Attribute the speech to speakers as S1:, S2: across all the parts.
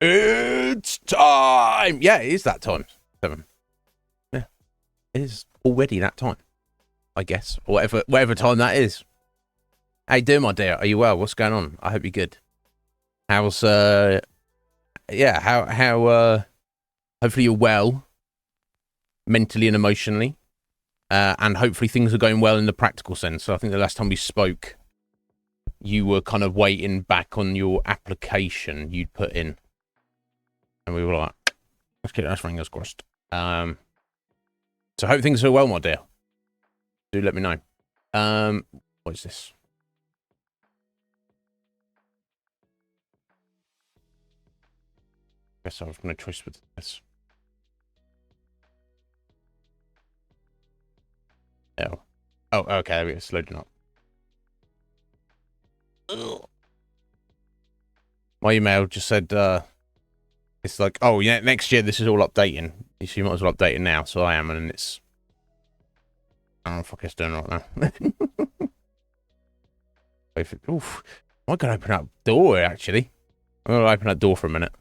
S1: It's time. Yeah, it is that time. 7. Yeah, it is already that time. I guess, or whatever time that is. How you doing, my dear? Are you well? What's going on? I hope you're good. How's yeah, how hopefully you're well, mentally and emotionally, and hopefully things are going well in the practical sense. So I think the last time we spoke, you were kind of waiting back on your application you'd put in, and we were like, let's get our fingers crossed. So I hope things are well, my dear. Do let me know. What is this? Guess I have no choice with this. Oh. Oh, okay, there we go. It's loading up. Ugh. My email just said, it's like, oh, yeah, next year this is all updating. So you might as well update it now. So I am, and it's... I don't know what the fuck it's doing right now. Oof. I can open that door, actually. I'm going to open that door for a minute.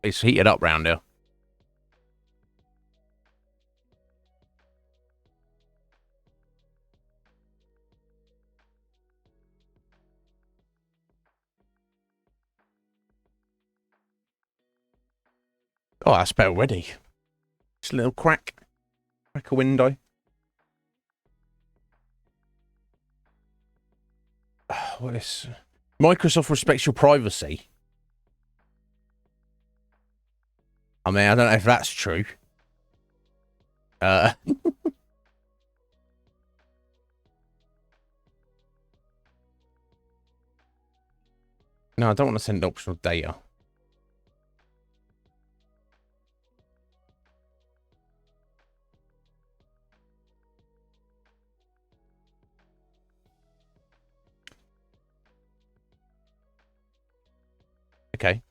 S1: It's heated up round here. Oh, that's better already. Just a little crack a window. What is... Microsoft respects your privacy. I mean, I don't know if that's true. No, I don't want to send optional data. Okay.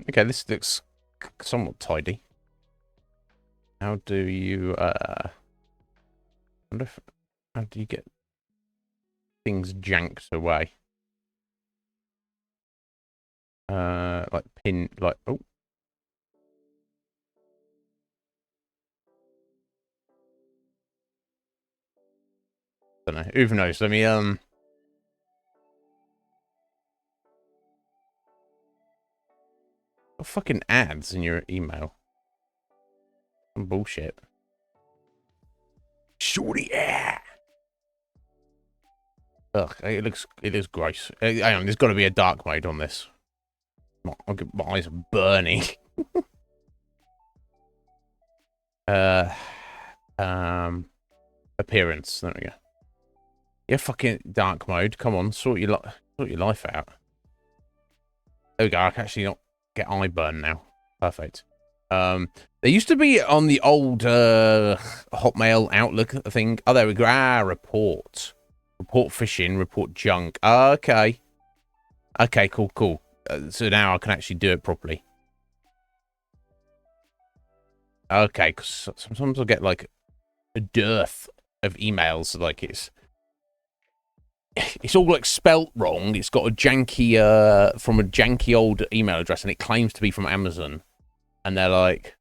S1: Okay, this looks somewhat tidy. How do you, wonder if, how do you get things janked away? Like pin, like, oh. Don't know. Who knows? Let me, what fucking ads in your email? Some bullshit. Shorty, yeah. Ugh, it is gross. Hang on, there's got to be a dark mode on this. My eyes are burning. Appearance. There we go. Yeah, fucking dark mode. Come on, sort your life out. There we go. I can actually not get eye burn now. Perfect. There used to be on the old Hotmail Outlook thing. Oh, there we go. Report phishing, report junk. Okay. Okay, cool. So now I can actually do it properly. Okay, because sometimes I'll get like a dearth of emails. Like it's all like spelt wrong. It's got a janky from a janky old email address, and it claims to be from Amazon. And they're like,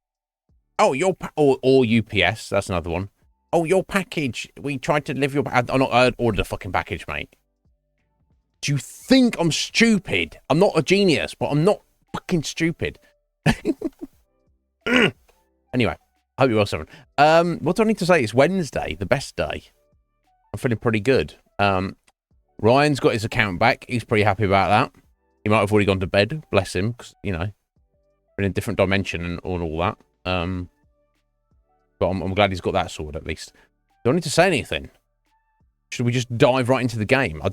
S1: "Oh, or UPS." That's another one. Oh, your package. We tried to deliver your. I ordered a fucking package, mate. Do you think I'm stupid? I'm not a genius, but I'm not fucking stupid. Anyway, I hope you're well, Seven. What do I need to say? It's Wednesday, the best day. I'm feeling pretty good. Ryan's got his account back. He's pretty happy about that. He might have already gone to bed. Bless him, because, you know, we're in a different dimension and all that. But I'm glad he's got that sorted, at least. Do I need to say anything? Should we just dive right into the game? I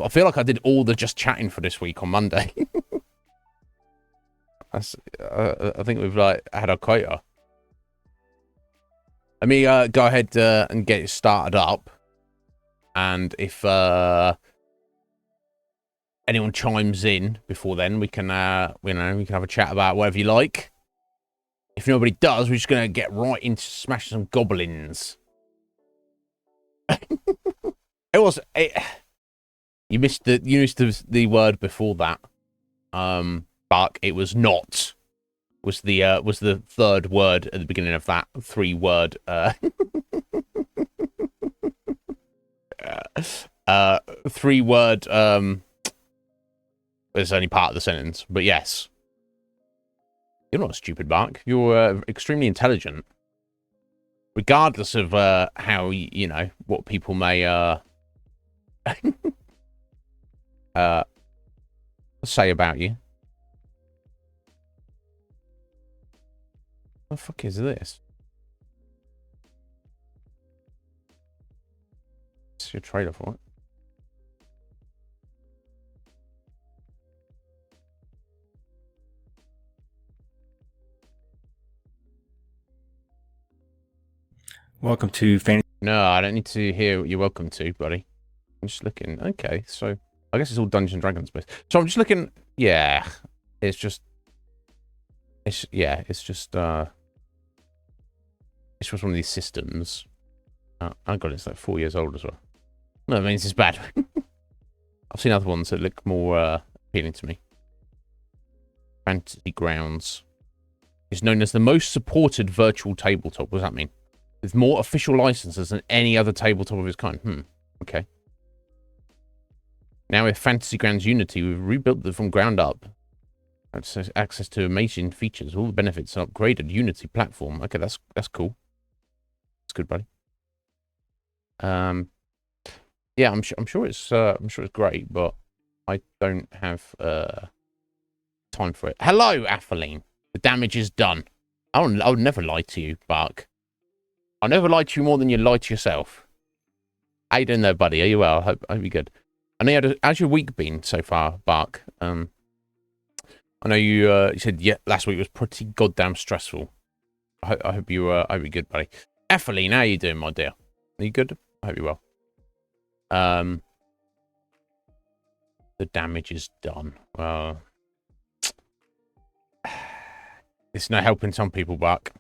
S1: feel like I did all the just chatting for this week on Monday. I think we've like had our quota. Let me go ahead and get it started up. And if anyone chimes in before then, we can we can have a chat about whatever you like. If nobody does, we're just going to get right into smashing some goblins. You missed the word before that. Buck, it was not. Was the third word at the beginning of that 3-word 3-word it's only part of the sentence, but yes. You're not stupid, Mark. You're extremely intelligent. Regardless of how, you know, what people may say about you. What the fuck is this? It's your trailer for it.
S2: Welcome to Fantasy.
S1: No, I don't need to hear what you're welcome to, buddy. I'm just looking. Okay, so I guess it's all Dungeons and Dragons based. So I'm just looking. Yeah, it's just one of these systems. I got it's like 4 years old as well. No, that means it's bad. I've seen other ones that look more appealing to me. Fantasy Grounds is known as the most supported virtual tabletop. What does that mean? With more official licenses than any other tabletop of its kind. Okay. Now with Fantasy Grounds Unity, we've rebuilt them from ground up. Access to amazing features, all the benefits, an upgraded Unity platform. Okay, that's cool. That's good, buddy. Yeah, I'm sure it's great, but I don't have time for it. Hello, Athaline. The damage is done. I would never lie to you, Bark. I'll never lie to you more than you lie to yourself. How you doing there, buddy? Are you well? I hope you're good. I know how's your week been so far, Bark? I know you said last week was pretty goddamn stressful. I hope you're good, buddy. Athaline, how you doing, my dear? Are you good? I hope you're well. The damage is done. Well, it's no helping some people, Bark.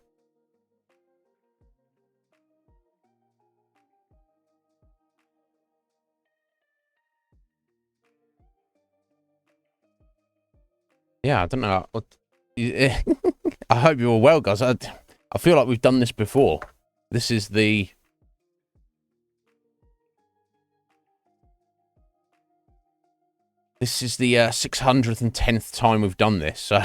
S1: Yeah, I don't know. I hope you're all well, guys. I feel like we've done this before. This is the 610th time we've done this. So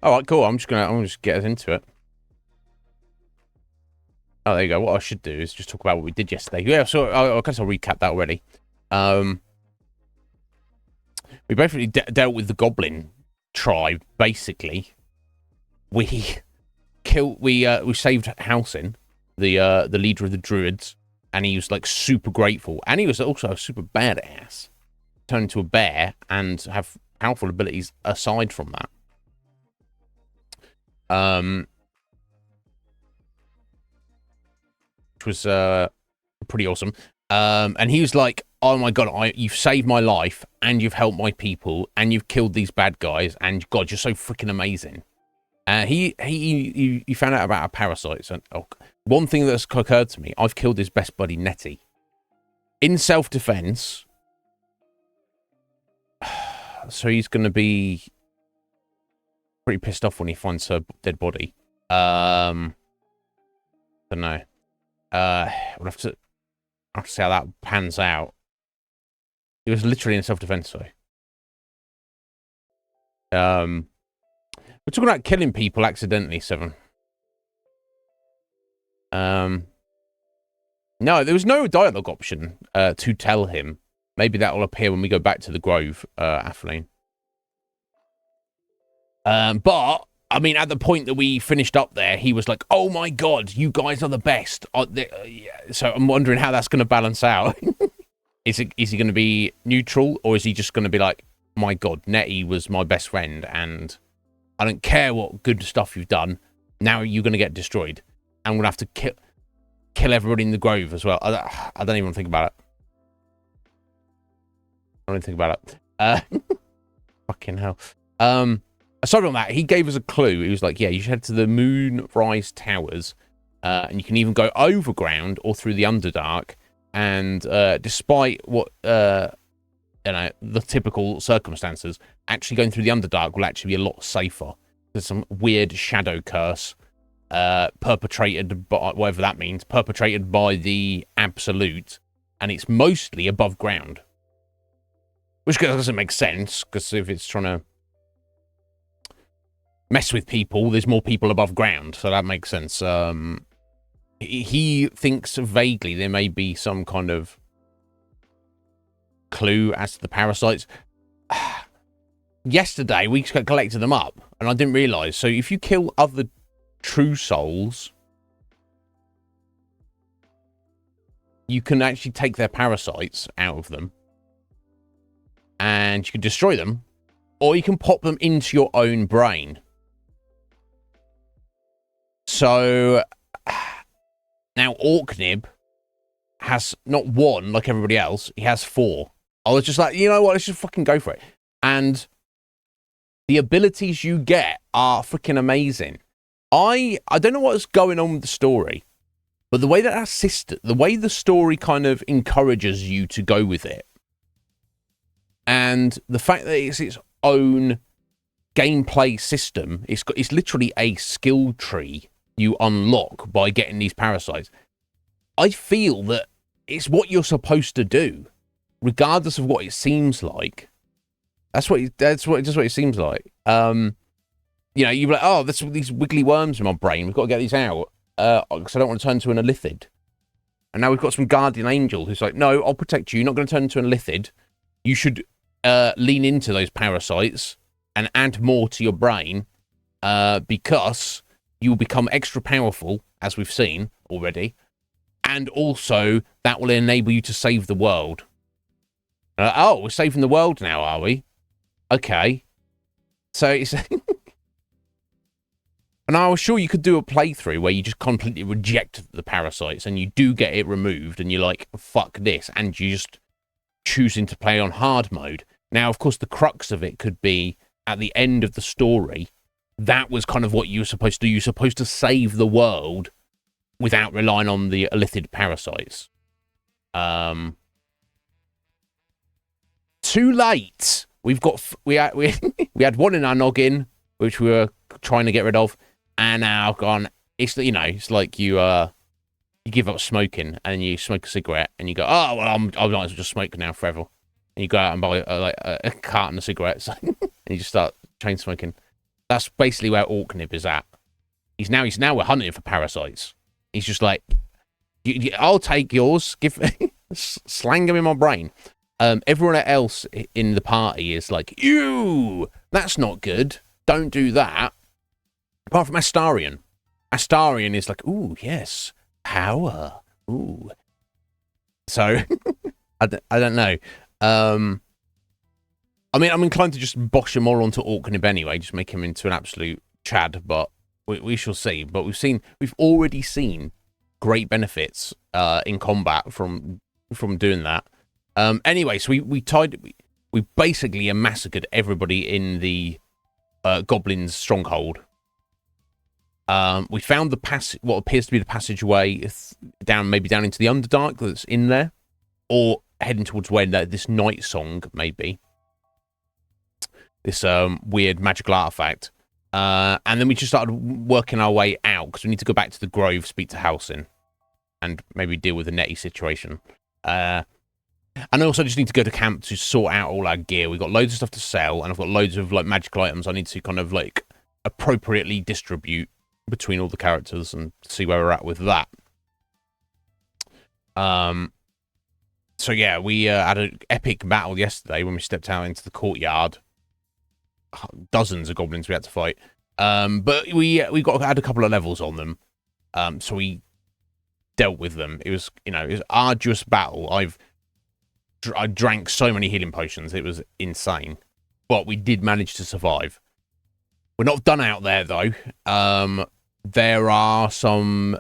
S1: All right, cool. I'm gonna get us into it. Oh, there you go. What I should do is just talk about what we did yesterday. Yeah, so I guess I'll recap that already. We basically dealt with the goblin tribe. Basically, we saved Halsin, the leader of the druids, and he was like super grateful, and he was also super badass. Turned into a bear and have powerful abilities aside from that. Which was pretty awesome. And he was like, "Oh my god, you've saved my life, and you've helped my people, and you've killed these bad guys, and God, you're so freaking amazing." He found out about our parasites, and one thing that's occurred to me: I've killed his best buddy Nettie in self-defense. So he's going to be pretty pissed off when he finds her dead body. Don't know. We'll have to see how that pans out. It was literally in self-defense, so. We're talking about killing people accidentally, Seven. No, there was no dialogue option to tell him. Maybe that will appear when we go back to the Grove, Athaline. But, I mean, at the point that we finished up there, he was like, "Oh my god, you guys are the best." So I'm wondering how that's going to balance out. Is he going to be neutral, or is he just going to be like, my God, Nettie was my best friend, and I don't care what good stuff you've done. Now you're going to get destroyed. I'm going to have to kill everybody in the grove as well. I don't even think about it. I don't even think about it. Fucking hell. Aside from that, he gave us a clue. He was like, yeah, you should head to the Moonrise Towers, and you can even go overground or through the Underdark. And despite what, the typical circumstances, actually going through the Underdark will actually be a lot safer. There's some weird shadow curse perpetrated by, whatever that means, perpetrated by the Absolute, and it's mostly above ground. Which doesn't make sense, because if it's trying to mess with people, there's more people above ground, so that makes sense. He thinks vaguely there may be some kind of clue as to the parasites. Yesterday, we collected them up, and I didn't realise. So if you kill other true souls, you can actually take their parasites out of them, and you can destroy them, or you can pop them into your own brain. So now Orknib has not one like everybody else, he has 4. I was just like, you know what, let's just fucking go for it. And the abilities you get are freaking amazing. I don't know what's going on with the story, but the way that the way the story kind of encourages you to go with it, and the fact that it's its own gameplay system, it's literally a skill tree you unlock by getting these parasites. I feel that it's what you're supposed to do, regardless of what it seems like. That's what it seems like. You're like, oh, there's these wiggly worms in my brain. We've got to get these out because I don't want to turn into an Illithid. And now we've got some guardian angel who's like, no, I'll protect you. You're not going to turn into an Illithid. You should lean into those parasites and add more to your brain because you will become extra powerful, as we've seen already. And also, that will enable you to save the world. Oh, we're saving the world now, are we? Okay. So it's... And I was sure you could do a playthrough where you just completely reject the parasites and you do get it removed and you're like, fuck this. And you just choosing to play on hard mode. Now, of course, the crux of it could be at the end of the story. That was kind of what you were supposed to do. You're supposed to save the world without relying on the Illithid parasites. Too late. We had one in our noggin, which we were trying to get rid of, and now gone. It's like you give up smoking and you smoke a cigarette and you go, oh well, I might as well just smoke now forever, and you go out and buy a carton of cigarettes and you just start chain smoking. That's basically where Orknib is at. He's now we're hunting for parasites. He's just like, I'll take yours. Slang them in my brain. Everyone else in the party is like, ew, that's not good. Don't do that. Apart from Astarion. Astarion is like, ooh, yes, power. Ooh. So, I don't know. I mean, I'm inclined to just bosh him all onto Orknib anyway, just make him into an absolute Chad, but we shall see. But we've already seen great benefits in combat from doing that. Anyway, so we basically massacred everybody in the Goblin's stronghold. We found what appears to be the passageway down into the Underdark that's in there, or heading towards where this night song may be. This weird magical artifact. And then we just started working our way out because we need to go back to the Grove, speak to Halsin, and maybe deal with the Nettie situation. And I also just need to go to camp to sort out all our gear. We've got loads of stuff to sell, and I've got loads of magical items I need to kind of appropriately distribute between all the characters and see where we're at with that. So yeah, we had an epic battle yesterday when we stepped out into the courtyard. Dozens of goblins we had to fight. But we had a couple of levels on them. So we dealt with them. It was an arduous battle. I drank so many healing potions. It was insane. but we did manage to survive. We're not done out there, though. There are some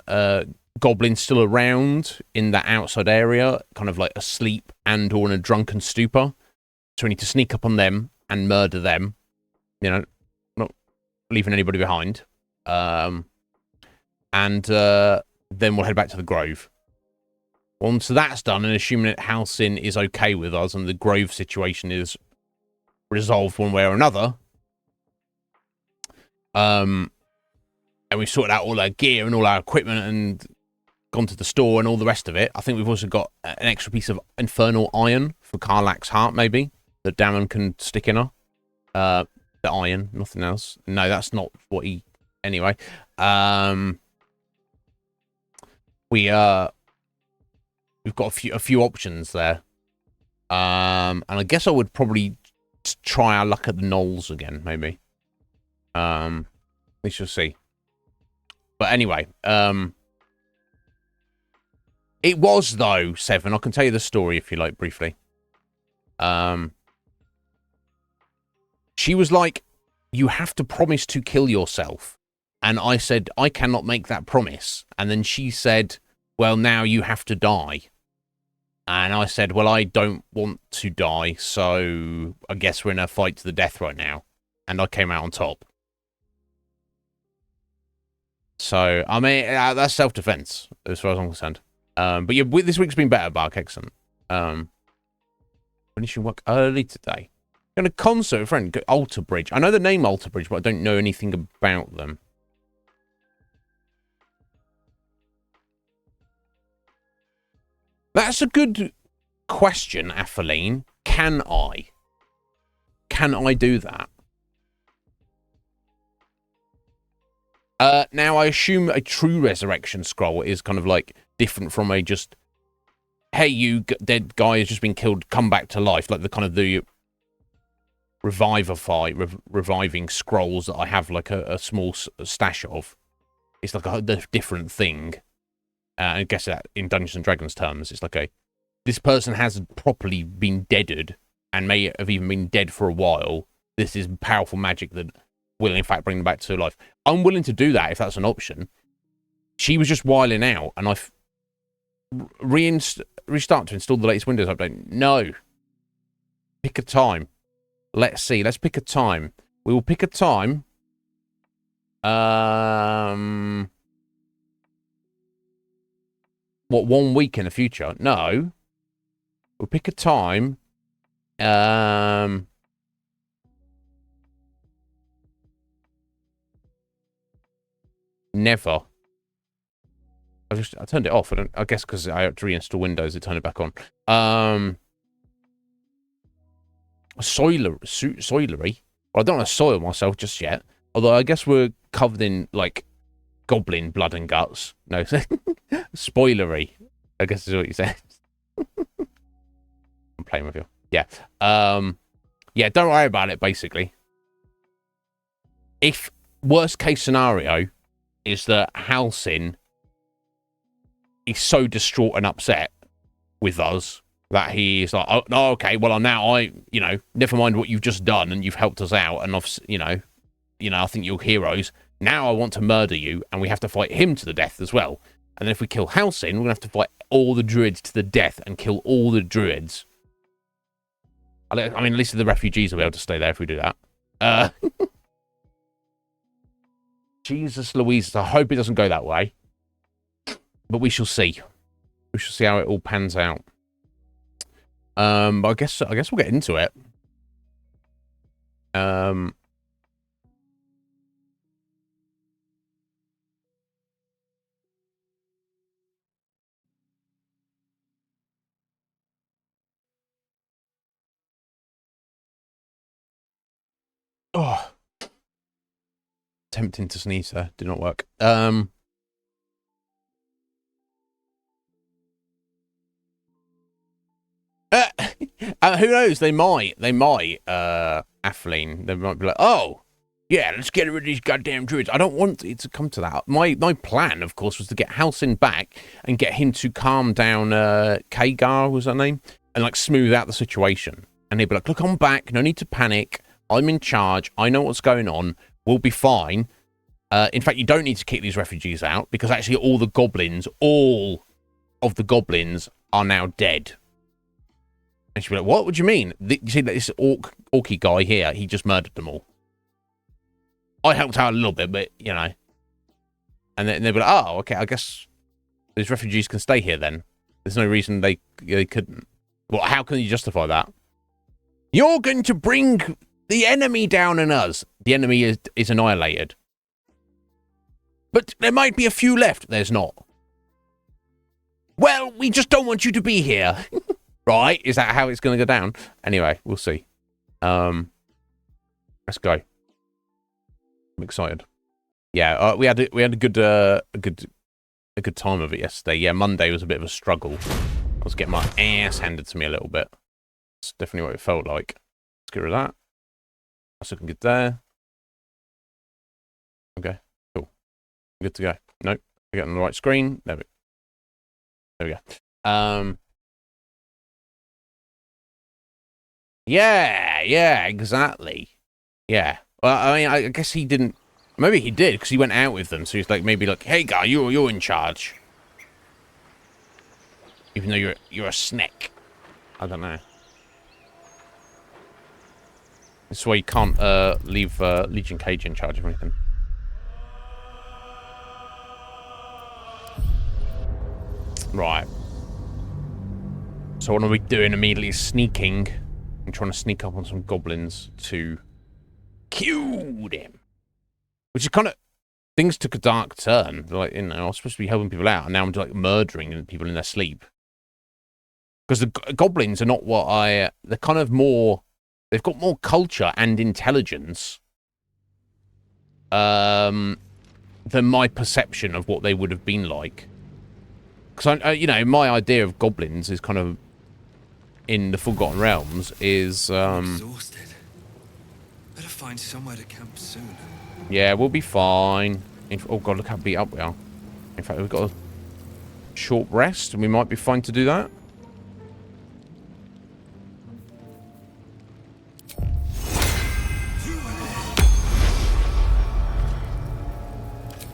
S1: goblins still around in that outside area, kind of like asleep and or in a drunken stupor. So we need to sneak up on them and murder them. You know, not leaving anybody behind. And then we'll head back to the Grove. Once that's done, and assuming that Halcyon is okay with us and the Grove situation is resolved one way or another, and we've sorted out all our gear and all our equipment and gone to the store and all the rest of it, I think we've also got an extra piece of infernal iron for Karlach's heart, maybe, that Damon can stick in her. The iron, nothing else. No, that's not what he... Anyway. We've got a few options there. And I guess I would probably try our luck at the Knolls again, maybe. We shall see. But anyway, it was, though, Seven. I can tell you the story if you like, briefly. She was like, you have to promise to kill yourself. And I said, I cannot make that promise. And then she said, well, now you have to die. And I said, well, I don't want to die, so I guess we're in a fight to the death right now. And I came out on top. So, I mean, that's self-defense, as far as I'm concerned. But yeah, this week's been better, Bark. Excellent. Finishing work early today. Going to concert with a friend, Alter Bridge. I know the name Alter Bridge, but I don't know anything about them. That's a good question, Athaline. Can I? Can I do that? Now, I assume a true resurrection scroll is kind of like different from a just, hey, you dead guy has just been killed, come back to life. Like the kind of the reviving scrolls that I have like a small stash of. It's like a different thing. I guess that in Dungeons and Dragons terms, it's like this person has properly been deaded and may have even been dead for a while. This is powerful magic that will, in fact, bring them back to life. I'm willing to do that if that's an option. She was just whiling out, and I've restart to install the latest Windows update. No. Pick a time. Let's see. Let's pick a time. We will pick a time. What, 1 week in the future? No. We'll pick a time. Never. I turned it off. I guess because I had to reinstall Windows, it turned it back on. Soilery. Well, I don't want to soil myself just yet. Although I guess we're covered in like goblin blood and guts. No, spoilery. I guess is what you said. I'm playing with you. Yeah. Yeah, don't worry about it, basically. If worst case scenario is that Halcyon is so distraught and upset with us that he is like, oh, okay, well, now you know, never mind what you've just done and you've helped us out and I've, you know, I think you're heroes. Now I want to murder you and we have to fight him to the death as well. And then if we kill Halcyon, we're going to have to fight all the druids to the death and kill all the druids. I mean, at least the refugees will be able to stay there if we do that. Jesus Louise, I hope it doesn't go that way. But we shall see. We shall see how it all pans out. But I guess we'll get into it. Oh. Tempting to sneeze there. Did not work. Who knows? They might, Atheline. They might be like, oh, yeah, let's get rid of these goddamn druids. I don't want it to come to that. My plan, of course, was to get Halcyon back and get him to calm down Kagar, was that name? And, like, smooth out the situation. And he'd be like, look, I'm back. No need to panic. I'm in charge. I know what's going on. We'll be fine. In fact, you don't need to kick these refugees out because actually all of the goblins are now dead. And she'll be like, what? What do you mean? You see that this orky guy here, he just murdered them all. I helped out a little bit, but, you know. And then they'll be like, oh, okay, I guess these refugees can stay here then. There's no reason they couldn't. Well, how can you justify that? You're going to bring the enemy down on us. The enemy is annihilated. But there might be a few left. There's not. Well, we just don't want you to be here. Right? Is that how it's going to go down? Anyway, we'll see. Let's go. I'm excited. Yeah, we had a good time of it yesterday. Yeah, Monday was a bit of a struggle. I was getting my ass handed to me a little bit. That's definitely what it felt like. Let's get rid of that. That's looking good there. Okay, cool. Good to go. Nope, I get on the right screen. There we go. Yeah, exactly. Yeah. Well, I mean, I guess he didn't. Maybe he did because he went out with them. So he's like, maybe like, hey guy, you're in charge. Even though you're a snake. I don't know. This is why you can't leave Legion Cage in charge of anything. Right. So what are we doing immediately? Sneaking. I'm trying to sneak up on some goblins to kill them. Which is kind of... Things took a dark turn. Like, you know, I was supposed to be helping people out, and now I'm like murdering people in their sleep. Because the goblins are not what I... They're kind of more... They've got more culture and intelligence than my perception of what they would have been like. Because, you know, my idea of goblins is kind of... In the Forgotten Realms is...
S3: I'm exhausted. Better find somewhere to camp soon.
S1: Yeah, we'll be fine. Oh god, look how beat up we are. In fact, we've got a short rest, and we might be fine to do that.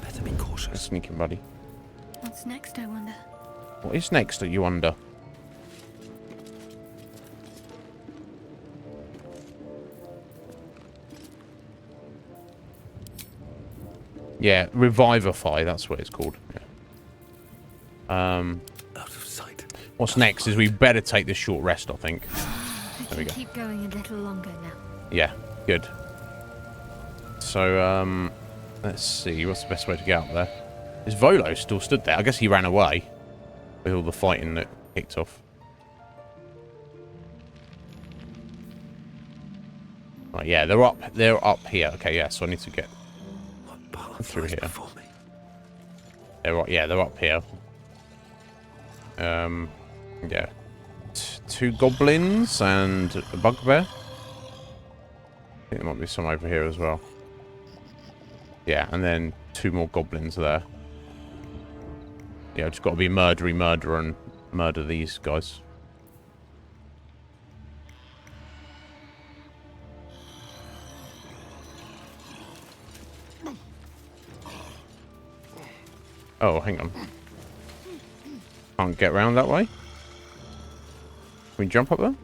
S3: Better be cautious.
S1: Sneaking, buddy.
S4: What's next, I wonder?
S1: What is next, you wonder? Yeah, Revivify, that's what it's called. Yeah.
S3: Out of sight.
S1: What's next is we better take this short rest, I think.
S4: I can keep going a little longer now.
S1: Yeah, good. So, let's see, what's the best way to get out there? Is Volo still stood there? I guess he ran away with all the fighting that kicked off. Right, yeah, they're up here. Okay, yeah, so I need to get through here. They're right, yeah, they're up here. Yeah. Two goblins and a bugbear. I think there might be some over here as well. Yeah, and then two more goblins there. Yeah, just got to be murder and murder these guys. Oh, hang on. Can't get around that way? Can we jump up there?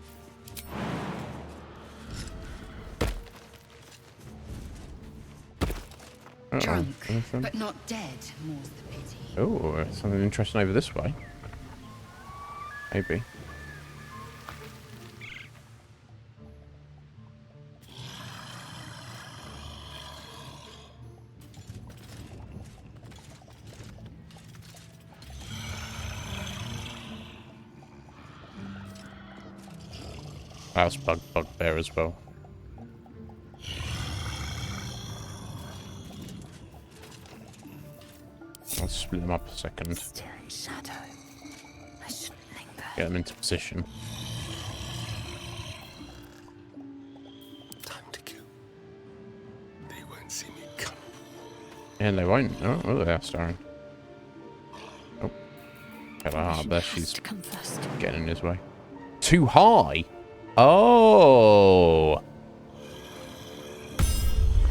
S4: Drunk, but not dead, more's the pity.
S1: Oh, something interesting over this way. Maybe. That's bugbear as well. I'll split them up a second.
S4: Still in shadow. I shouldn't linger.
S1: Get them into position.
S3: Time to kill. They won't see me come.
S1: Yeah, they won't. Oh, they are staring. Oh. Ah, there she's
S4: to come first.
S1: getting in his way. Too high? Oh.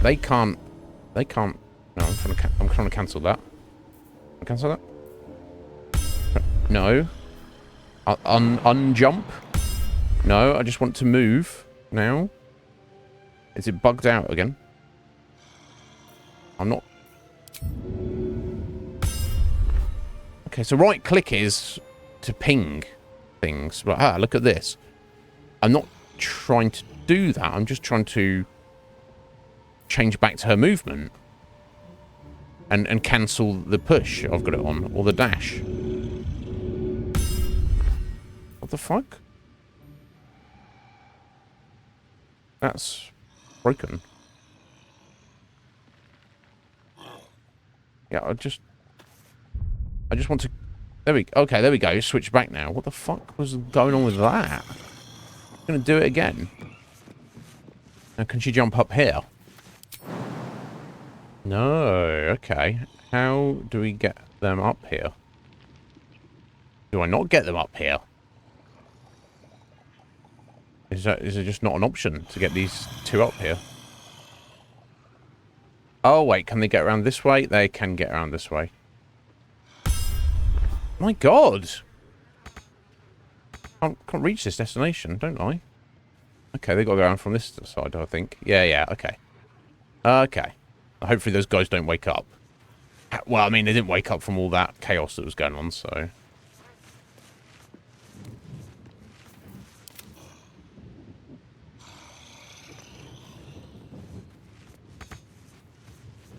S1: they can't. They can't. No, I'm trying to cancel that. Cancel that. No. Unjump. No, I just want to move now. Is it bugged out again? I'm not. Okay, so right click is to ping things. But look at this. I'm not trying to do that. I'm just trying to change back to her movement. And cancel the push I've got it on. Or the dash. What the fuck? That's broken. Yeah, I just want to... Okay, there we go. Switch back now. What the fuck was going on with that? I'm going to do it again. Now, can she jump up here? No. Okay. How do we get them up here? Do I not get them up here? Is it just not an option to get these two up here? Oh, wait. Can they get around this way? They can get around this way. My God. I can't reach this destination, don't I? Okay, they got to go around from this side, I think. Yeah, okay. Okay. Hopefully those guys don't wake up. Well, I mean, they didn't wake up from all that chaos that was going on, so...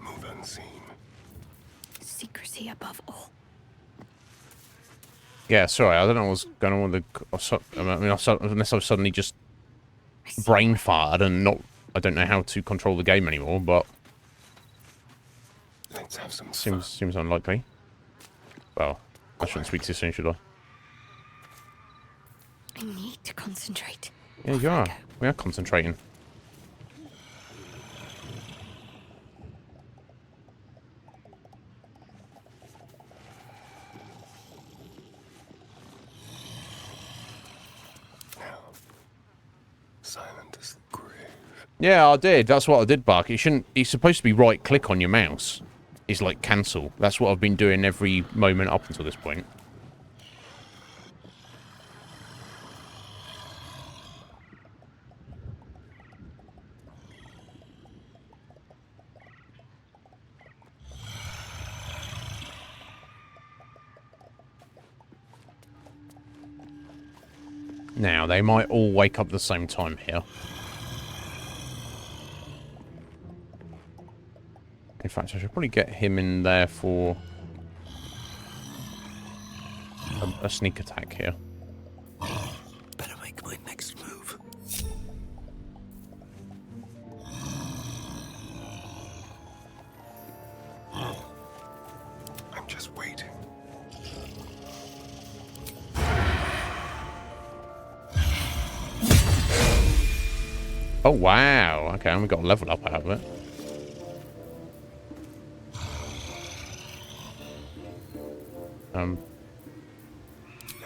S5: Move unseen.
S4: Secrecy above all.
S1: Yeah, sorry, I don't know what's going on with the... I mean, unless I've suddenly just brain farted and not... I don't know how to control the game anymore, but...
S5: Let's have some fun.
S1: Seems unlikely. Well, I shouldn't speak too soon, should I?
S4: I need to concentrate.
S1: Yeah, you are. We are concentrating.
S5: Silent as the grave.
S1: Yeah, I did. That's what I did, Bark. It's supposed to be right click on your mouse. It's like cancel. That's what I've been doing every moment up until this point. Now, they might all wake up at the same time here. In fact, I should probably get him in there for a sneak attack here.
S3: Better make my next move.
S5: I'm just waiting.
S1: Oh, wow. Okay, and we got a level up out of it.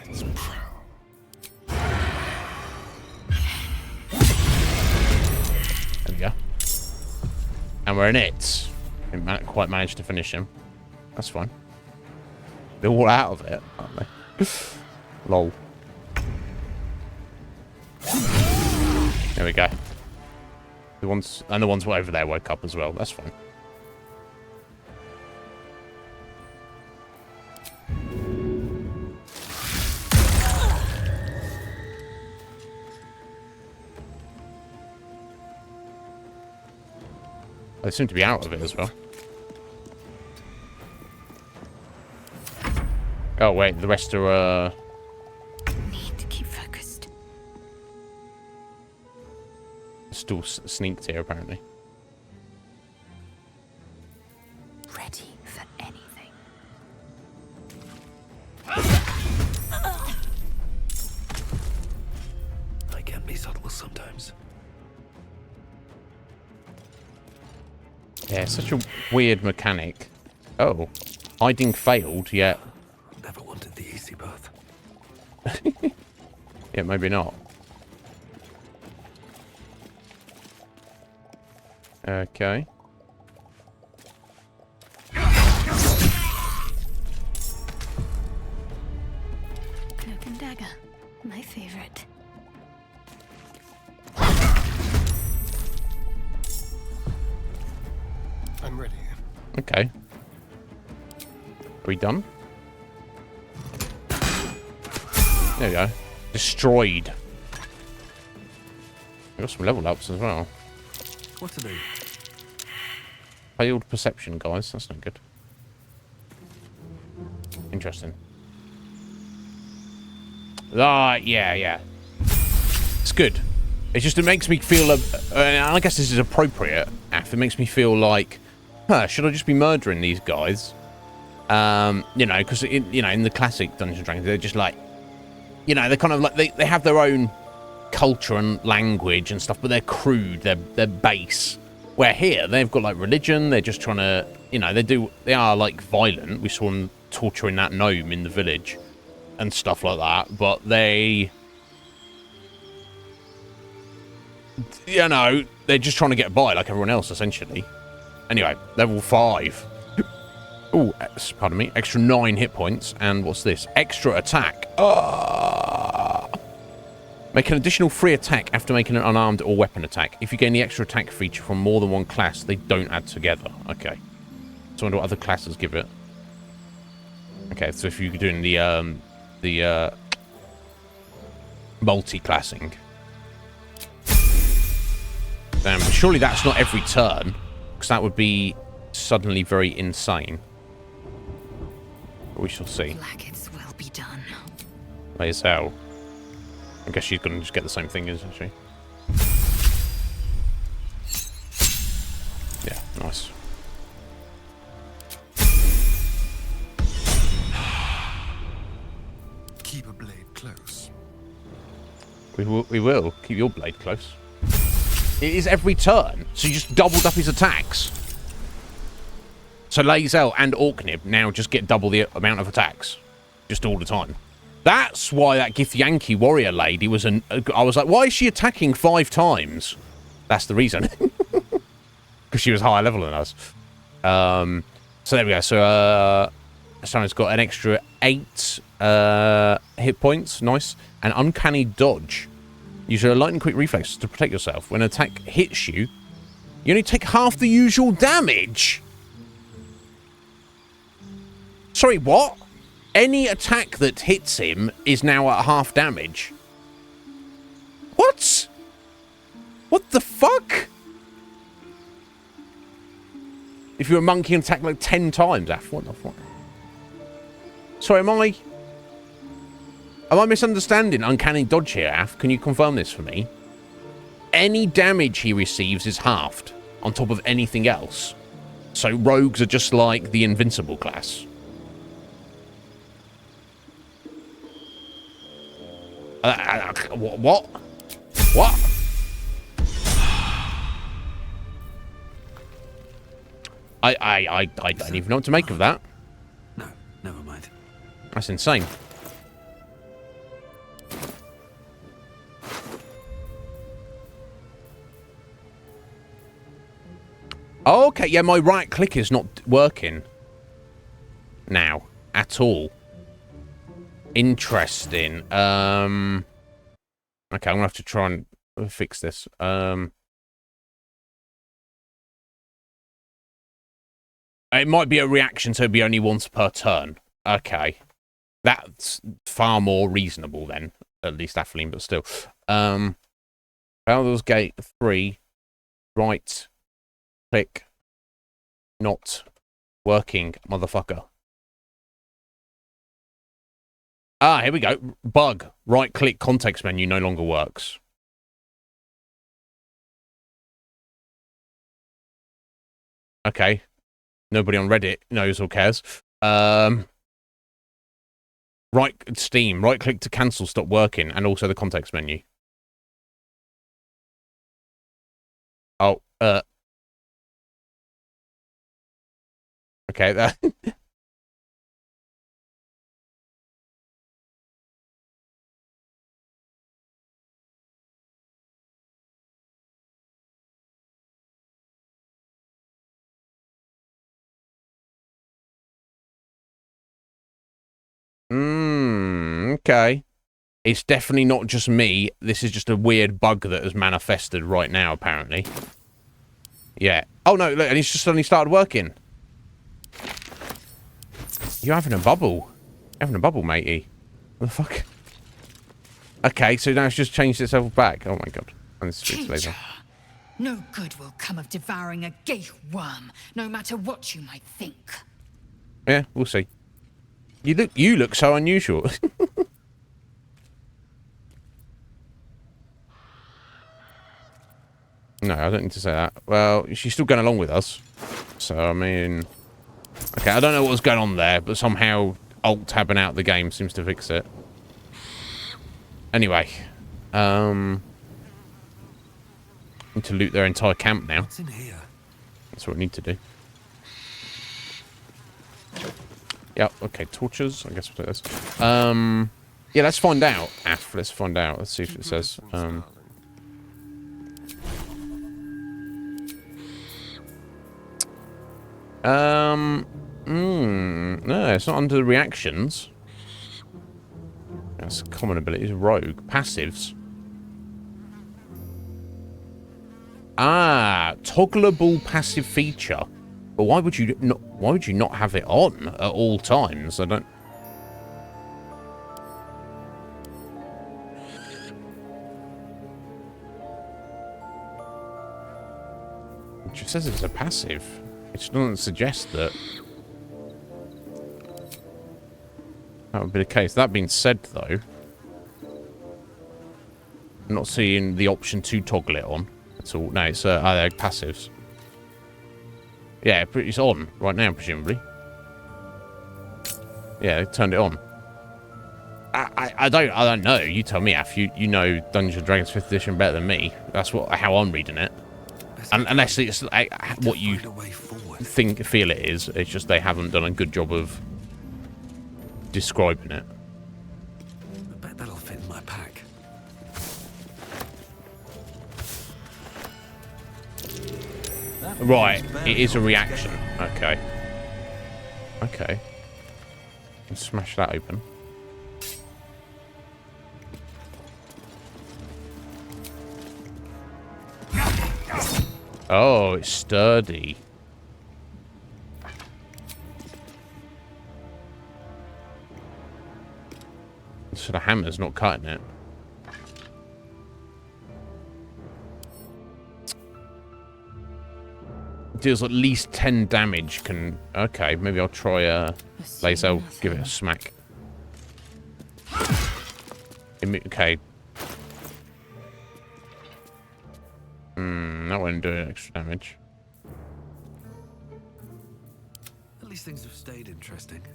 S5: Let's prowl.
S1: There we go. And we're in it. We quite managed to finish him. That's fine. They're all out of it, aren't they? Lol. There we go. The ones over there woke up as well. That's fine. They seem to be out of it as well. Oh wait, the rest are
S4: Need to keep focused.
S1: still sneaked here apparently.
S4: Ready for anything.
S3: I can be subtle sometimes.
S1: Yeah, it's such a weird mechanic. Oh, hiding failed, yeah.
S3: Never wanted the easy path.
S1: Yeah, maybe not. Okay. Okay. Are we done? There we go. Destroyed. We got some level ups as well.
S3: What are they?
S1: Failed perception, guys. That's not good. Interesting. Ah, yeah. It's good. It's just, it makes me feel, and I guess this is appropriate, Af. It makes me feel like, should I just be murdering these guys? You know, because, you know, in the classic Dungeons & Dragons, they're just like, you know, they're kind of like, they have their own culture and language and stuff, but they're crude, they're base. Where here, they've got, like, religion, they're just trying to, you know, they are, like, violent. We saw them torturing that gnome in the village and stuff like that, but they, you know, they're just trying to get by like everyone else, essentially. Anyway, level 5. Oh, pardon me. Extra 9 hit points. And what's this? Extra attack. Make an additional free attack after making an unarmed or weapon attack. If you gain the extra attack feature from more than one class, they don't add together. Okay. So I wonder what other classes give it. Okay, so if you're doing the multi-classing. Surely that's not every turn, because that would be suddenly very insane. But we shall see.
S4: Blackets will be done.
S1: May as hell. I guess she's going to just get the same thing, isn't she? Yeah, nice.
S5: Keep a blade close.
S1: We will. Keep your blade close. It is every turn, so you just doubled up his attacks. So Lae'zel and Orknib now just get double the amount of attacks. Just all the time. That's why that Githyanki warrior lady was I was like, why is she attacking 5 times? That's the reason. Because she was higher level than us. So there we go. So Someone's got an extra 8 hit points. Nice. And uncanny dodge. Use a lightning quick reflex to protect yourself. When an attack hits you, you only take half the usual damage. Sorry, what? Any attack that hits him is now at half damage. What? What the fuck? If you're a monkey and attack like 10 times, what the fuck? Sorry, am I misunderstanding uncanny dodge here, Af? Can you confirm this for me? Any damage he receives is halved on top of anything else. So rogues are just like the invincible class. What? What? I don't even know what to make of that.
S3: No, never mind.
S1: That's insane. Oh, okay, yeah, my right click is not working now at all. Interesting. Okay, I'm gonna have to try and fix this. It might be a reaction, so it'd be only once per turn. Okay. That's far more reasonable then. At least Atheline, but still. Baldur's Gate 3. Right. Click. Not working, motherfucker. Ah, here we go. Bug. Right-click context menu no longer works. Okay. Nobody on Reddit knows or cares. Right, Steam. Right-click to cancel, stop working, and also the context menu. Oh, okay, that... Okay. It's definitely not just me. This is just a weird bug that has manifested right now, apparently. Yeah. Oh, no, look, and it's just suddenly started working. You're having a bubble. Having a bubble, matey. What the fuck? Okay, so now it's just changed itself back. Oh my god. And this fits later.
S4: Creature. No good will come of devouring a gay worm, no matter what you might think.
S1: Yeah, we'll see. You look so unusual. No, I don't need to say that. Well, she's still going along with us. So, I mean... Okay, I don't know what was going on there, but somehow alt-tabbing out the game seems to fix it. Anyway. Need to loot their entire camp now.
S3: What's in here?
S1: That's what we need to do. Yep, okay, torches. I guess we'll do this. Yeah, let's find out. Let's find out. Let's see if it says... no, it's not under the reactions. That's common abilities. Rogue. Passives. Ah, toggleable passive feature. But why would you not have it on at all times? I don't... It just says it's a passive. It doesn't suggest that would be the case. That being said, though, I'm not seeing the option to toggle it on at all. No, it's they're passives. Yeah, it's on right now, presumably. Yeah, they turned it on. I don't know. You tell me, Af. You know Dungeons and Dragons 5th edition better than me. That's how I'm reading it. Unless it's what you feel it is. It's just they haven't done a good job of describing it.
S3: I bet that'll fit in my pack.
S1: Right, it is a reaction. Okay. Okay. Let's smash that open. Oh, it's sturdy. So the hammer's not cutting it. Deals at least 10 damage. Okay, maybe I'll try laser. Give it a smack. Okay. That won't do extra damage.
S3: At least things have stayed interesting.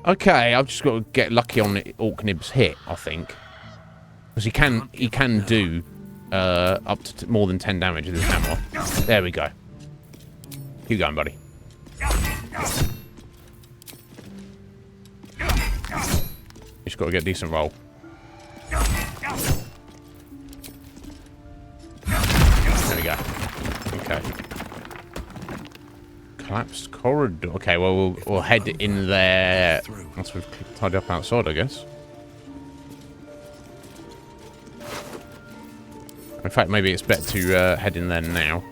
S1: Okay, I've just got to get lucky on Orknib's hit, I think, because he can do up to more than 10 damage with his hammer. There we go. Keep going, buddy. Just got to get a decent roll. There we go. Okay. Collapsed corridor. Okay, well, we'll head in there once we've tied up outside, I guess. In fact, maybe it's better to head in there now.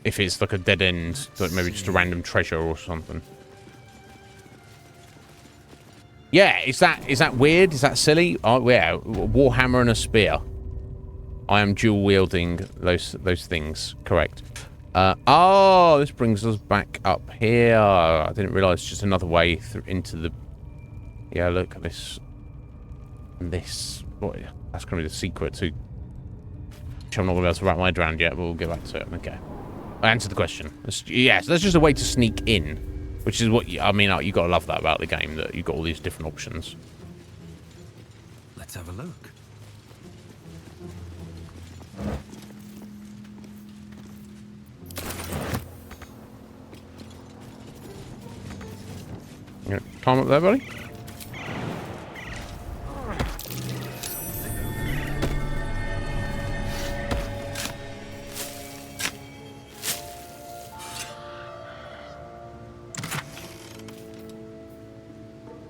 S1: If it's like a dead end, like maybe just a random treasure or something. Yeah, is that weird? Is that silly? Oh yeah, a warhammer and a spear. I am dual wielding those things. Correct. Oh, this brings us back up here. I didn't realise just another way into the. Yeah, look at this. This. What? That's gonna be the secret to. Which I'm not gonna be able to wrap my head around yet, but we'll get back to it. Okay. I answered the question. Yes, that's just a way to sneak in, which is what I mean. You gotta love that about the game, that you got all these different options.
S3: Let's have a look.
S1: You gonna climb up there, buddy?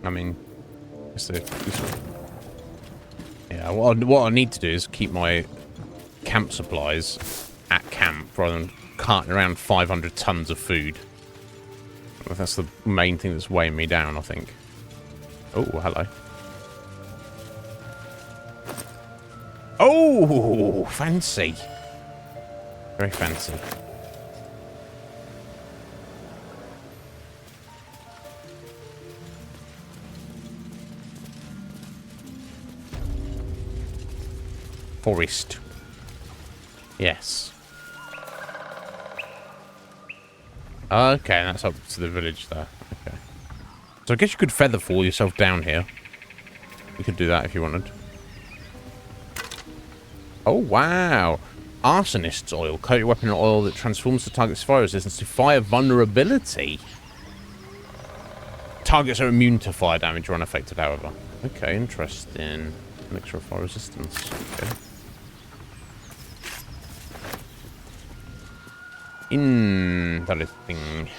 S1: I mean, yeah, what I need to do is keep my camp supplies at camp rather than carting around 500 tons of food. That's the main thing that's weighing me down, I think. Oh, hello. Oh, fancy. Very fancy. Forest. Yes. Okay, that's up to the village there. Okay. So I guess you could feather fall yourself down here. You could do that if you wanted. Oh, wow. Arsonist's oil. Coat your weapon in oil that transforms the target's fire resistance to fire vulnerability. Targets are immune to fire damage or unaffected, however. Okay, interesting. Mixture of fire resistance. Okay. Interesting.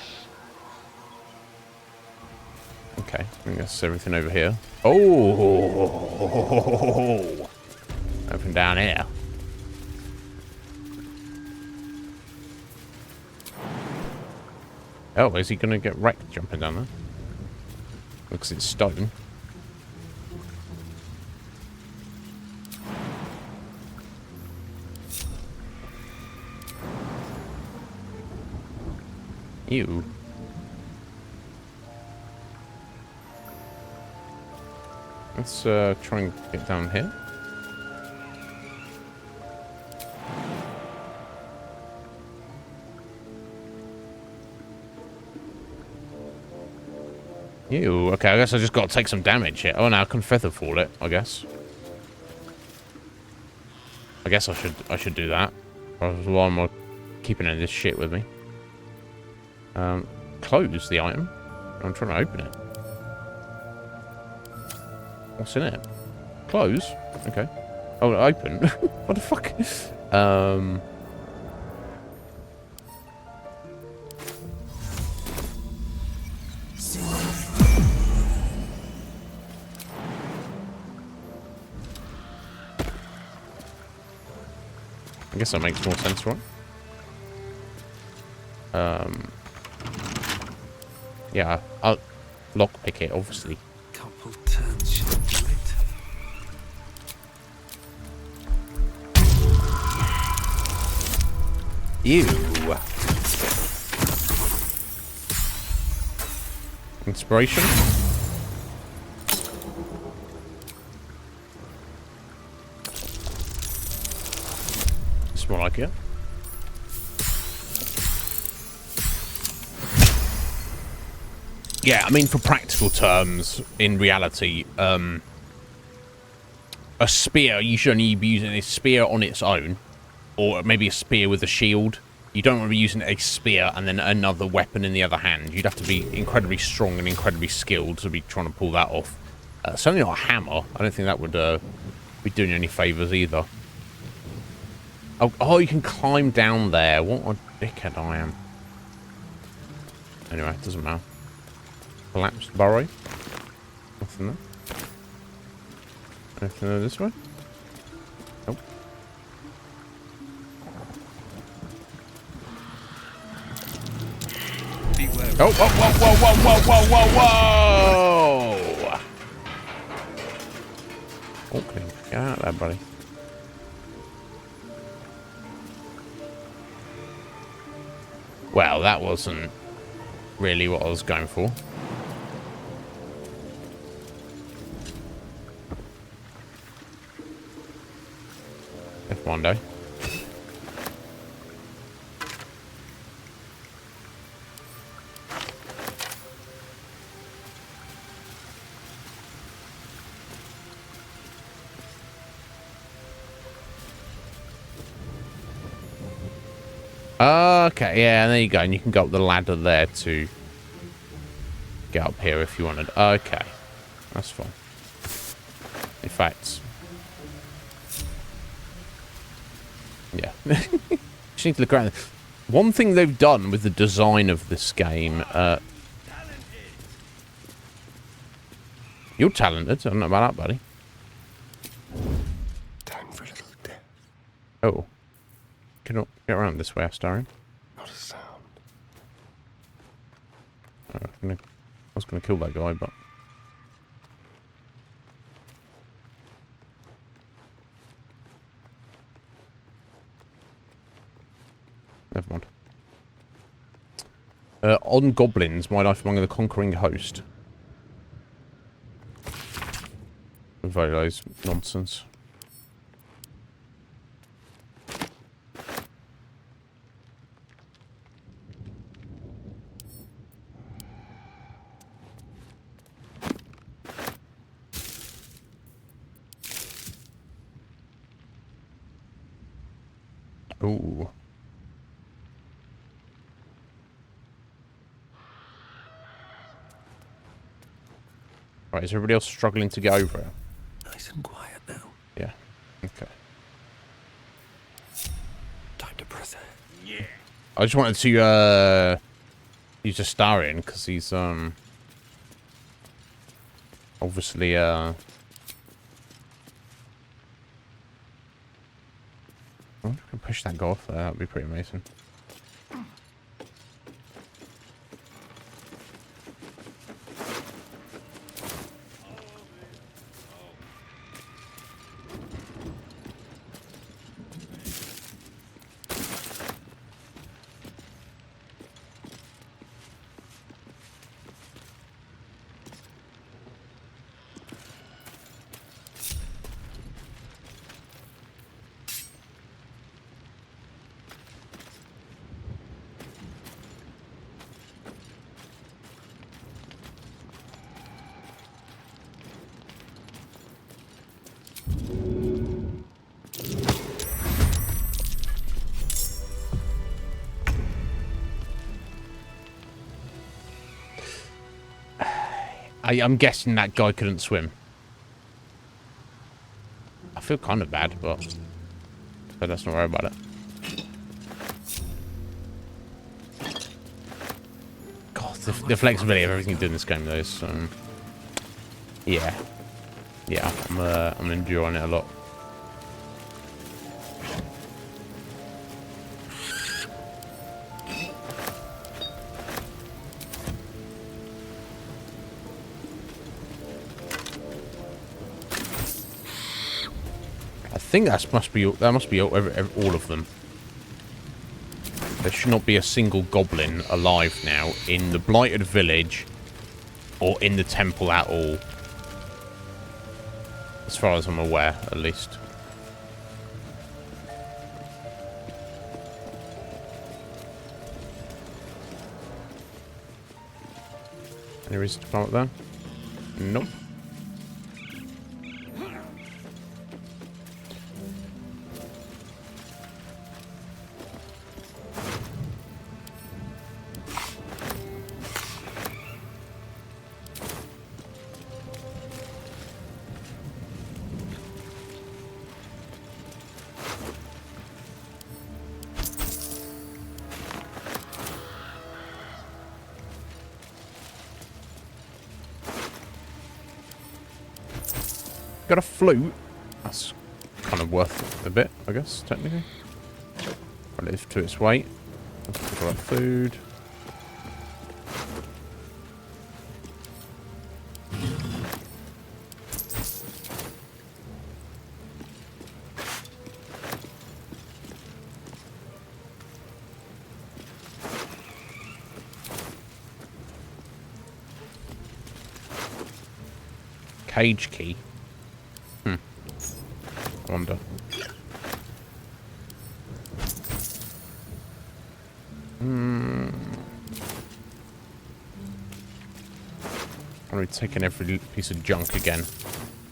S1: Okay, I think that's everything over here. Oh! Open down here. Oh, is he going to get wrecked jumping down there? Looks it's stone. Ew. Let's try and get down here. Ew. Okay, I guess I just got to take some damage here. Oh, now I can feather fall it, I guess. I guess I should do that. Why am I keeping any of this shit with me? Close the item. I'm trying to open it. What's in it? Close? Okay. Oh, open. What the fuck? I guess that makes more sense, right? Yeah, I'll lockpick it, obviously.
S3: Couple turns should do it.
S1: Ew. Inspiration? It's more like it. Yeah, I mean, for practical terms, in reality, a spear, you should only be using a spear on its own, or maybe a spear with a shield. You don't want to be using a spear and then another weapon in the other hand. You'd have to be incredibly strong and incredibly skilled to be trying to pull that off. Certainly not a hammer. I don't think that would be doing you any favours either. Oh, you can climb down there. What a dickhead I am. Anyway, it doesn't matter. Collapsed burrow. Nothing there. Anything there this way? Nope.
S3: Beware.
S1: Oh, whoa, whoa, whoa, whoa, whoa, whoa, whoa! Okay, get out of there, buddy. Well, that wasn't really what I was going for. If one day. Okay, yeah, and there you go. And you can go up the ladder there to get up here if you wanted. Okay, that's fine. In fact, yeah. Just need to look around. One thing they've done with the design of this game, You're talented. I don't know about that, buddy.
S5: Time for a little death.
S1: Oh. Can I get around this way, Astarion?
S5: Not a sound.
S1: I was gonna kill that guy, but... Never mind. On goblins, my life among the conquering host. Volo's nonsense. Ooh. Right, is everybody else struggling to get over it?
S5: Nice and quiet now.
S1: Yeah. Okay.
S5: Time to press ahead.
S1: Yeah. I just wanted to use Astarion because he's obviously I wonder if I can push that guy off there. That'd be pretty amazing. I'm guessing that guy couldn't swim. I feel kind of bad, but let's not worry about it. God, the flexibility of everything you do in this game, though, is yeah, I'm enjoying it a lot. I think that must be all of them. There should not be a single goblin alive now in the blighted village or in the temple at all, as far as I'm aware, at least. Any reason to come up there? Nope. Got a flute. That's kind of worth a bit, I guess, technically. Relative to its weight. Got food. Cage key. I wonder. Are we taking every piece of junk again?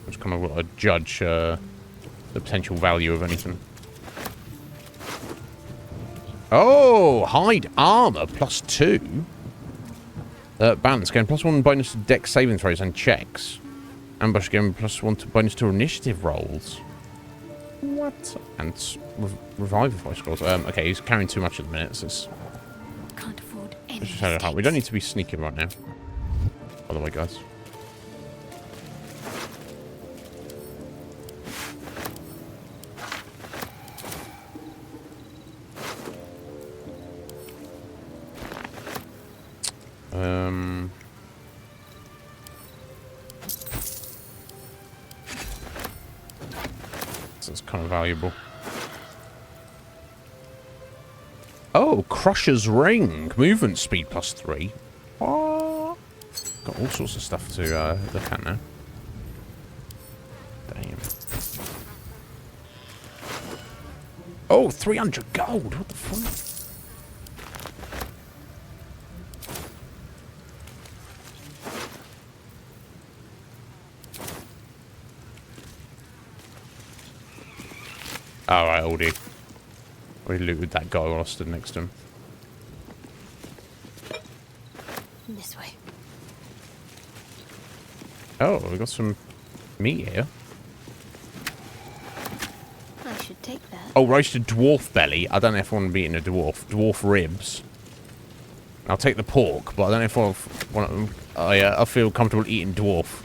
S1: Just kind of got to judge the potential value of anything. Oh, hide armor +2. Balance gain +1 bonus to dex saving throws and checks. Ambush gain +1 bonus to initiative rolls. What? And revival voice scrolls. Okay, he's carrying too much at the minute. So
S4: Can't afford
S1: we don't need to be sneaky right now. By the way, guys. So it's kind of valuable. Oh, Crusher's Ring. Movement speed +3. What? Got all sorts of stuff to look at now. Damn. Oh, 300 gold. What the fuck? Alright, oldie. We looted that guy while I stood next to him.
S6: This way.
S1: Oh, we got some meat here.
S6: I should take that.
S1: Oh, roasted dwarf belly. I don't know if I want to be eating a dwarf. Dwarf ribs. I'll take the pork, but I don't know if I want them. Oh, yeah, I feel comfortable eating dwarf.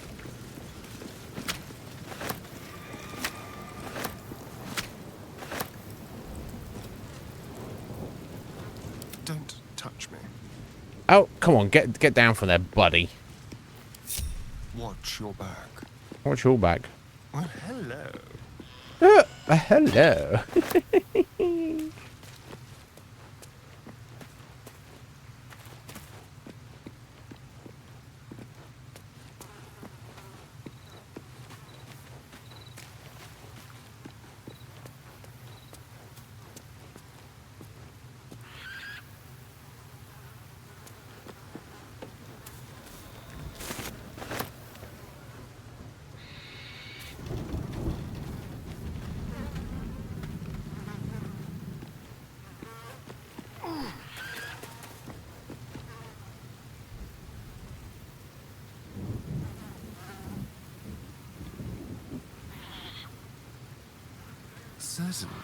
S5: Don't touch me.
S1: Oh, come on, get down from there, buddy.
S5: Watch your back.
S1: What's your bag?
S5: Well, hello.
S1: Hello.
S5: Certainly.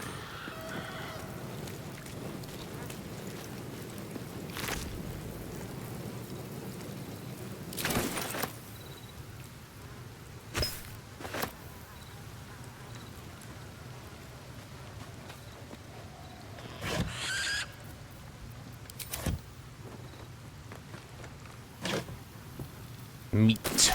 S1: Meat.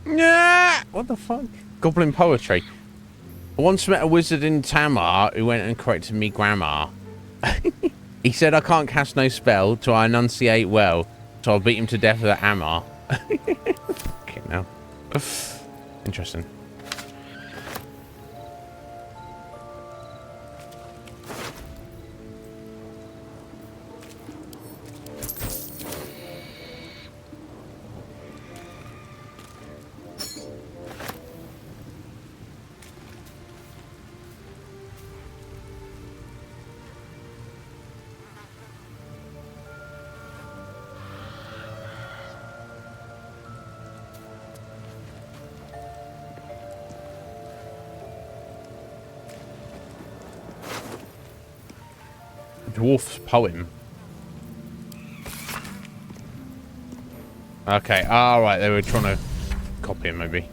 S1: Yeah. What the fuck? Goblin poetry. I once met a wizard in Tamar who went and corrected me grammar. He said I can't cast no spell till I enunciate well, so I'll beat him to death with a hammer. Okay, now. Interesting. Dwarf's poem. Okay, alright, they were trying to copy him, maybe.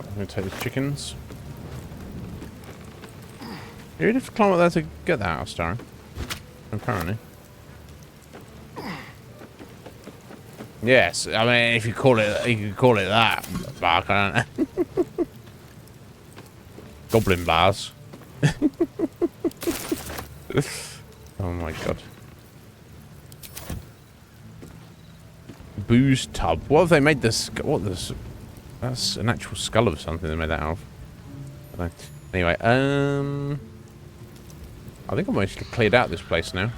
S1: I'm gonna take the chickens. You'd have to climb up there to get that house, Darren. Apparently. Yes, I mean if you call it, you can call it that, Bark, I don't know. Goblin bars. Oh my god. booze tub. What have they made this? What this? That's an actual skull of something they made that out of. I don't know. Anyway, I think I mostly cleared out this place now.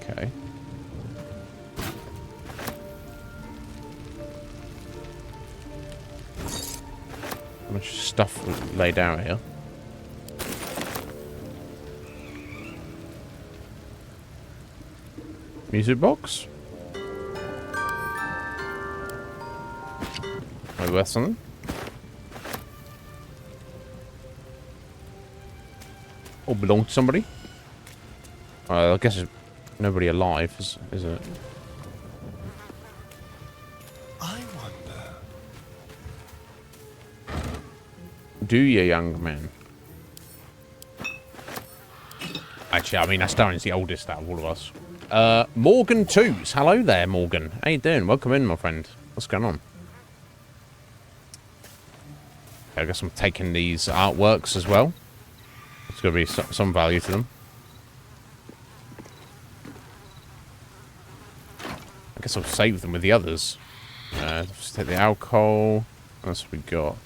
S1: Okay. How much stuff laid out here? Music box? Maybe worth something? Or belong to somebody? I guess there's nobody alive, is it?
S5: I wonder.
S1: Do you, young man? Actually, I mean, Astarion's the oldest out of all of us. Morgan Twos. Hello there, Morgan. How you doing? Welcome in, my friend. What's going on? Okay, I guess I'm taking these artworks as well. There's got to be some value to them. I guess I'll save them with the others. Let's take the alcohol. What else have we got?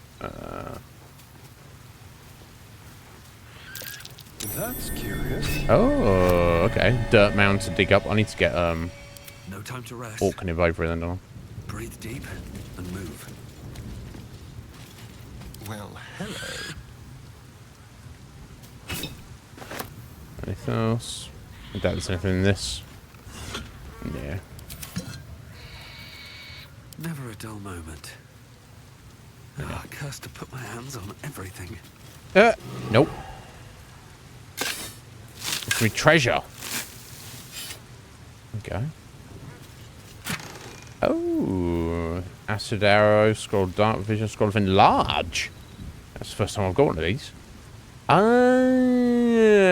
S5: That's curious.
S1: Oh, okay. Dirt mound to dig up. I need to get
S3: No time to rest.
S1: Orkniv over then, don't
S3: Breathe deep and move.
S5: Well, hello.
S1: I? Anything else? I doubt there's anything in this. Yeah.
S3: Never a dull moment. Ah, cursed to put my hands on everything.
S1: Nope. It's my treasure. Okay. Oh, acid arrow, scroll dark vision, scroll of enlarge. That's the first time I've got one of these. Ah,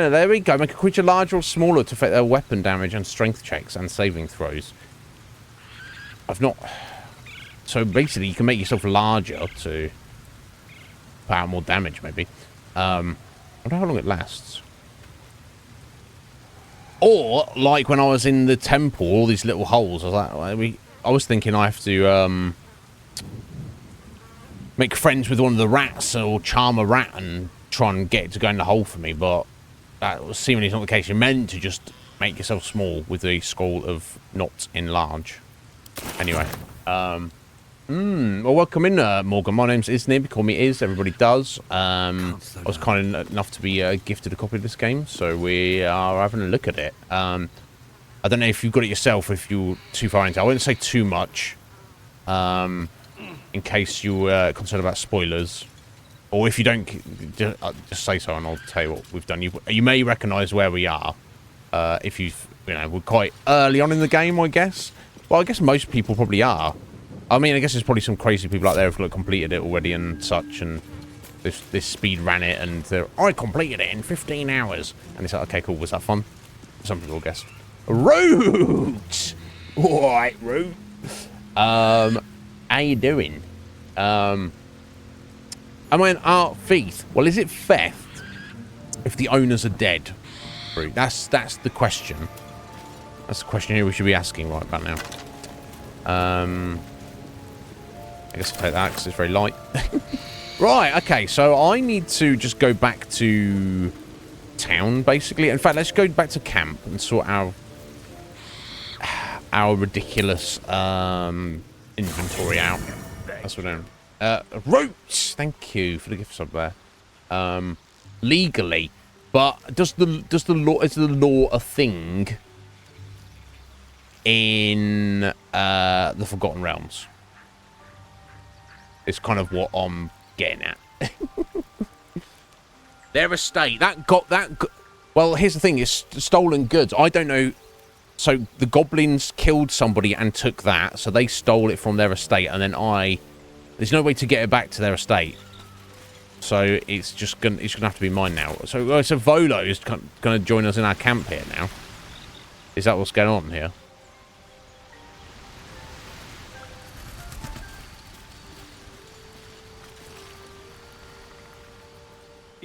S1: there we go. Make a creature larger or smaller to affect their weapon damage and strength checks and saving throws. I've not. So basically, you can make yourself larger to put out more damage, maybe. I wonder how long it lasts. Or, like when I was in the temple, all these little holes, I was thinking I have to make friends with one of the rats or charm a rat and try and get it to go in the hole for me, but that was seemingly not the case. You're meant to just make yourself small with the scroll of not enlarge. Anyway, well, welcome in, Morgan. My name's Iznib. Call me Iz. Everybody does. I was kind enough to be gifted a copy of this game, so we are having a look at it. I don't know if you've got it yourself, if you're too far into it. I wouldn't say too much, in case you're concerned about spoilers. Or if you don't, just say so and I'll tell you what we've done. You may recognise where we are, if we're quite early on in the game, I guess. Well, I guess most people probably are. I mean, I guess there's probably some crazy people out there who've completed it already and such, and this speed ran it, and I completed it in 15 hours. And it's like, okay, cool, was that fun? Some people guess. Root! Alright, Root. How you doing? Am I an art thief? Well, is it theft if the owners are dead? Root. That's the question. That's the question here we should be asking right about now. I guess I'll take that because it's very light. Right, okay, so I need to just go back to town, basically. In fact, let's go back to camp and sort our ridiculous inventory out. That's what I'm doing. Roots! Thank you for the gift sub there. Legally. But is the law a thing in the Forgotten Realms? It's kind of what I'm getting at. Their estate. Well, here's the thing. It's stolen goods. I don't know. So the goblins killed somebody and took that. So they stole it from their estate. And then there's no way to get it back to their estate. So it's gonna have to be mine now. So Volo is gonna join us in our camp here now. Is that what's going on here?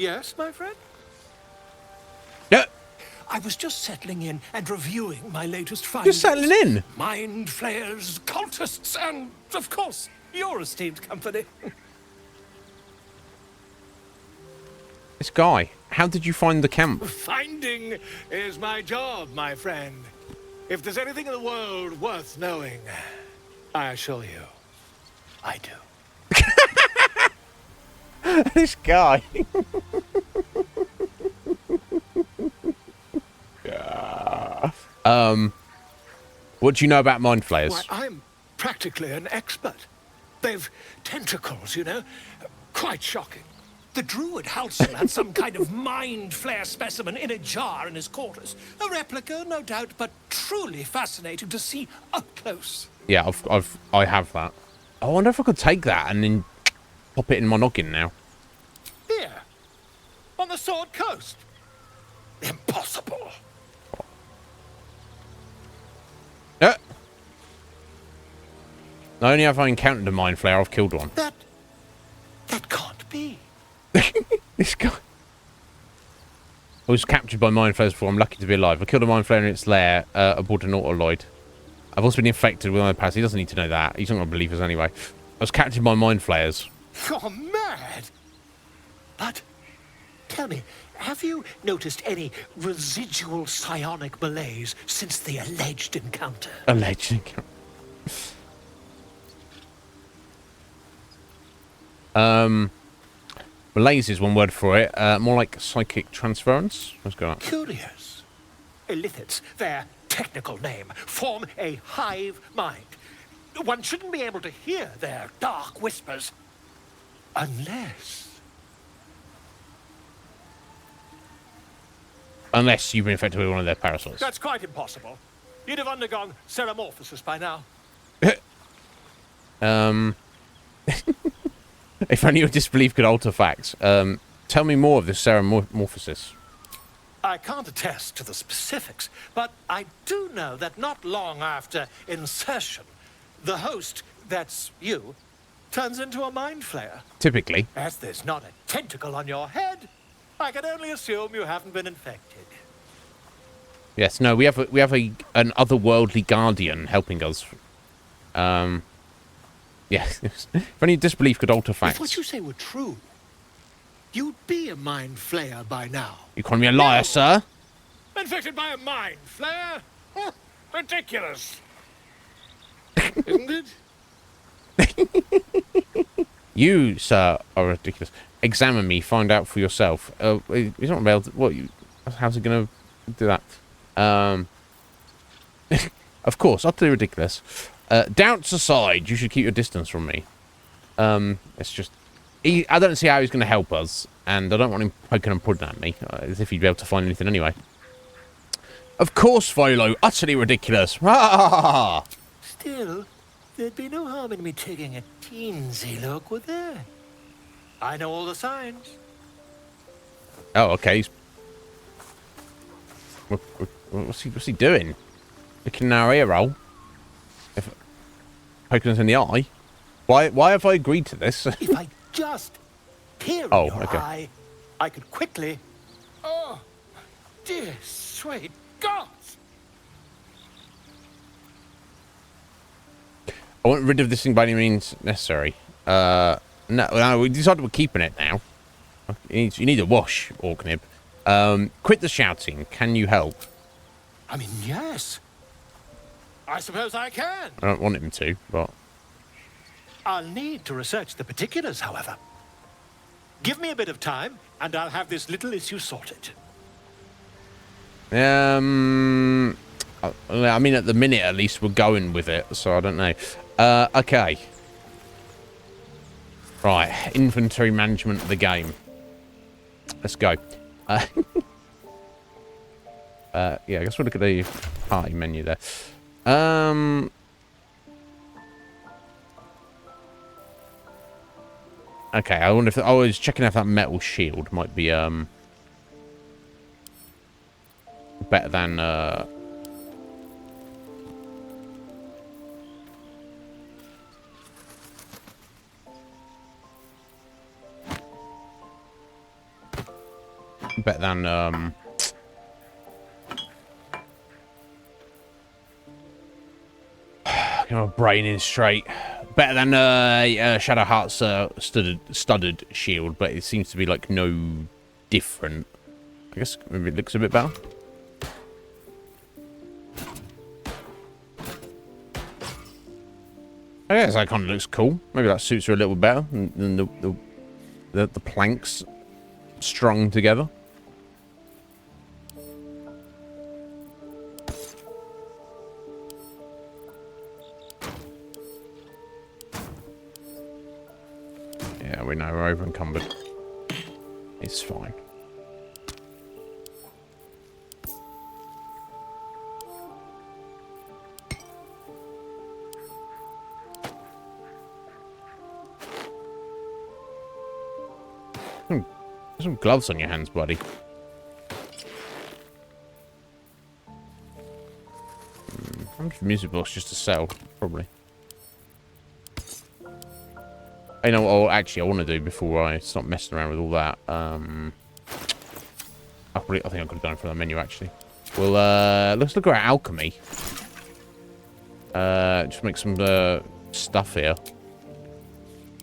S5: Yes, my friend?
S1: Yeah.
S5: I was just settling in and reviewing my latest findings.
S1: You're settling in?
S5: Mind flayers, cultists, and, of course, your esteemed company.
S1: This guy. How did you find the camp?
S5: Finding is my job, my friend. If there's anything in the world worth knowing, I assure you, I do.
S1: This guy. Yeah. What do you know about mind flayers?
S5: Why, I'm practically an expert. They've tentacles, you know? Quite shocking. The druid Halsel had some kind of mind flare specimen in a jar in his quarters. A replica, no doubt, but truly fascinating to see up close.
S1: Yeah, I have that. I wonder if I could take that and then pop it in my noggin now.
S5: Here, on the Sword Coast. Impossible.
S1: Yeah. Not only have I encountered a mind flayer, I've killed one.
S5: That can't be.
S1: This guy. I was captured by mind flayers before. I'm lucky to be alive. I killed a mind flayer in its lair aboard an autoloid. I've also been infected with my past. He doesn't need to know that. He's not going to believe us anyway. I was captured by mind flayers.
S5: You're mad. But tell me, have you noticed any residual psionic malaise since the alleged encounter?
S1: Alleged encounter. Malaise is one word for it. More like psychic transference. Let's go.
S5: Curious. Illithids, their technical name, form a hive mind. One shouldn't be able to hear their dark whispers unless...
S1: Unless you've been infected with one of their parasols.
S5: That's quite impossible. You'd have undergone ceramorphosis by now.
S1: If only your disbelief could alter facts. Tell me more of this ceramorphosis.
S5: I can't attest to the specifics, but I do know that not long after insertion, the host, that's you, turns into a mind flayer.
S1: Typically.
S5: As there's not a tentacle on your head, I can only assume you haven't been infected.
S1: Yes. No. We have an otherworldly guardian helping us. Yes. If only your disbelief could alter facts.
S5: If what you say were true, you'd be a mind flayer by now.
S1: You call me a liar,
S5: No.
S1: sir?
S5: Infected by a mind flayer? Ridiculous. Isn't it?
S1: You, sir, are ridiculous. Examine me. Find out for yourself. He's not able to... What? How's he going to do that? Of course, utterly ridiculous. Doubts aside, you should keep your distance from me. It's just... I don't see how he's going to help us, and I don't want him poking and prodding at me, as if he'd be able to find anything anyway. Of course, Philo. Utterly ridiculous.
S5: Still, there'd be no harm in me taking a teensy look, would there? I know all the signs.
S1: Oh, okay. What's he doing? Looking in our ear roll. Poking us in the eye. Why have I agreed to this?
S5: If I just peer in
S1: Oh,
S5: your
S1: okay.
S5: eye, I could quickly... Oh, dear sweet gods!
S1: I want rid of this thing by any means necessary. No, we decided we're keeping it now. You need a wash, Orknib. Quit the shouting. Can you help?
S5: I mean, yes. I suppose I can.
S1: I don't want him to, but...
S5: I'll need to research the particulars, however. Give me a bit of time, and I'll have this little issue sorted.
S1: I mean, at the minute, at least, we're going with it, so I don't know. Okay. Right, inventory management of the game. Let's go. Yeah, I guess we'll look at the party menu there. Okay, I wonder if I was checking if that metal shield might be better than Better than get my brain in straight. Better than Shadowheart's studded shield, but it seems to be like no different. I guess maybe it looks a bit better. I guess that kind of looks cool. Maybe that suits her a little better than the planks strung together. Yeah, we know we're over encumbered. It's fine. Some gloves on your hands, buddy. How much music box just to sell? Probably. You know what actually I want to do before I start messing around with all that? I think I could have done it from the menu, actually. Well, let's look at our alchemy. Just make some stuff here.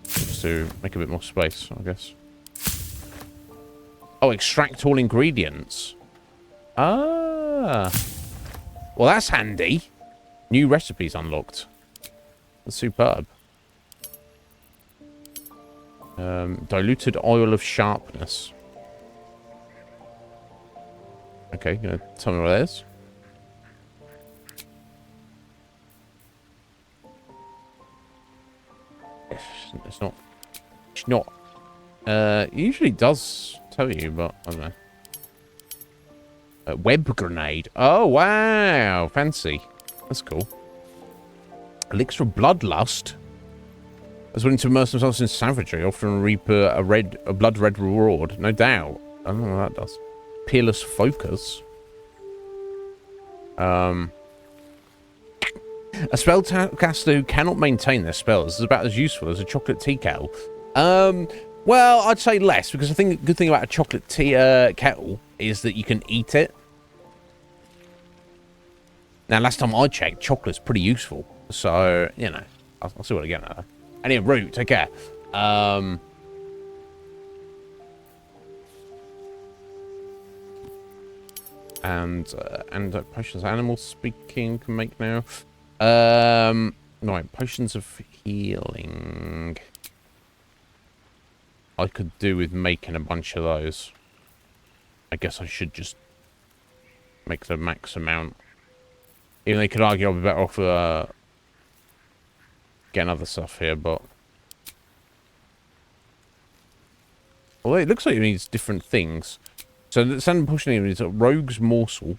S1: Just to make a bit more space, I guess. Oh, extract all ingredients. Ah. Well, that's handy. New recipes unlocked. That's superb. Diluted oil of sharpness. Okay, you gonna tell me what that is? It's not. It's not. It usually does tell you, but I don't know. Web grenade. Oh wow, fancy. That's cool. Elixir of bloodlust. As willing to immerse themselves in savagery, often reap a blood red reward. No doubt. I don't know what that does. Peerless focus. A spellcaster who cannot maintain their spells is about as useful as a chocolate tea kettle. Well, I'd say less, because I think the good thing about a chocolate tea kettle is that you can eat it. Now, last time I checked, chocolate's pretty useful. So, you know, I'll see what I get now. Anyway, Root, take care. And potions animal speaking can make now. No, potions of healing. I could do with making a bunch of those. I guess I should just make the max amount. Even they could argue I'll be better off getting other stuff here, but well, it looks like it needs different things. So the standard potion is a rogue's morsel,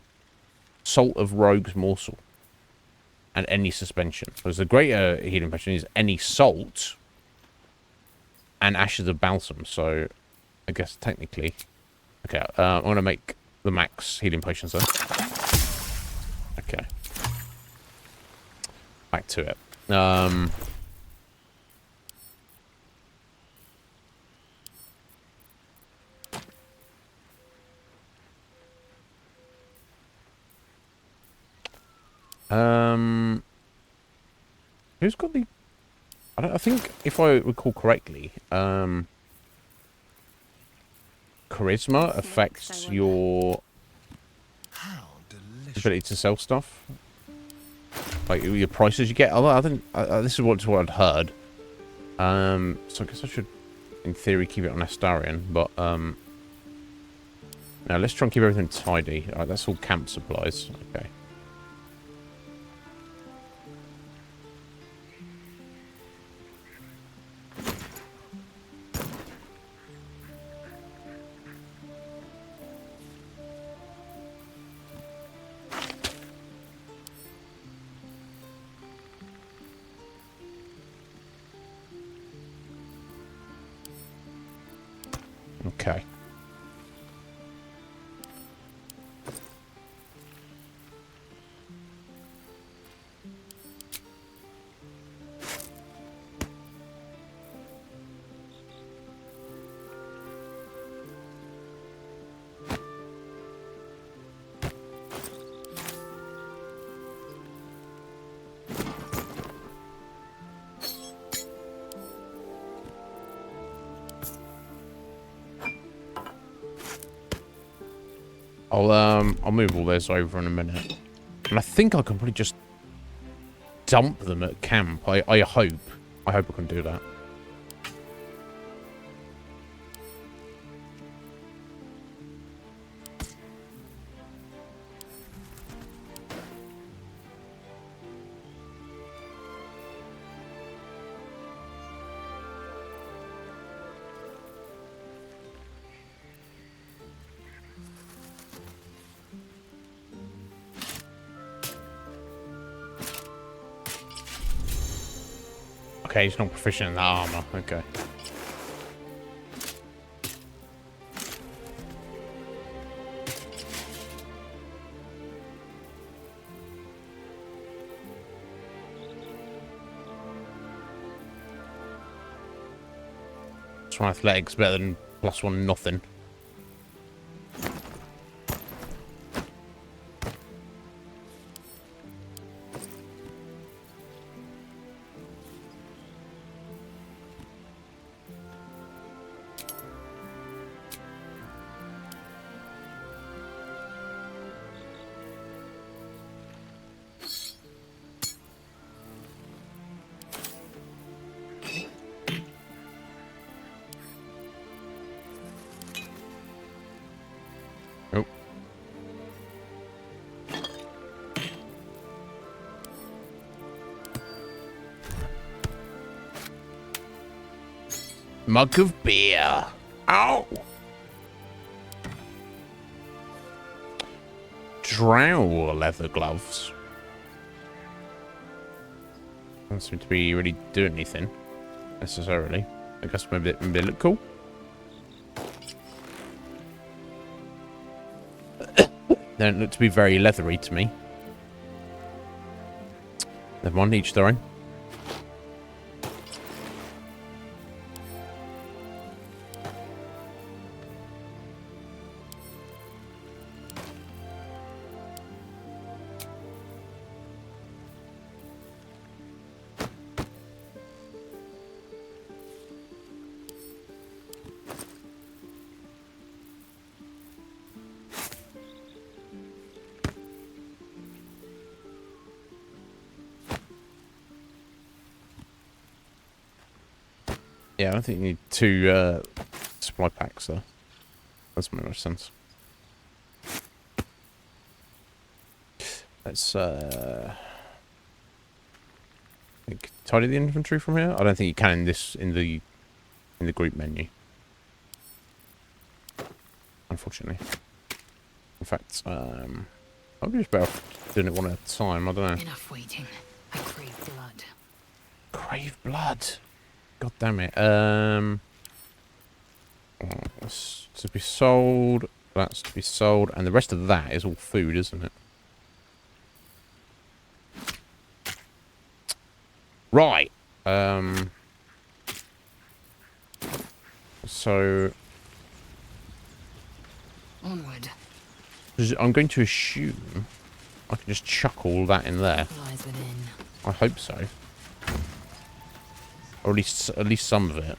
S1: salt of rogue's morsel, and any suspension. Whereas the greater healing potion is any salt and ashes of balsam. So I guess technically, okay, I'm gonna make the max healing potions then. Okay, back to it. Who's got the? I think if I recall correctly, charisma affects your ability to sell stuff, like your prices you get. Although I think this is what I'd heard. So I guess I should, in theory, keep it on Astarion. But now let's try and keep everything tidy. All right, that's all camp supplies. Okay. Okay. I'll move all those over in a minute. And I think I can probably just dump them at camp. I hope. I hope I can do that. Okay, he's not proficient in that armor. Okay. So athletics better than +1 nothing. Mug of beer. Ow! Drow leather gloves. Don't seem to be really doing anything necessarily. I guess maybe they look cool. They don't look to be very leathery to me. Never mind, each their own. Yeah, I don't think you need 2 supply packs though. Doesn't make much sense. Let's tidy the inventory from here. I don't think you can in this in the group menu. Unfortunately. In fact, I'll be just better off doing it one at a time. I don't know.
S4: Enough waiting. I crave blood.
S1: Crave blood. God damn it. That's to be sold. That's to be sold. And the rest of that is all food, isn't it? Right. So
S4: Onward.
S1: I'm going to assume I can just chuck all that in there.
S4: Lies within.
S1: I hope so. Or at least some of it.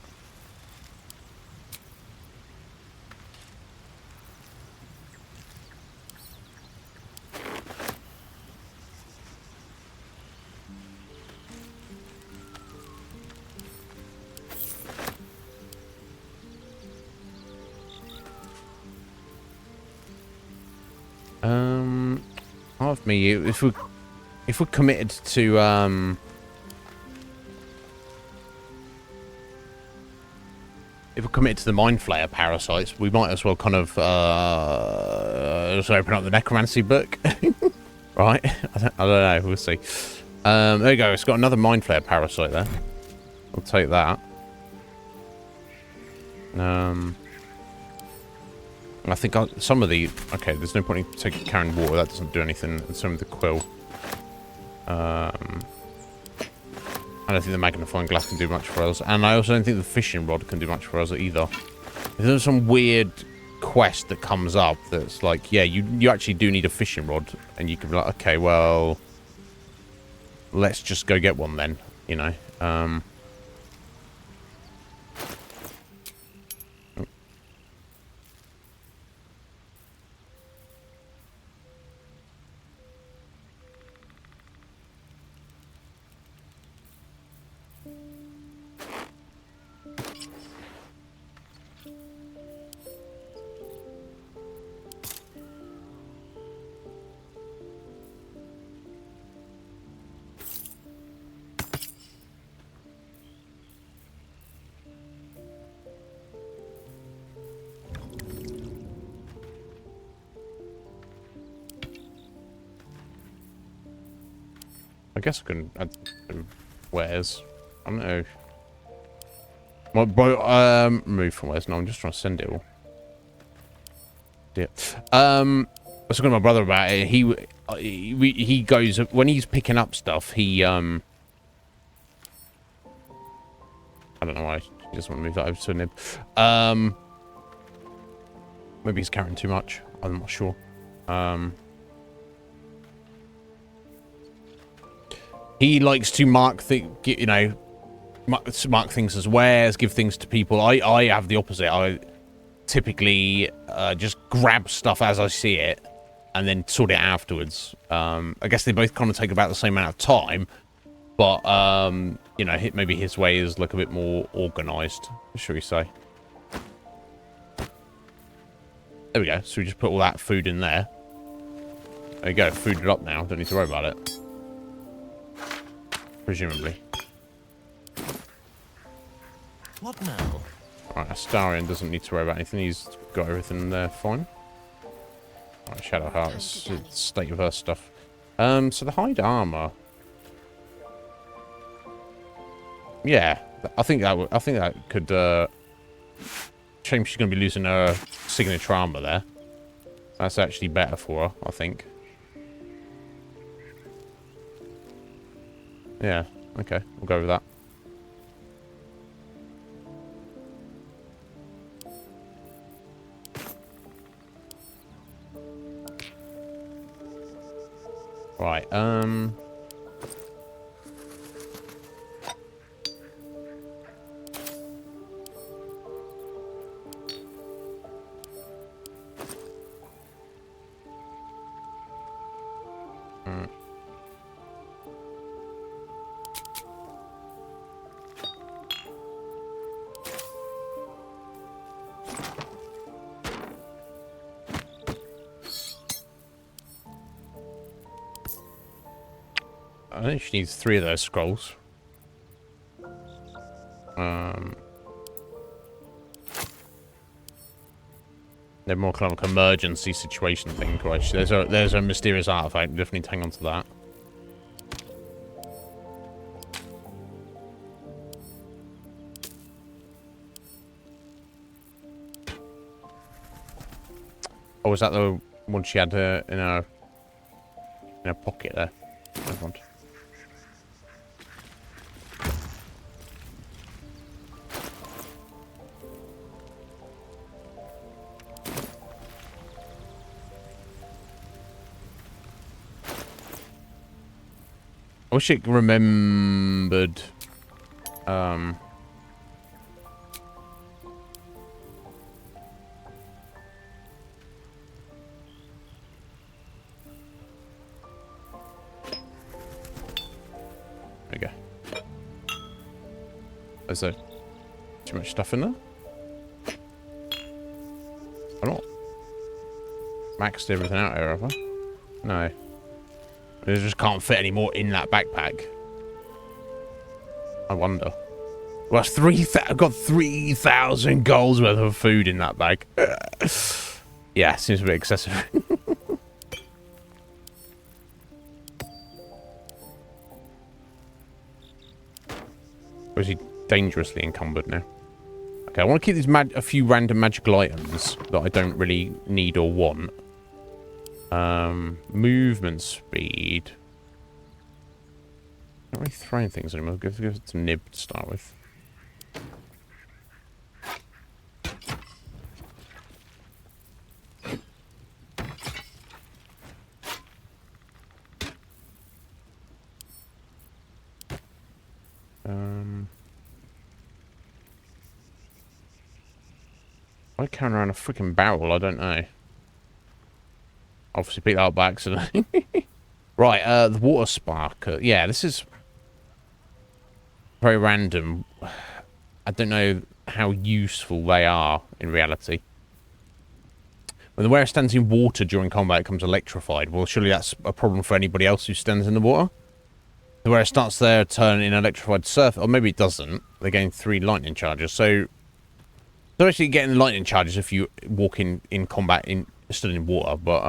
S1: Part of me, if we're committed to if we're committed to the Mind Flayer parasites, we might as well kind of just open up the necromancy book, right? I don't know. We'll see. There you go. It's got another Mind Flayer parasite there. I'll take that. I think some of the... Okay, there's no point in carrying water. That doesn't do anything. And some of the quill. I don't think the magnifying glass can do much for us. And I also don't think the fishing rod can do much for us either. There's some weird quest that comes up that's like, yeah, you actually do need a fishing rod. And you can be like, okay, well... let's just go get one then, you know. I guess I can add wares. I don't know. My boat, move from wares. No, I'm just trying to send it all. Yeah. I was talking to my brother about it. He goes when he's picking up stuff. He I don't know why he doesn't want to move that over to a nib. Maybe he's carrying too much. I'm not sure. He likes to mark things as wares, give things to people. I have the opposite. I typically just grab stuff as I see it and then sort it afterwards. I guess they both kind of take about the same amount of time, but you know, maybe his way is like a bit more organized, shall we say. There we go. So we just put all that food in there. There you go. Fooded up now. Don't need to worry about it. Presumably.
S7: What now?
S1: Alright, Astarion doesn't need to worry about anything. He's got everything there fine. Alright, Shadow Heart's state of her stuff. So the hide armor. Yeah, I think that could shame she's gonna be losing her signature armor there. That's actually better for her, I think. Yeah, okay, we'll go with that. Right, I think she needs 3 of those scrolls. They're more kind of like an emergency situation thing, right? There's a mysterious artifact. We definitely need to hang on to that. Oh, was that the one she had in her pocket there? Never mind. I wish it remembered. There we go. Is there too much stuff in there? I'm not maxed everything out here, have I? No. I just can't fit any more in that backpack. I wonder. Well, that's I've got 3,000 goals worth of food in that bag. Yeah, seems a bit excessive. Or is he dangerously encumbered now? Okay, I want to keep these a few random magical items that I don't really need or want. Movement speed. Not really throwing things anymore. Give it some nib to start with. Why carrying around a freaking barrel? I don't know. Obviously picked that up by accident. Right, the water sparker. Yeah, this is very random. I don't know how useful they are in reality. When the wearer stands in water during combat, it becomes electrified. Well, surely that's a problem for anybody else who stands in the water. The wearer starts their turn in electrified surface, or maybe it doesn't. They gain 3 lightning charges. So they're actually getting lightning charges if you walk in combat stood in water, but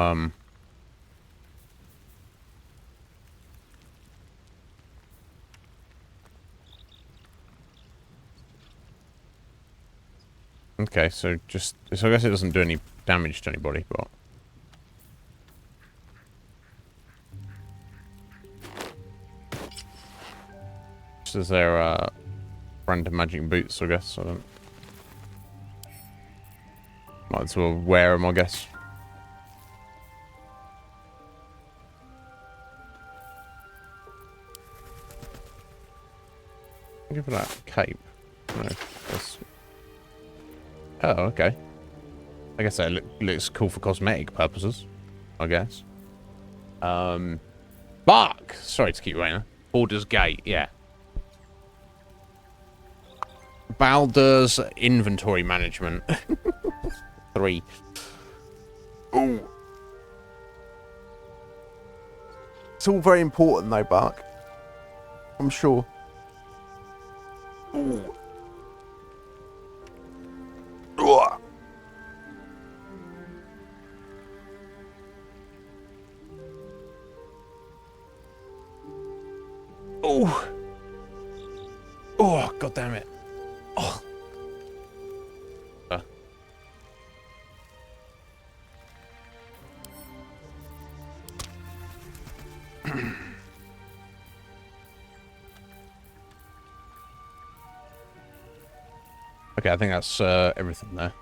S1: Okay, so I guess it doesn't do any damage to anybody, but... Just as their random magic boots, I guess. I don't... Might as well wear them, I guess. Give it that cape. No, that's... Oh, okay. I guess that looks cool for cosmetic purposes, I guess. Bark! Sorry to keep you waiting. Baldur's Gate, yeah. Baldur's inventory management. 3. Ooh. It's all very important though, Bark. I'm sure. Ooh. Ugh. Oh. Oh, god damn it. Oh. Okay, I think that's everything there.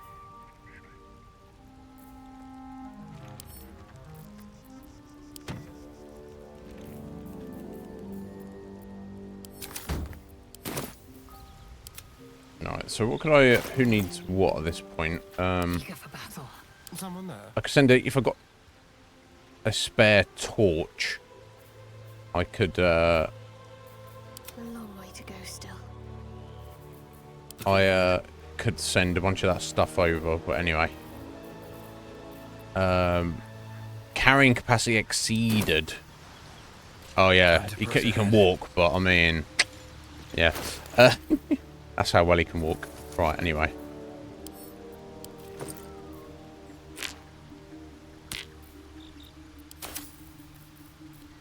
S1: Alright, so what could I... who needs what at this point?
S4: Eager for battle.
S7: Someone there?
S1: I could send a... if I got a spare torch, I could...
S6: A long way to go still.
S1: I could send a bunch of that stuff over, but anyway. Carrying capacity exceeded. Oh yeah, you can walk, but I mean, yeah. That's how well he can walk. Right, anyway.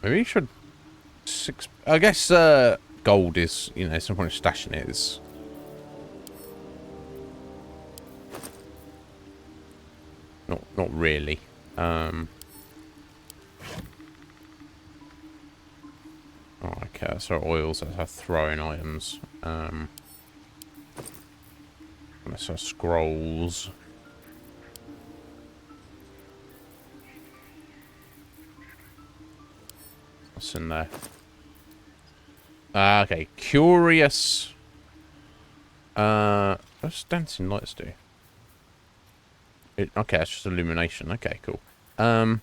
S1: Maybe you should... I guess gold is, you know, some point of stashing it is... Not really. Oh, okay, so oils, that's how throwing items. So scrolls. What's in there? Okay, curious. What's dancing lights do? Okay, that's just illumination. Okay, cool. Yeah,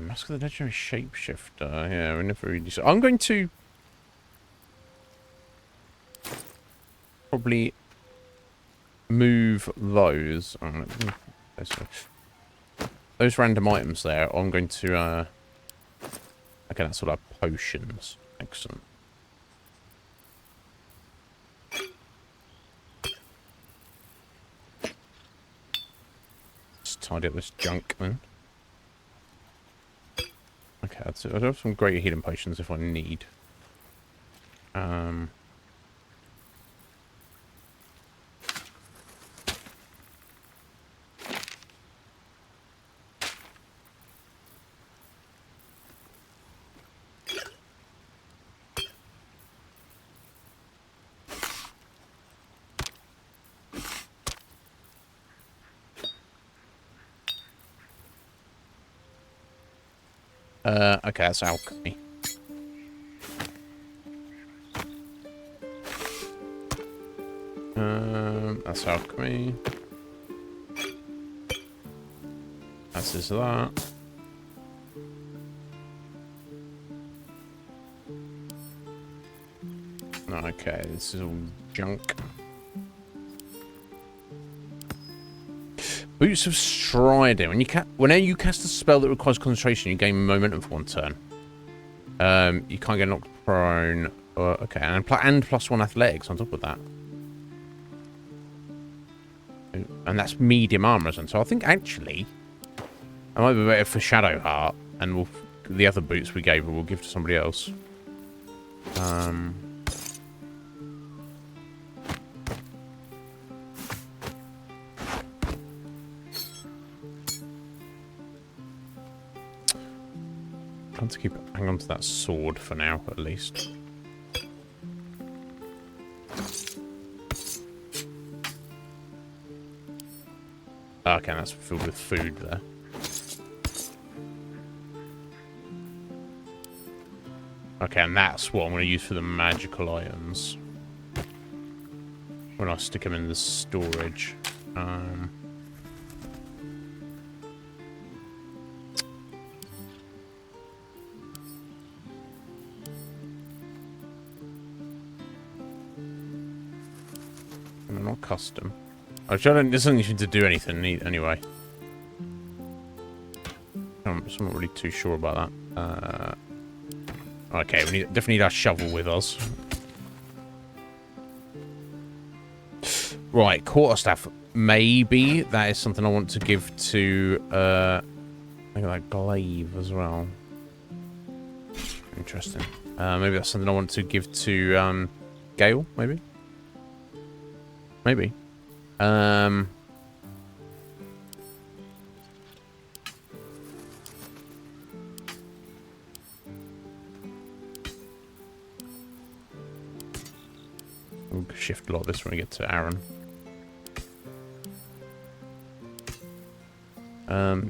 S1: Mask of the Legendary Shapeshifter. Yeah, we never really... So I'm going to... probably move those. Those random items there, I'm going to... Okay, that's all our potions. Excellent. Let's tidy up this junk then. Okay, that's it. I have some greater healing potions if I need. Okay, that's alchemy. That's alchemy. That's just that. Okay, this is all junk. Boots of Striding. Whenever you cast a spell that requires concentration, you gain momentum for 1 turn. You can't get knocked prone. Okay, and +1 athletics on top of that. And that's medium armor, and so I think actually I might be better for Shadow Heart, and the other boots we gave her we'll give to somebody else. want to hang on to that sword for now, at least. Okay, that's filled with food there. Okay, and that's what I'm going to use for the magical items. When I stick them in the storage. I'm not custom. Actually, this doesn't need to do anything anyway. I'm not really too sure about that. Okay, we definitely need our shovel with us. Right, quarterstaff. Maybe that is something I want to give to I think like glaive as well. Interesting. Maybe that's something I want to give to Gale, maybe? Maybe. We'll shift a lot of this when we get to Aaron.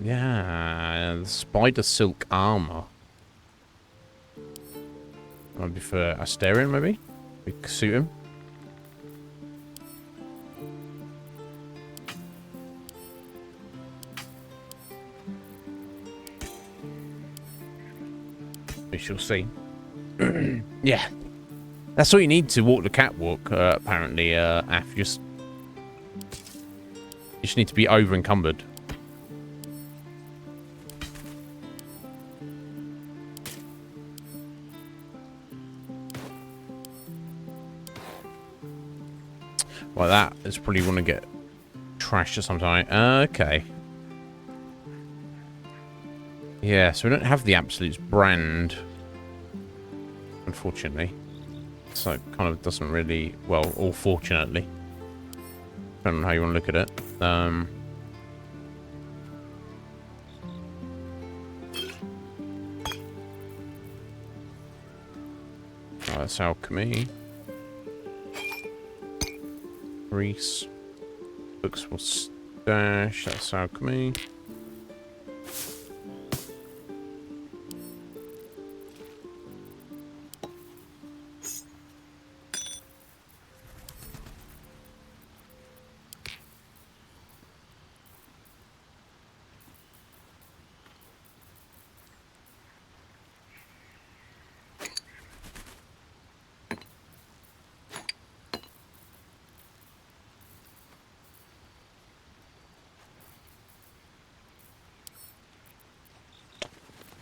S1: Yeah, spider silk armor. Might be for Asterion, maybe? We could suit him. We shall see. Yeah. That's all you need to walk the catwalk, apparently, Af. You just need to be over encumbered. Well, that is probably want to get trashed at some time. Okay. Yeah, so we don't have the Absolute's brand, unfortunately. So it kind of doesn't really, well, or fortunately. Depending on how you want to look at it. Oh, that's alchemy. Grease. Books will stash. That's alchemy.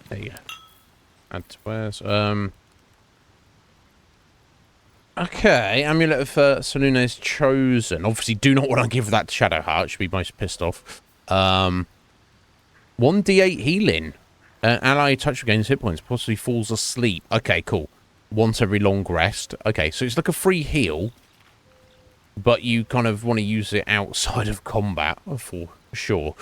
S1: There you go. Add to wares. Okay, amulet of Salune's chosen. Obviously, do not want to give that to Shadowheart. Should be most pissed off. 1d8 healing. Ally touch regains hit points. Possibly falls asleep. Okay, cool. Once every long rest. Okay, so it's like a free heal, but you kind of want to use it outside of combat for sure.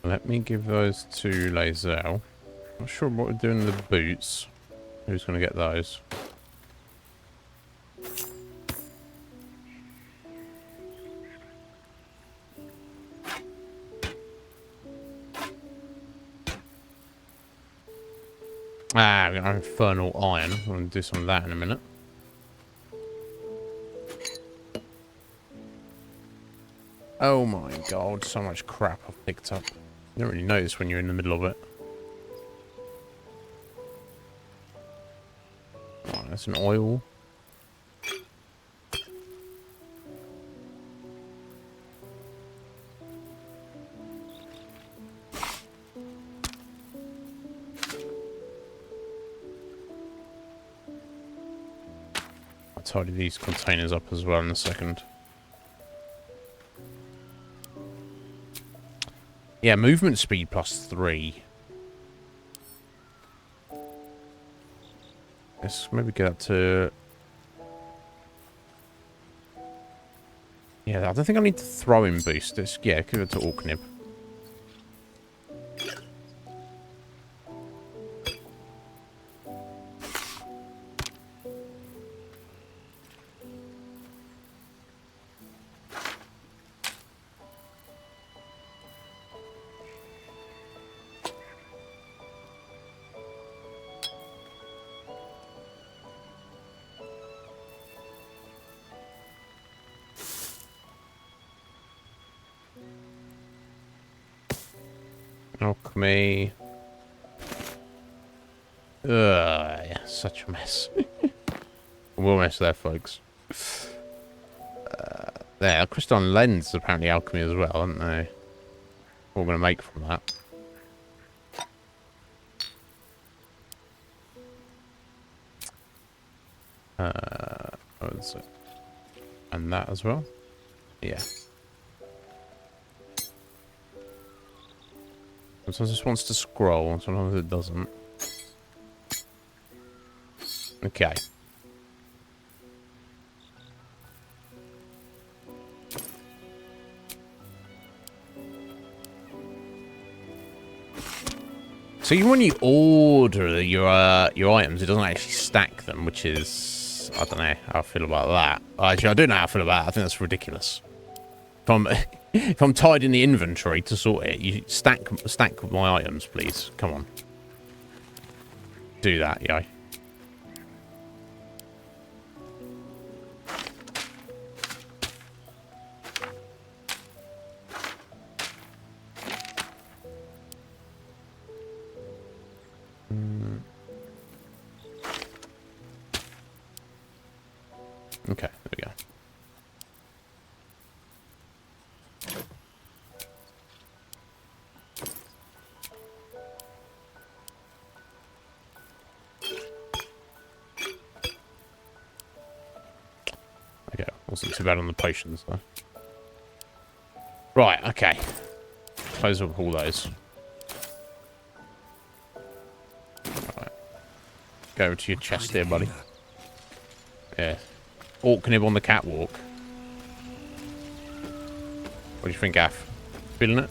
S1: Let me give those to Lae'zel. Not sure what we're doing with the boots. Who's going to get those? Ah, we're going to have Infernal Iron. I'm going to do some of that in a minute. Oh my god, so much crap I've picked up. You don't really notice when you're in the middle of it. Oh, that's an oil. I'll tidy these containers up as well in a second. Yeah, movement speed +3. Let's maybe get up to... Yeah, I don't think I need to throw in boost. Yeah, give it to Orknib. Alchemy. Yeah, such a mess. We're almost there, folks. There, crystalline lens is apparently alchemy as well, aren't they? What we're going to make from that. What is it? And that as well? Yeah. Sometimes this wants to scroll, sometimes it doesn't. Okay. So even when you order your items, it doesn't actually stack them, which is... I don't know how I feel about that. Actually, I do know how I feel about it. I think that's ridiculous. If I'm tied in the inventory to sort it, you stack my items, please. Come on. Do that, yo. Okay, there we go. Okay, wasn't too bad on the potions though. Right, okay. Close up all those. Right. Go to your chest here, buddy. Yeah. Orknib on the catwalk. What do you think, Af? Feeling it?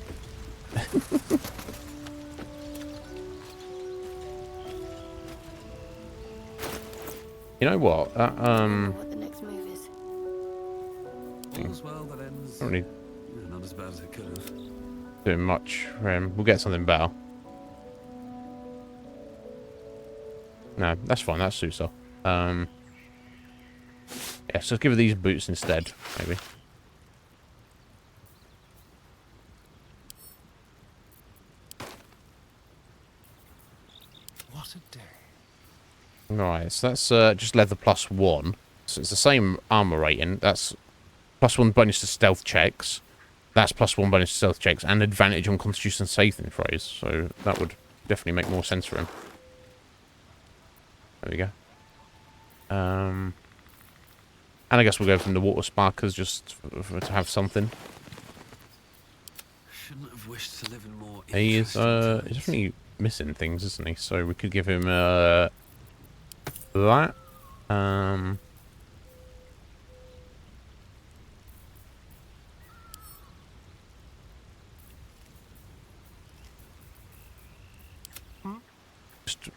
S1: You know what?
S6: What the next move is.
S3: All's well that ends.
S1: Not really
S3: Not as bad as it could have.
S1: doing much. We'll get something better. No, that's fine. That suits her. Yeah, so let's give her these boots instead, maybe.
S7: What a day.
S1: Right, so that's just leather +1. So it's the same armor rating. That's +1 bonus to stealth checks. That's +1 bonus to stealth checks and advantage on constitution saving throws. So that would definitely make more sense for him. There we go. And I guess we'll go from the water sparkers just to have something.
S3: Shouldn't have wished to live in more.
S1: He is he's definitely missing things, isn't he? So we could give him that.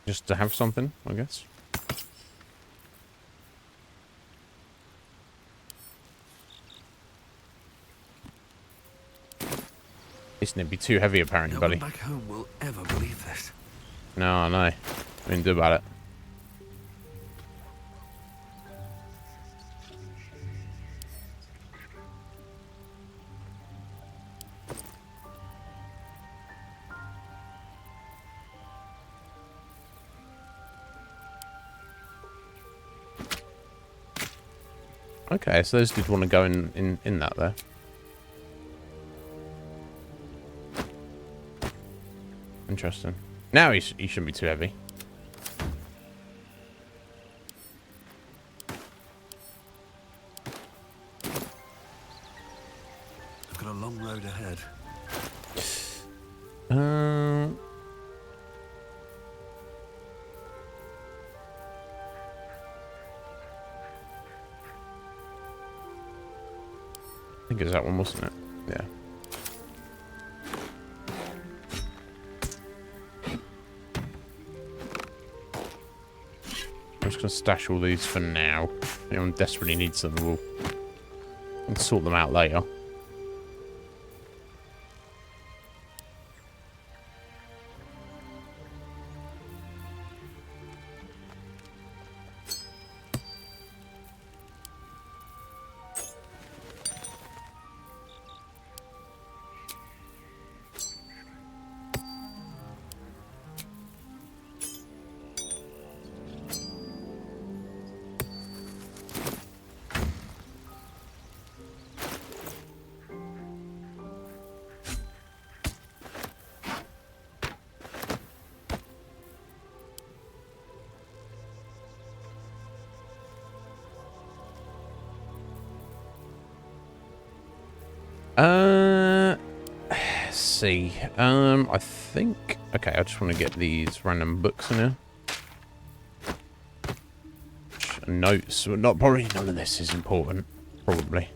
S1: Just to have something, I guess. It's gonna be too heavy, apparently,
S3: No
S1: buddy.
S3: one back home will ever believe this.
S1: No, I know. Nothing to do about it. Okay, so those did want to go in that there. Interesting. Now he shouldn't be too heavy.
S3: long road ahead.
S1: I think it was that one, wasn't it? Yeah. I'm just going to stash all these for now. If anyone desperately needs them, we'll sort them out later. Let's see. I think... Okay, I just want to get these random books in here. Notes. Well, not probably none of this is important. Probably.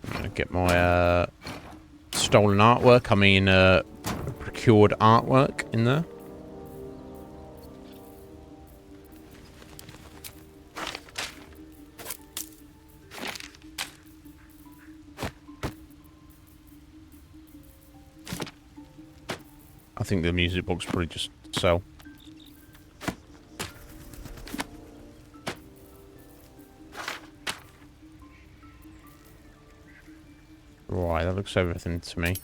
S1: I'm gonna get my stolen artwork. I mean, procured artwork in there. I think the music box probably just sell. Right, that looks everything to me.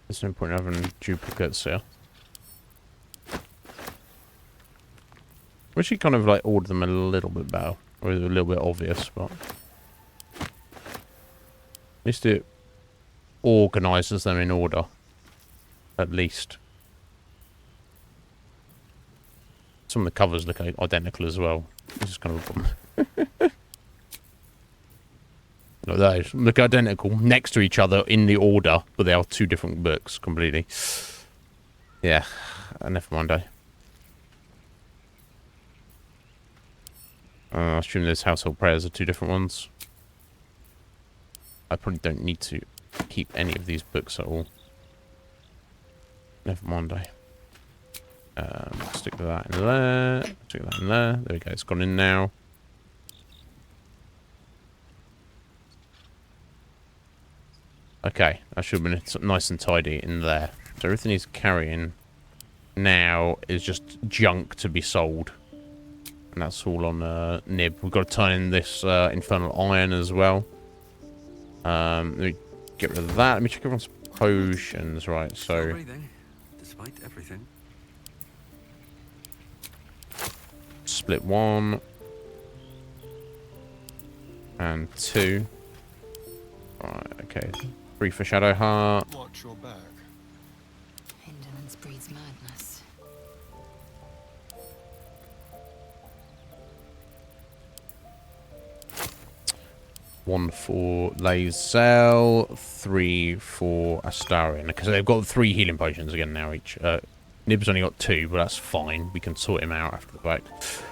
S1: There's no point in having duplicates here. Wish you kind of like ordered them a little bit better, or a little bit obvious, but at least it organises them in order, at least. Some of the covers look identical as well, which is kind of a problem. Look, those look identical next to each other in the order, but they are two different books completely. Yeah, never mind. I assume those household prayers are two different ones. I probably don't need to keep any of these books at all. Never mind. Stick that in there. Stick that in there. There we go. It's gone in now. Okay, that should have been nice and tidy in there. So everything he's carrying now is just junk to be sold. And that's all on Nib. We've got to turn in this infernal iron as well. Let me get rid of that. Let me check everyone's potions. Right, so...
S3: Breathing, despite everything.
S1: Split 1. And 2. Right, okay. 3 for Shadow Heart.
S7: Watch your back.
S4: Indolence breeds madness.
S1: 1 for Lae'zel, 3 for Astarion. Because they've got 3 healing potions again now each. Nib's only got 2, but that's fine. We can sort him out after the fact.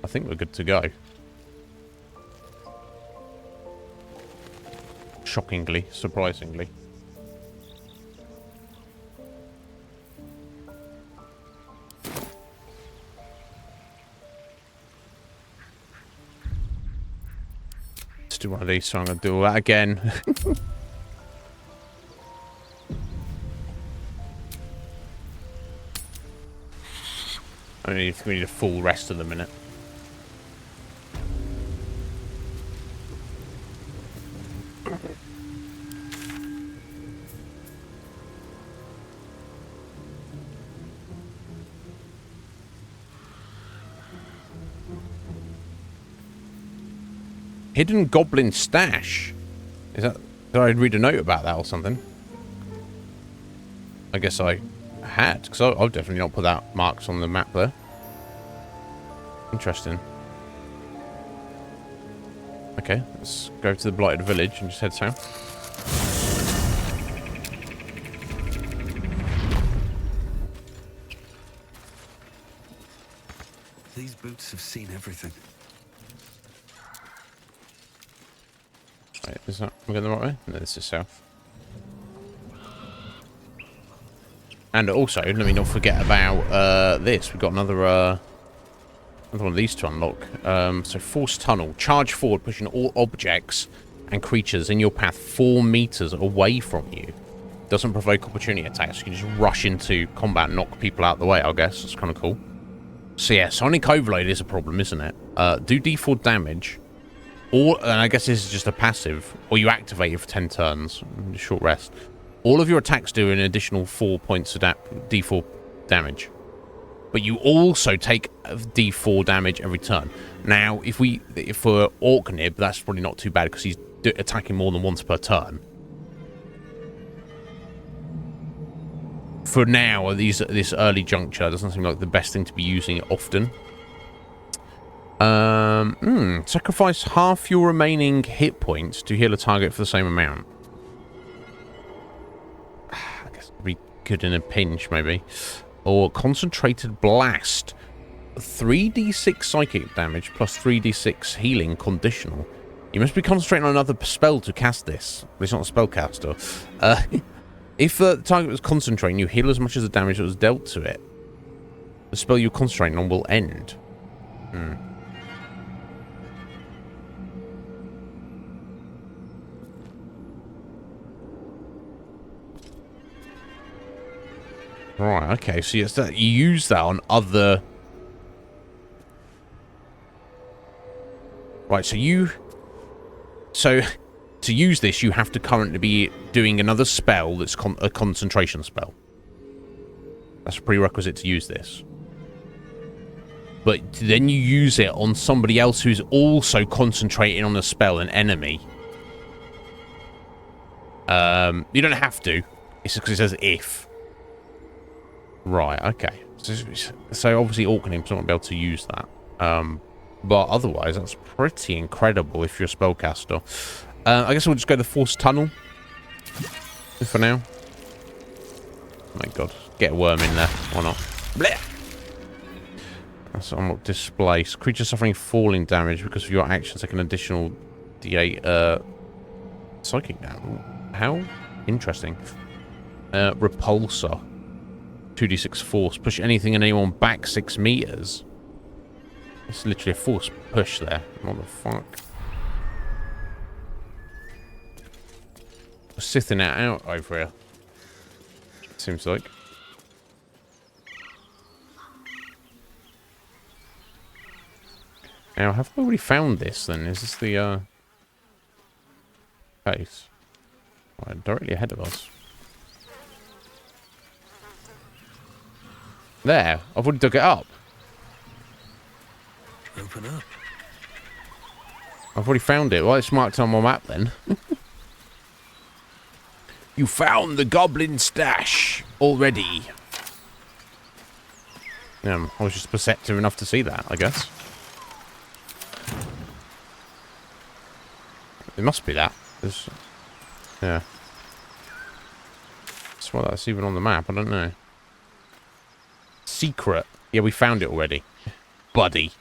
S1: I think we're good to go. Shockingly, surprisingly. Let's do one of these, so I'm going to do all that again. We need a full rest of the minute. Hidden goblin stash. Is that... Did I read a note about that or something? I guess I had, because I've definitely not put that marks on the map there. Interesting. Okay, let's go to the blighted village and just head south.
S3: These boots have seen everything.
S1: Wait, is that... Am I going the right way? No, this is south. And also, let me not forget about this. We've got another one of these to unlock. So force tunnel. Charge forward, pushing all objects and creatures in your path 4 meters away from you. Doesn't provoke opportunity attacks. You can just rush into combat and knock people out the way, I guess. That's kind of cool. So yeah, Sonic Overload is a problem, isn't it? Do D4 damage. Or, and I guess this is just a passive, or you activate it for 10 turns. Short rest. All of your attacks do an additional 4 points of D4 damage. But you also take D4 damage every turn. Now, if we're Orknib, that's probably not too bad because he's attacking more than once per turn. For now, this early juncture, it doesn't seem like the best thing to be using it often. Sacrifice half your remaining hit points to heal a target for the same amount. I guess it'd be good in a pinch, maybe. Or concentrated blast. 3d6 psychic damage plus 3d6 healing conditional. You must be concentrating on another spell to cast this. But it's not a spellcaster. If the target was concentrating, you heal as much as the damage that was dealt to it. The spell you're concentrating on will end. Right, okay, so yes, you use that on other... Right, so to use this, you have to currently be doing another spell that's a concentration spell. That's a prerequisite to use this. But then you use it on somebody else who's also concentrating on a spell, an enemy. You don't have to. It's just because it says if. Right, okay. So obviously Orknim's not going to be able to use that. But otherwise, that's pretty incredible if you're a spellcaster. I guess we'll just go the Force Tunnel for now. Oh my god. Get a worm in there. Why not? Blech! That's unlock displace. Creature suffering falling damage because of your actions take an additional D8 psychic damage. How interesting. Repulsor. 2d6 force. Push anything and anyone back 6 meters. It's literally a force push there. What the fuck? We're sifting it out over here. Seems like. Now, have we already found this then? Is this the case? Right, directly ahead of us. There, I've already dug it up.
S3: Open up.
S1: I've already found it. Well, it's marked on my map then. You found the goblin stash already. Yeah, I was just perceptive enough to see that, I guess. It must be that. Yeah. That's why that's even on the map, I don't know. Secret. Yeah, we found it already. Buddy.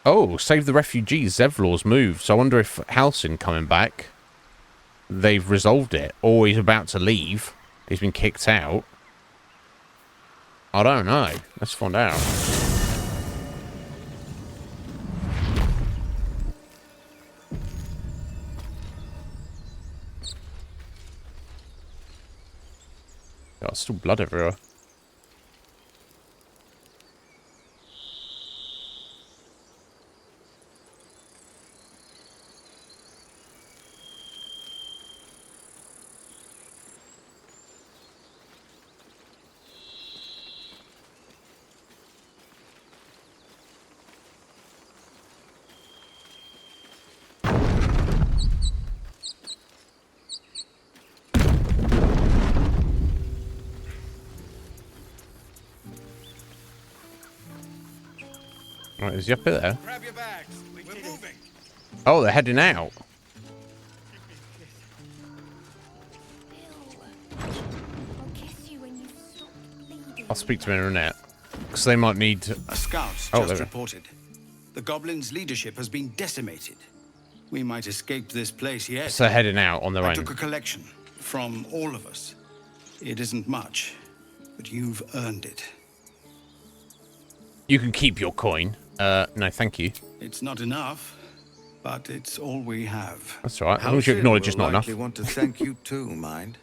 S1: Oh, save the refugees. Zevlor's moved. So I wonder if Halcyon coming back, they've resolved it. Or he's about to leave. He's been kicked out. I don't know. Let's find out. Oh, there's still blood everywhere. Right, is he up there?
S3: Grab your bags. We're moving.
S1: Oh, they're heading out.
S6: I'll kiss you when you stop bleeding.
S1: I'll speak to him in a minute. Because they might need to...
S8: A scout
S1: Oh,
S8: just
S1: there we-
S8: reported. The goblins' leadership has been decimated. We might escape this place yet.
S1: So they're heading out on their
S8: I
S1: own.
S8: took a collection from all of us. It isn't much, but you've earned it.
S1: You can keep your coin. No, thank you.
S8: It's not enough, but it's all we have.
S1: That's all right. As long as you acknowledge it's not enough.
S9: I want to thank you too, mind.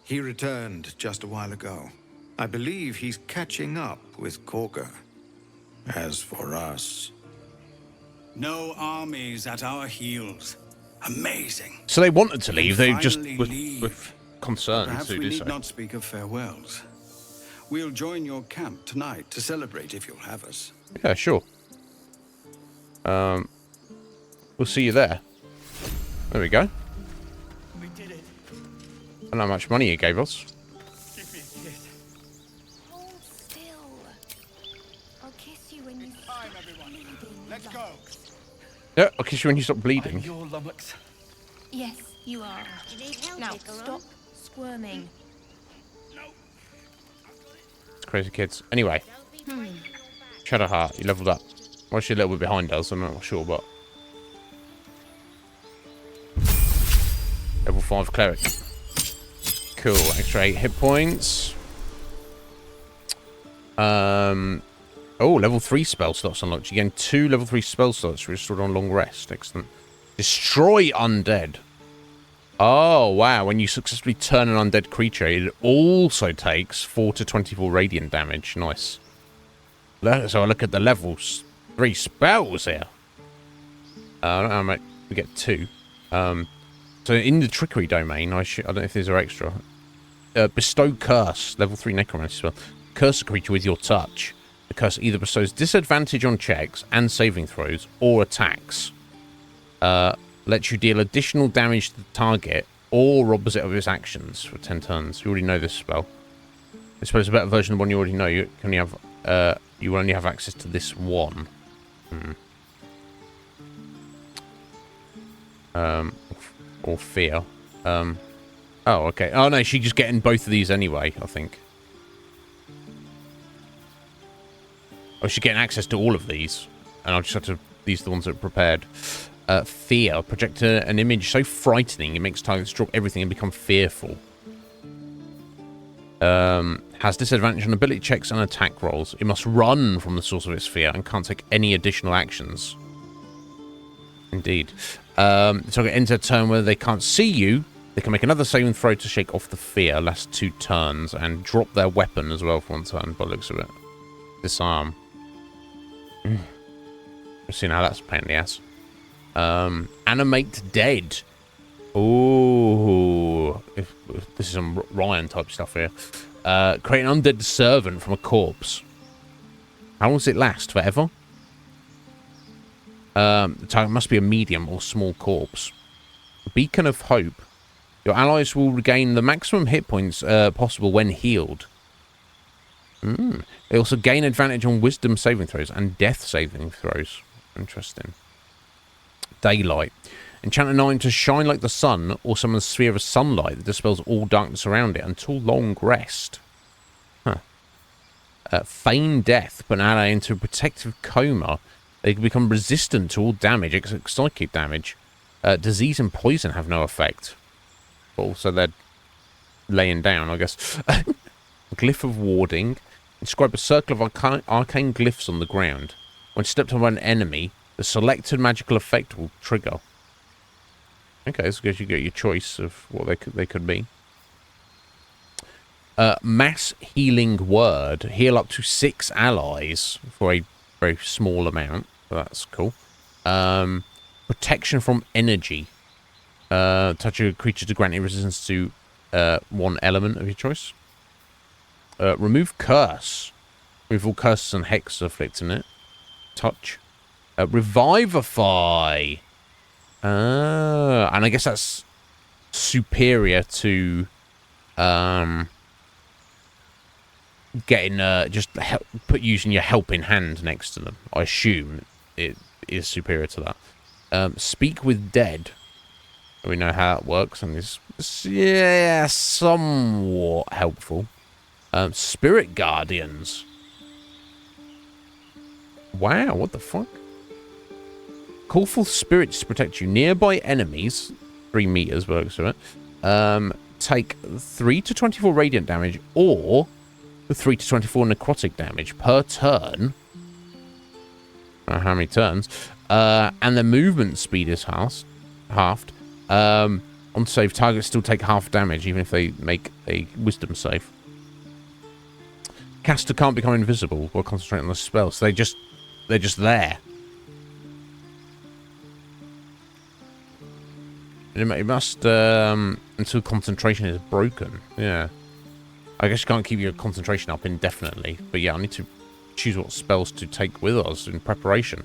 S9: He returned just a while ago. I believe he's catching up with Korga. As for us...
S8: No armies at our heels. Amazing.
S1: So they wanted to leave. They just
S8: Finally
S1: with
S8: leave.
S1: concern
S8: Perhaps
S1: to
S8: we
S1: do
S8: need
S1: so.
S8: not speak of farewells. We'll join your camp tonight to celebrate if you'll have us.
S1: Yeah, sure. We'll see you there. There we go.
S5: We did it.
S1: I don't know how much money you gave us.
S5: Give me a kiss.
S6: Hold still. I'll kiss you when you
S5: Time, everyone. Let's go.
S1: Yeah, I'll kiss you when you stop
S5: I'm
S1: bleeding.
S5: your lummox.
S6: Yes, you are. Now stop squirming.
S1: It's crazy kids. Anyway. Shadowheart, you leveled up. Well, actually a little bit behind us, I'm not sure, but... Level 5 cleric. Cool, extra 8 hit points. Oh, level 3 spell slots unlocked. You gain 2 level 3 spell slots restored on long rest. Excellent. Destroy undead. Oh, wow. When you successfully turn an undead creature, it also takes 4 to 24 radiant damage. Nice. So I look at the levels. 3 spells here. I don't know how much we get 2. So in the trickery domain, I don't know if these are extra. Bestow curse, level 3 necromancy spell. Curse a creature with your touch. The curse either bestows disadvantage on checks and saving throws or attacks. Lets you deal additional damage to the target or opposite of its actions for 10 turns. You already know this spell. This spell is a better version of the one you already know. You can only have you only have access to this one. Or fear. Oh, okay. Oh no, she's just getting both of these anyway, I think. Oh, she's getting access to all of these. And I'll just have to... These are the ones that are prepared. Fear. Project an image so frightening it makes targets drop everything and become fearful. Has disadvantage on ability checks and attack rolls. It must run from the source of its fear and can't take any additional actions. Indeed. The target ends a turn where they can't see you. They can make another saving throw to shake off the fear. Lasts 2 turns. And drop their weapon as well for 1 turn, by the looks of it. Disarm. We've seen how that's a pain in the ass. Animate dead. Ooh. If this is some Ryan type stuff here. Create an undead servant from a corpse. How long does it last? Forever? The target must be a medium or small corpse. Beacon of Hope. Your allies will regain the maximum hit points possible when healed. They also gain advantage on wisdom saving throws and death saving throws. Interesting. Daylight. Enchant an item to shine like the sun or summon a sphere of sunlight that dispels all darkness around it until long rest. Feign death. Put an ally into a protective coma. They can become resistant to all damage except psychic damage. Disease and poison have no effect. But also they're laying down, I guess. Glyph of warding. Inscribe a circle of arcane glyphs on the ground. When stepped on by an enemy, the selected magical effect will trigger. Okay, so I guess you get your choice of what they could be. Mass healing word. Heal up to 6 allies for a very small amount. So that's cool. Protection from energy. Touch a creature to grant it resistance to 1 element of your choice. Remove curse. Remove all curses and hexes afflicting it. Touch. Revivify. And I guess that's superior to getting just put using your helping hand next to them. I assume it is superior to that. Speak with dead. We know how it works, and it's yeah, somewhat helpful. Spirit guardians. Wow, what the fuck? Call for spirits to protect you. Nearby enemies, 3 meters works of it. Take 3 to 24 radiant damage or 3 to 24 necrotic damage per turn. I don't know how many turns? And the movement speed is halved. On save, targets still take half damage even if they make a wisdom save. Caster can't become invisible while concentrating on the spell, so they're just there. It must until concentration is broken. Yeah, I guess you can't keep your concentration up indefinitely. But yeah, I need to choose what spells to take with us in preparation.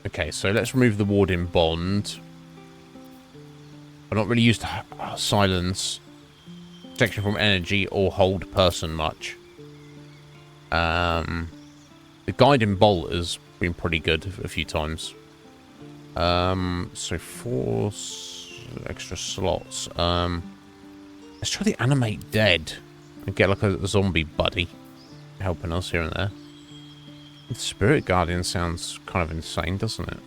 S1: Okay, so let's remove the warding bond. I've not really used silence, protection from energy, or hold person much. The guiding bolt has been pretty good a few times. So 4 extra slots. Let's try the animate dead and get like a zombie buddy helping us here and there. The spirit guardian sounds kind of insane, doesn't it?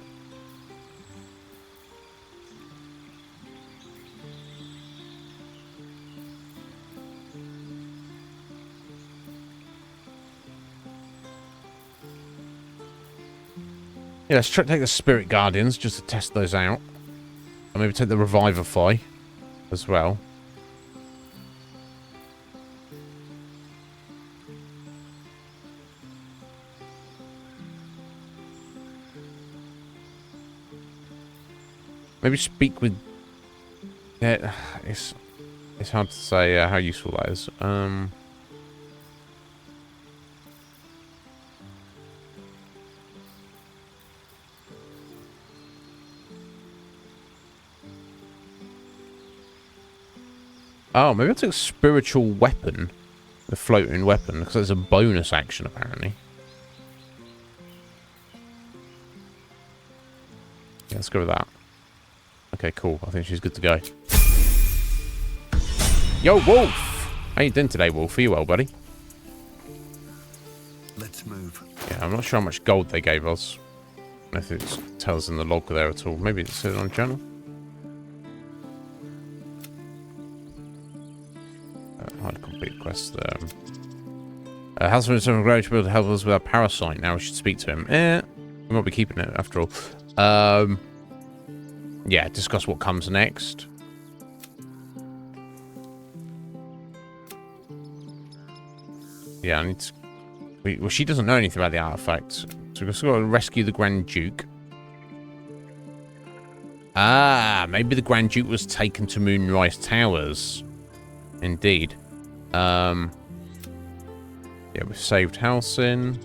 S1: Yeah, let's try to take the Spirit Guardians just to test those out. And maybe take the Revivify as well. Maybe speak with... Yeah, it's hard to say how useful that is. Oh, maybe I'll take a spiritual weapon. The floating weapon, because it's a bonus action, apparently. Yeah, let's go with that. Okay, cool. I think she's good to go. Yo, Wolf! How you doing today, Wolf? Are you well, buddy?
S3: Let's move.
S1: Yeah, I'm not sure how much gold they gave us. I don't know if it tells in the log there at all. Maybe it says on channel. Hard complete quest there. How's it so great to be able to help us with our parasite? Now we should speak to him. We might be keeping it after all. Yeah, discuss what comes next. Yeah, I need to... Well, she doesn't know anything about the artifacts. So we've just got to rescue the Grand Duke. Ah, maybe the Grand Duke was taken to Moonrise Towers. Indeed. Yeah, we've saved Halcyon.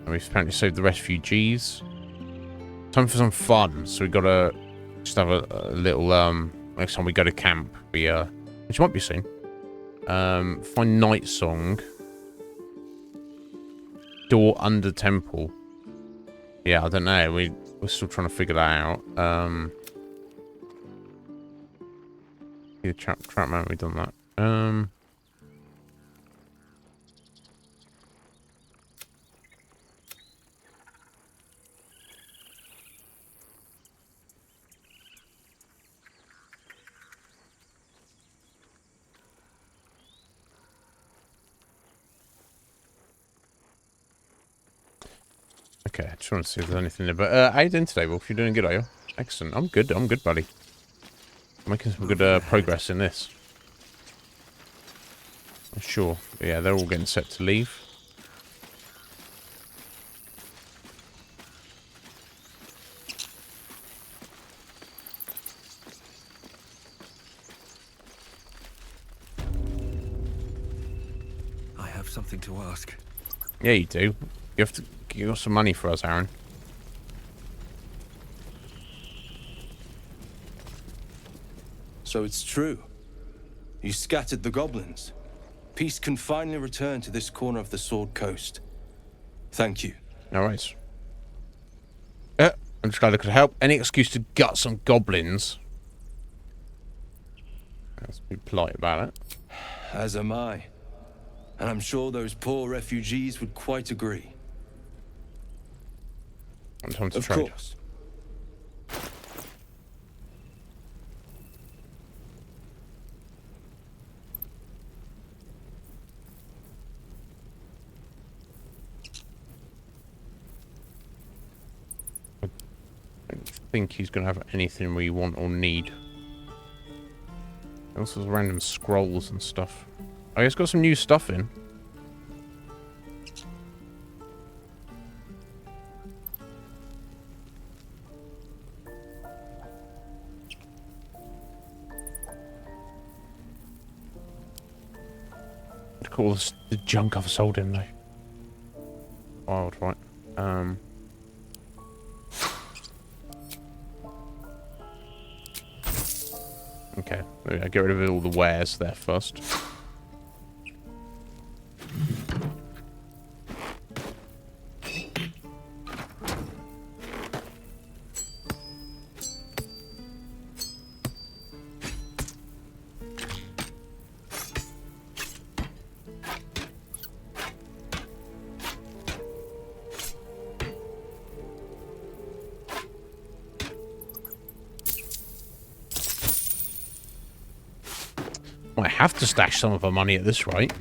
S1: And we've apparently saved the refugees. Time for some fun. So we've got to just have a little, next time we go to camp, which might be soon. Find Night Song. Door under temple. Yeah, I don't know. We're still trying to figure that out. The trap man, we've done that. Okay, just want to see if there's anything there. But how you doing today, Wolf? You're doing good, are you? Excellent. I'm good, buddy. I'm making some good progress in this. Sure. Yeah, they're all getting set to leave.
S3: I have something to ask.
S1: Yeah, you do. You have to give us some money for us, Aaron.
S10: So it's true. You scattered the goblins. Peace can finally return to this corner of the Sword Coast. Thank you.
S1: No worries. I'm just glad I could help. Any excuse to gut some goblins. Let's be polite about it.
S10: As am I. And I'm sure those poor refugees would quite agree.
S1: Time to
S10: Of
S1: trade.
S10: course.
S1: I don't think he's going to have anything we want or need. Also, there's random scrolls and stuff. I guess got some new stuff in. Of course, the junk I've sold in though. Wild, right? Okay, maybe I'll get rid of all the wares there first. Might have to stash some of our money at this rate.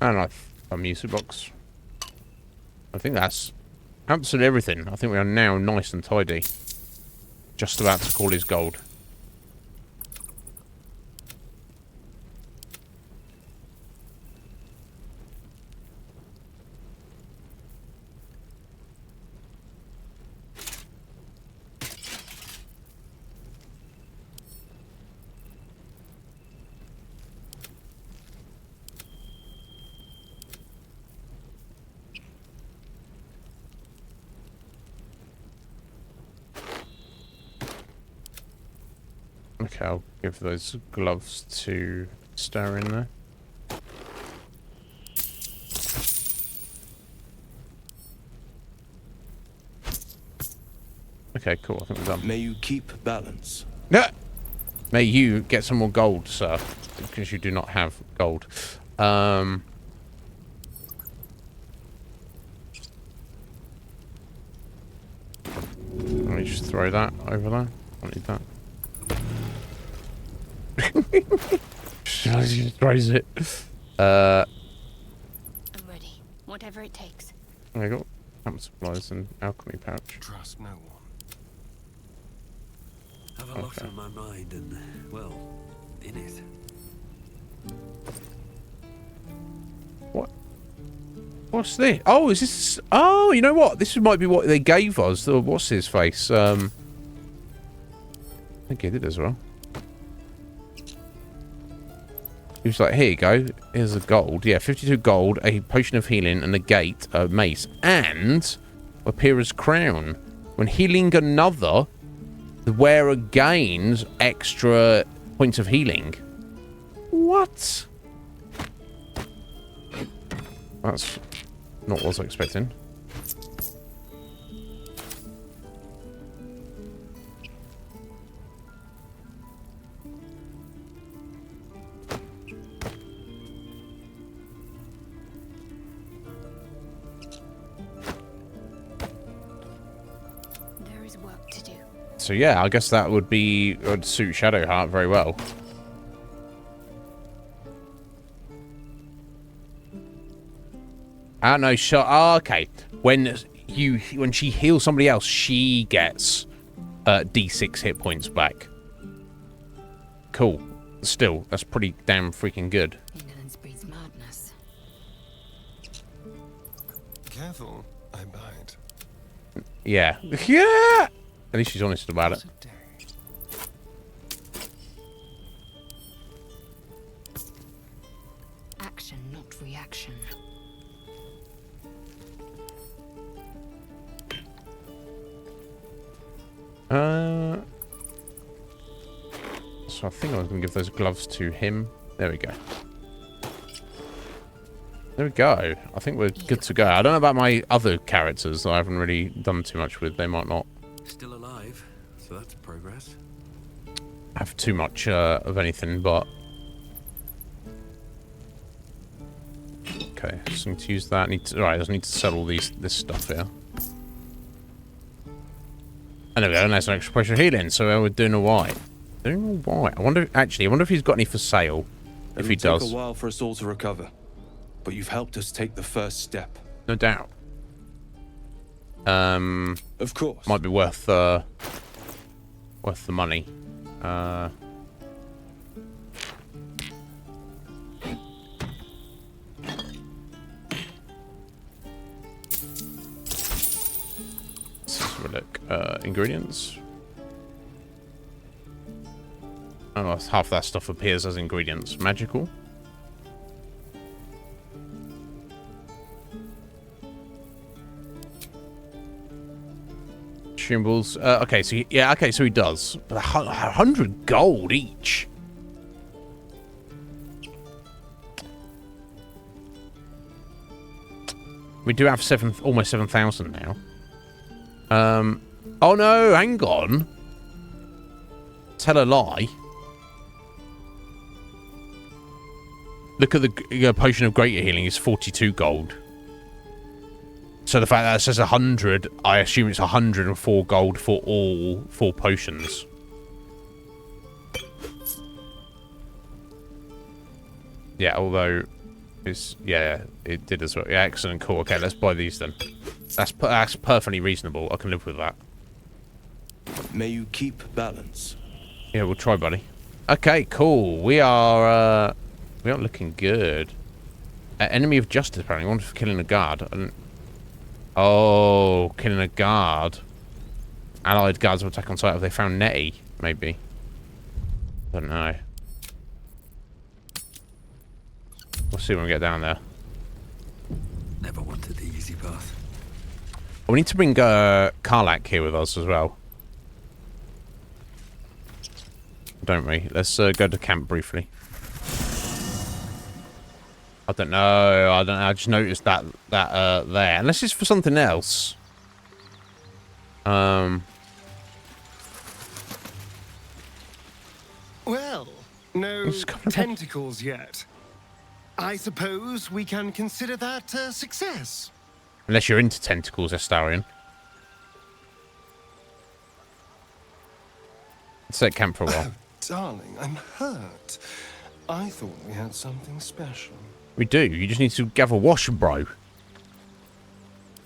S1: And a music box. I think that's absolutely everything. I think we are now nice and tidy. Just about to call his gold. Okay, I'll give those gloves to Star in there. Okay, cool. I think we're done.
S10: May you keep balance.
S1: No! May you get some more gold, sir, because you do not have gold. Let me just throw that over there. I need that. Just raise it.
S6: I'm ready. Whatever it takes.
S1: I got camp supplies and alchemy pouch.
S3: Trust no one. Have a lot on my mind and, well, in it.
S1: What? What's this? Oh, is this... Oh, you know what? This might be what they gave us. What's his face? I think he did as well. He was like, here you go. Here's the gold. Yeah, 52 gold, a potion of healing, and a gate, a mace, and Apira's crown. When healing another, the wearer gains extra points of healing. What? That's not what I was expecting. So yeah, I guess that would suit Shadowheart very well. Ah no, okay. When when she heals somebody else, she gets D6 hit points back. Cool. Still, that's pretty damn freaking good.
S4: Indolence breeds madness.
S7: Careful, I bite.
S1: Yeah. Yeah! At least she's honest about it.
S4: Action, not reaction.
S1: So I think I was going to give those gloves to him. There we go. There we go. I think we're good to go. I don't know about my other characters that I haven't really done too much with. They might not
S3: Still alive, so that's progress.
S1: have too much of anything, but... Okay, just need to use that. Right, I just need to sell all this stuff here. And there we go, and that's an extra potion of healing, so we're doing alright. Doing alright. I wonder if he's got any for sale. If he does.
S10: It'll take a while for us all to recover, but you've helped us take the first step.
S1: No doubt.
S10: Of course.
S1: Might be worth the money. Let's have a look. Ingredients. Oh, half that stuff appears as ingredients. Magical. Consumables. Okay, so so he does. But 100 gold each. We do have almost 7,000 now. Oh no, hang on. Tell a lie. Look at the potion of greater healing is 42 gold. So the fact that it says 100, I assume it's 104 gold for all 4 potions. Yeah, although it's it did as well. Yeah, excellent, cool. Okay, let's buy these then. That's perfectly reasonable. I can live with that.
S10: May you keep balance.
S1: Yeah, we'll try, buddy. Okay, cool. We are looking good. Enemy of justice, apparently. One for killing a guard. Oh, killing a guard. Allied guards will attack on sight if they found Nettie, maybe. I don't know. We'll see when we get down there.
S3: Never wanted the easy path.
S1: We need to bring Karlak here with us as well. Don't we? Let's go to camp briefly. I don't know. I just noticed that there. Unless it's for something else.
S7: Well, no tentacles yet. I suppose we can consider that a success.
S1: Unless you're into tentacles, Astarion. Let's set camp for a while.
S7: Oh, darling, I'm hurt. I thought we had something special.
S1: We do. You just need to gather wash, bro.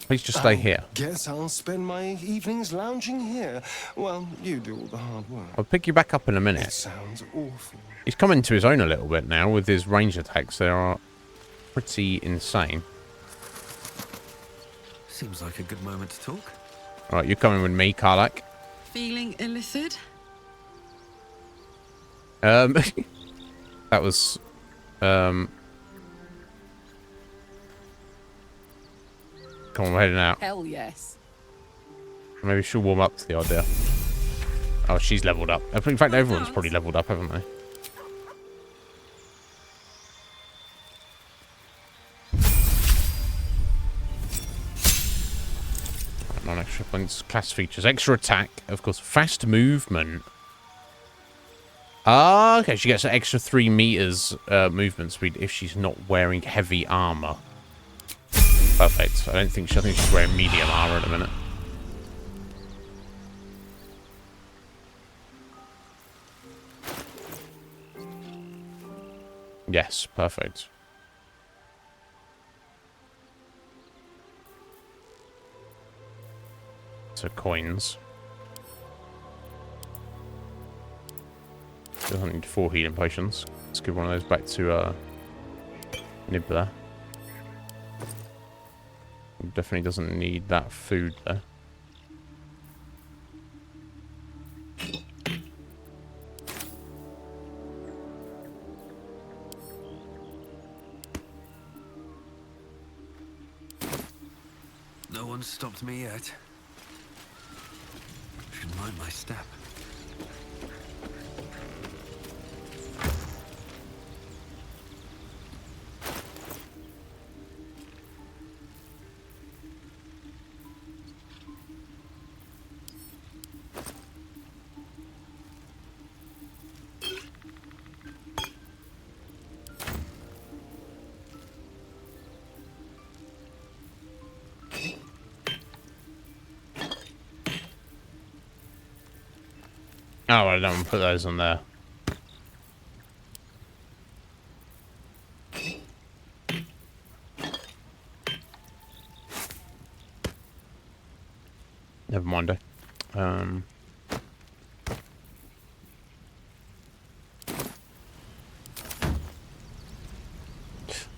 S1: Please just stay here.
S7: Guess I'll spend my evenings lounging here. Well, you do all the hard work.
S1: I'll pick you back up in a minute.
S7: It sounds awful.
S1: He's come into his own a little bit now with his range attacks. They are pretty insane.
S3: Seems like a good moment to talk.
S1: All right, you're coming with me, Karlak.
S11: Feeling illicit?
S1: That was come on, we're heading out.
S11: Hell yes.
S1: Maybe she'll warm up to the idea. Oh, she's leveled up. In fact, everyone's probably leveled up, haven't they? Non-extra points, class features, extra attack, of course, fast movement. Ah, okay, she gets an extra 3 meters movement speed if she's not wearing heavy armor. Perfect. I think she's wearing medium armor at the minute. Yes, perfect. So coins. Doesn't need 4 healing potions. Let's give one of those back to Nib there. Definitely doesn't need that food there.
S3: No one's stopped me yet. Should mind my step.
S1: Oh, I don't put those on there. Never mind.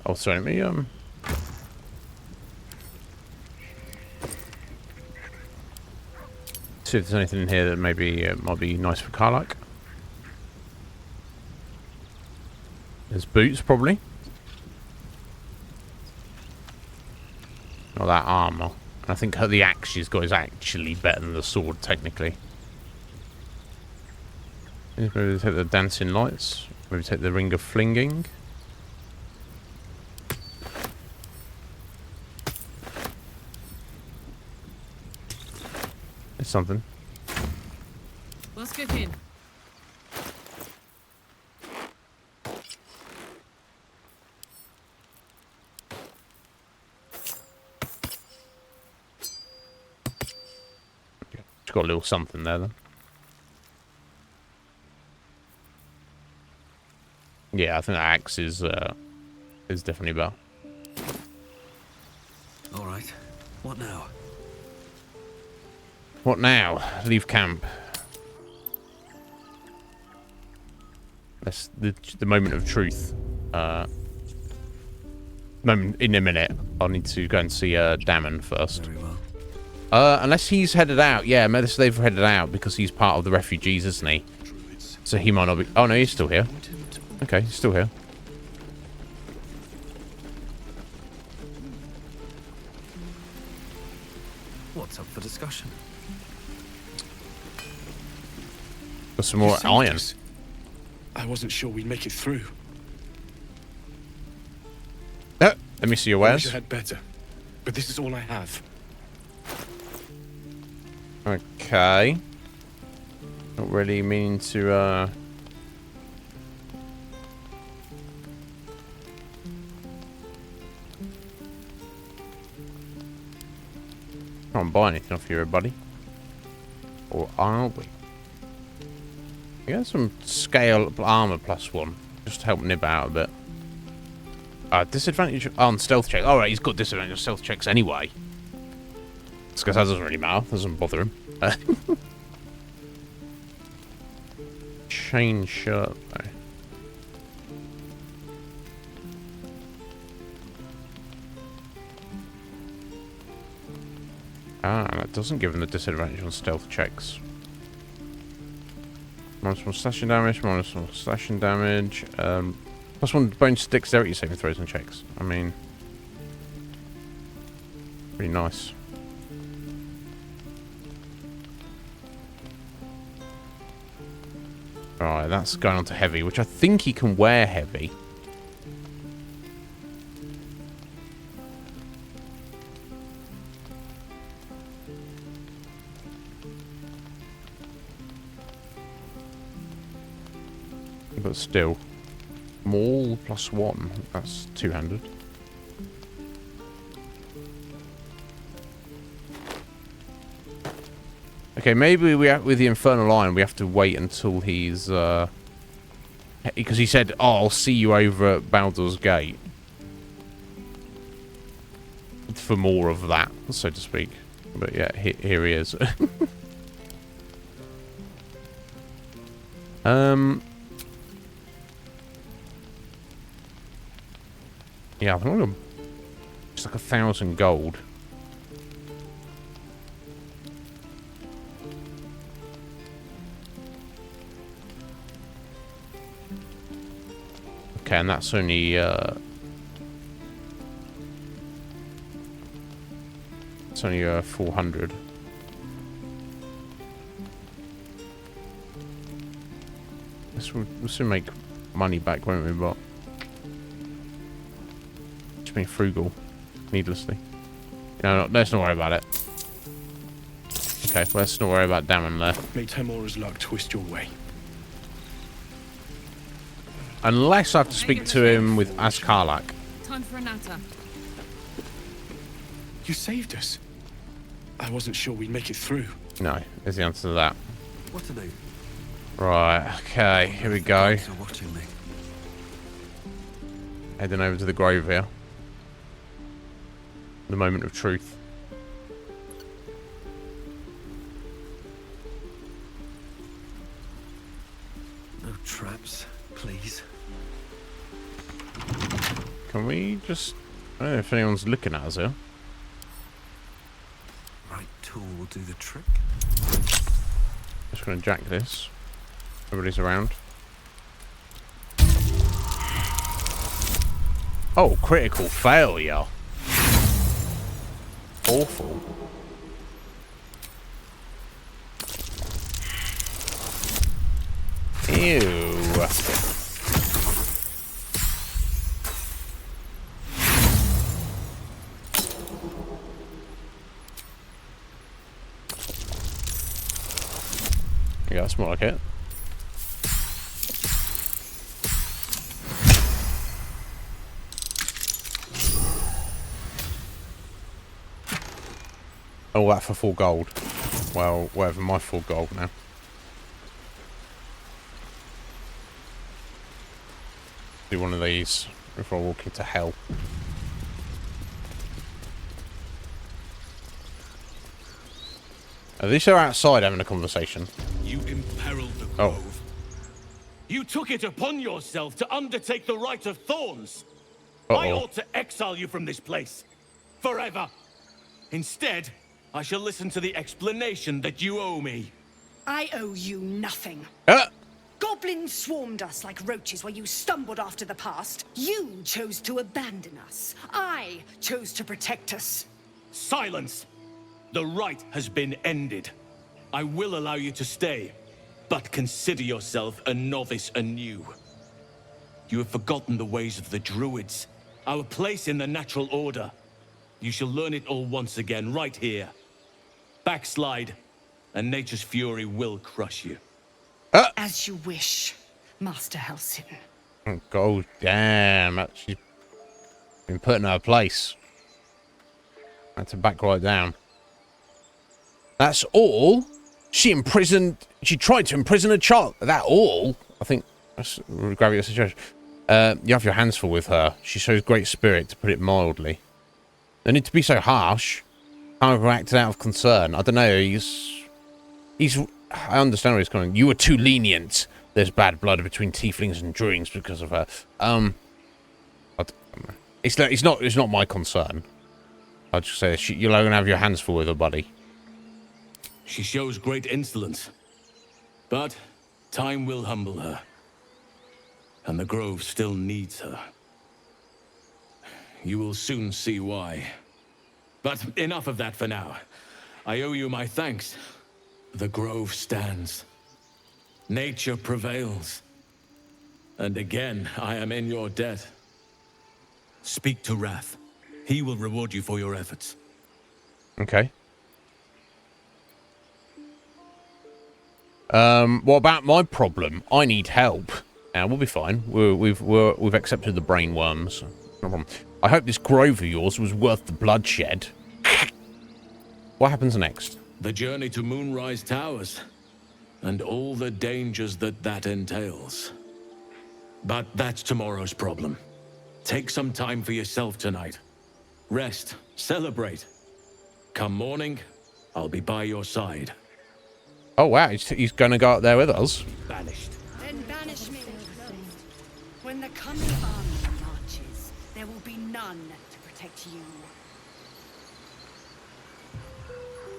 S1: Oh, sorry, let me see if there's anything in here that maybe might be nice for Karlak. There's boots, probably. Not that armor. I think the axe she's got is actually better than the sword, technically. Maybe take the dancing lights. Maybe take the ring of flinging. There's something.
S11: Let's get in.
S1: It's got a little something there, then. Yeah, I think that axe is definitely better.
S3: All right. What now?
S1: What now? Leave camp. That's the moment of truth. Moment in a minute. I'll need to go and see Damon first.
S3: Very well.
S1: Unless he's headed out. Yeah, unless they've headed out because he's part of the refugees, isn't he? So he might not be. Oh no, he's still here. Okay, he's still here.
S3: What's up for discussion?
S1: Got some more iron.
S12: I wasn't sure we'd make it through.
S1: Let me see your
S12: I wish
S1: wares.
S12: I had better, but this is all I have.
S1: Okay. Not really meaning to can't buy anything off you, buddy. Or are we? We got some scale armor +1. Just to help Nib out a bit. Disadvantage on stealth check. Alright, he's got disadvantage on stealth checks anyway. It's because that doesn't really matter. Doesn't bother him. Chain shirt, though. That doesn't give him the disadvantage on stealth checks. -1 slashing damage, -1 slashing damage. +1 bonus dexterity saving throws and checks. I mean, pretty nice. Alright, that's going on to heavy, which I think he can wear heavy. But still, maul +1, that's two-handed. Okay, maybe with the Infernal Iron, we have to wait until he's, because he said, oh, I'll see you over at Baldur's Gate. For more of that, so to speak. But yeah, here he is. Yeah, I think it's like 1,000 gold. Okay, and that's only it's only 400. We'll soon make money back, won't we? But just being frugal, needlessly. No, let's not worry about it. Okay, let's not worry about Damon there.
S12: May Temora's luck twist your way.
S1: Unless I have to speak to him with Askarlak.
S11: Time for a natter.
S12: You saved us. I wasn't sure we'd make it through.
S1: No, is the answer to that.
S3: What to do?
S1: Right, okay, here we go.
S3: Dogs are watching me.
S1: Heading over to the grove here. The moment of truth.
S3: No traps, please.
S1: Can we just... I don't know if anyone's looking at us here.
S3: Right tool will do the trick.
S1: Just going to jack this. Everybody's around. Oh, critical failure. Awful. Ew. Yeah, that's more like it. Oh, that for full gold. Well, whatever, my full gold now. Do one of these before I walk into hell. At least they're outside having a conversation.
S13: You imperiled the grove. You took it upon yourself to undertake the rite of thorns. I ought to exile you from this place. Forever. Instead, I shall listen to the explanation that you owe me.
S14: I owe you nothing. Goblins swarmed us like roaches while you stumbled after the past. You chose to abandon us. I chose to protect us.
S13: Silence! The rite has been ended. I will allow you to stay, but consider yourself a novice anew. You have forgotten the ways of the druids, our place in the natural order. You shall learn it all once again, right here. Backslide, and nature's fury will crush you.
S14: As you wish, Master Halsin.
S1: Oh, god damn. She's been put in her place. I had to back right down. That's all? She tried to imprison a child. That all? I think that's gravity of the situation. You have your hands full with her. She shows great spirit, to put it mildly. No need to be so harsh. Kind of acted out of concern. I don't know, I understand where he's coming. You were too lenient. There's bad blood between tieflings and druids because of her. It's not my concern. I'll just say you're going to have your hands full with her, buddy.
S13: She shows great insolence, but time will humble her, and the grove still needs her. You will soon see why. But enough of that for now. I owe you my thanks. The grove stands. Nature prevails. And again, I am in your debt. Speak to Wrath. He will reward you for your efforts.
S1: Okay. What about my problem? I need help. Now we'll be fine. We've accepted the brain worms. No problem. I hope this grove of yours was worth the bloodshed. What happens next?
S13: The journey to Moonrise Towers, and all the dangers that entails. But that's tomorrow's problem. Take some time for yourself tonight. Rest, celebrate. Come morning, I'll be by your side.
S1: Oh, wow. He's going to go up there with us.
S13: Banished.
S14: Then banish me. When the coming army marches, there will be none to protect you.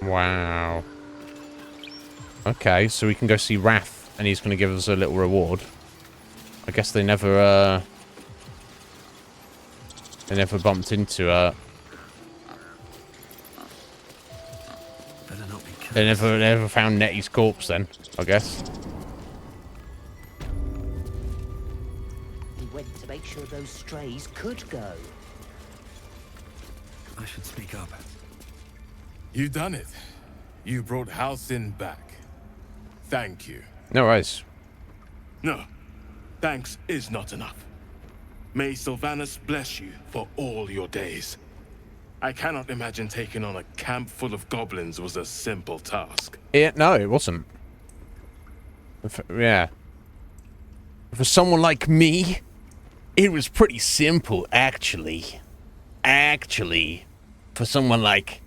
S1: Wow. Okay, so we can go see Wrath, and he's going to give us a little reward. I guess they never bumped into They never found Nettie's corpse then, I guess.
S15: He went to make sure those strays could go.
S3: I should speak up.
S16: You done it. You brought Halcyon back. Thank you.
S1: No worries.
S16: No, thanks is not enough. May Sylvanus bless you for all your days. I cannot imagine taking on a camp full of goblins was a simple task.
S1: No, it wasn't. Yeah. For someone like me, it was pretty simple, actually. For someone like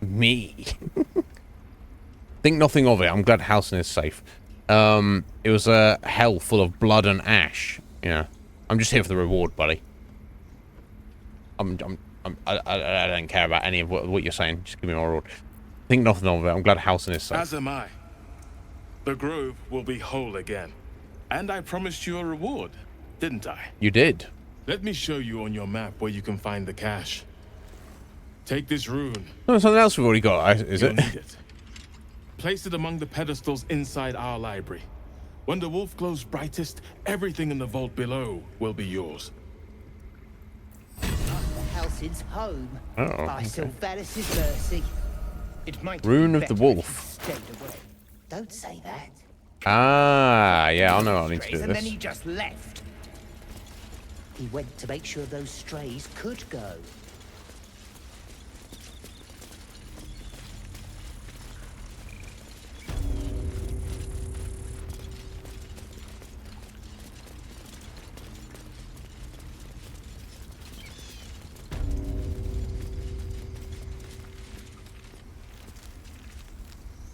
S1: me. Think nothing of it. I'm glad Halcyon is safe. It was a hell full of blood and ash. Yeah. I'm just here for the reward, buddy. I don't care about any of what you're saying. Just give me my reward. Think nothing of it. I'm glad Halcyon is safe.
S16: As am I. The grove will be whole again. And I promised you a reward, didn't I?
S1: You did.
S16: Let me show you on your map where you can find the cache. Take this rune.
S1: No, something else we've already got, is
S16: You'll
S1: it?
S16: need it. Place it among the pedestals inside our library. When the wolf glows brightest, everything in the vault below will be yours.
S15: Halcyon's home.
S1: Oh,
S15: By
S1: okay.
S15: Sylvanus' mercy. It might
S1: Rune of the Wolf.
S15: Don't say that.
S1: Ah, yeah, I know I need to do
S15: And then
S1: this.
S15: he just left. He went to make sure those strays could go.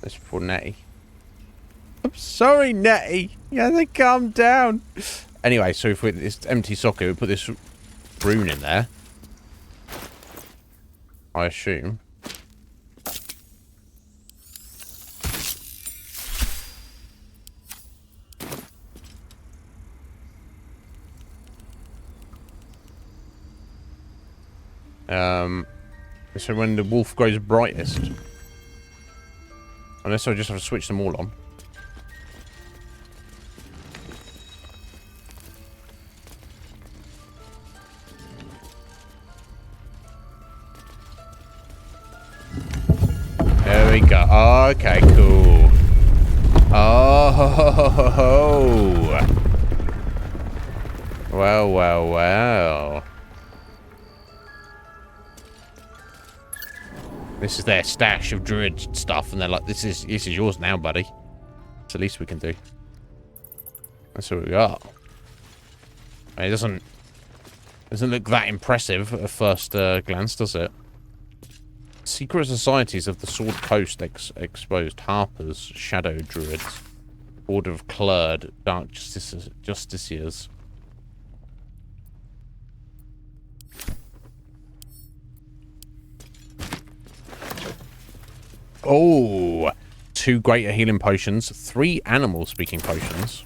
S1: This for Nettie. I'm sorry, Nettie. Yeah, they calm down. Anyway, so if we this empty socket, we put this rune in there. I assume. So when the wolf grows brightest. Unless I just have to switch them all on. There we go. Okay, cool. Oh, well, well, well. This is their stash of druid stuff, and they're like, "This is yours now, buddy." It's the least we can do. That's what we got. I mean, it doesn't look that impressive at first glance, does it? Secret societies of the Sword Coast exposed: Harpers, Shadow Druids, Order of Clerd, Dark Justiciars. Oh, 2 greater healing potions, 3 animal speaking potions.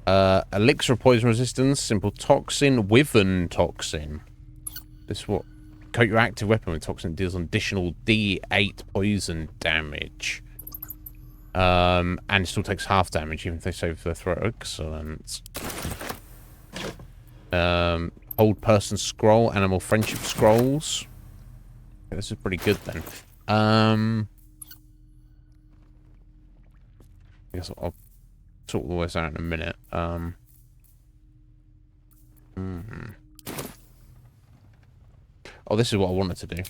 S1: Elixir of poison resistance, simple toxin, wyvern toxin. This what? Coat your active weapon with toxin, deals an additional D8 poison damage. And it still takes half damage even if they save their throat. Excellent. Old person scroll, animal friendship scrolls. Okay, this is pretty good then. I guess I'll sort all this out in a minute. Oh, this is what I wanted to do.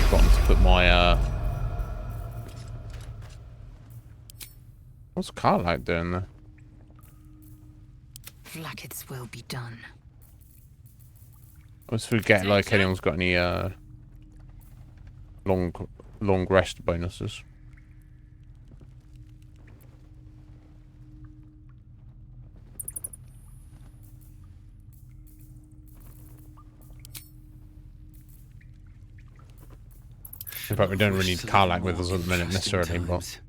S1: Forgotten to put my what's Carlight doing there?
S4: Flackets will be done.
S1: I always forget like anyone's got any long rest bonuses. In fact, we don't really need Karlach with us at the minute necessarily, but...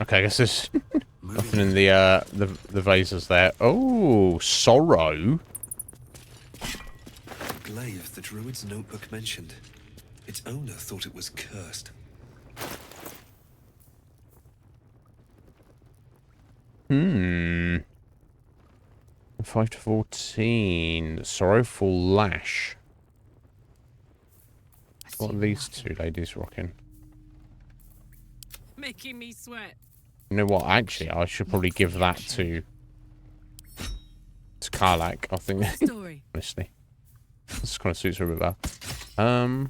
S1: Okay, I guess there's nothing in the vases there. Oh, sorrow.
S3: The glaive the druid's notebook mentioned. Its owner thought it was cursed.
S1: 5 to 14. Sorrowful Lash. What are these two ladies rocking?
S11: Making me sweat.
S1: You know what? Actually, I should probably give that to Karlach, I think.
S11: Story.
S1: Honestly. This kind of suits her a bit better.
S4: Oh,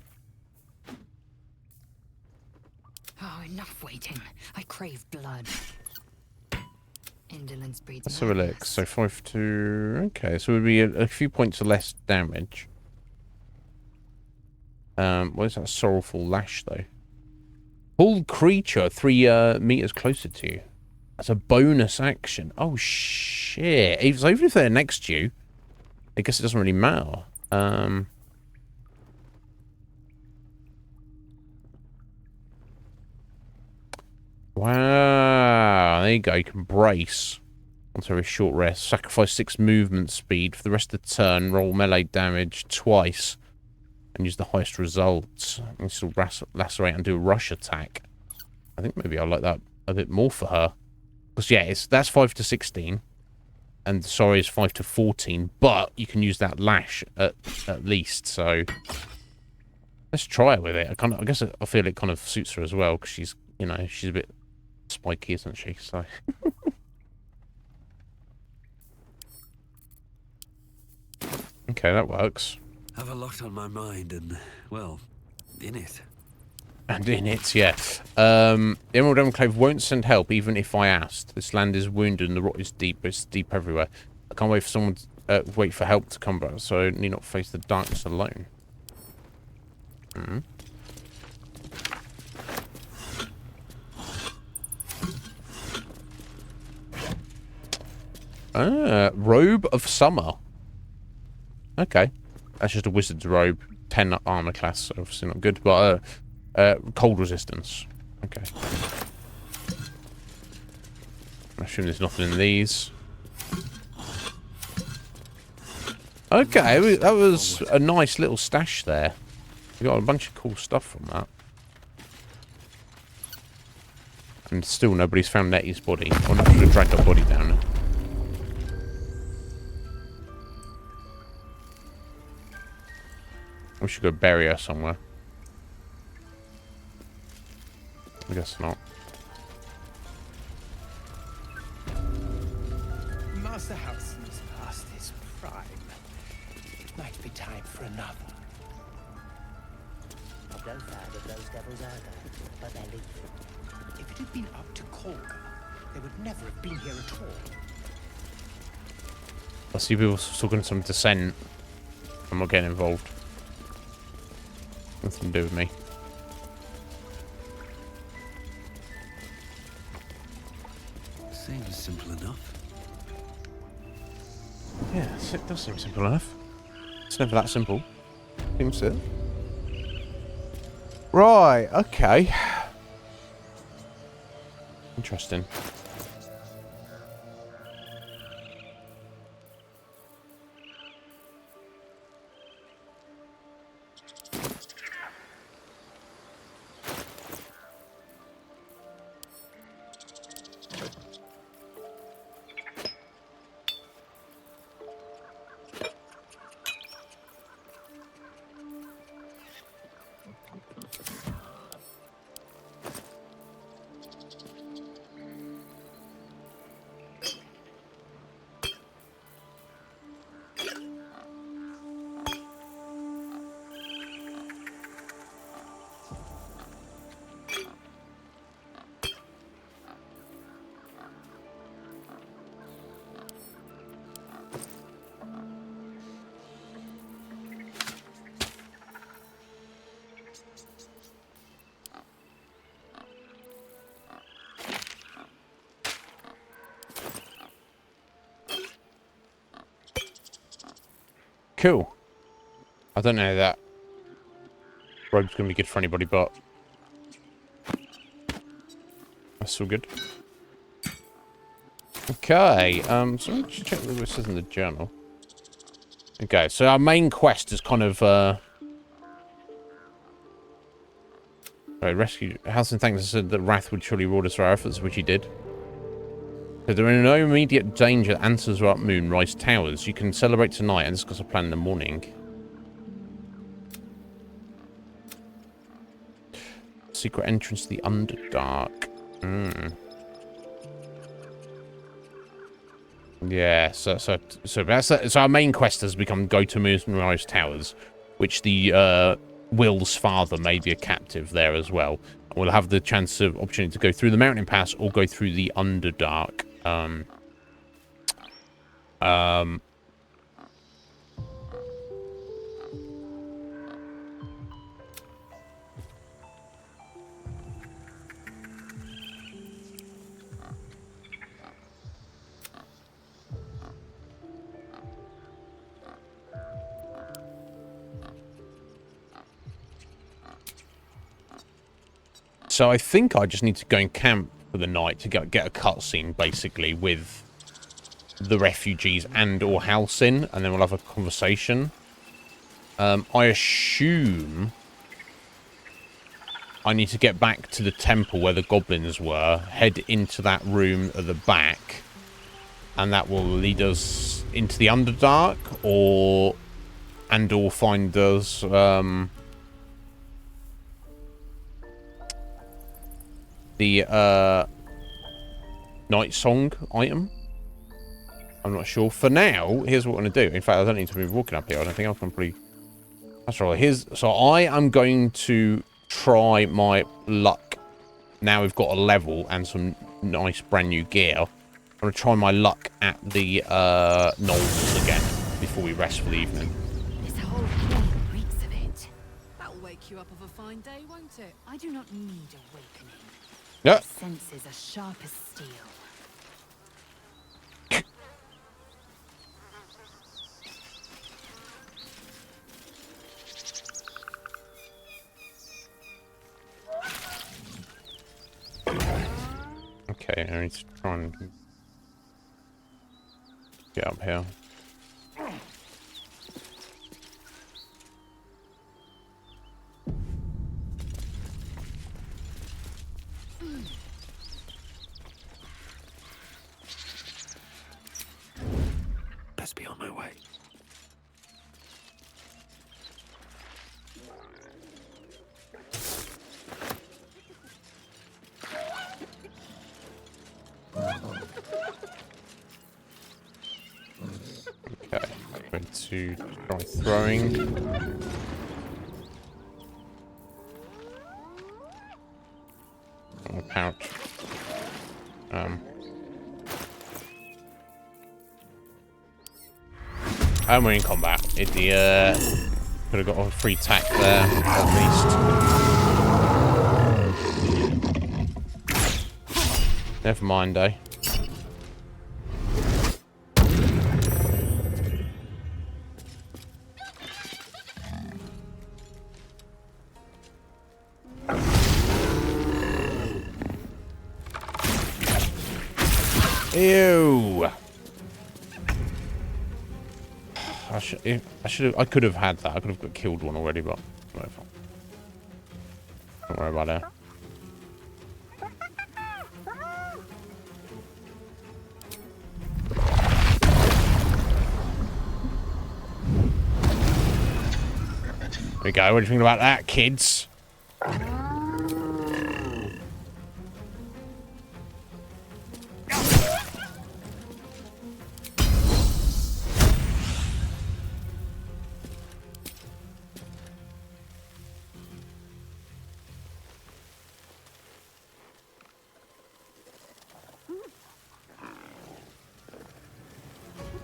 S4: enough waiting. I crave blood. Indolence breeds
S1: Let's have a look. So 5 to... Okay, so it would be a few points less damage. What is that Sorrowful Lash, though? Pull creature 3 meters closer to you. That's a bonus action. Oh, shit. So even if they're next to you, I guess it doesn't really matter. Wow. There you go. You can brace. Onto a short rest. Sacrifice 6 movement speed for the rest of the turn. Roll melee damage twice. And use the highest results. And still lacerate and do a rush attack. I think maybe I like that a bit more for her. Because, yeah, that's 5 to 16. And sorry is 5 to 14. But you can use that lash at least. So let's try it with it. I guess I feel it kind of suits her as well. Because she's, you know, she's a bit spiky, isn't she? So... Okay, that works.
S3: Have a lot on my mind and, well, in it.
S1: And in it, yeah. The Emerald Enclave won't send help even if I asked. This land is wounded and the rot is deep, but it's deep everywhere. I can't wait for someone to, wait for help to come back, so I need not face the darkness alone. Robe of Summer. Okay. That's just a wizard's robe. 10 armor class, so obviously not good, but cold resistance. Okay. I assume there's nothing in these. Okay, that was a nice little stash there. We got a bunch of cool stuff from that. And still nobody's found Nettie's body. Or not should have dragged her body down. We should go bury her somewhere. I guess not.
S5: Master Halsin's past his prime. It might be time for another.
S15: I'll go further those devils either, but they're lethal.
S5: If it had been up to Kolga, they would never have been here at all.
S1: I see people talking to some dissent. I'm not getting involved. Nothing to do with me.
S3: Seems simple enough.
S1: Yeah, it does seem simple enough. It's never that simple. Seems it. Right, okay. Interesting. Cool. I don't know that rope's going to be good for anybody, but that's all good. Okay, so let me just check what this says in the journal. Okay, so our main quest is kind of, right, rescue... Halsin thanks us said that Wrath would surely reward us for our efforts, which he did. So there are no immediate danger. Answers are up Moonrise Towers. You can celebrate tonight and discuss a plan in the morning. Secret entrance to the Underdark. Yeah, so our main quest has become go to Moonrise Towers, which the Will's father may be a captive there as well. We'll have the opportunity to go through the Mountain Pass or go through the Underdark. So I think I just need to go and camp for the night to get a cutscene, basically, with the refugees and or Halsin, and then we'll have a conversation. I assume I need to get back to the temple where the goblins were, head into that room at the back, and that will lead us into the Underdark, or find us the Night Song item. I'm not sure. For now, here's what we're going to do. In fact, I don't need to be walking up here. I don't think I can probably... That's right. So I am going to try my luck. Now we've got a level and some nice brand new gear. I'm going to try my luck at the Knolls again before we rest for the evening.
S4: This whole thing reeks of it.
S11: That'll wake you up of a fine day, won't it?
S4: I do not need awakening.
S1: Yeah.
S4: My senses are sharp as steel.
S1: Okay, I need to try and get up here.
S3: Best be on my way.
S1: Okay, I'm going to try throwing. Oh, pouch. And we're in combat. Idiot. Could have got a free tack there, at least. Never mind, eh? Ew. I could have had that. I could have got killed one already, but whatever. Don't worry about it. There we go. What do you think about that, kids?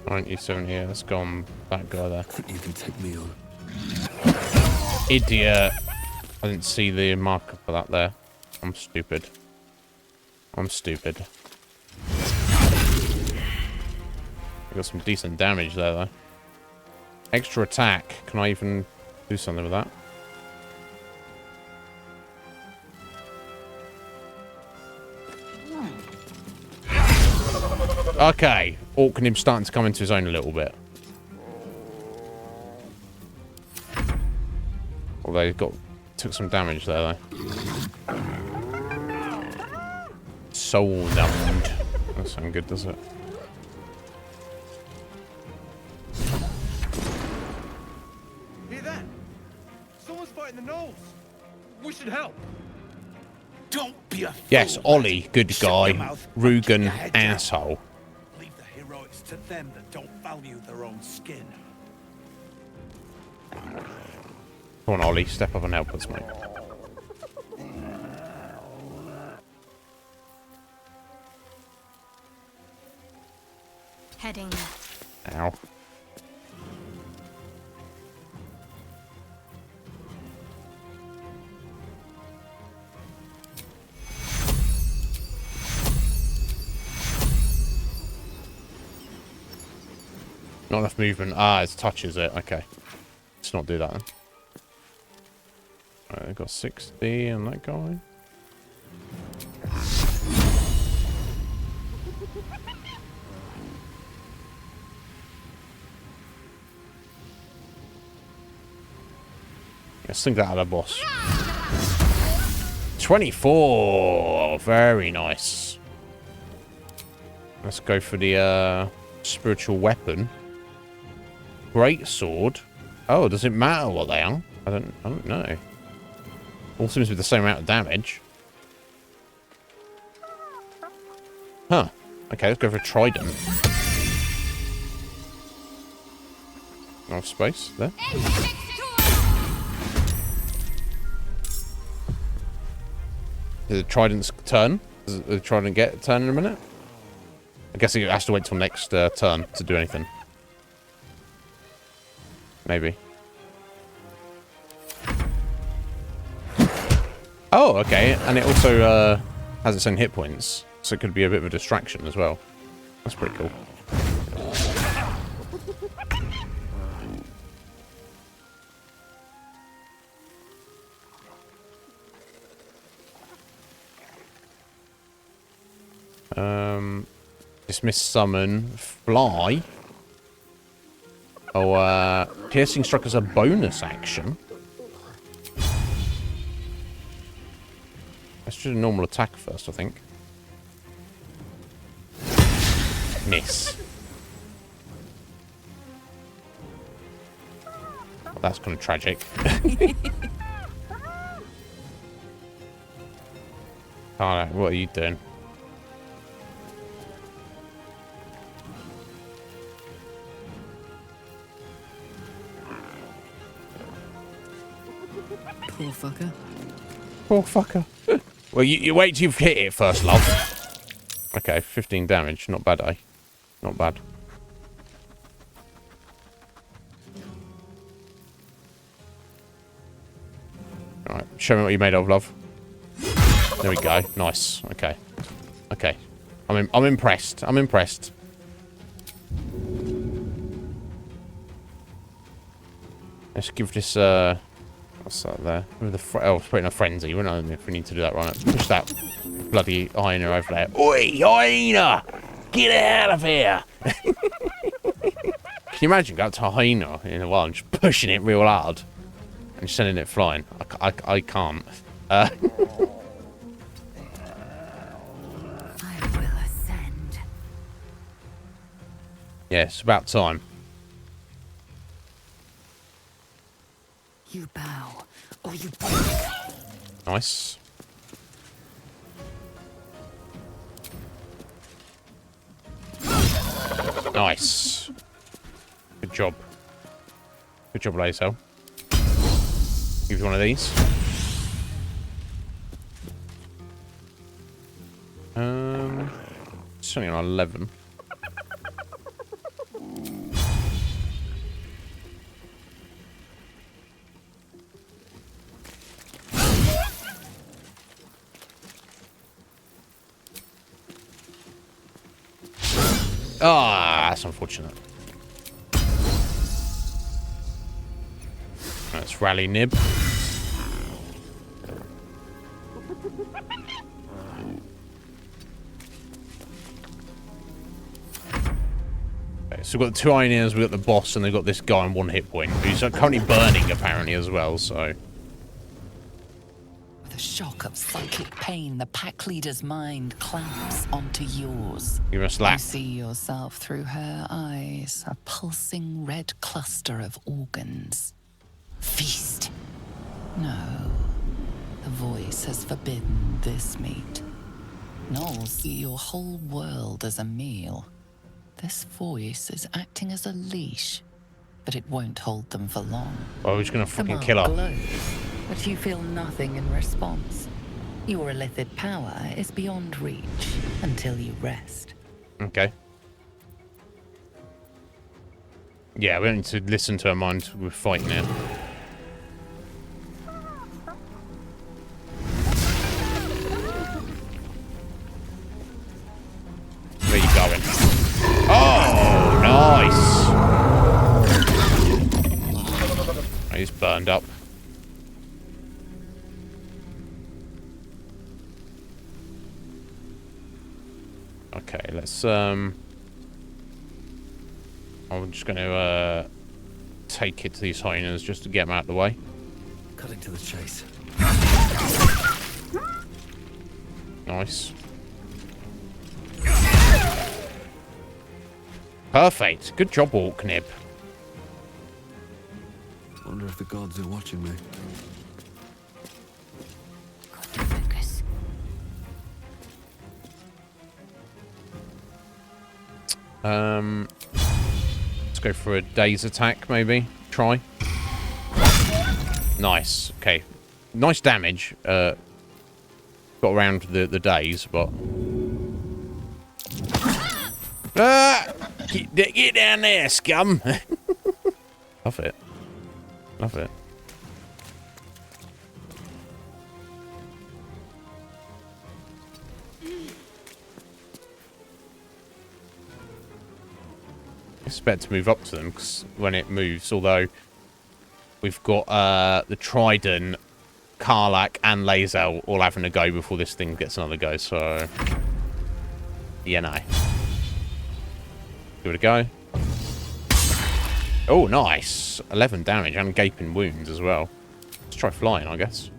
S1: .97 here. Let's go on that guy there.
S3: You can take me on.
S1: Idiot. I didn't see the marker for that there. I'm stupid. I'm stupid. I got some decent damage there, though. Extra attack. Can I even do something with that? Okay. Orkney's starting to come into his own a little bit. Although he took some damage there, though. Soul numbed. Doesn't sound good, does it?
S10: Hear that? Someone's fighting the gnolls. We should help.
S3: Don't be a fool.
S1: Yes, Ollie, good
S3: Shut your
S1: guy.
S3: mouth.
S1: Rugen,
S3: Your head down.
S1: asshole.
S3: Leave the heroics to them that don't value their own skin.
S1: Come on, Ollie, step up and help us, mate.
S6: Heading.
S1: Ow. Not enough movement. Ah, it touches it. Okay. Let's not do that then. Alright, I've got 60 on that guy. Let's think that out of the boss. 24! Very nice. Let's go for the spiritual weapon. Great sword. Oh, does it matter what they are? I don't know. All seems to be the same amount of damage. Huh. Okay, let's go for a trident. Enough space there. Does the trident's turn? Does the trident get a turn in a minute? I guess it has to wait till next turn to do anything. Maybe. Oh, okay. And it also has its own hit points. So it could be a bit of a distraction as well. That's pretty cool. Dismiss summon. Fly. Oh, piercing struck as a bonus action. Let's do a normal attack first, I think. Miss. Well, that's kind of tragic. Alright, what are you doing?
S11: Poor fucker.
S1: Poor fucker. Well, you wait till you've hit it first, love. Okay, 15 damage. Not bad, eh? Not bad. Alright, show me what you made of, love. There we go. Nice. Okay. Okay. I'm impressed. I'm impressed. Let's give this, what's that there? With the oh, put in a frenzy. We don't know if we need to do that right now. Push that bloody hyena over there. Oi, hyena! Get out of here! Can you imagine going up to a hyena in a while and just pushing it real hard and sending it flying? I can't.
S6: I will ascend.
S1: Yeah, it's about time.
S6: You bow, or you break.
S1: Nice. Nice. Good job. Good job, Lazel. Give you one of these. It's only on 11. Ah, that's unfortunate. Let's rally Nib. Okay, so we've got the 2 Ioneers, we've got the boss, and they've got this guy on 1 hit point, who's currently burning, apparently, as well, so...
S17: With a shock of psychic pain, the pack leader's mind clamps onto yours.
S1: Give her a slap.
S17: You see yourself through her eyes, a pulsing red cluster of organs. Feast. No. The voice has forbidden this meat. Gnolls see your whole world as a meal. This voice is acting as a leash, but it won't hold them for long.
S1: Oh, we're just gonna fucking
S17: The
S1: kill
S17: mark
S1: her.
S17: glows, but you feel nothing in response. Your illithid power is beyond reach until you rest.
S1: Okay. Yeah, we don't need to listen to her mind. We're fighting it. Where you going? Oh, nice. He's burned up. Okay, let's I'm just going to take it to these hyenas just to get them out of the way.
S3: Cutting to the chase.
S1: Nice. Perfect. Good job, Orknib.
S3: Wonder if the gods are watching me.
S6: Focus.
S1: Let's go for a day's attack, maybe. Try. Nice. Okay. Nice damage. Got around the days, but... Ah! Get down there, scum! Love it. Love it. Expect to move up to them because when it moves, although we've got the Trident, Karlach, and Lae'zel all having a go before this thing gets another go, so yeah, no. Give it a go. Oh, nice. 11 damage and gaping wounds as well. Let's try flying, I guess.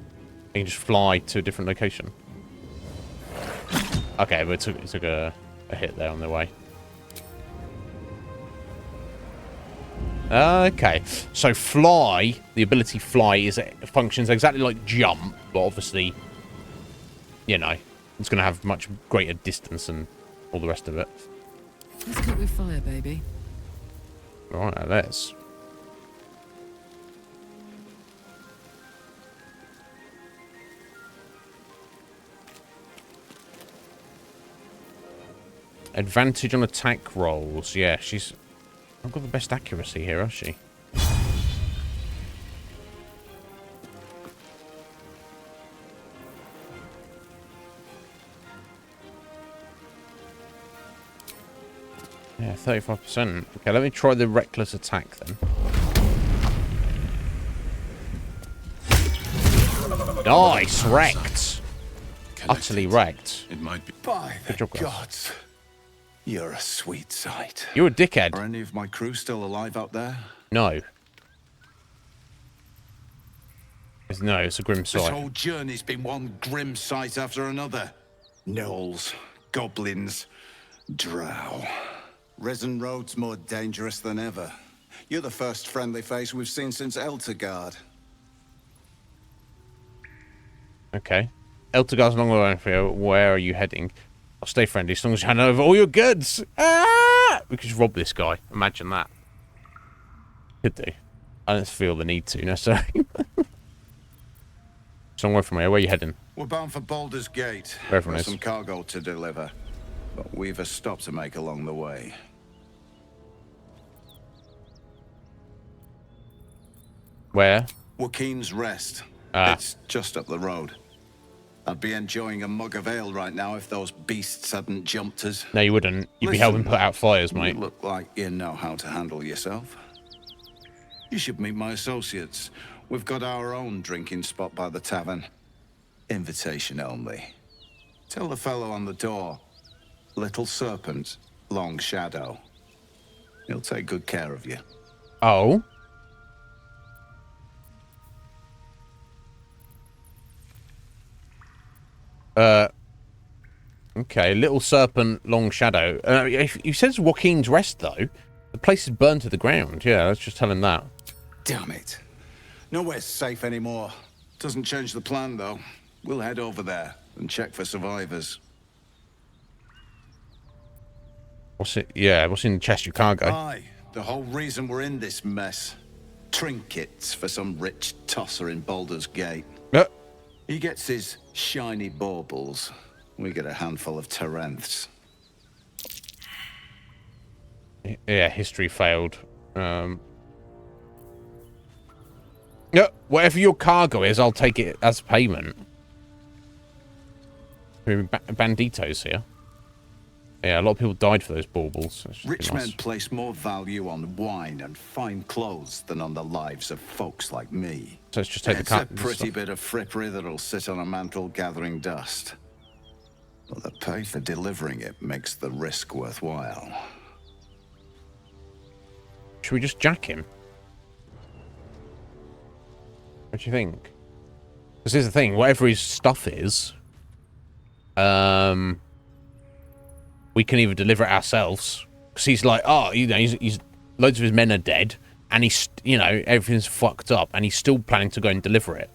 S1: You can just fly to a different location. Okay, but it took a hit there on the way. Okay, so fly, the ability fly functions exactly like jump, but obviously, you know, it's going to have much greater distance and all the rest of it.
S11: Let's cook with fire, baby.
S1: Right, let's. Advantage on attack rolls. Yeah, she's... I've got the best accuracy here, has she? Yeah, 35%. Okay, let me try the reckless attack then. Nice, wrecked. Utterly wrecked.
S8: It might be.
S9: By
S1: Good
S9: the
S1: job, guys.
S9: gods, you're a sweet sight.
S1: You're a dickhead.
S9: Are any of my crew still alive out there?
S1: No. No, it's a grim
S9: This
S1: sight.
S9: whole journey's been one grim sight after another. Gnolls, goblins, drow. Risen Road's more dangerous than ever. You're the first friendly face we've seen since Eltergard.
S1: Okay. Eltergar's a long way for you. Where are you heading? I'll stay friendly as long as you hand over all your goods. Ah! We could just rob this guy. Imagine that. Could do. I don't feel the need to necessarily. It's a long way from here. Where are you heading?
S9: We're bound for Baldur's Gate.
S1: Where everyone
S9: With
S1: is.
S9: some cargo to deliver. But we've a stop to make along the way.
S1: Where?
S9: Joaquin's Rest.
S1: Ah.
S9: It's just up the road. I'd be enjoying a mug of ale right now if those beasts hadn't jumped us.
S1: No, you wouldn't. You'd be
S9: Listen,
S1: helping put out fires,
S9: You
S1: mate.
S9: look like you know how to handle yourself. You should meet my associates. We've got our own drinking spot by the tavern. Invitation only. Tell the fellow on the door. Little Serpent, Long Shadow. He'll take good care of you.
S1: Oh? Okay, Little Serpent, Long Shadow. He says Joaquin's Rest, though. The place is burned to the ground. Yeah, let's just tell him that.
S9: Damn it. Nowhere's safe anymore. Doesn't change the plan, though. We'll head over there and check for survivors.
S1: What's it? Yeah, what's in the chest? Your cargo?
S9: Aye, the whole reason we're in this mess. Trinkets for some rich tosser in Baldur's Gate. He gets his shiny baubles. We get a handful of Terenths.
S1: Yeah, history failed. Yeah, whatever your cargo is, I'll take it as payment. Banditos here. Yeah, a lot of people died for those baubles.
S9: Rich men place more value on wine and fine clothes than on the lives of folks like me.
S1: So let's just take
S9: it's
S1: the
S9: a pretty bit of frippery that'll sit on a mantle gathering dust. But the pay for delivering it makes the risk worthwhile.
S1: Should we just jack him? What do you think? Because here's the thing, whatever his stuff is, we can either deliver it ourselves, because he's like, oh, you know, he's loads of his men are dead, and he's, you know, everything's fucked up, and he's still planning to go and deliver it.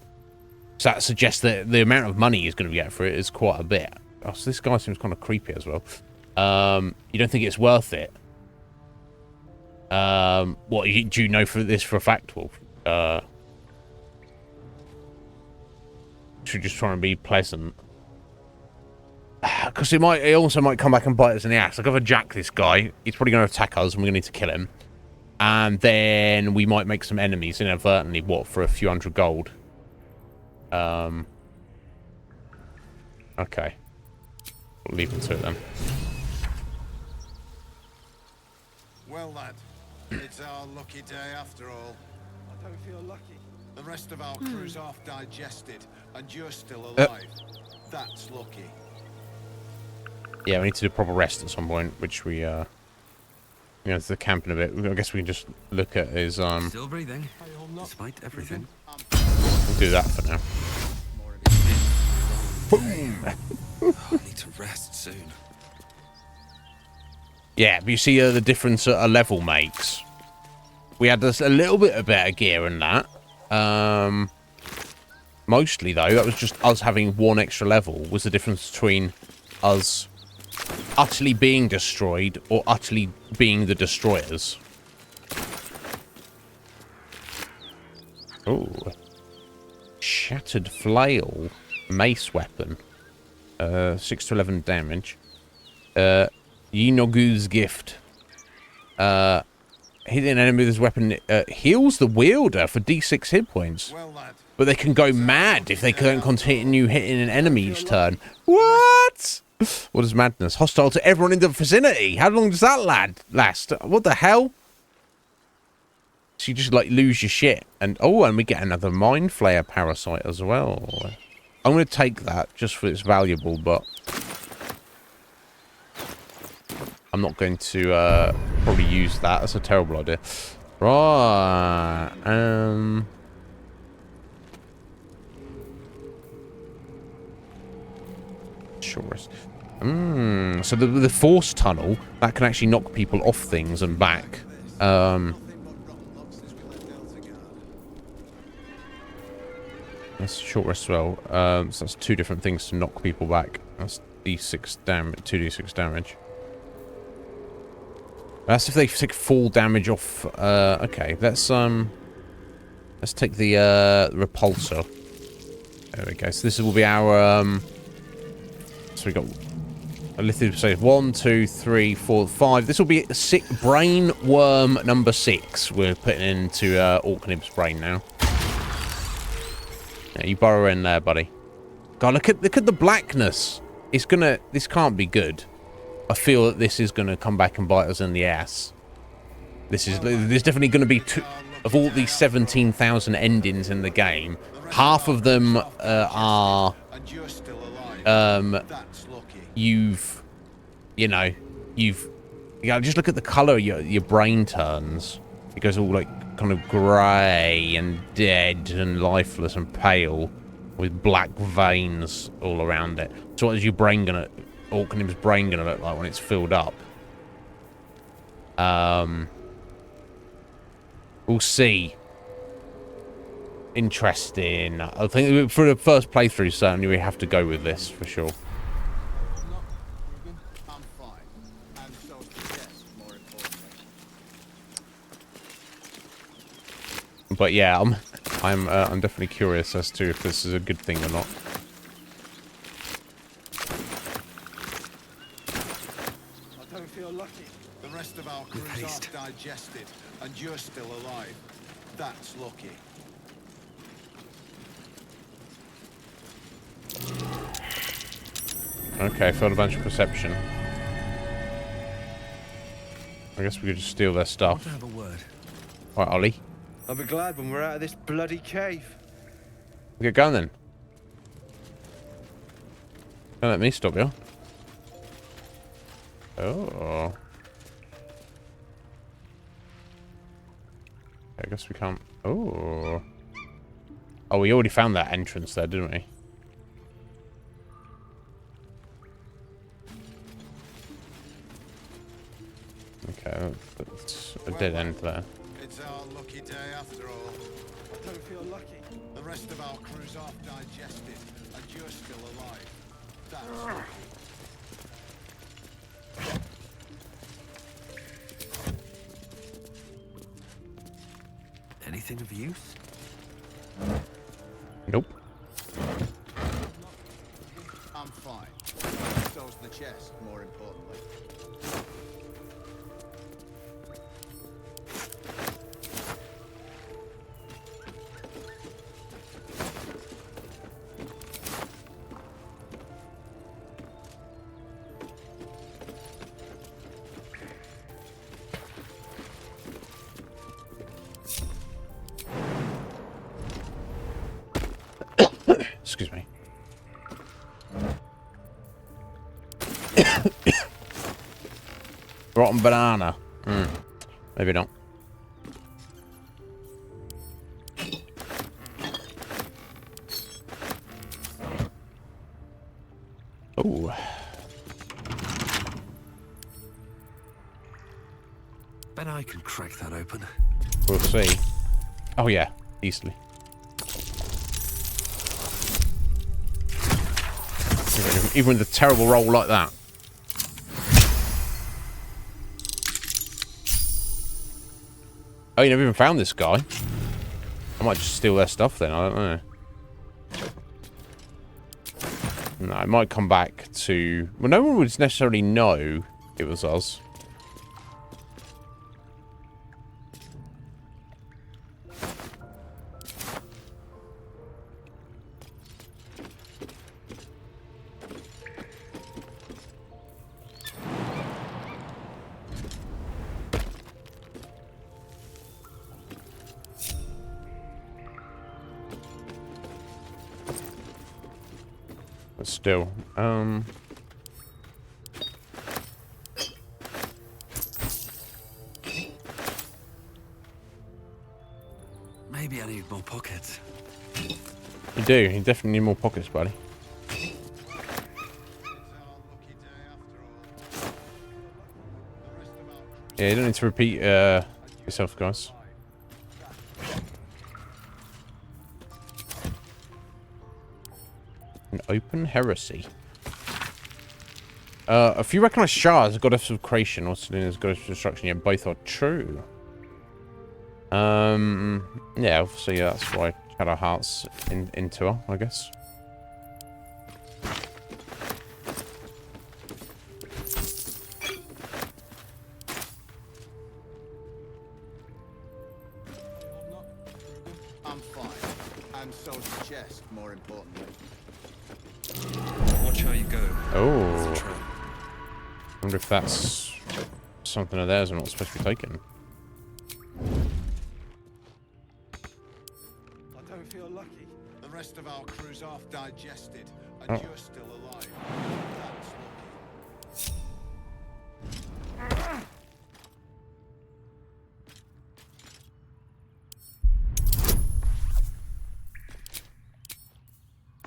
S1: So that suggests that the amount of money he's going to get for it is quite a bit. Oh, so this guy seems kind of creepy as well. You don't think it's worth it? What, do you know for this for a fact, Wolf? Should we just try and be pleasant? Because it also might come back and bite us in the ass. Like, if I jack this guy, he's probably going to attack us, and we're going to need to kill him. And then we might make some enemies inadvertently, what, for a few hundred gold. Okay. We'll leave him to it then.
S9: Well, lad, it's our lucky day after all.
S7: I don't feel lucky.
S9: The rest of our crew's half digested, and you're still alive. That's lucky.
S1: Yeah, we need to do a proper rest at some point, which we, you know, it's the camping a bit. I guess we can just look at his,
S3: Still breathing, despite everything.
S1: We'll do that for now.
S3: Boom! I need to rest soon.
S1: Yeah, but you see the difference a level makes. We had a little bit of better gear in that. Mostly, though, that was just us having one extra level was the difference between us utterly being destroyed or utterly being the destroyers. Oh. Shattered flail. Mace weapon. 6 to 11 damage. Yinogu's gift. Hitting an enemy with this weapon heals the wielder for D6 hit points. But they can go mad if they don't continue hitting an enemy each turn. What? What is madness? Hostile to everyone in the vicinity. How long does that last? What the hell? So you just like lose your shit. And oh, and we get another Mind Flayer parasite as well. I'm going to take that just for it's valuable, but I'm not going to probably use that. That's a terrible idea. Right. Short rest. So the force tunnel, that can actually knock people off things and back. That's short rest as well. So that's two different things to knock people back. That's D6 damage, 2d6 damage. That's if they take full damage off. Okay, let's take the repulsor. There we go. So this will be our so we got a lithium say 1, 2, 3, 4, 5. This will be brain worm number 6. We're putting into Orknib's brain now. Yeah, you burrow in there, buddy. God, look at the blackness. It's gonna. This can't be good. I feel that this is gonna come back and bite us in the ass. This is. There's definitely gonna be of all these 17,000 endings in the game, half of them are you've just look at the color your brain turns. It goes all like kind of grey and dead and lifeless and pale with black veins all around it. So what is your brain gonna, Orkney's brain gonna look like when it's filled up? We'll see. Interesting. I think for the first playthrough, certainly we have to go with this for sure. But yeah, I'm definitely curious as to if this is a good thing or not.
S9: I don't feel lucky. The rest of our crew's half digested, and you're still alive. That's lucky.
S1: Okay, failed a bunch of perception. I guess we could just steal their stuff.
S3: Have a word.
S1: Right, Ollie.
S10: I'll be glad when we're out of this bloody cave.
S1: Get going then. Don't let me stop you. Oh. I guess we can't. Oh. Oh, we already found that entrance there, didn't we? Okay, that's a dead end there.
S9: It's our lucky day after all. I don't feel lucky. The rest of our crew's half digested, and you're still alive. That's
S3: Anything of use?
S1: Nope.
S9: I'm fine. So's the chest, more importantly.
S1: Excuse me. Rotten banana. Maybe not. Oh.
S3: Bet I can crack that open.
S1: We'll see. Oh yeah, easily. Even with a terrible roll like that. Oh, you never even found this guy? I might just steal their stuff then, I don't know. No, I might come back to... Well, no one would necessarily know it was us. But still,
S3: Maybe I need more pockets.
S1: You do. You definitely need more pockets, buddy. Yeah, you don't need to repeat yourself, guys. An open heresy. A few recognized shards, goddess of creation, or Selena's goddess of destruction. Yeah, both are true. Yeah, obviously that's why Shadow Heart's into her, I guess.
S9: I'm fine. And so's the chest, more importantly.
S3: Watch how you go.
S1: Oh. I wonder if that's something of theirs I'm not supposed to be taking.
S9: don't feel lucky. The rest of our crew's half digested, and
S1: Oh.
S9: you're still alive.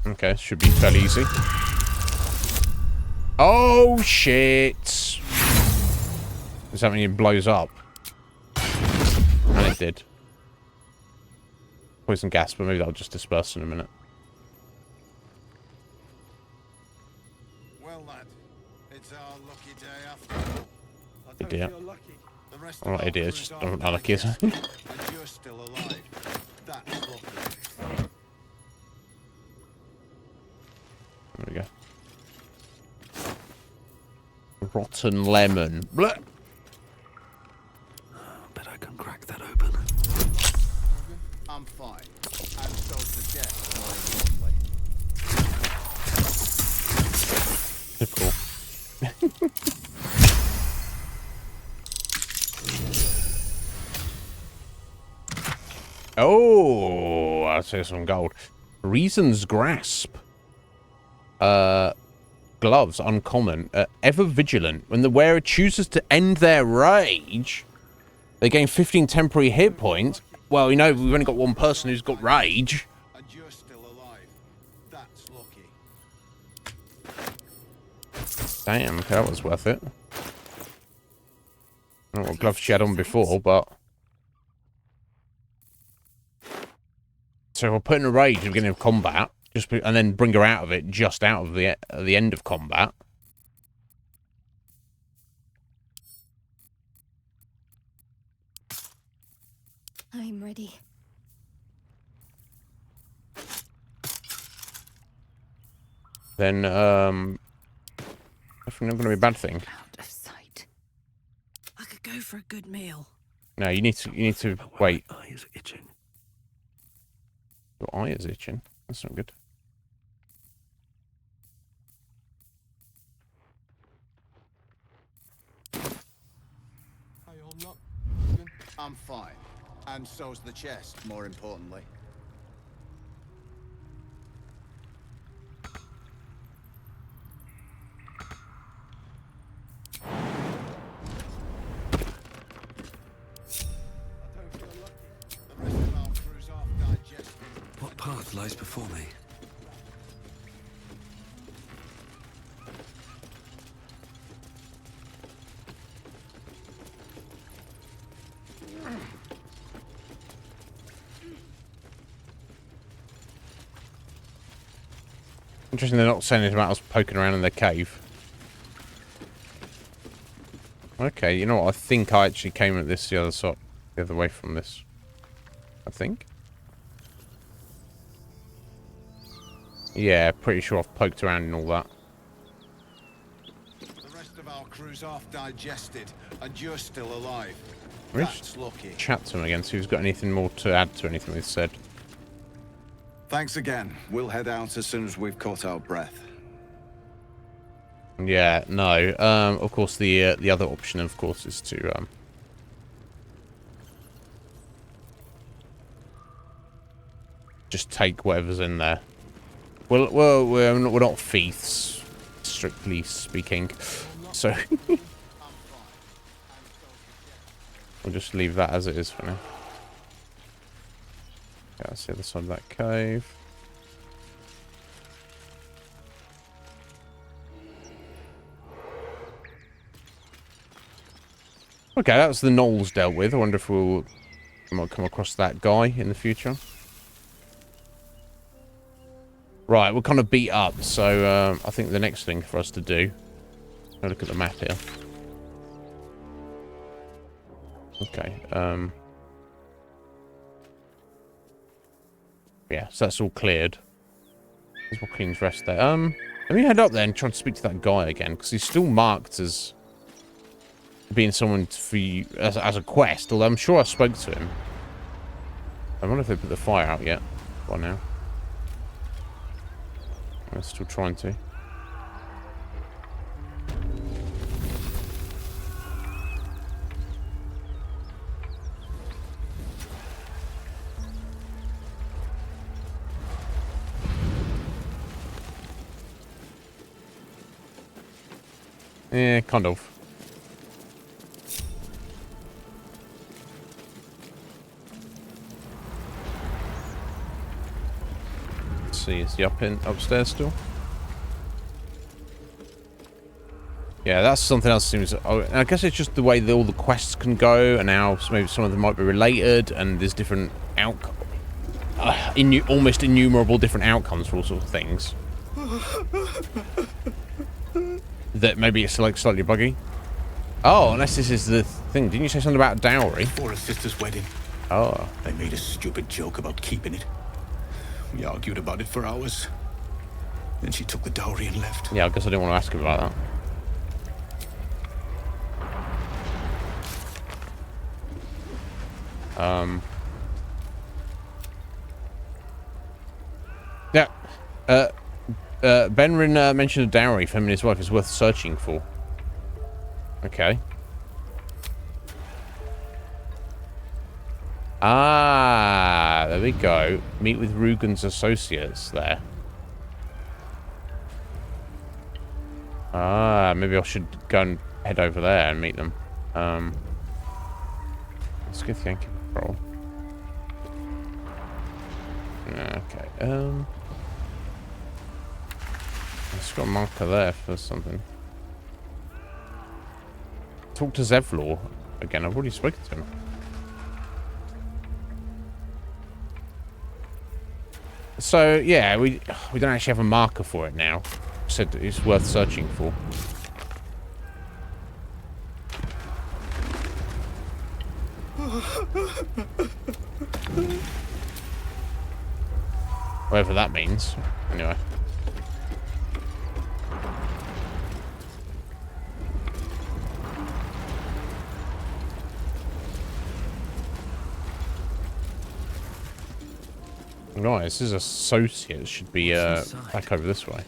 S1: Okay, should be fairly easy. Oh shit! Does that mean it blows up? And it did. Poison gas, but maybe that'll just disperse in a minute.
S9: Well, lad, it's our lucky day after all. I don't
S1: Idiot.
S9: feel lucky. The rest
S1: I'm
S9: of
S1: not
S9: our
S1: idiot,
S9: crew's
S1: just
S9: half
S1: I'm not lucky, is it?
S9: digested, and you're still alive. That's lucky.
S1: There we go. Rotten lemon. Blech.
S3: Bet I can crack that open.
S9: I'm fine. And so's the jet.
S1: Typical. Oh, I'll say some gold. Reason's grasp. Gloves, uncommon. Ever vigilant. When the wearer chooses to end their rage, they gain 15 temporary hit points. Well, you know, we've only got one person who's got rage.
S9: And you're still alive. That's lucky.
S1: Damn, okay, that was worth it. I don't know what gloves she had on before, but... So we're putting a rage at the beginning of combat, and then bring her out of it just out of the end of combat.
S6: I'm ready.
S1: Then, definitely not going to be a bad thing.
S11: Out of sight. I could go for a good meal.
S1: No, you need to wait.
S3: My eye is itching.
S1: Your eye is itching. That's not good.
S9: I'm fine. And so's the chest, more importantly.
S3: What path lies before me?
S1: Interesting they're not saying anything about us poking around in their cave. Okay, you know what? I think I actually came at this the other way from this. I think. Yeah, pretty sure I've poked around and all that.
S9: The rest of our crew's half digested, and you're still alive.
S1: Let's
S9: That's lucky.
S1: chat to him again, see if he's got anything more to add to anything we've said.
S9: Thanks again. We'll head out as soon as we've caught our breath.
S1: Yeah, no. Of course, the other option, of course, is to just take whatever's in there. Well, we're not thieves, strictly speaking, so we'll just leave that as it is for now. Yeah, that's the other side of that cave. Okay, that's the gnolls dealt with. I wonder if we might come across that guy in the future. Right, we're kind of beat up, so I think the next thing for us to do... I'll look at the map here. Okay, yeah, so that's all cleared. There's more Queen's Rest there. Let me head up there and try to speak to that guy again, because he's still marked as being someone for you, as a quest, although I'm sure I spoke to him. I wonder if they put the fire out yet. By now. I'm still trying to. Yeah, kind of. Let's see, is he upstairs still? Yeah, that's something else. Seems. I guess it's just the way that all the quests can go, and how maybe some of them might be related, and there's different almost innumerable different outcomes for all sorts of things. That maybe it's like slightly buggy. Oh, unless this is the thing. Didn't you say something about dowry?
S3: For a sister's wedding.
S1: Oh.
S3: I made a stupid joke about keeping it. We argued about it for hours. Then she took the dowry and left.
S1: Yeah, I guess I didn't want to ask him about that. Yeah. Benrin mentioned a dowry for him and his wife is worth searching for. Okay. Ah, there we go. Meet with Rugen's associates there. Ah, maybe I should go and head over there and meet them. Let's get the Yankee Patrol. Okay, it's got a marker there for something. Talk to Zevlor again. I've already spoken to him. So yeah, we don't actually have a marker for it now. Said it's worth searching for. Whatever that means. Anyway. Right, this is associates. Should be back over this way.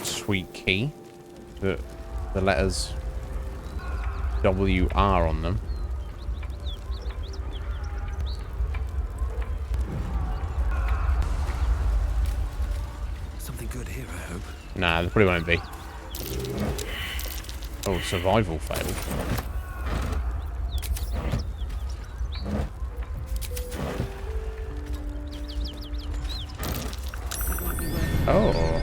S1: Sweet key. The letters WR on them.
S3: Something good here, I hope.
S1: Nah, there probably won't be. Oh, survival failed. Oh.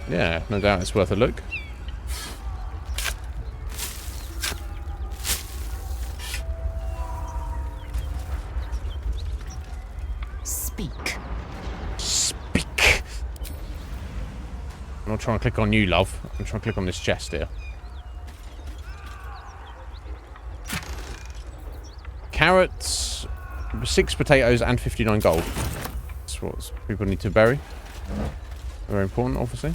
S1: Yeah, no doubt it's worth a look.
S17: Speak.
S1: Speak. I'm not trying to click on you, love. I'm trying to click on this chest here. Carrots, 6 potatoes, and 59 gold. That's what people need to bury. Very important, obviously.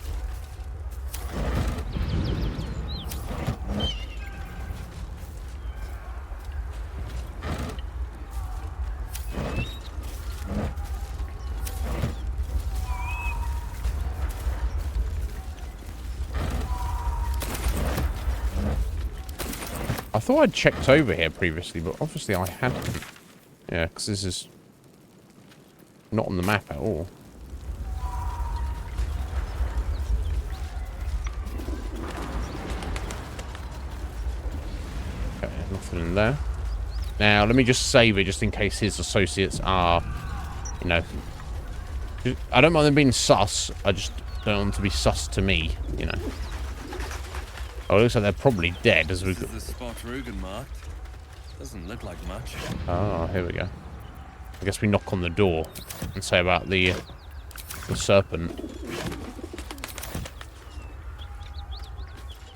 S1: I thought I'd checked over here previously, but obviously I hadn't. Yeah, because this is not on the map at all. Okay, nothing in there. Now, let me just save it just in case his associates are, you know... I don't mind them being sus, I just don't want them to be sus to me, you know. Oh, it looks like they're probably dead as we go.
S3: The spot Rugen marked. Doesn't look like much.
S1: Oh, here we go. I guess we knock on the door and say about the serpent.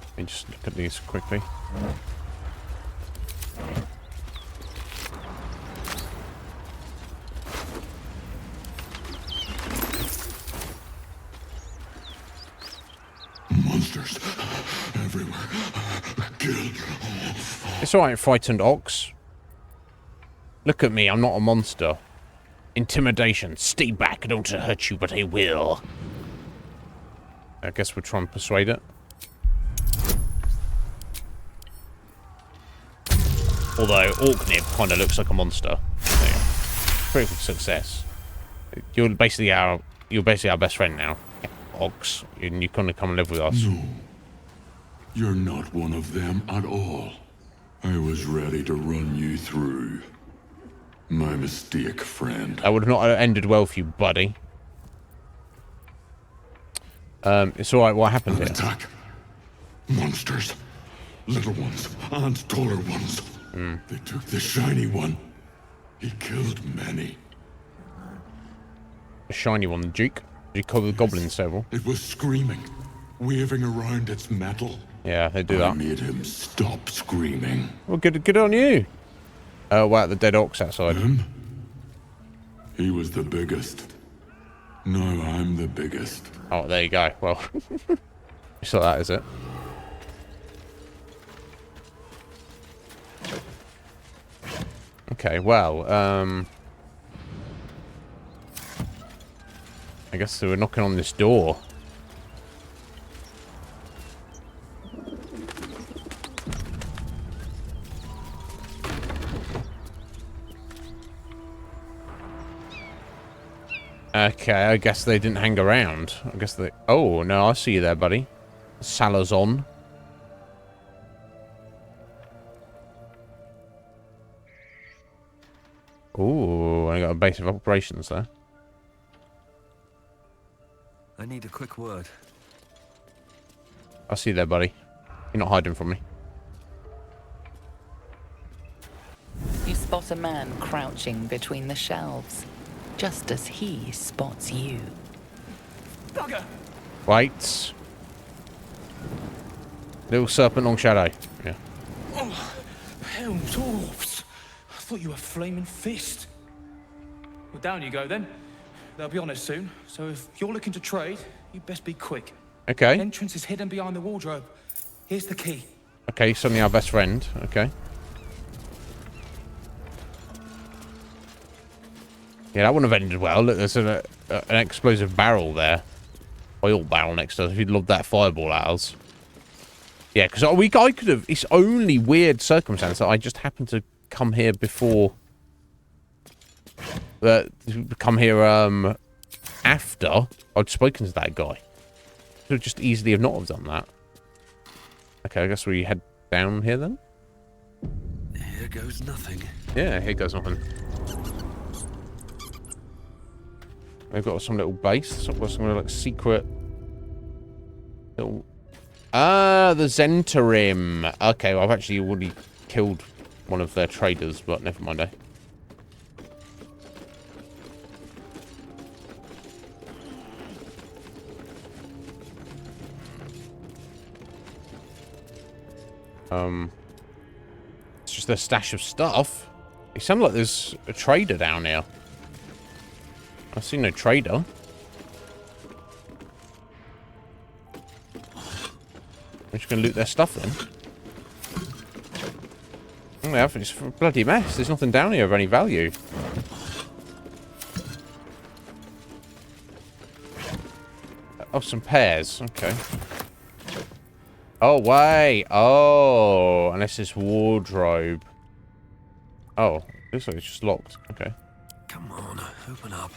S1: Let me just look at these quickly.
S18: Monsters everywhere. Kill.
S1: It's alright, frightened ox. Look at me, I'm not a monster. Intimidation. Stay back, I don't want to hurt you, but I will. I guess we'll try and persuade it. Although Orknib kind of looks like a monster. There you go. Pretty good success. You're basically our best friend now, Ox, and you kind of come and live with us.
S18: No, you're not one of them at all. I was ready to run you through. My mistake, friend.
S1: That would have not ended well for you, buddy. It's alright, what happened here?
S18: Attack. Monsters. Little ones and taller ones. They took the shiny one. He killed many.
S1: The shiny one, the Duke? Did you call the goblins several?
S18: It was screaming, waving around its metal.
S1: Yeah, they do that.
S18: I made him stop screaming.
S1: Well, good on you. Wow, the dead ox outside.
S18: Him? He was the biggest. Now I'm the biggest.
S1: Oh, there you go. Well, just like that, is it? Okay, well, I guess they were knocking on this door. Okay, I guess they didn't hang around. I guess they... Oh, no, I see you there, buddy. Salazon. Ooh, I got a base of operations there.
S19: I need a quick word.
S1: I see you there, buddy. You're not hiding from me.
S17: You spot a man crouching between the shelves, just as he spots you.
S5: Bugger!
S1: Wait. Little serpent, long shadow. Yeah.
S5: Oh, hell, dwarves! I thought you were flaming fist. Well, down you go then. They'll be on us soon, so if you're looking to trade, you best be quick.
S1: Okay.
S5: Entrance is hidden behind the wardrobe. Here's the key.
S1: Okay, suddenly our best friend. Okay. Yeah, that wouldn't have ended well. Look, there's an explosive barrel there. Oil barrel next to us. If you'd loved that fireball at us. Yeah, because I could have... It's only weird circumstance that I just happened to come here before... come here, after I'd spoken to that guy. Could have just easily have not have done that. Okay, I guess we head down here then?
S19: Here goes nothing.
S1: Yeah, here goes nothing. We've got some little base. Some like secret little... Ah, the Zentarim. Okay, well, I've actually already killed one of their traders, but never mind, eh? It's just a stash of stuff. It sounds like there's a trader down here. I see no trader. We're just gonna loot their stuff then. Oh, yeah, it's a bloody mess. There's nothing down here of any value. Oh, some pears. Okay. Oh, wait. Oh, and this is wardrobe. Oh, looks like it's just locked. Okay.
S19: Come on, open up.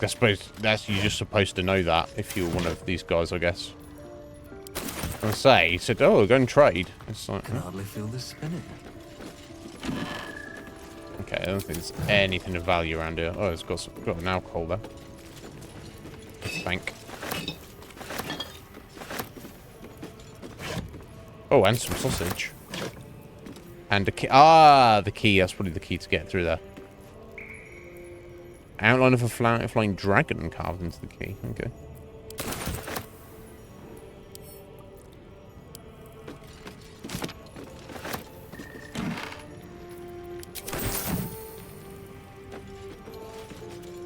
S1: I suppose that's you're just supposed to know that if you're one of these guys, I guess. I say, he said, "Oh, go and trade." It's like,
S19: I can hardly feel this spinning.
S1: Okay, I don't think there's anything of value around here. Oh, it's got an alcohol there. Bank. Oh, and some sausage. And a key. Ah, the key. That's probably the key to get through there. Outline of a flying dragon carved into the key. Okay.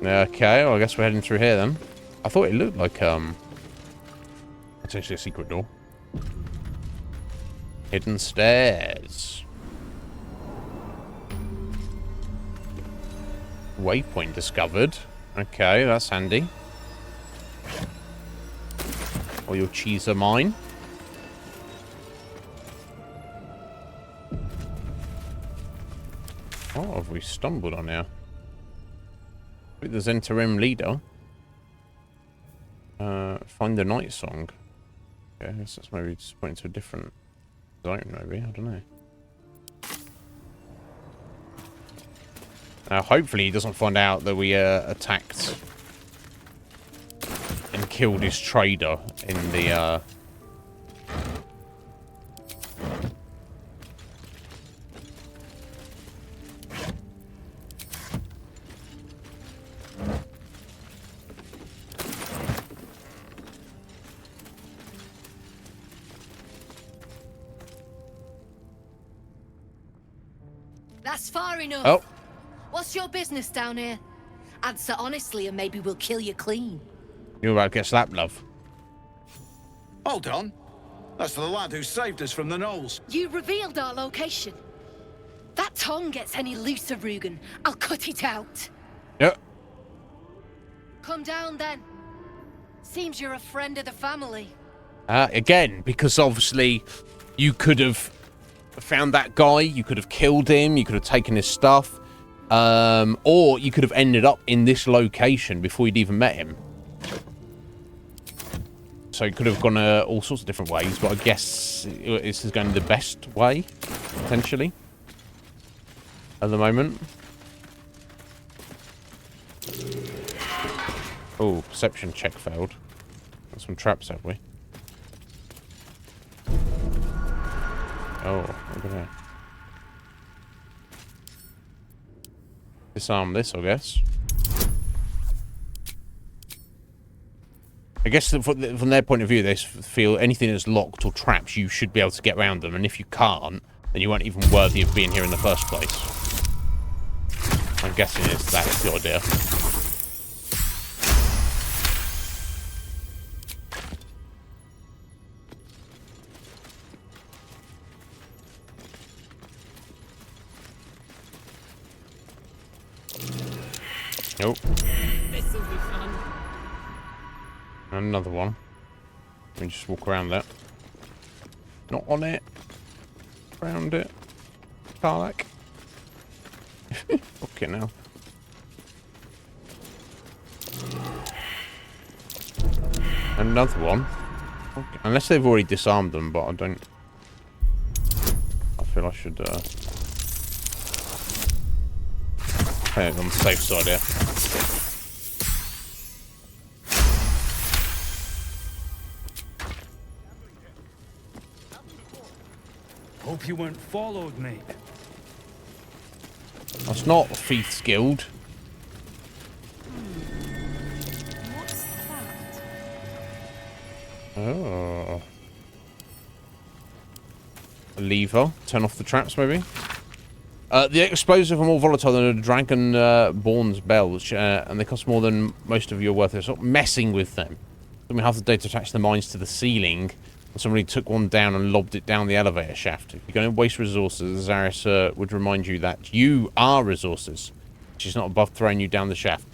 S1: Okay, well, I guess we're heading through here then. I thought it looked like potentially a secret door. Hidden stairs. Waypoint discovered. Okay, that's handy. Or your cheese are mine. What have we stumbled on here? There's interim leader. Find the night song. Okay, I guess that's maybe just pointing to a different zone, maybe. I don't know. Hopefully he doesn't find out that we attacked and killed his trader in the
S20: That's far enough.
S1: Oh.
S20: What's your business down here? Answer honestly and maybe we'll kill you clean.
S1: You're about to get slapped, love.
S9: Hold on. That's the lad who saved us from the gnolls.
S20: You revealed our location. That tongue gets any looser, Rugen, I'll cut it out.
S1: Yep.
S20: Come down then. Seems you're a friend of the family.
S1: Again, because obviously you could have found that guy, you could have killed him, you could have taken his stuff, or you could have ended up in this location before you'd even met him. So it could have gone all sorts of different ways, but I guess this is going the best way, potentially, at the moment. Oh, perception check failed. Got some traps, have we? Oh, look at that. Disarm this, I guess. I guess from their point of view, they feel anything that's locked or trapped, you should be able to get around them. And if you can't, then you weren't even worthy of being here in the first place. I'm guessing that's the idea. Nope.
S20: This'll be fun.
S1: Another one. Let me just walk around that. Not on it. Around it. Tarlac. Okay, now. Another one. Okay. Unless they've already disarmed them, but I don't. I feel I should play it on the safe side here.
S12: Hope you weren't followed, mate.
S1: That's not Thief's Guild.
S6: What's that?
S1: Oh. A lever. Turn off the traps, maybe? The explosives are more volatile than a dragon-born's bells, and they cost more than most of your worth. Stop messing with them. It took me half the day to attach the mines to the ceiling. Somebody took one down and lobbed it down the elevator shaft. If you're going to waste resources, Zaris would remind you that you are resources. She's not above throwing you down the shaft.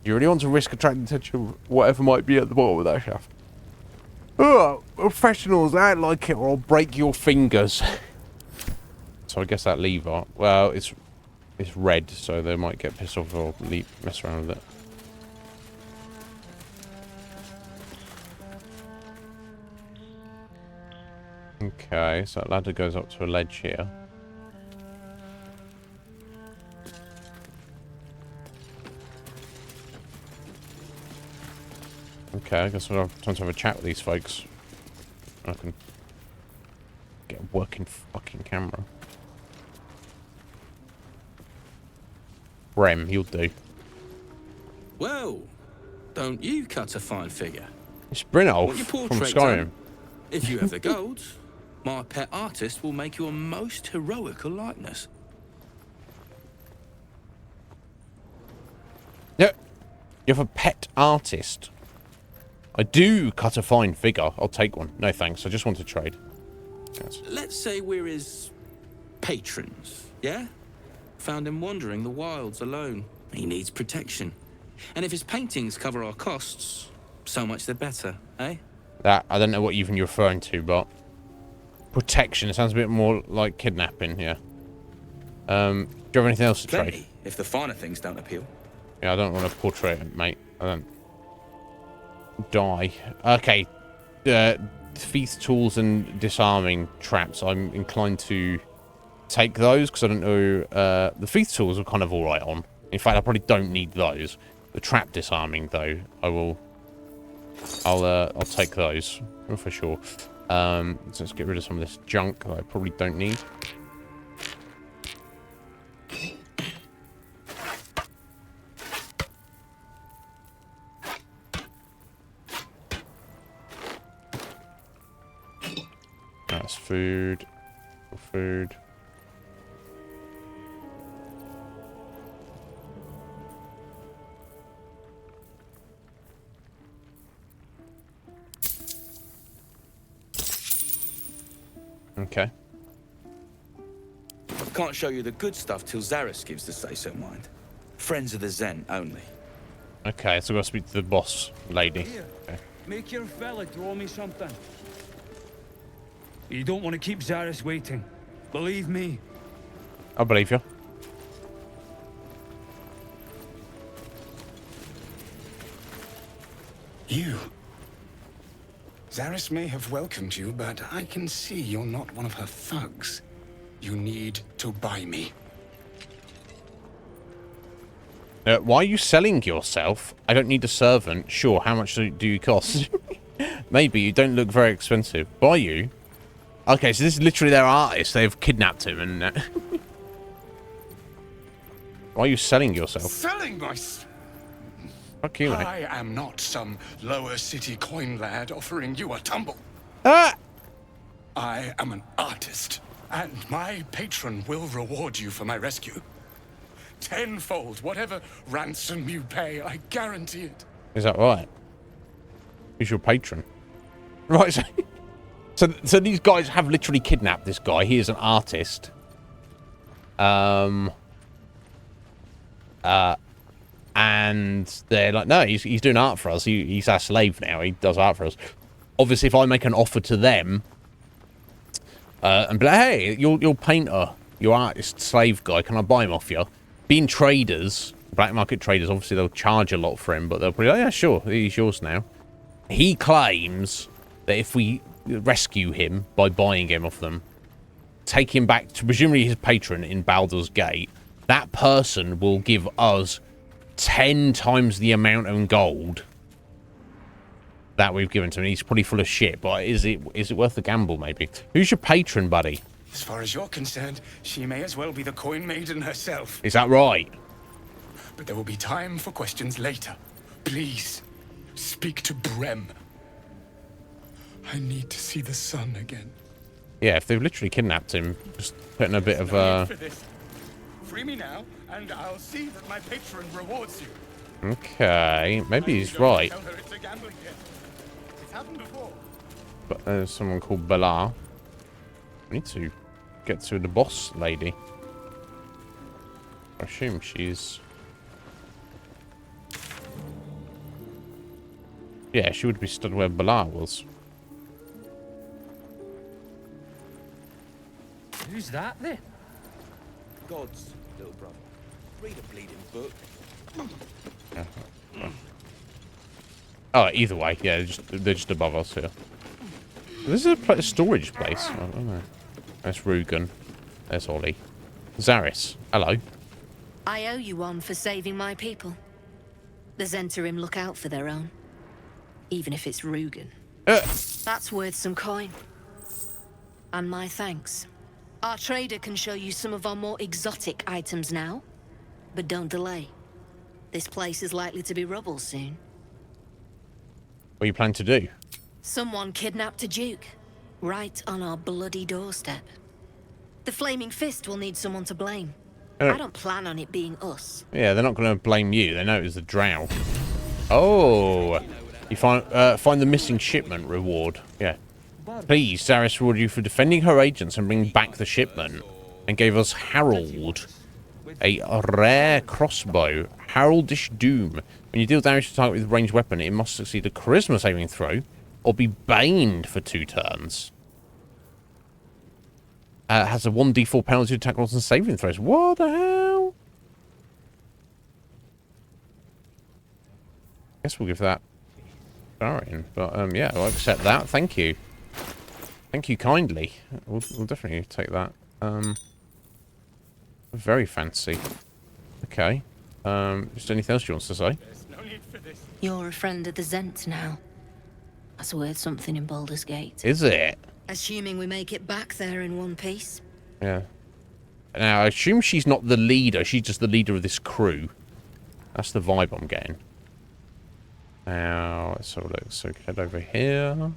S1: You really want to risk attracting attention, whatever might be at the bottom of that shaft. Oh, professionals, act like it or I'll break your fingers. So I guess that lever, well, it's red, so they might get pissed off or mess around with it. Okay, so that ladder goes up to a ledge here. Okay, I guess we'll have time to have a chat with these folks. I can get a working fucking camera. Rem, you'll do.
S13: Well, don't you cut a fine figure?
S1: It's Brynolf
S13: Want your
S1: from
S13: portrait
S1: Skyrim.
S13: done? If you have the gold, my pet artist will make you a most heroical likeness.
S1: Yep. You have a pet artist. I do cut a fine figure. I'll take one. No thanks. I just want to trade. Yes.
S13: Let's say we're his patrons, yeah? Found him wandering the wilds alone. He needs protection. And if his paintings cover our costs, so much the better, eh?
S1: That, I don't know what even you're referring to, but... protection. It sounds a bit more like kidnapping, yeah. Do you have anything else to trade?
S13: If the finer things don't appeal.
S1: Yeah, I don't want to portrait it, mate. I don't... die. Okay. Thief tools and disarming traps. I'm inclined to take those, because I don't know... the thief tools are kind of alright on. In fact, I probably don't need those. The trap disarming, though, I'll take those for sure. So let's get rid of some of this junk that I probably don't need. That's food. Food. Okay.
S13: Can't show you the good stuff till Zaris gives the say-so, mind. Friends of the Zen only.
S1: Okay, so I've got to speak to the boss lady.
S21: Here,
S1: okay.
S21: Make your fella draw me something. You don't want to keep Zaris waiting. Believe me.
S1: I believe you.
S3: You. Zaris may have welcomed you, but I can see you're not one of her thugs. You need to buy me.
S1: Why are you selling yourself? I don't need a servant. Sure, how much do you cost? Maybe, you don't look very expensive. Buy you? Okay, so this is literally their artist. They've kidnapped him and... Why are you selling yourself?
S3: Selling myself?
S1: Fuck you, mate.
S3: I am not some lower city coin lad offering you a tumble.
S1: Ah!
S3: I am an artist, and my patron will reward you for my rescue. Tenfold, whatever ransom you pay, I guarantee it.
S1: Is that right? Who's your patron? Right, so these guys have literally kidnapped this guy. He is an artist. And they're like, no, he's doing art for us. He's our slave now. He does art for us. Obviously, if I make an offer to them, and be like, hey, your painter, your artist, slave guy, can I buy him off you? Being traders, black market traders, obviously they'll charge a lot for him, but they'll be like, yeah, sure, he's yours now. He claims that if we rescue him by buying him off them, take him back to presumably his patron in Baldur's Gate, that person will give us 10 times the amount of gold that we've given to him. He's probably full of shit, but is it worth the gamble, maybe? Who's your patron, buddy?
S3: As far as you're concerned, she may as well be the coin maiden herself.
S1: Is that right?
S3: But there will be time for questions later. Please, speak to Brem. I need to see the sun again.
S1: Yeah, if they've literally kidnapped him, just putting a bit of
S3: Free me now, and I'll see that my patron rewards you.
S1: Okay, maybe he's right.
S3: Tell her it's a gambling game. It's happened before.
S1: But there's someone called Baldur. We need to get to the boss lady. I assume she's... Yeah, she would be stood where Baldur was.
S21: Who's that then?
S13: God's little brother. Read a bleeding book.
S1: Oh, either way, yeah, they're just above us here. This is a storage place. I don't know. That's Rugen. There's Ollie. Zaris, hello.
S20: I owe you one for saving my people. The Zentarim look out for their own. Even if it's Rugen. That's worth some coin. And my thanks. Our trader can show you some of our more exotic items now. But don't delay. This place is likely to be rubble soon.
S1: What are you planning to do?
S20: Someone kidnapped a duke. Right on our bloody doorstep. The Flaming Fist will need someone to blame. I don't plan on it being us.
S1: Yeah, they're not going to blame you. They know it was the drow. Oh, You find the missing shipment reward. Yeah. Please, Zaris reward you for defending her agents and bringing back the shipment, and gave us Harold, a rare crossbow. Heraldish Doom. When you deal damage to target with a ranged weapon, it must succeed a charisma saving throw, or be baned for 2 turns. Has a 1d4 penalty to attack rolls and saving throws. What the hell? Guess we'll give that Darian. But yeah, I'll accept that. Thank you. Thank you kindly. We'll definitely take that. Very fancy. Okay. Just anything else you want to say?
S20: You're a friend of the Zent now. That's worth something in Baldur's Gate.
S1: Is it?
S20: Assuming we make it back there in one piece.
S1: Yeah. Now, I assume she's not the leader. She's just the leader of this crew. That's the vibe I'm getting. Now, let's have a look. So, head over here.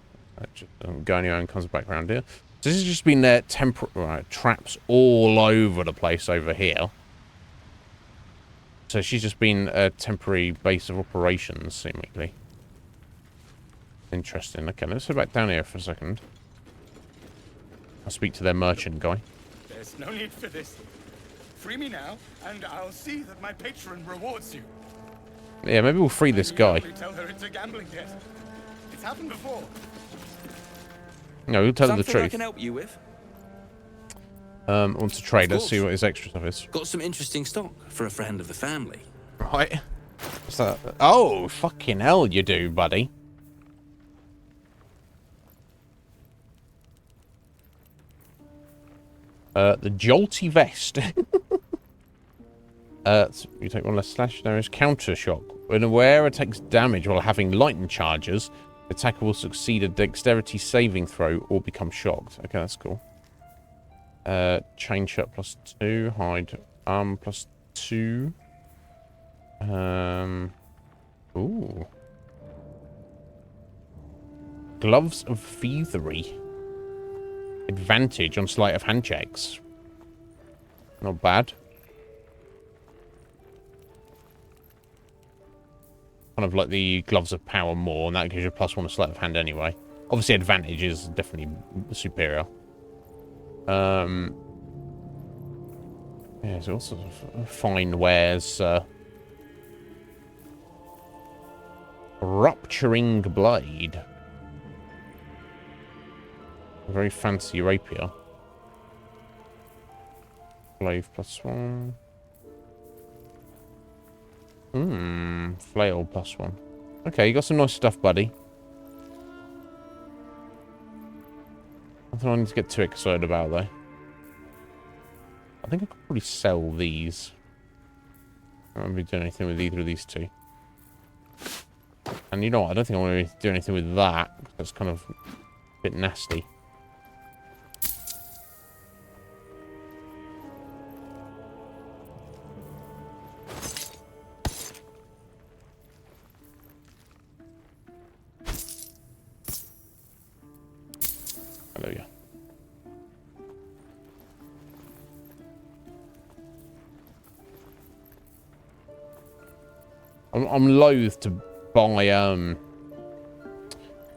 S1: Just go anywhere and comes back around here. So, this has just been their temporary traps all over the place over here. So, she's just been a temporary base of operations, seemingly. Interesting. Okay, let's go back down here for a second. I'll speak to their merchant guy.
S3: There's no need for this. Free me now, and I'll see that my patron rewards you.
S1: Yeah, maybe we'll free this guy.
S3: Tell her it's a gambling debt. It's happened before.
S1: No, we'll tell her the
S2: Something I
S1: truth.
S2: can help you with?
S1: I want to trade. Let's see what his extra stuff is.
S2: Got some interesting stock for a friend of the family.
S1: Right. What's that? Oh, fucking hell you do, buddy. The jolty vest. You take 1 less slash damage. Counter shock. When a wearer takes damage while having lightning charges, the attacker will succeed a dexterity saving throw or become shocked. Okay, that's cool. Chain shot +2. Hide arm +2. Ooh. Gloves of Thievery. Advantage on sleight of hand checks. Not bad. Kind of like the Gloves of Power more, and that gives you +1 to sleight of hand anyway. Obviously, advantage is definitely superior. Yeah, there's all sorts of fine wares. Rupturing Blade. A very fancy rapier. Glaive +1. Flail +1. Okay, you got some nice stuff, buddy. Nothing I need to get too excited about, though. I think I could probably sell these. I won't be doing anything with either of these two. And you know what? I don't think I want to do anything with that. That's kind of a bit nasty. Hallelujah. I'm loath to buy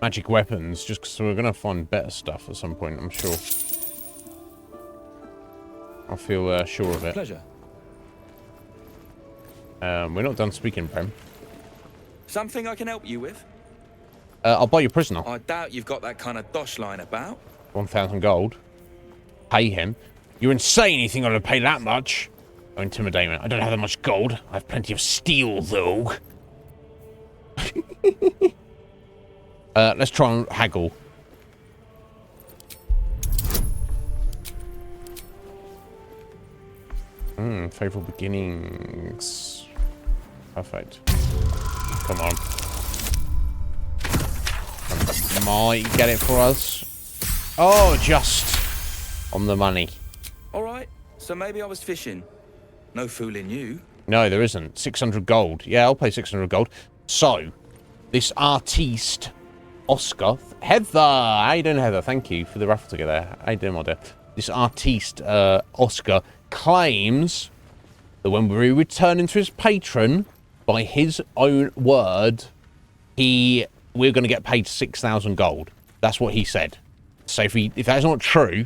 S1: magic weapons just because we're gonna find better stuff at some point. I'm sure. I feel sure of it.
S2: Pleasure.
S1: We're not done speaking, Prem.
S2: Something I can help you with?
S1: I'll buy you a prisoner.
S2: I doubt you've got that kind of dosh line about.
S1: 1,000 gold. Pay him. You're insane. You think I'm gonna pay that much? Oh, intimidation. I don't have that much gold. I have plenty of steel, though. Let's try and haggle. Favorable beginnings. Perfect. Come on. Might get it for us. Oh, just on the money.
S2: All right, so maybe I was fishing. No fooling you.
S1: No, there isn't. 600 gold. Yeah, I'll pay 600 gold. So, this artiste, Oscar. Heather! How you doing, Heather? Thank you for the raffle ticket there. How you doing, my dear? This artiste, Oscar, claims that when we return into his patron, by his own word, he we're going to get paid 6,000 gold. That's what he said. So if that's not true,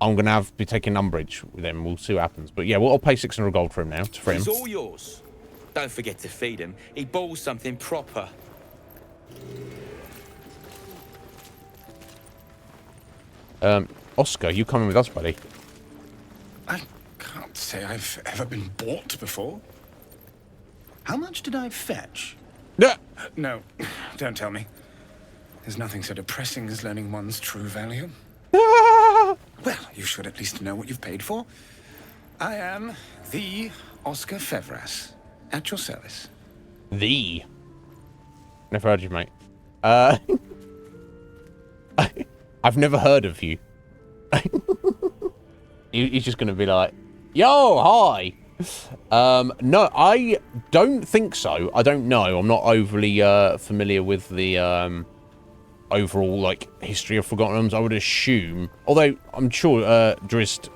S1: I'm going to have to be taking umbrage with him. We'll see what happens. But yeah, I'll pay 600 gold for him now. For him.
S2: It's all yours. Don't forget to feed him. He balls something proper.
S1: Oscar, you coming with us, buddy?
S3: I can't say I've ever been bought before. How much did I fetch? No, don't tell me. There's nothing so depressing as learning one's true value. Well, you should at least know what you've paid for. I am the Oscar Fevras, at your service.
S1: The? Never heard of you, mate. I've never heard of you. He's just going to be like, yo, hi. No, I don't think so. I don't know. I'm not overly familiar with the overall like history of Forgotten Realms. I would assume, although I'm sure Drist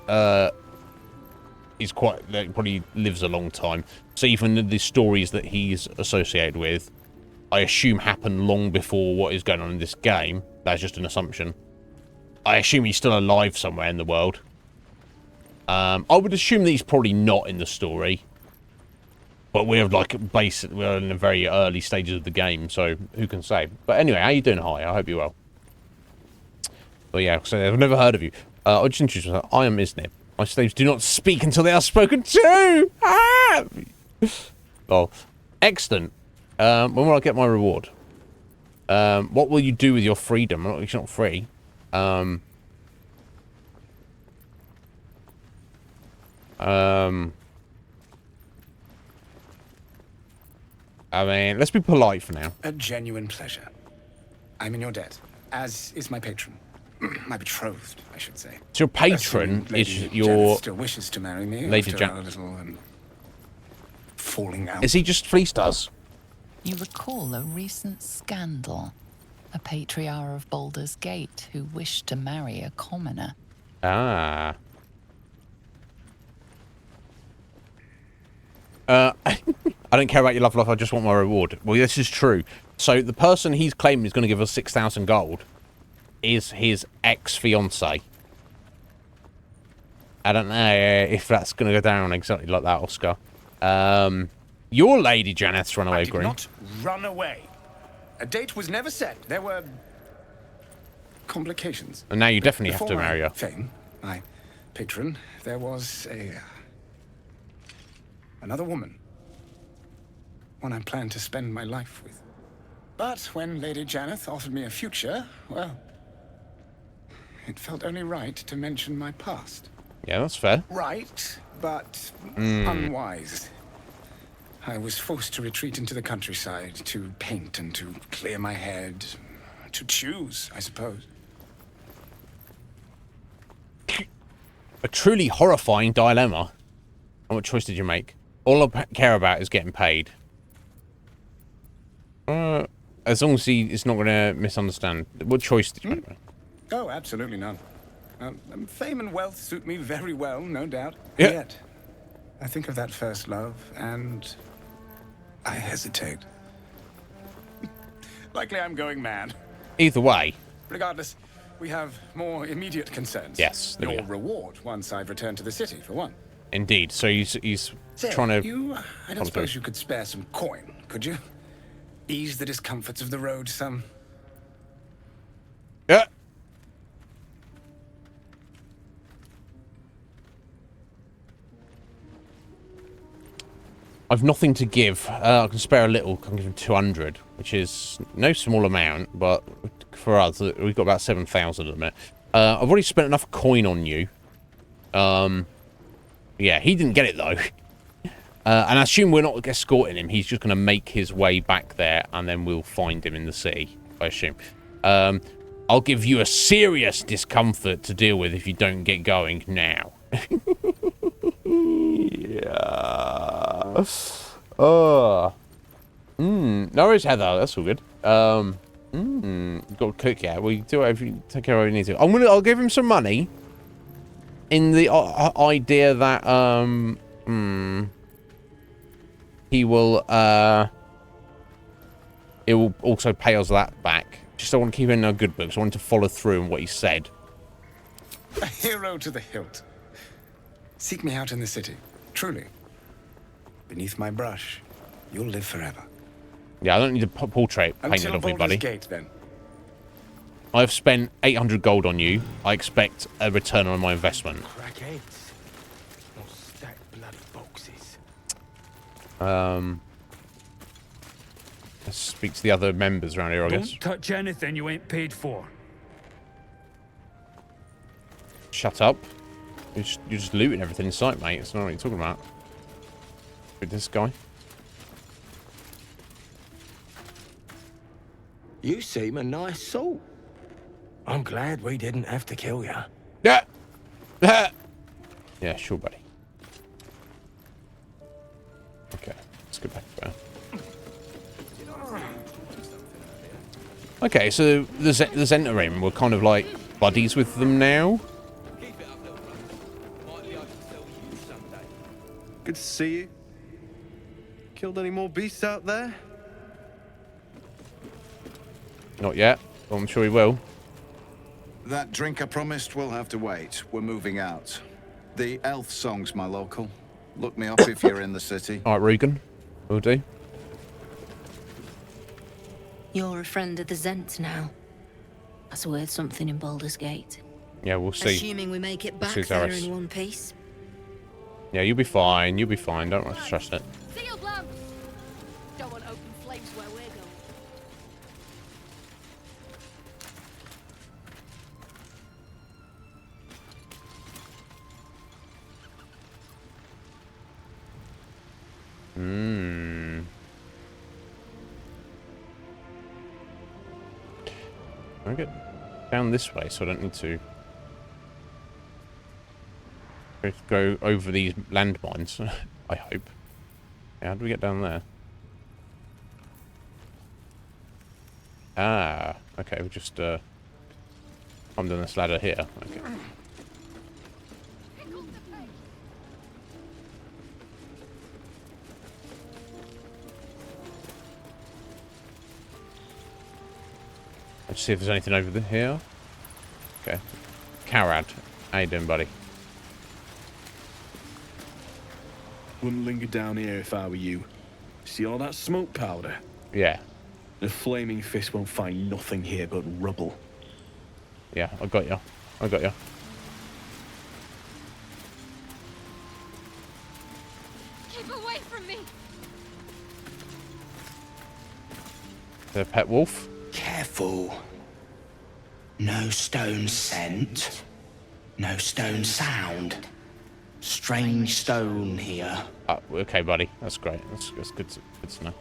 S1: is probably lives a long time. So even the stories that he's associated with, I assume happen long before what is going on in this game. That's just an assumption. I assume he's still alive somewhere in the world. I would assume that he's probably not in the story. But we're we're in the very early stages of the game, so who can say? But anyway, how you doing? Hi, I hope you're well. But yeah, so I've never heard of you. I'll just introduce myself. I am Iznib. My slaves do not speak until they are spoken to. Ah! Oh, excellent. When will I get my reward? What will you do with your freedom? It's not free. I mean, let's be polite for now.
S3: A genuine pleasure. I'm in your debt, as is my patron. My betrothed, I should say.
S1: So your patron is your...
S3: still wishes to marry me
S1: Lady
S3: after our little falling out.
S1: Is he just fleeced us?
S17: You recall a recent scandal. A patriarch of Baldur's Gate who wished to marry a commoner.
S1: Ah. I don't care about your love life, I just want my reward. Well, this is true. So the person he's claiming is going to give us 6,000 gold is his ex-fiancée. I don't know if that's going to go down exactly like that, Oscar. Your Lady Janeth's run away, Green.
S3: I did not run away. A date was never set. There were complications.
S1: And now you definitely have to marry her.
S3: Fame, my patron, there was another woman. One I planned to spend my life with. But when Lady Janeth offered me a future, well, it felt only right to mention my past.
S1: Yeah, that's fair.
S3: Right, but unwise. I was forced to retreat into the countryside to paint and to clear my head. To choose, I suppose.
S1: A truly horrifying dilemma. And what choice did you make? All I care about is getting paid. As long as he is not going to misunderstand. What choice did you make?
S3: Oh, absolutely none. Fame and wealth suit me very well, no doubt.
S1: Yeah.
S3: Yet, I think of that first love, and I hesitate. Likely I'm going mad.
S1: Either way.
S3: Regardless, we have more immediate concerns.
S1: Yes, there we
S3: Your
S1: go.
S3: reward once I've returned to the city, for one.
S1: Indeed. So he's
S3: Say,
S1: trying to...
S3: I don't suppose you could spare some coin, could you? Ease the discomforts of the road some.
S1: Yeah. I've nothing to give. I can spare a little. I can give him 200, which is no small amount, but for us, we've got about 7,000 at the minute. I've already spent enough coin on you. Yeah, he didn't get it, though. And I assume we're not escorting him. He's just going to make his way back there, and then we'll find him in the city, I assume. I'll give you a serious discomfort to deal with if you don't get going now. Yeah. No worries, Heather. That's all good. Got to cook, yeah. We do whatever you take care of what you need to. I'll give him some money. In the idea that he will it will also pay us that back. Just I want to keep it in our good books. I want to follow through on what he said.
S3: A hero to the hilt. Seek me out in the city. Truly. Beneath my brush, you'll live forever.
S1: Yeah, I don't need a portrait painted
S3: Until
S1: of me,
S3: Baldur's
S1: buddy.
S3: Gate, then.
S1: I've spent 800 gold on you. I expect a return on my investment.
S5: Crackheads. No stacked blood boxes.
S1: Let's speak to the other members around here, I guess.
S21: Don't touch anything you ain't paid for.
S1: Shut up. You're just looting everything in sight, mate. It's not what you're talking about. With this guy.
S5: You seem a nice soul. I'm glad we didn't have to kill you.
S1: Yeah. Yeah, sure, buddy. Okay, let's go back there. Okay, so the Zentarim, we're kind of like buddies with them now.
S10: Good to see you. Killed any more beasts out there?
S1: Not yet, but I'm sure he will.
S9: That drink I promised will have to wait. We're moving out. The elf song's my local. Look me up if you're in the city.
S1: All right, Regan. Will do.
S20: You're a friend of the Zent now. That's worth something in Baldur's Gate.
S1: Yeah, we'll see.
S20: Assuming we make it back
S1: see,
S20: there
S1: Zaris.
S20: in one piece.
S1: Yeah, you'll be fine. You'll be fine. Don't stress it.
S6: Sealed lamps! Don't want open flames where we're going.
S1: I'll get down this way, so I don't need to go over these landmines. I hope. Yeah, how do we get down there? Ah, okay. We just come down this ladder here. Okay. Let's see if there's anything over here. Okay. Karad, how you doing, buddy?
S12: Wouldn't linger down here if I were you. See all that smoke powder?
S1: Yeah.
S12: The flaming fist won't find nothing here but rubble.
S1: Yeah, I got you. I got you.
S6: Keep away from me!
S1: The pet wolf.
S3: Careful. No stone scent. No stone sound. Strange stone here.
S1: Okay, buddy. That's great. That's good to know.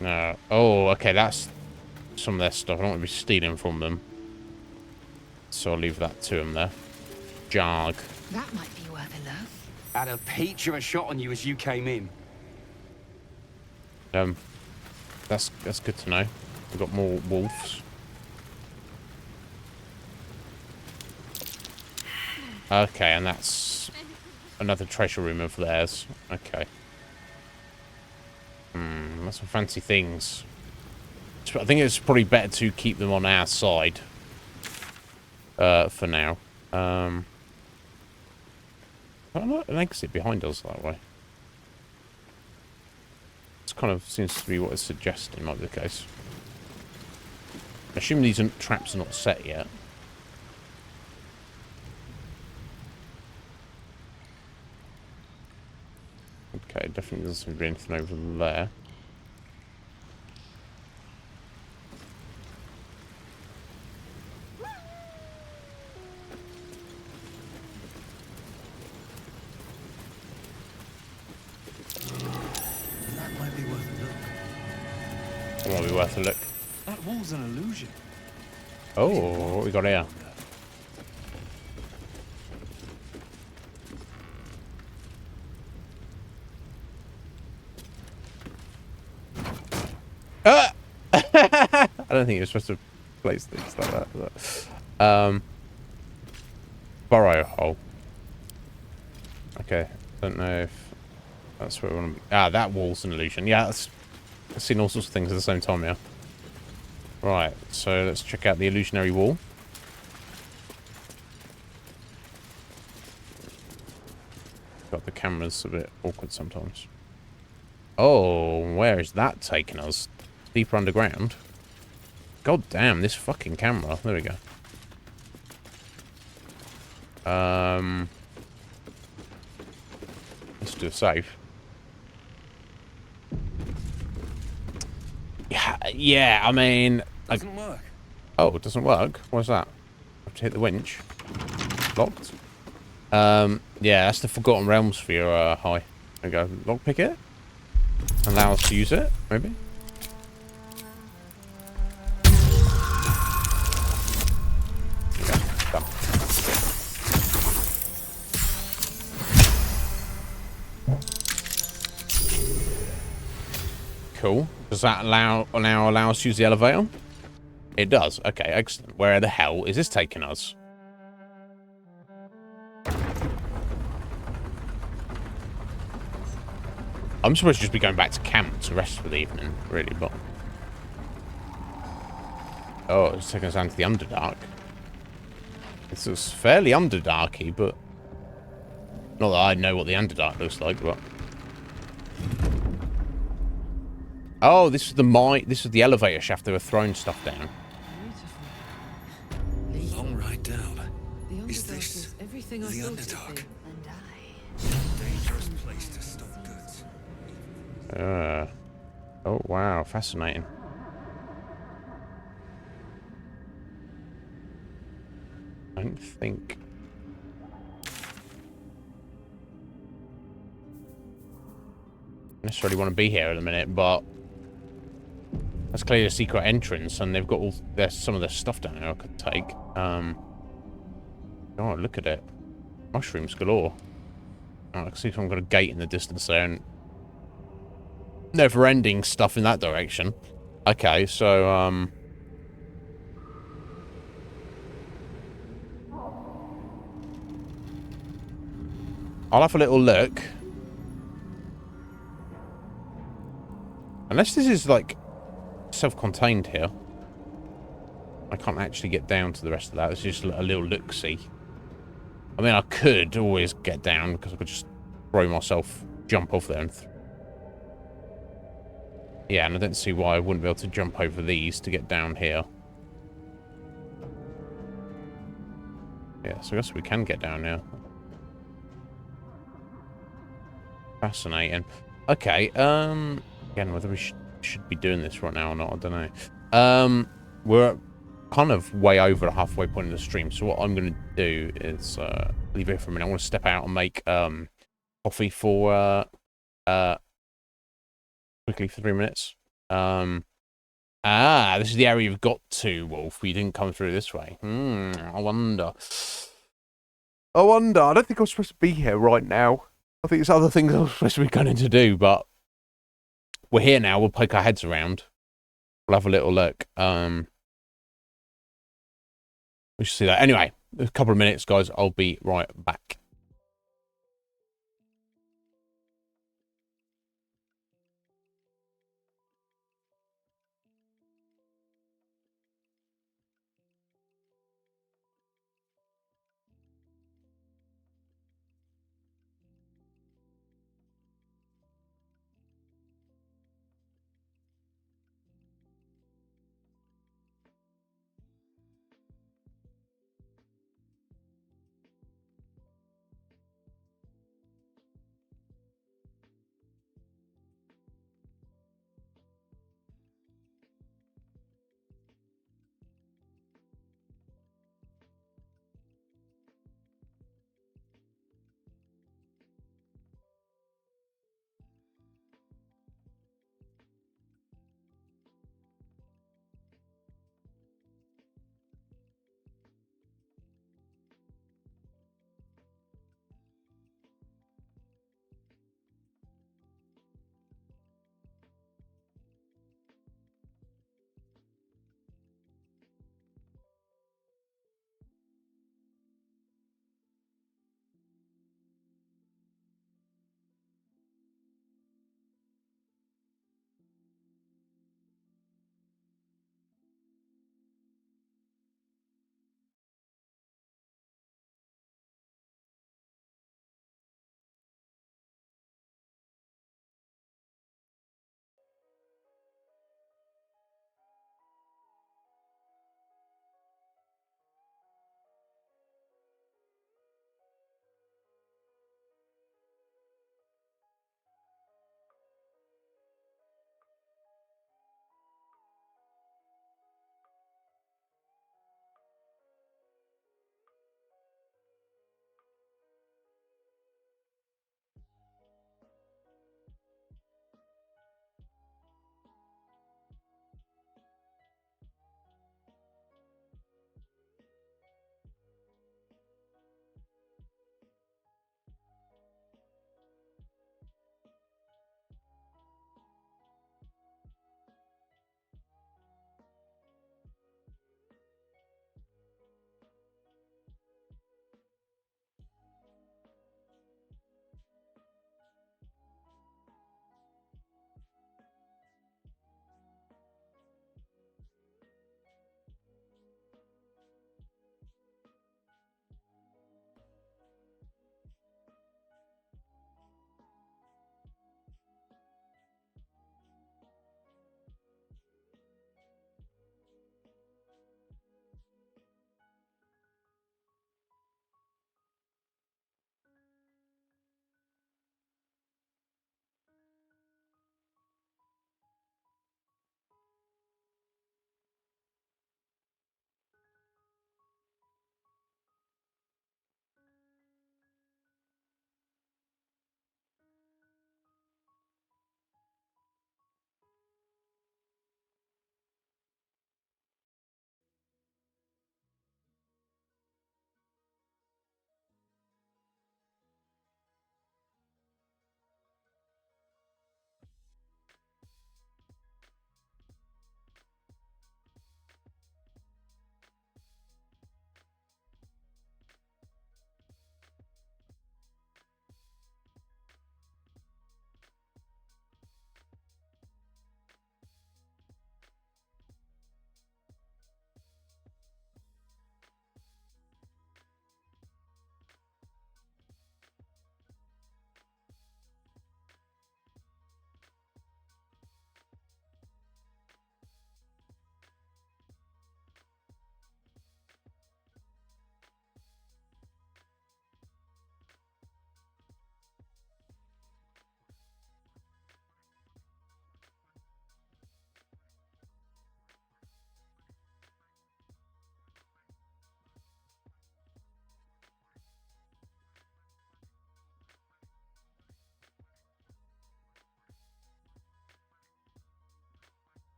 S1: No. Oh, okay. That's some of their stuff. I don't want to be stealing from them. So I'll leave that to him there. Jarg.
S4: That might be worth a look.
S14: Had a peach of a shot on you as you came in.
S1: That's good to know. We've got more wolves. Okay, and that's another treasure room of theirs. Okay. That's some fancy things. I think it's probably better to keep them on our side. For now. An exit behind us that way. This kind of seems to be what it's suggesting might be the case. I assume these traps are not set yet. Okay, definitely doesn't seem to be anything over there. Might be worth a look.
S12: That wall's an illusion.
S1: Oh, what we got here? I don't think you're supposed to place things like that. But Burrow hole. Okay, don't know if that's where we want to be. Ah, that wall's an illusion. Yeah, I've seen all sorts of things at the same time here. Right, so let's check out the illusionary wall. God, the camera's a bit awkward sometimes. Oh, where is that taking us? Deeper underground? God damn, this fucking camera. There we go. Let's do a save. Yeah, I mean...
S2: Doesn't work.
S1: Oh, it doesn't work? What's that? I have to hit the winch. Locked? Yeah, that's the Forgotten Realms for your high. There we go. Lockpick it? Allow us to use it, maybe? There we go. Done. Cool. Does that allow us to use the elevator? It does. Okay, excellent. Where the hell is this taking us? I'm supposed to just be going back to camp to rest for the evening, really, but... Oh, it's taking us down to the Underdark. This is fairly Underdarky, but... Not that I know what the Underdark looks like, but... Oh, this is the elevator shaft they were throwing stuff down.
S19: Long ride down. Is this the Underdark? Dangerous place to stop goods.
S1: Oh, wow. Fascinating. I don't think... I necessarily want to be here in a minute, but... That's clearly a secret entrance, and they've got there's some of their stuff down there I could take. Oh, look at it. Mushrooms galore. Oh, I can see if I've got a gate in the distance there, and never-ending stuff in that direction. Okay, so, I'll have a little look. Unless this is, like, self-contained here. I can't actually get down to the rest of that. It's just a little look-see. I mean, I could always get down, because I could just throw myself, jump off there and... Yeah, and I don't see why I wouldn't be able to jump over these to get down here. Yeah, so I guess we can get down now. Fascinating. Okay, again, whether we should be doing this right now or not, I don't know. We're kind of way over the halfway point of the stream, so what I'm going to do is leave it for a minute. I want to step out and make coffee for quickly for 3 minutes. This is the area you've got to, Wolf. We didn't come through this way. I wonder. I don't think I'm supposed to be here right now. I think there's other things I'm supposed to be going to do, but we're here now. We'll poke our heads around. We'll have a little look. We should see that. Anyway, a couple of minutes, guys. I'll be right back.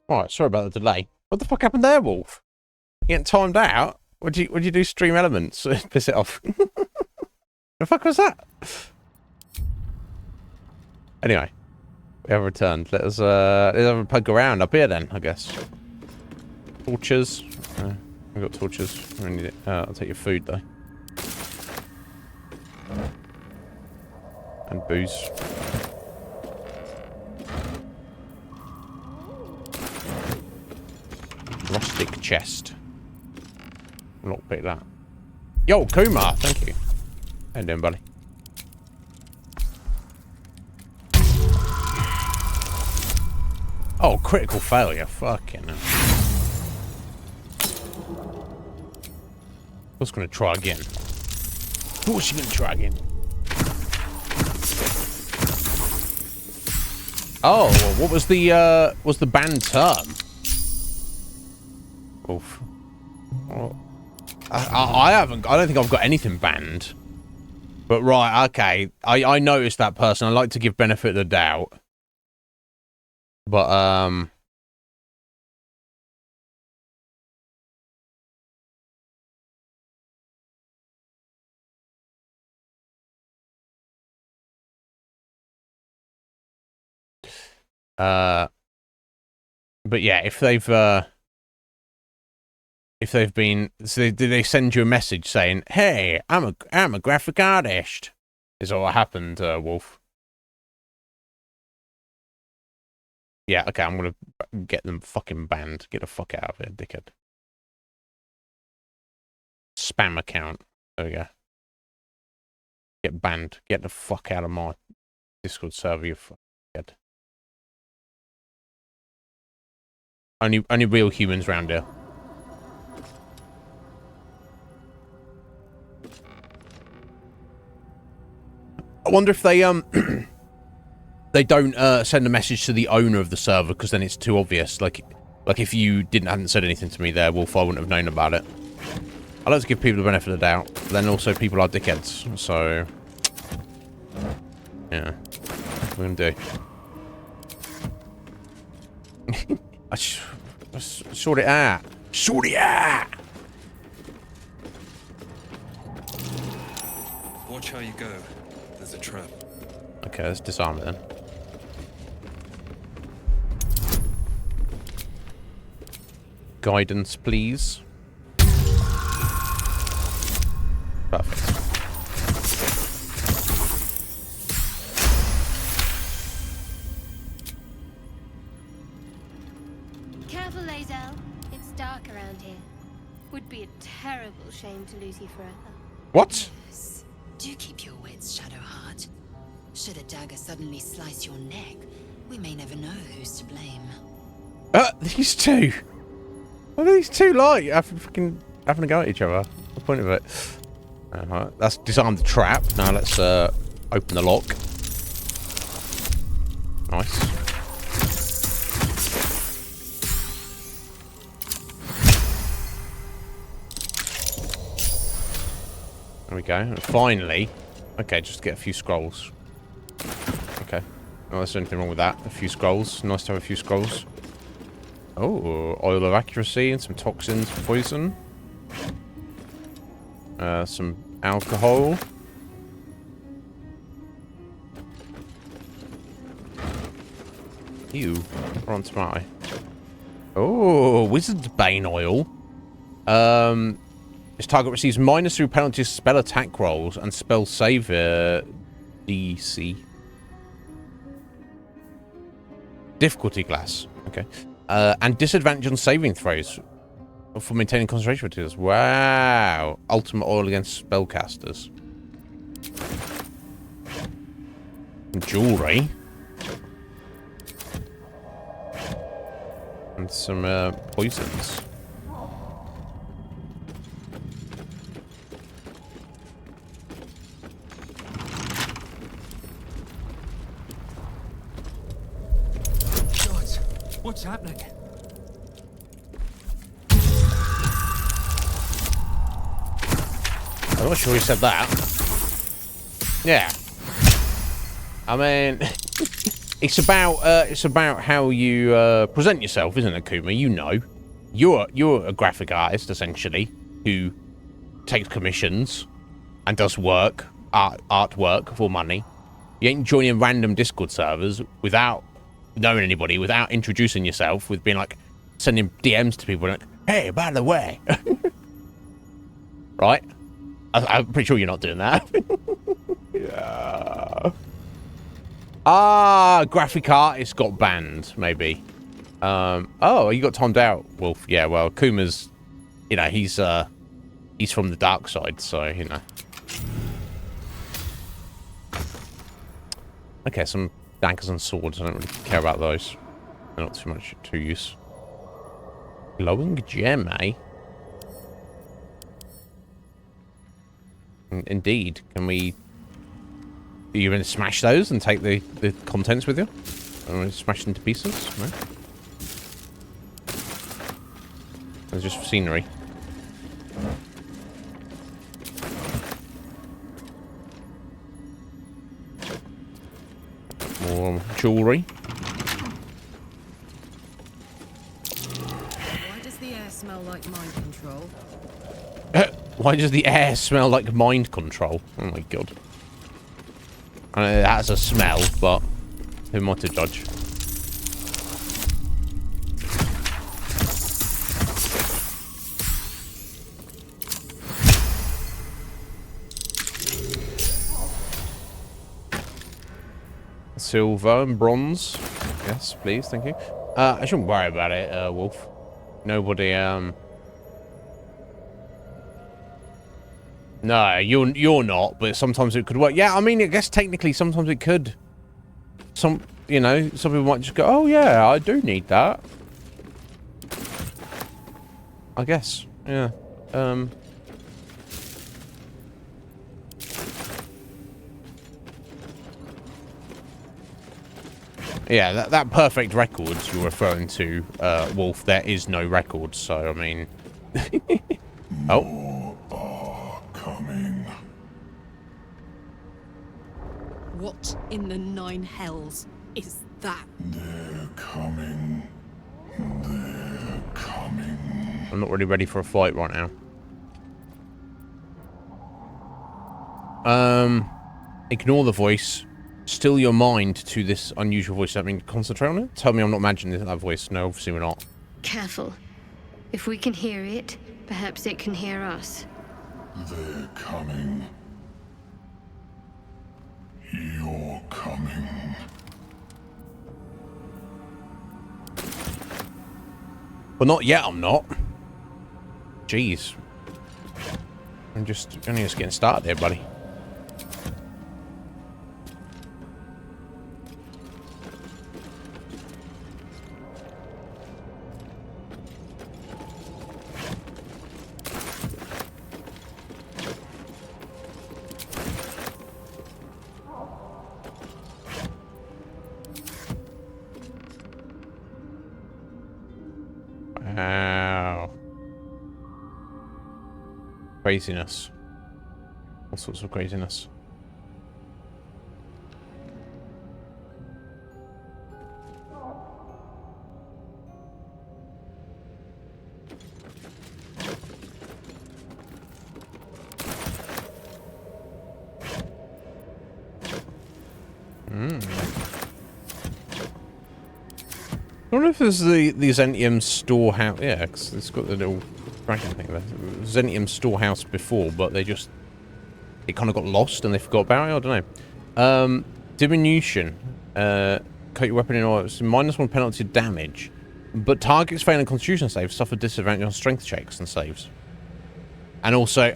S1: Right, sorry about the delay. What the fuck happened there, Wolf? You getting timed out? Would you do stream elements? Piss it off. The fuck was that? Anyway, we have returned. Let's have a poke around up here then, I guess. Torches. We've got torches. I need it. I'll take your food though. And booze. Rustic chest. Lockpick that. Yo, Kumar, thank you. How you doing, buddy? Oh, critical failure. Fucking hell. I was gonna try again. Of course you're gonna try again. Oh, what was the banned term? Oof. Oh. I don't think I've got anything banned. But right, okay. I noticed that person. I like to give benefit of the doubt. But yeah, if they've been, so did they send you a message saying, "Hey, I'm a graphic artist"? Is that what happened, Wolf? Yeah, okay, I'm gonna get them fucking banned. Get the fuck out of here, dickhead. Spam account. There we go. Get banned. Get the fuck out of my Discord server, you fucking dickhead. Only real humans around here. I wonder if they they don't send a message to the owner of the server because then it's too obvious. Like if you hadn't said anything to me there, Wolf, I wouldn't have known about it. I like to give people the benefit of the doubt, but then also people are dickheads. So yeah, what we're gonna do. Sort it out. Sort it out.
S19: Watch how you go. There's a trap.
S1: Okay, let's disarm it then. Guidance, please. Perfect.
S6: Careful, Lae'zel. It's dark around here. Would be a terrible shame to lose you forever.
S1: What?
S17: Yes. Do keep your wits, Shadowheart. Should a dagger suddenly slice your neck, we may never know who's to blame.
S1: These two. What are these two like? Fucking having a go at each other. What's the point of it? Alright, that's disarmed the trap. Now let's open the lock. Nice. There we go. And finally. Okay, just get a few scrolls. Okay. No, there's anything wrong with that. A few scrolls. Nice to have a few scrolls. Oh, oil of accuracy and some toxins, poison. Some alcohol. Ew. We're on to my. Oh, Wizard's Bane oil. This target receives minus through penalties spell attack rolls and spell save DC. Difficulty class. Okay. And disadvantage on saving throws for maintaining concentration materials. Wow. Ultimate oil against spellcasters. Jewelry. And some poisons.
S21: What's happening?
S1: I'm not sure he said that. Yeah. I mean, It's about how you present yourself, isn't it, Kuma? You know, you're a graphic artist essentially who takes commissions and does artwork for money. You ain't joining random Discord servers without knowing anybody, without introducing yourself, with being like sending DMs to people like, "Hey, by the way," right? I'm pretty sure you're not doing that. Yeah. Graphic artist got banned, maybe. Oh, you got timed out, Wolf. Yeah, well, Kuma's, you know, he's from the dark side, so, you know. Okay, some daggers and swords. I don't really care about those. They're not too much to use. Glowing gem, eh? Indeed. Can we... Are you going to smash those and take the contents with you? Or smash them to pieces? No? It's just scenery. More jewelry.
S11: Why does the air smell like mind control?
S1: Why does the air smell like mind control? Oh my god. I know it has a smell, but who am I to judge? Silver and bronze. Yes, please, thank you. I shouldn't worry about it, Wolf. Nobody, No, you're not, but sometimes it could work. Yeah, I mean, I guess technically sometimes it could. You know, some people might just go, oh yeah, I do need that. I guess, yeah. Yeah, that perfect record you're referring to, Wolf, there is no record, so, I mean... Oh.
S11: What in the 9 hells is that?
S18: They're coming. They're coming.
S1: I'm not really ready for a fight right now. Ignore the voice. Still your mind to this unusual voice. I mean, concentrate on it? Tell me I'm not imagining that voice. No, obviously we're not.
S6: Careful. If we can hear it, perhaps it can hear us.
S18: They're coming. You're coming.
S1: Well, not yet, I'm not. Jeez. I'm only just getting started there, buddy. Wow. Craziness. All sorts of craziness. I wonder if there's the Zentium storehouse. Yeah, cause it's got the little dragon thing there. Zentium storehouse before, but it kind of got lost and they forgot about it. I don't know. Diminution. Coat your weapon in oil. It's -1 penalty to damage, but targets failing Constitution saves suffer disadvantage on strength checks and saves. And also,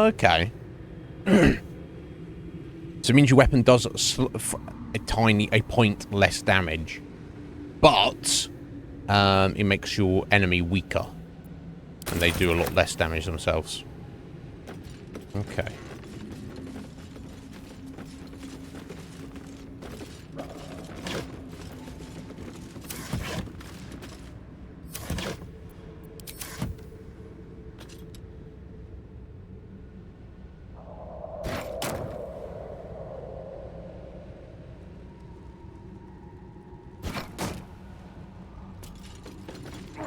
S1: okay. So it means your weapon does a point less damage. But it makes your enemy weaker. And they do a lot less damage themselves. Okay.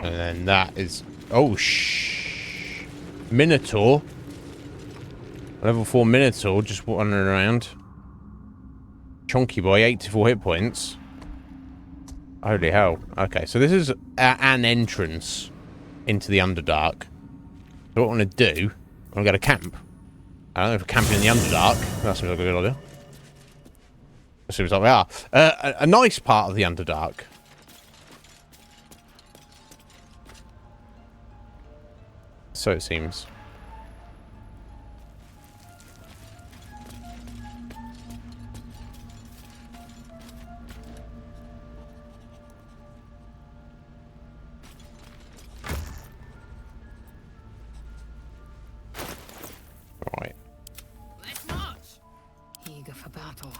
S1: And then that is... Oh, Minotaur. Level 4 Minotaur just wandering around. Chonky boy, 84 hit points. Holy hell. Okay, so this is an entrance into the Underdark. So what I want to do, I want to go to camp. I don't know if we're camping in the Underdark. That seems like a good idea. That seems like we are. A nice part of the Underdark. So it seems. Right.
S11: Let's march. Eager for battle.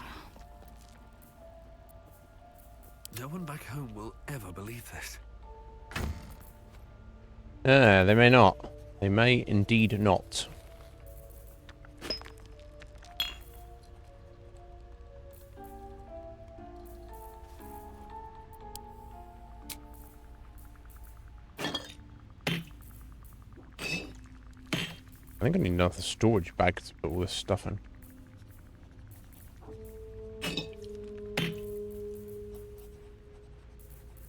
S19: No one back home will ever believe this.
S1: They may not. They may indeed not. I think I need another storage bag to put all this stuff in.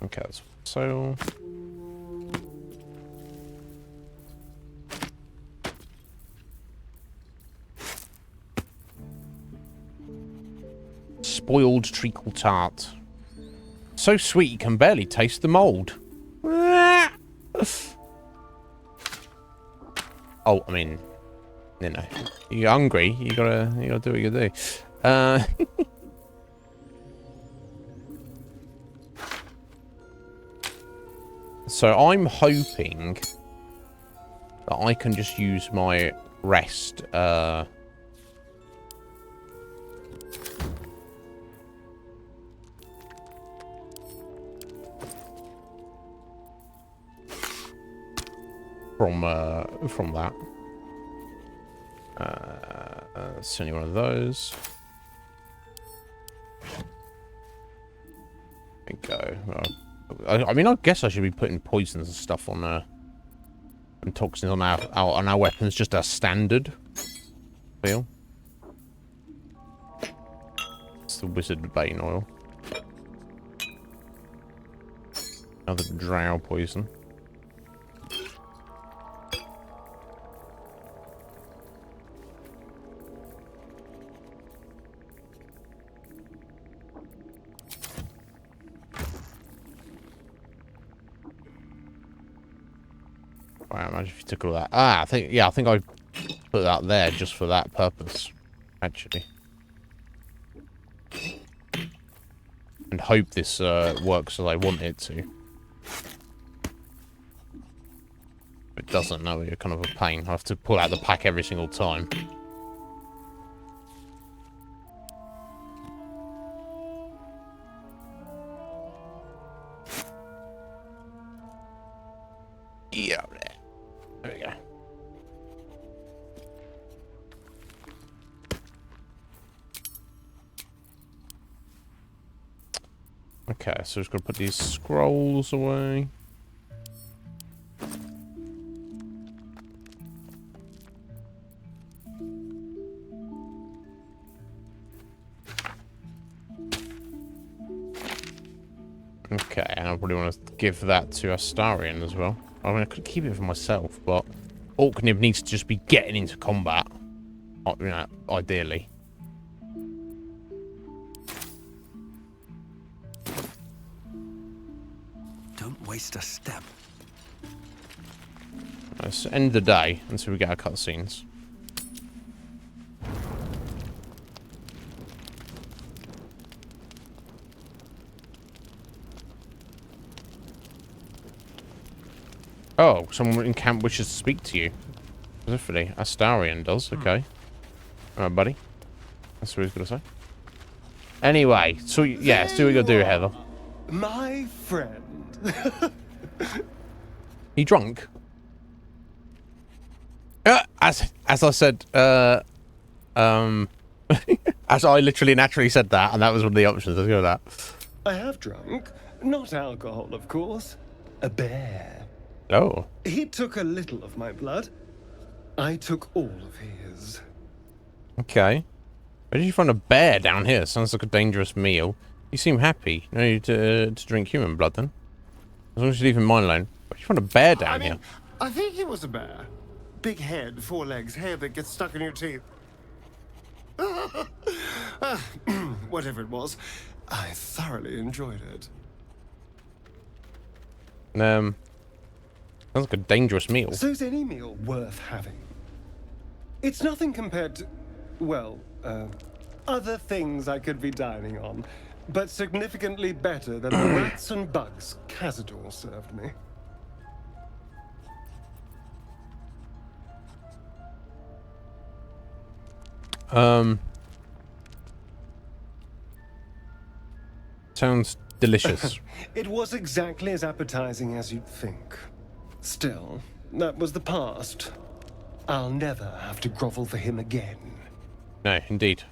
S1: Okay, that's so. Spoiled treacle tart. So sweet you can barely taste the mold. Oh, I mean, you know, you're hungry. You gotta do what you gotta do. So I'm hoping that I can just use my rest. From that. It's only one of those. There we go. I mean, I guess I should be putting poisons and stuff on and toxins on our weapons, just as standard feel. It's the Wizard Bane oil. Another drow poison. Wow, imagine if you took all that. I think I put that there just for that purpose, actually. And hope this works as I want it to. If it doesn't, no, you're kind of a pain. I have to pull out the pack every single time. Yeah, there we go. Okay, so just gotta put these scrolls away. Okay, and I probably want to give that to Astarion as well. I mean, I could keep it for myself, but Orknib needs to just be getting into combat. You know, ideally.
S19: Don't waste a step.
S1: Let's end the day until we get our cutscenes. Oh, someone in camp wishes to speak to you. Specifically, Astarion does. Okay. Alright, buddy. That's what he's gonna say. Anyway, so yeah, see what you gotta do, Heather.
S7: My friend.
S1: You drunk? As I said, as I literally naturally said that, and that was one of the options. Let's go with that.
S7: I have drunk. Not alcohol, of course. a bear.
S1: Oh.
S7: He took a little of my blood. I took all of his.
S1: Okay. Where did you find a bear down here? Sounds like a dangerous meal. You seem happy. No need to drink human blood then. As long as you leave mine alone. Where did you find a bear down here?
S7: I think he was a bear. Big head, 4 legs, hair that gets stuck in your teeth. Whatever it was, I thoroughly enjoyed it.
S1: Sounds like a dangerous meal.
S7: So's any meal worth having. It's nothing compared to, well, other things I could be dining on, but significantly better than the rats and bugs Cazador served me.
S1: Sounds delicious.
S7: It was exactly as appetizing as you'd think. Still, that was the past. I'll never have to grovel for him again.
S1: No, indeed.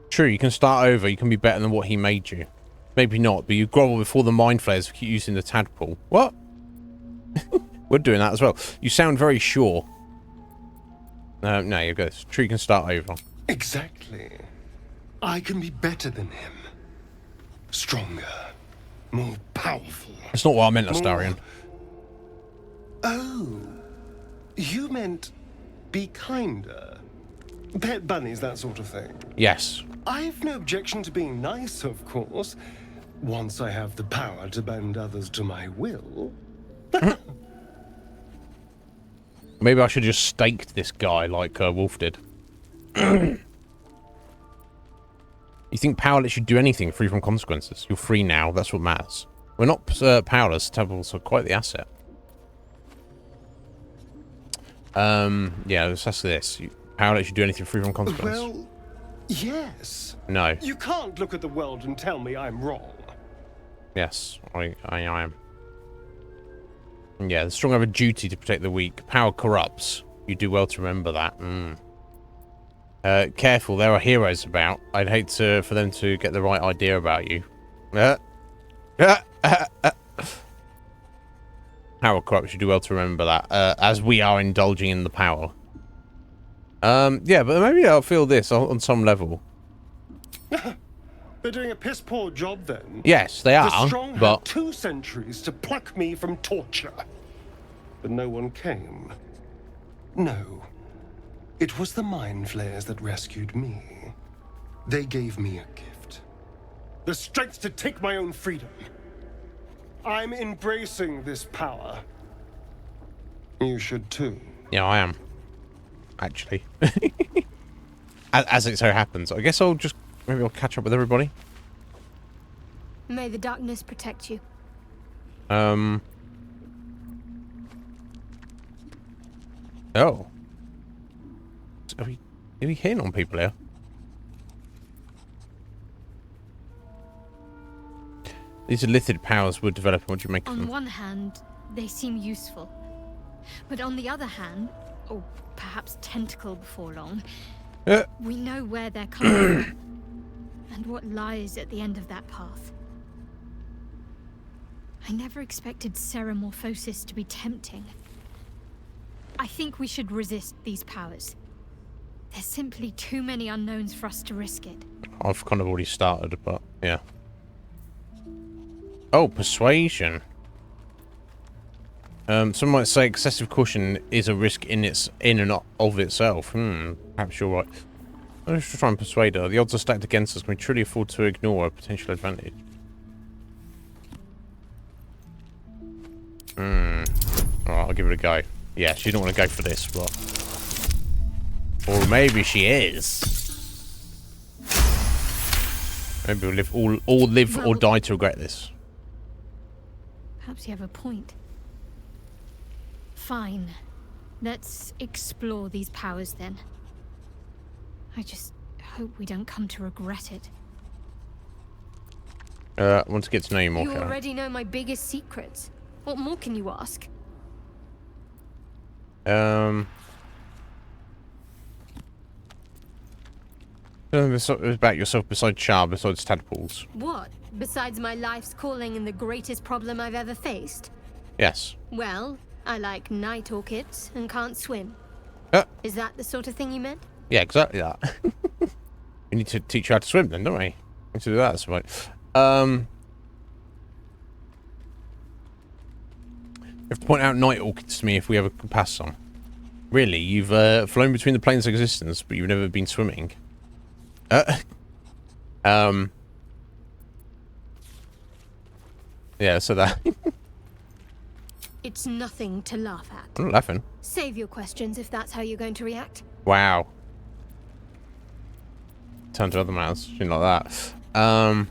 S1: True, you can start over. You can be better than what he made you. Maybe not, but you grovel before the mind flares keep using the tadpole. What? We're doing that as well. You sound very sure. No, you go. True, you can start over.
S7: Exactly. I can be better than him. Stronger. More powerful.
S1: That's not what I meant, Astarion.
S7: Oh. You meant be kinder. Pet bunnies, that sort of thing.
S1: Yes.
S7: I've no objection to being nice, of course. Once I have the power to bend others to my will.
S1: Maybe I should have just staked this guy like Wolf did. You think power lets you do anything free from consequences? You're free now. That's what matters. We're not powerless. Tables are quite the asset. Yeah, let's ask this. Power lets you do anything free from consequence?
S7: Well, yes.
S1: No.
S7: You can't look at the world and tell me I'm wrong.
S1: Yes, I am. Yeah, the strong have a duty to protect the weak. Power corrupts. You do well to remember that. Careful, there are heroes about. I'd hate for them to get the right idea about you. Power corrupts. You do well to remember that. As we are indulging in the power. Yeah, but maybe I'll feel this on some level.
S7: They're doing a piss-poor job then.
S1: Yes, they are,
S7: The strong
S1: but...
S7: had 2 centuries to pluck me from torture. But no one came. No. It was the mind flayers that rescued me. They gave me a gift. The strength to take my own freedom. I'm embracing this power. You should too.
S1: Yeah, I am. Actually. As it so happens. I guess maybe I'll catch up with everybody.
S6: May the darkness protect you.
S1: Oh. Are we hitting on people here? These elithid powers would develop. What do you make of them?
S6: On one hand, they seem useful. But on the other hand, or perhaps tentacle before long, we know where they're coming from. And what lies at the end of that path. I never expected seromorphosis to be tempting. I think we should resist these powers. There's simply too many unknowns for us to risk it.
S1: I've kind of already started, but yeah. Oh, persuasion. Some might say excessive caution is a risk in and of itself. Perhaps you're right. Let's try and persuade her. The odds are stacked against us. Can we truly afford to ignore a potential advantage? Alright, I'll give it a go. Yeah, she don't want to go for this, but... Or maybe she is. Maybe we'll all live or die to regret this.
S6: Perhaps you have a point. Fine. Let's explore these powers then. I just hope we don't come to regret it.
S1: I want to get to know you more,
S6: You
S1: Karen.
S6: already know my biggest secrets. What more can you ask?
S1: About yourself besides Char, besides tadpoles.
S6: What? Besides my life's calling and the greatest problem I've ever faced?
S1: Yes.
S6: Well, I like night orchids and can't swim. Is that the sort of thing you meant?
S1: Yeah, exactly that. We need to teach you how to swim then, don't we? We need to do that at some point. You have to point out night orchids to me if we ever pass some. Really? You've flown between the planes of existence, but you've never been swimming? Yeah, so that...
S6: It's nothing to laugh at.
S1: I'm not laughing.
S6: Save your questions if that's how you're going to react.
S1: Wow. Turn to other mouths. Shouldn't like that. I want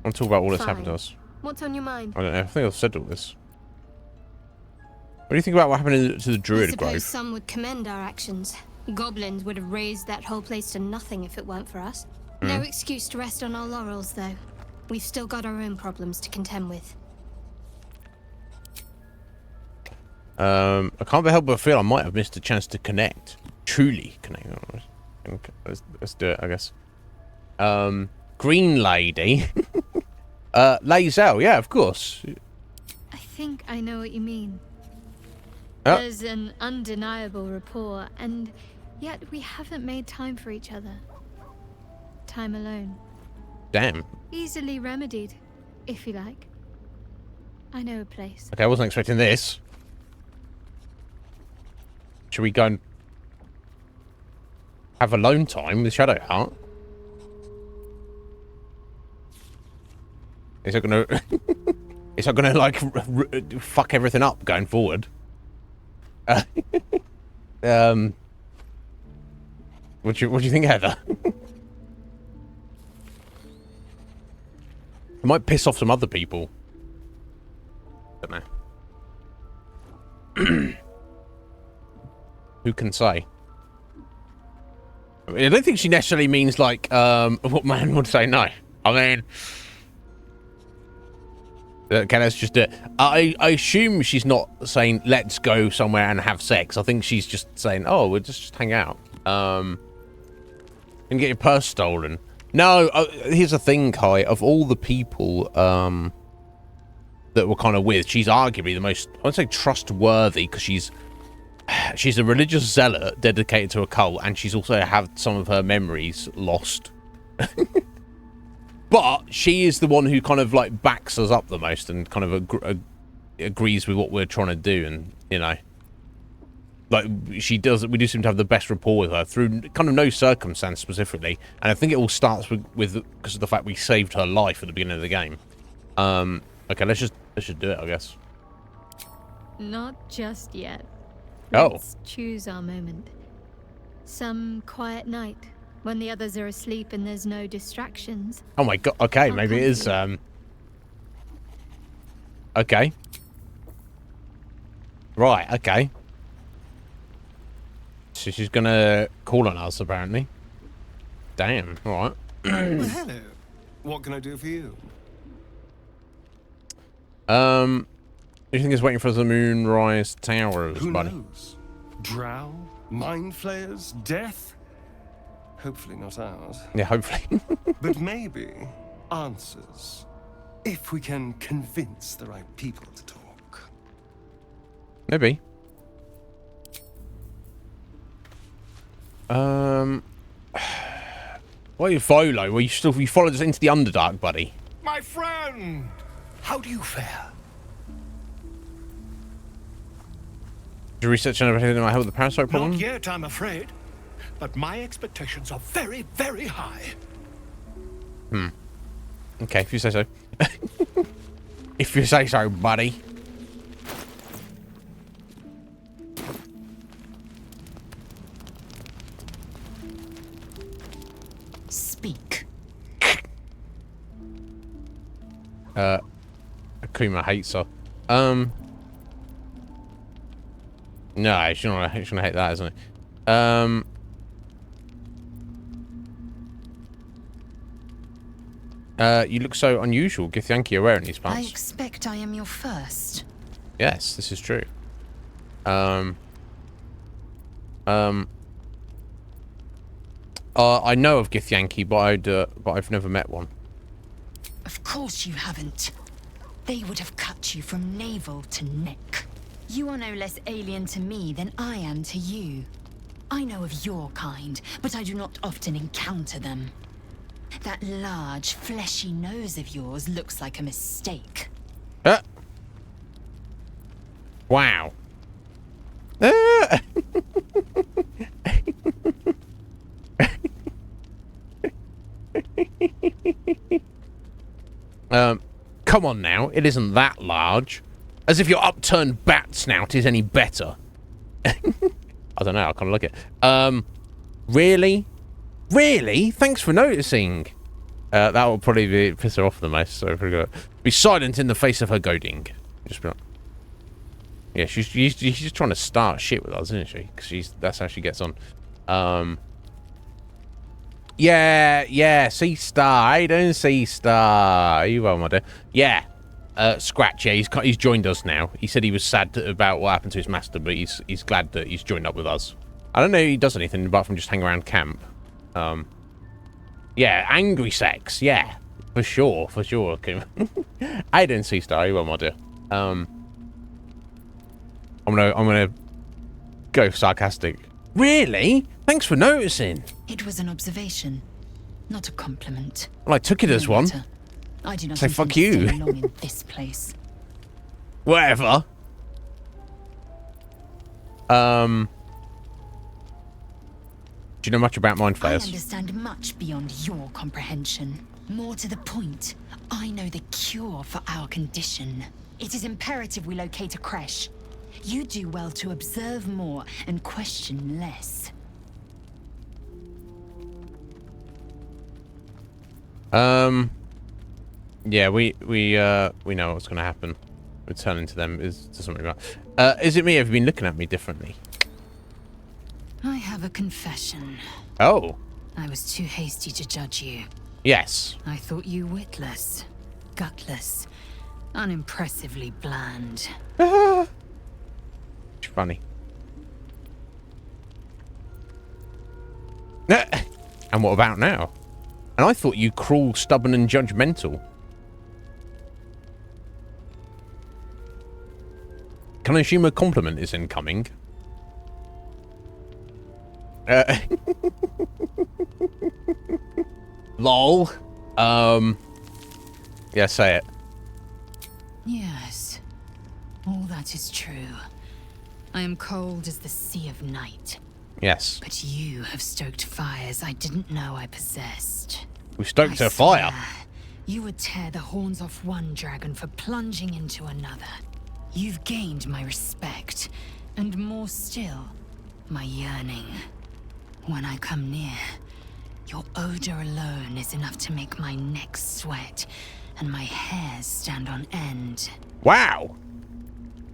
S1: to talk about all this happened to us.
S6: What's on your mind?
S1: I don't know. I think I've said all this. What do you think about what happened to the druid
S6: I suppose
S1: grove?
S6: some would commend our actions. Goblins would have razed that whole place to nothing if it weren't for us. No excuse to rest on our laurels, though. We've still got our own problems to contend with.
S1: I can't help but feel I might have missed a chance to connect. Truly connect. Let's do it, I guess. Green lady. Lae'zel, yeah, of course.
S6: I think I know what you mean.
S1: Oh.
S6: There's an undeniable rapport, and yet we haven't made time for each other. Time alone.
S1: Damn.
S6: Easily remedied, if you like. I know a place.
S1: Okay, I wasn't expecting this. Should we go and have alone time with Shadowheart? Is that gonna... Is that gonna, like, fuck everything up going forward? What do you think, Heather? It might piss off some other people. Don't know. Who can say? I mean, I don't think she necessarily means like what man would say no. I mean, okay, let's just do it. I assume she's not saying let's go somewhere and have sex. I think she's just saying, oh, we'll just hang out. And get your purse stolen. No, here's the thing, Kai. Of all the people that we're kind of with, she's arguably the most, I wouldn't say trustworthy, because she's a religious zealot dedicated to a cult, and she's also had some of her memories lost. But she is the one who kind of like backs us up the most and kind of agrees with what we're trying to do, and you know, like she does. We do seem to have the best rapport with her through kind of no circumstance specifically, and I think it all starts with because of the fact we saved her life at the beginning of the game. Okay, let's just do it, I guess.
S6: Not just yet.
S1: Oh.
S6: Let's choose our moment. Some quiet night when the others are asleep and there's no distractions.
S1: Oh my god. Okay, maybe it is. Okay. Right. Okay. So she's gonna call on us, apparently. Damn. All right.
S7: Well, hello. What can I do for you?
S1: Do you think it's waiting for the Moonrise Towers,
S7: Who
S1: buddy?
S7: knows? Drow? Mind flayers? Death? Hopefully not ours.
S1: Yeah, hopefully.
S7: But maybe answers. If we can convince the right people to talk.
S1: Maybe. Well, you follow. Well, you followed us into the Underdark, buddy.
S5: My friend! How do you fare?
S1: Did you research anything that might help with the parasite problem?
S5: Not yet, I'm afraid. But my expectations are very, very high.
S1: Okay, if you say so. If you say so, buddy.
S17: Speak.
S1: Akuma hates her. No, she's gonna hate that, isn't it? You look so unusual. Githyanki, you're wearing these
S17: I
S1: pants.
S17: expect I am your first.
S1: Yes, this is true. I know of Githyanki, but I've never met one.
S4: Of course you haven't. They would have cut you from navel to neck. You are no less alien to me than I am to you. I know of your kind, but I do not often encounter them. That large, fleshy nose of yours looks like a mistake.
S1: Wow. Come on now, it isn't that large. As if your upturned bat snout is any better. I don't know, I kind of like it. Really? Really? Thanks for noticing. That will probably piss her off the most, so if we go, be silent in the face of her goading. Just be like, yeah, she's just trying to start shit with us, isn't she? Because that's how she gets on. Yeah, Sea Star. How you doing, Sea Star? Are you well, my dear? Yeah. Scratch, yeah, he's joined us now. He said he was sad about what happened to his master, but he's glad that he's joined up with us. I don't know if he does anything apart from just hang around camp. Yeah, angry sex, yeah. For sure, okay. How you doing, Sea Star? Are you well, my dear? I'm gonna go sarcastic. Really? Thanks for noticing.
S4: It was an observation, not a compliment.
S1: Well, I took it as one.
S4: I do not
S1: say fuck you.
S4: Stay long in this place.
S1: Whatever. Do you know much about mind flayers?
S4: I understand much beyond your comprehension. More to the point, I know the cure for our condition. It is imperative we locate a creche. You do well to observe more and question less.
S1: Yeah, we know what's going to happen. Returning to them is something about. Is it me? Have you been looking at me differently?
S4: I have a confession.
S1: Oh.
S4: I was too hasty to judge you.
S1: Yes.
S4: I thought you witless, gutless, unimpressively bland.
S1: It's funny. And what about now? And I thought you cruel, stubborn, and judgmental. Can I assume a compliment is incoming? Lol. Yeah, say it.
S4: Yes. All that is true. I am cold as the sea of night.
S1: Yes.
S4: But you have stoked fires I didn't know I possessed.
S1: We stoked a fire.
S4: You would tear the horns off one dragon for plunging into another. You've gained my respect, and more still, my yearning. When I come near, your odor alone is enough to make my neck sweat and my hairs stand on end.
S1: Wow.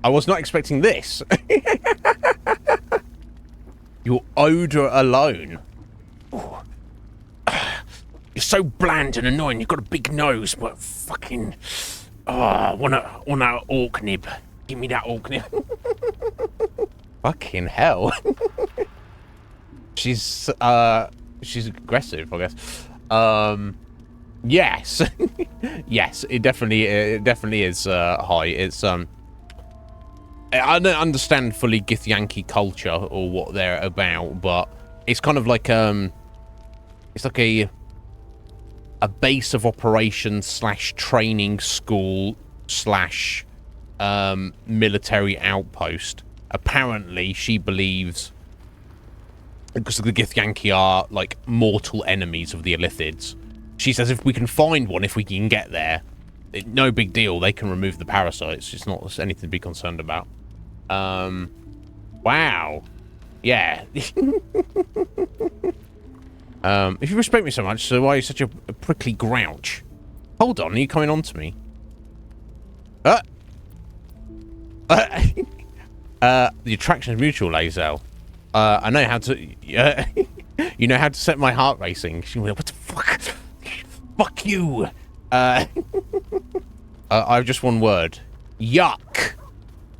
S1: I was not expecting this. Your odor alone. Ooh. You're so bland and annoying. You've got a big nose, but fucking... Oh, want that orc nib. Give me that orc nib. Fucking hell. She's aggressive, I guess. Yes. Yes, it definitely is high. It's I don't understand fully Githyanki culture or what they're about, but it's kind of like it's like a base of operations slash training school slash military outpost. Apparently, she believes, because the Githyanki are like mortal enemies of the Illithids, she says if we can find one, if we can get there, no big deal. They can remove the parasites. It's not anything to be concerned about. Wow. Yeah. If you respect me so much, so why are you such a prickly grouch? Hold on, are you coming on to me? The attraction is mutual, Lae'zel. I know how to... you know how to set my heart racing. She went, what the fuck? Fuck you! I have just one word. Yuck!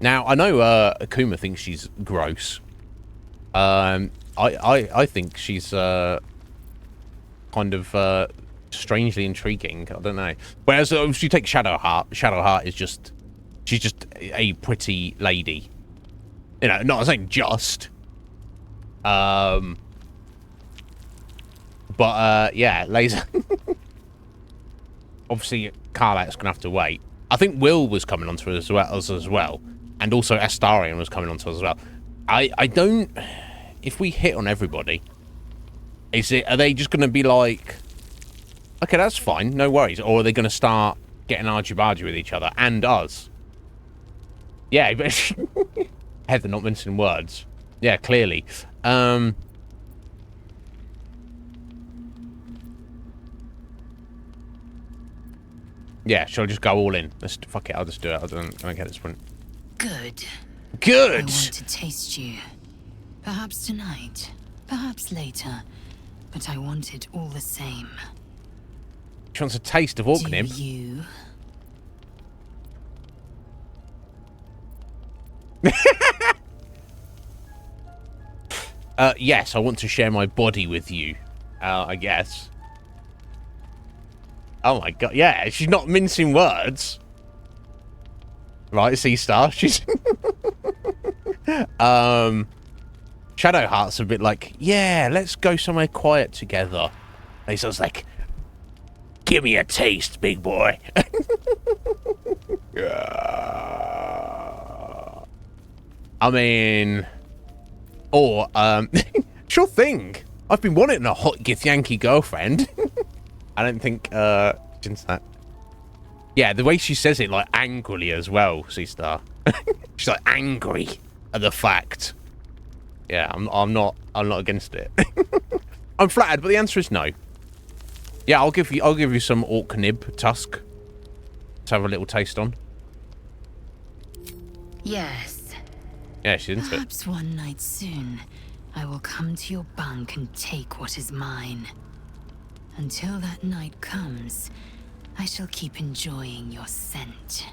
S1: Now, I know Akuma thinks she's gross. I think she's kind of strangely intriguing. I don't know. Whereas if you take Shadowheart is just, she's just a pretty lady. You know, not saying just. But yeah, Laser. Obviously, Karlak's gonna have to wait. I think Will was coming onto us as well, and also Astarion was coming onto us as well. I don't. If we hit on everybody, are they just gonna be like, okay, that's fine, no worries, or are they gonna start getting argy-bargy with each other and us? Yeah, but Heather not mincing words. Yeah, clearly. Yeah, shall I just go all in? Fuck it, I'll just do it. I don't get it sprint.
S4: Good.
S1: Good!
S4: I want to taste you. Perhaps tonight. Perhaps later. But I want it all the same.
S1: She wants a taste of Orknib.
S4: Do you?
S1: Yes, I want to share my body with you. I guess. Oh my god, yeah, she's not mincing words. Right, Seastar, she's... Shadowheart's a bit like, yeah, let's go somewhere quiet together. And he's like, give me a taste, big boy. I mean... Or, sure thing. I've been wanting a hot Githyanki girlfriend. I don't think, since that. Yeah, the way she says it, like, angrily as well, Seastar. She's like angry at the fact. Yeah, I'm not against it. I'm flattered, but the answer is no. Yeah, I'll give you some Orknib tusk to have a little taste on.
S4: Yes.
S1: Yeah, she's into it.
S4: Perhaps one night soon, I will come to your bunk and take what is mine. Until that night comes, I shall keep enjoying your scent.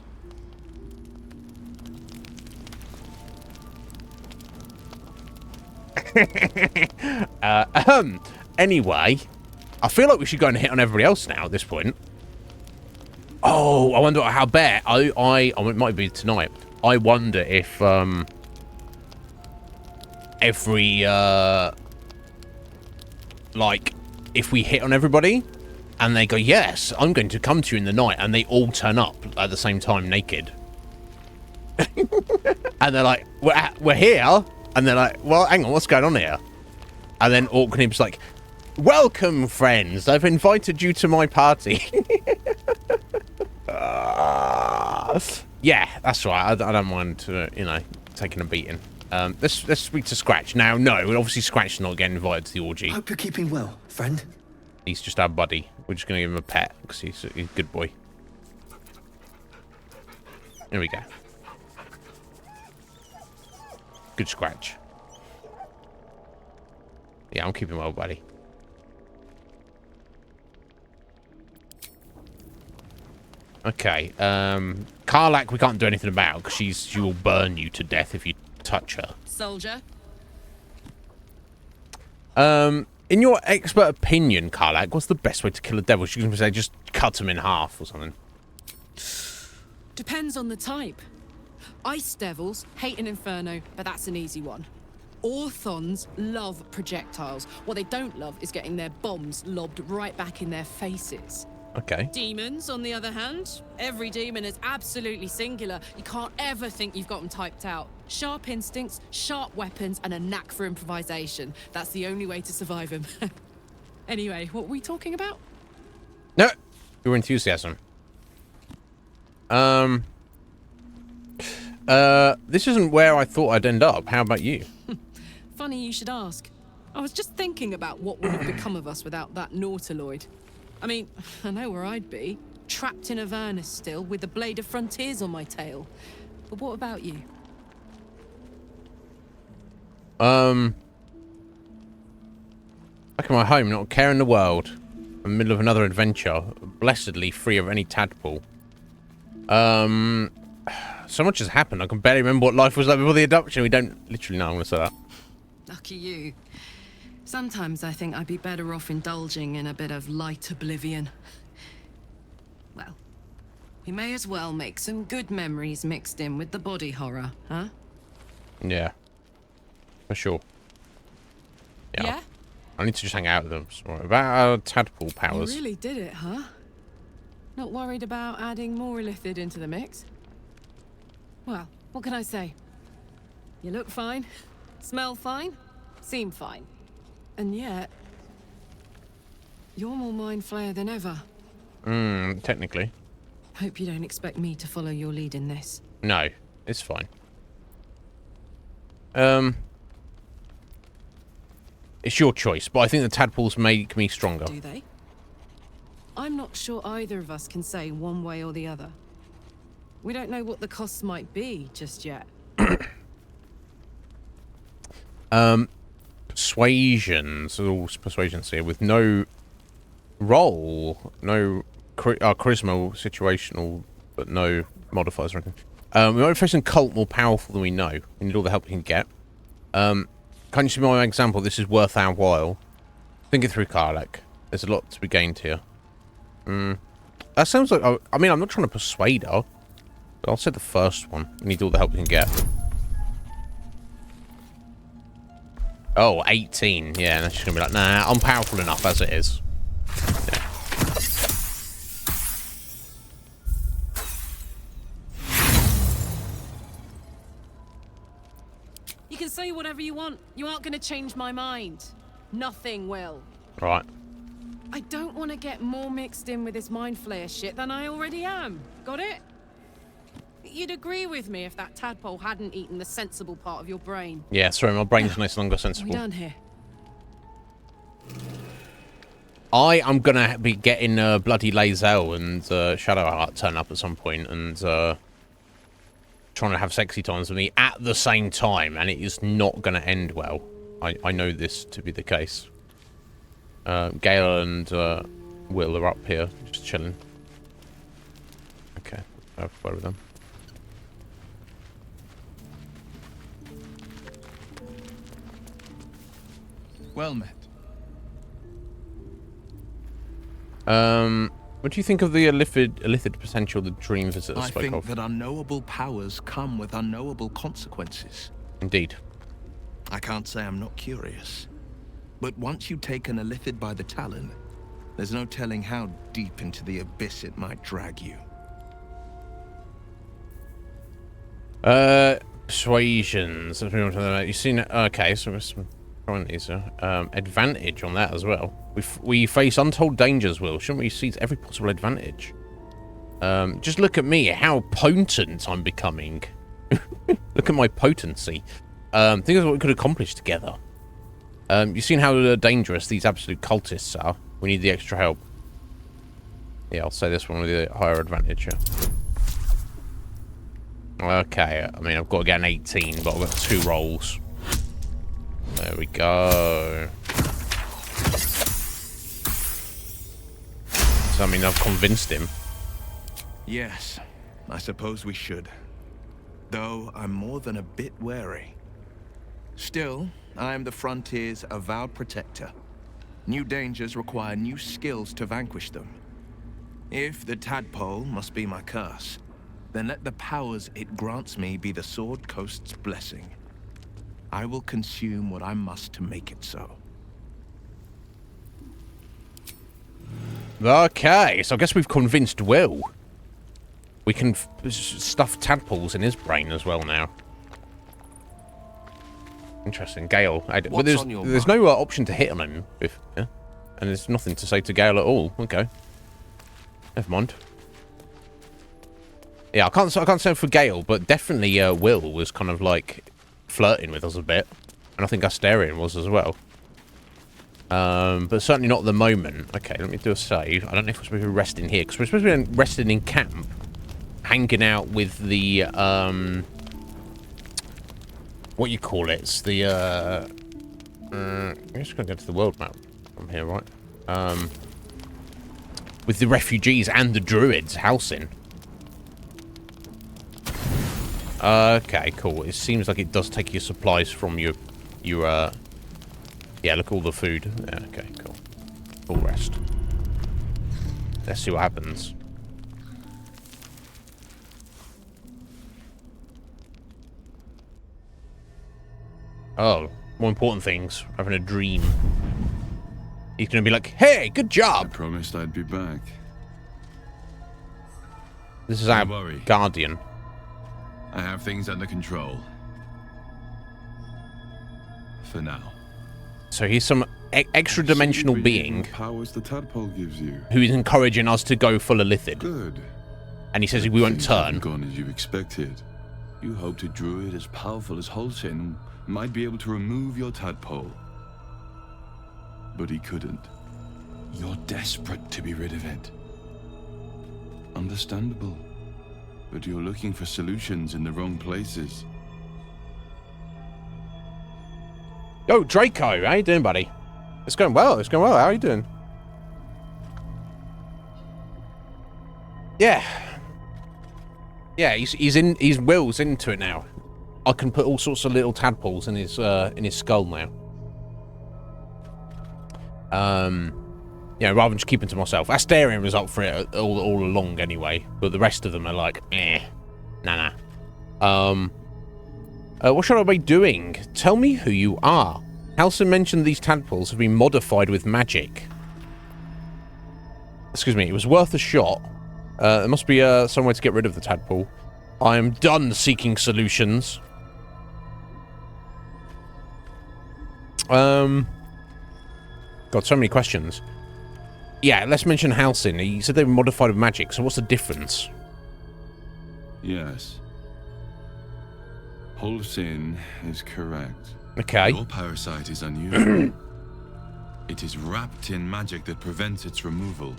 S1: Anyway, I feel like we should go and hit on everybody else now at this point. Oh, I wonder how bad. It might be tonight. I wonder if every like if we hit on everybody and they go, yes, I'm going to come to you in the night, and they all turn up at the same time naked. And they're like, we're here. And they're like, well, hang on, what's going on here? And then Orknib's like, welcome, friends. I've invited you to my party. Yeah, that's right. I don't mind, you know, taking a beating. Let's speak to Scratch. Now, no, obviously Scratch's not getting invited to the orgy.
S16: Hope you're keeping well, friend.
S1: He's just our buddy. We're just going to give him a pet because he's a good boy. Here we go. Good Scratch. Yeah, I'm keeping well, buddy. Okay, Karlak we can't do anything about because she will burn you to death if you touch her.
S11: Soldier.
S1: In your expert opinion, Karlak, what's the best way to kill a devil? She's going to say just cut him in half or something.
S11: Depends on the type. Ice devils hate an inferno, but that's an easy one. Orthons love projectiles. What they don't love is getting their bombs lobbed right back in their faces.
S1: Okay.
S11: Demons, on the other hand, every demon is absolutely singular. You can't ever think you've got them typed out. Sharp instincts, sharp weapons, and a knack for improvisation. That's the only way to survive them. Anyway, what were we talking about?
S1: No, your enthusiasm. This isn't where I thought I'd end up. How about you?
S11: Funny you should ask. I was just thinking about what would have become of us without that Nautiloid. I mean, I know where I'd be. Trapped in Avernus still, with the Blade of Frontiers on my tail. But what about you?
S1: Back in my home, not a care in the world. In the middle of another adventure. Blessedly free of any tadpole. So much has happened, I can barely remember what life was like before the adoption. We don't literally know I'm going to say that.
S11: Lucky you. Sometimes I think I'd be better off indulging in a bit of light oblivion. Well, we may as well make some good memories mixed in with the body horror, huh?
S1: Yeah. For sure.
S11: Yeah?
S1: I need to just hang out with them. Sorry. About our tadpole powers.
S11: You really did it, huh? Not worried about adding more illithid into the mix? Well, what can I say? You look fine, smell fine, seem fine. And yet, you're more mind flayer than ever.
S1: Technically.
S11: Hope you don't expect me to follow your lead in this.
S1: No, it's fine. It's your choice, but I think the tadpoles make me stronger.
S11: Do they? I'm not sure either of us can say one way or the other. We don't know what the costs might be just yet.
S1: Persuasions, all persuasions here with no roll, no charisma, situational, but no modifiers or anything. We might be facing a cult more powerful than we know. We need all the help we can get. Can you see my example? This is worth our while. Think it through, Karlak. There's a lot to be gained here. That sounds like... I mean, I'm not trying to persuade her. But I'll say the first one. We need all the help we can get. Oh, 18. Yeah, and then she's going to be like, nah, I'm powerful enough as it is. Yeah.
S11: You can say whatever you want. You aren't going to change my mind. Nothing will.
S1: Right.
S11: I don't want to get more mixed in with this mind flayer shit than I already am. Got it? You'd agree with me if that tadpole hadn't eaten the sensible part of your brain.
S1: Yeah, sorry, my brain's no longer sensible.
S11: What are we done here?
S1: I am going to be getting bloody Lae'zel and Shadowheart turn up at some point and trying to have sexy times with me at the same time, and it is not going to end well. I know this to be the case. Gale and Will are up here, just chilling. Okay, I'll have with them.
S16: Well met.
S1: What do you think of the illithid potential the dream visitor spoke of?
S16: I think that unknowable powers come with unknowable consequences.
S1: Indeed.
S16: I can't say I'm not curious. But once you take an illithid by the talon, there's no telling how deep into the abyss it might drag you.
S1: Persuasions. You've seen it? Okay, so we're trying these. Advantage on that as well. We face untold dangers, Will. Shouldn't we seize every possible advantage? Just look at me, how potent I'm becoming. Look at my potency. Think of what we could accomplish together. You've seen how dangerous these absolute cultists are. We need the extra help. Yeah, I'll say this one with the higher advantage. Yeah. Okay, I mean, I've got to get an 18, but I've got 2 rolls. There we go. So, I mean, I've convinced him.
S16: Yes, I suppose we should. Though I'm more than a bit wary. Still, I am the Frontier's avowed protector. New dangers require new skills to vanquish them. If the tadpole must be my curse, then let the powers it grants me be the Sword Coast's blessing. I will consume what I must to make it so.
S1: Okay, so I guess we've convinced Will. We can stuff tadpoles in his brain as well now. Interesting. Gale. But there's no option to hit on him. And there's nothing to say to Gale at all. Okay. Never mind. Yeah, I can't say for Gale, but definitely Will was kind of like flirting with us a bit. And I think Asterion was as well. But certainly not at the moment. Okay, let me do a save. I don't know if we're supposed to be resting here, because we're supposed to be resting in camp. Hanging out with the, what you call it? It's the, I'm just going to go to the world map from here, right? With the refugees and the druids housing. Okay, cool. It seems like it does take your supplies from your Yeah, look, all the food. Yeah, okay, cool. Full rest. Let's see what happens. Oh, more important things. Having a dream. He's going to be like, hey, good job.
S18: I promised I'd be back.
S1: This is our guardian.
S18: I have things under control. For now.
S1: So he's some extra dimensional being
S18: powers the tadpole gives you.
S1: who is encouraging us to go full of lithid.
S18: Good.
S1: And he says we won't turn.
S18: Gone as you expected. You hoped a druid as powerful as Holsin might be able to remove your tadpole. But he couldn't. You're desperate to be rid of it. Understandable. But you're looking for solutions in the wrong places.
S1: Yo, Draco, how you doing, buddy? It's going well, it's going well. How are you doing? Yeah. Yeah, he's Will's into it now. I can put all sorts of little tadpoles in his skull now. Yeah, rather than just keeping to myself. Asterion was up for it all along anyway, but the rest of them are like, nah. What should I be doing? Tell me who you are. Halsin mentioned these tadpoles have been modified with magic. Excuse me, it was worth a shot. There must be some way to get rid of the tadpole. I am done seeking solutions. God, so many questions. Yeah, let's mention Halsin. He said they were modified with magic, so what's the difference?
S18: Yes. Holsin is correct.
S1: Okay.
S18: Your parasite is unusual. It is wrapped in magic that prevents its removal.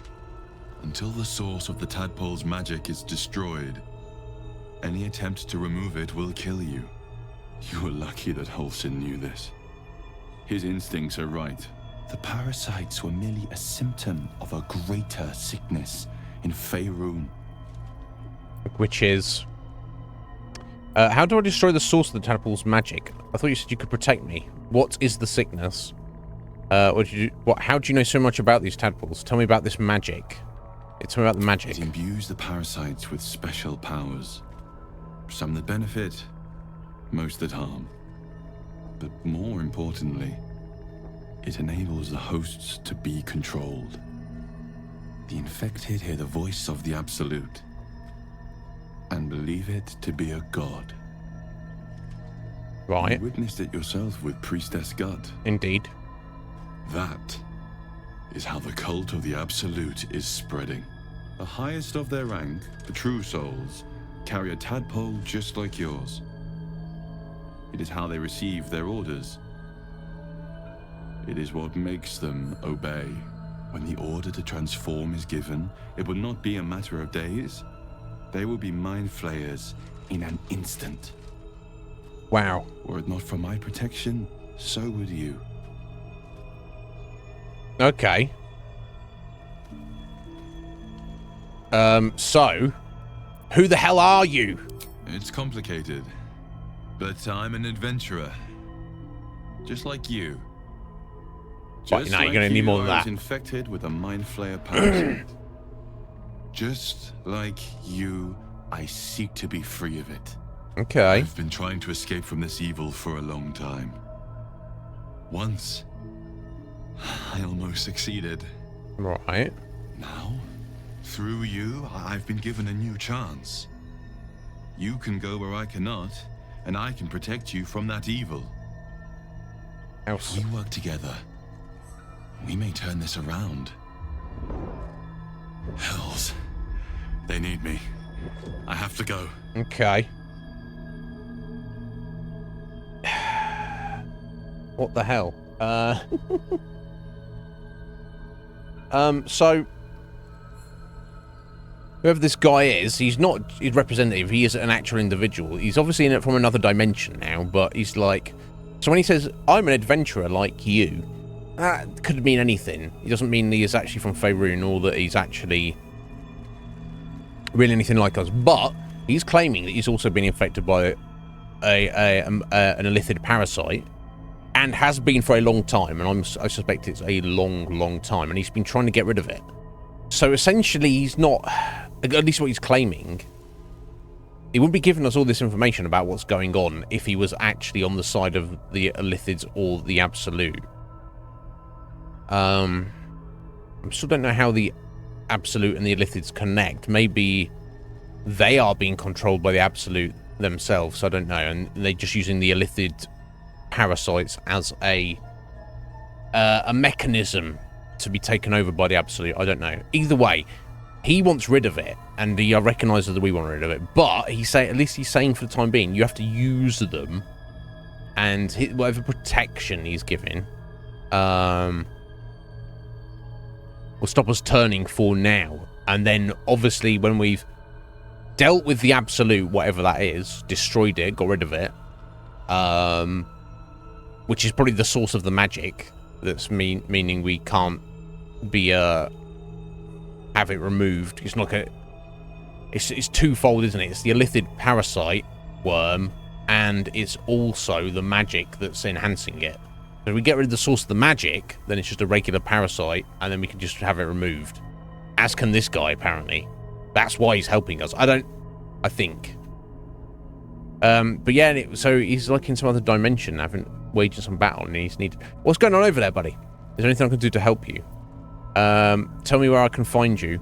S18: Until the source of the tadpole's magic is destroyed, any attempt to remove it will kill you. You were lucky that Holsin knew this. His instincts are right. The parasites were merely a symptom of a greater sickness in Faerun.
S1: Which is... how do I destroy the source of the tadpole's magic? I thought you said you could protect me. What is the sickness? How do you know so much about these tadpoles? Tell me about this magic. Tell me about the magic.
S18: It imbues the parasites with special powers. Some that benefit, most that harm. But more importantly, it enables the hosts to be controlled. The infected hear the voice of the Absolute and believe it to be a god.
S1: Right.
S18: You witnessed it yourself with Priestess Gut.
S1: Indeed.
S18: That is how the cult of the Absolute is spreading. The highest of their rank, the true souls, carry a tadpole just like yours. It is how they receive their orders. It is what makes them obey. When the order to transform is given, it will not be a matter of days. They will be mind flayers in an instant.
S1: Wow.
S18: Were it not for my protection, so would you.
S1: Okay. So, who the hell are you?
S18: It's complicated, but I'm an adventurer. Just like you.
S1: Just you're gonna need more than that.
S18: I was infected with a mind flayer parasite. Just like you, I seek to be free of it.
S1: Okay.
S18: I've been trying to escape from this evil for a long time. Once, I almost succeeded.
S1: Right.
S18: Now, through you, I've been given a new chance. You can go where I cannot, and I can protect you from that evil. If we work together, we may turn this around. Hells. They need me. I have to go.
S1: Okay. What the hell? So whoever this guy is, he's not his representative, he is an actual individual. He's obviously in it from another dimension now, but he's like... So when he says, I'm an adventurer like you, that could mean anything. He doesn't mean he is actually from Faerun or that he's actually really anything like us. But he's claiming that he's also been infected by an illithid parasite and has been for a long time, and I suspect it's a long time, and he's been trying to get rid of it. So essentially, he's not, at least what he's claiming, he wouldn't be giving us all this information about what's going on if he was actually on the side of the Illithids or the Absolute. I still don't know how the Absolute and the Illithids connect. Maybe they are being controlled by the Absolute themselves. I don't know, and they're just using the Illithid parasites as a mechanism to be taken over by the Absolute. I don't know. Either way, he wants rid of it, and he recognises that we want rid of it. But at least he's saying for the time being, you have to use them, and whatever protection he's giving will stop us turning for now. And then, obviously, when we've dealt with the Absolute, whatever that is, destroyed it, got rid of it, which is probably the source of the magic, that's meaning we can't be have it removed. It's like it's twofold, isn't it? It's the Illithid parasite worm, and it's also the magic that's enhancing it. So if we get rid of the source of the magic, then it's just a regular parasite, and then we can just have it removed. As can this guy, apparently. That's why he's helping us. I think. But yeah, so he's like in some other dimension, waging some battle, and he's needed. What's going on over there, buddy? Is there anything I can do to help you? Tell me where I can find you.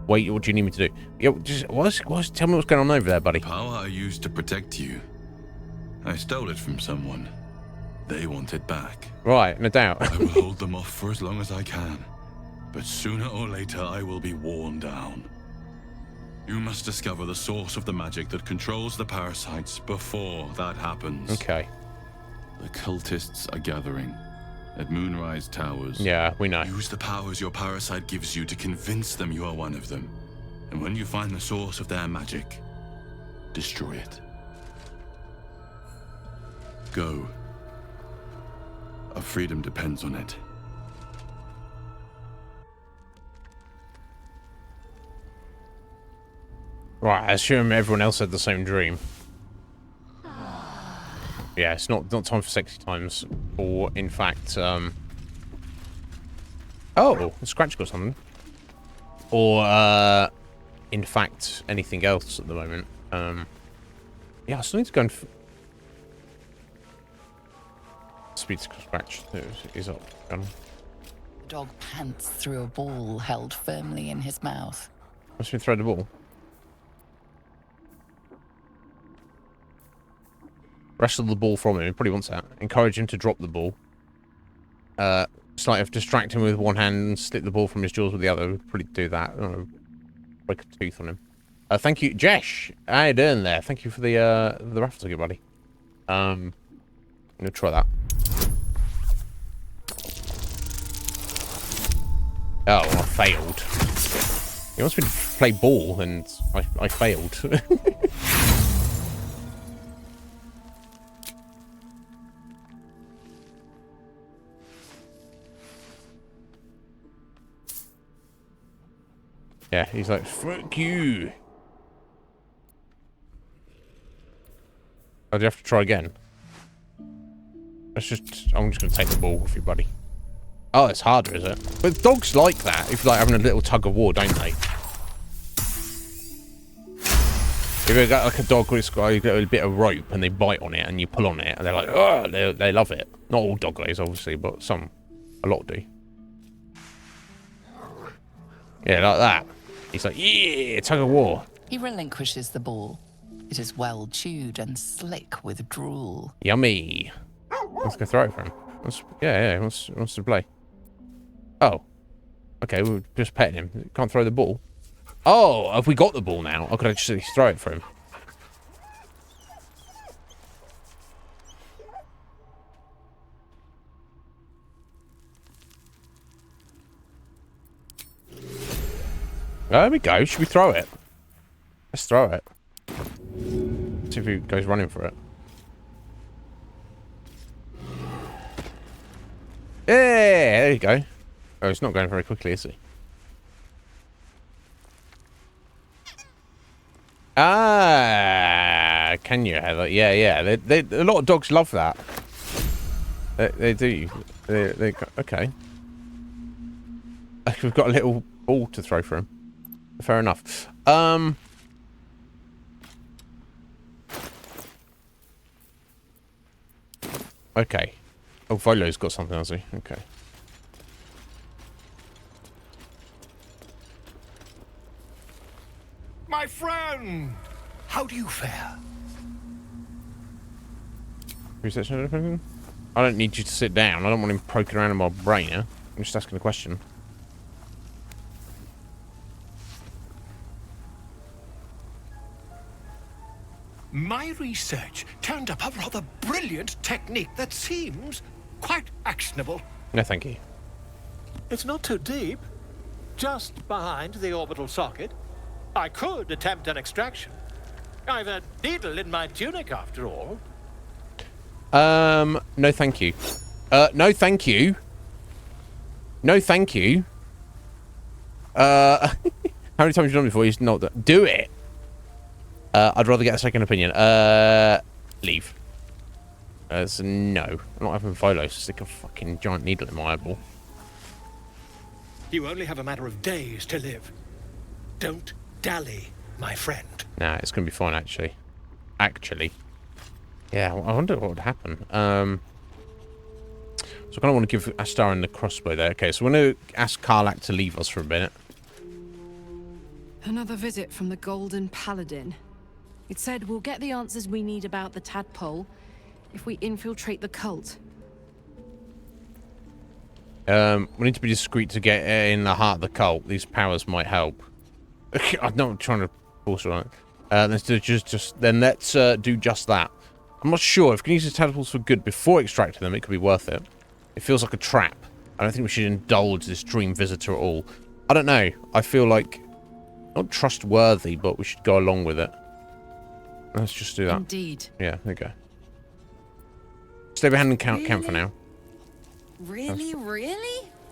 S1: Wait, what do you need me to do? Yo, tell me what's going on over there, buddy.
S18: The power I used to protect you, I stole it from someone. They want it back.
S1: Right, no doubt.
S18: I will hold them off for as long as I can, but sooner or later I will be worn down. You must discover the source of the magic that controls the parasites before that happens.
S1: Okay.
S18: The cultists are gathering at Moonrise Towers.
S1: Yeah, we know.
S18: Use the powers your parasite gives you to convince them you are one of them. And when you find the source of their magic, destroy it. Go. Our freedom depends on it.
S1: Right, I assume everyone else had the same dream. Yeah, it's not time for sexy times, or in fact, oh, a scratch got something, or in fact, anything else at the moment. Yeah, I still need to go and speed to scratch. Is up.
S17: The dog pants through a ball held firmly in his mouth.
S1: Must we throw the ball? Wrestle the ball from him. He probably wants that. Encourage him to drop the ball. Slightly distract him with one hand and slip the ball from his jaws with the other. We'd probably do that. I don't know, break a tooth on him. Thank you, Jesh. How you doing there? Thank you for the raffle ticket, buddy. I'm gonna try that. Oh, I failed. He wants me to play ball, and I failed. Yeah, he's like, fuck you. Oh, do you have to try again? I'm just going to take the ball with you, buddy. Oh, it's harder, is it? But dogs like that. If you're like having a little tug of war, don't they? If you've got like a dog who's got a bit of rope and they bite on it and you pull on it and they're like, oh, they love it. Not all dog days, obviously, but a lot do. Yeah, like that. He's like, yeah, tug of war.
S17: He relinquishes the ball. It is well chewed and slick with drool.
S1: Yummy. Let's go throw it for him. Yeah, he wants to play. Oh. Okay, we were just petting him. Can't throw the ball. Oh, have we got the ball now? Or could I just throw it for him? There we go. Should we throw it? Let's throw it. See if he goes running for it. Yeah, there you go. Oh, it's not going very quickly, is he? Ah, can you, Heather? Yeah. A lot of dogs love that. They do. Okay. We've got a little ball to throw for him. Fair enough. Okay. Oh, Volo's got something, has he? Okay.
S5: My friend, how do you fare?
S1: Research anything? I don't need you to sit down. I don't want him poking around in my brain, yeah? I'm just asking a question.
S5: My research turned up a rather brilliant technique that seems quite actionable.
S1: No, thank you.
S5: It's not too deep. Just behind the orbital socket. I could attempt an extraction. I've a needle in my tunic, after all.
S1: No, thank you. No, thank you. No, thank you. How many times have you done it before? You not do it. I'd rather get a second opinion. Leave. So no. I'm not having Volo stick a fucking giant needle in my eyeball.
S5: You only have a matter of days to live. Don't dally, my friend.
S1: Nah, it's gonna be fine, actually. Yeah, I wonder what would happen. So I kind of want to give Astarin the crossbow there. Okay, so we're going to ask Karlach to leave us for a minute.
S11: Another visit from the Golden Paladin. It said we'll get the answers we need about the tadpole if we infiltrate the cult.
S1: We need to be discreet to get in the heart of the cult. These powers might help. I'm not trying to force it on it. Let's do just that. I'm not sure. If we can use the tadpoles for good before extracting them, it could be worth it. It feels like a trap. I don't think we should indulge this dream visitor at all. I don't know. I feel like not trustworthy, but we should go along with it. Let's just do that.
S11: Indeed.
S1: Yeah, there you go. Stay behind the camp for now.
S11: Really?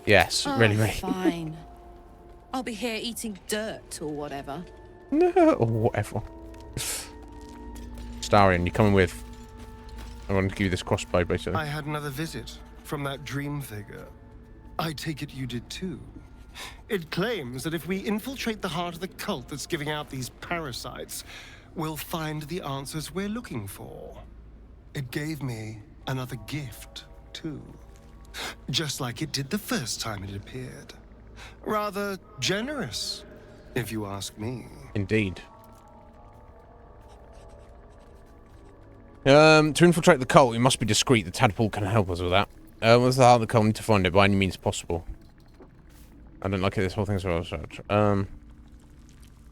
S1: Yes,
S11: oh,
S1: really.
S11: Fine. I'll be here eating dirt or whatever.
S1: No, or whatever. Starion, you coming with? I want to give you this crossbow, basically.
S7: I had another visit from that dream figure. I take it you did too. It claims that if we infiltrate the heart of the cult that's giving out these parasites, we'll find the answers we're looking for. It gave me another gift, too. Just like it did the first time it appeared. Rather generous, if you ask me.
S1: Indeed. To infiltrate the cult, we must be discreet. The tadpole can help us with that. What's the heart of the cult? We need to find it by any means possible. I don't like it. This whole thing's so research.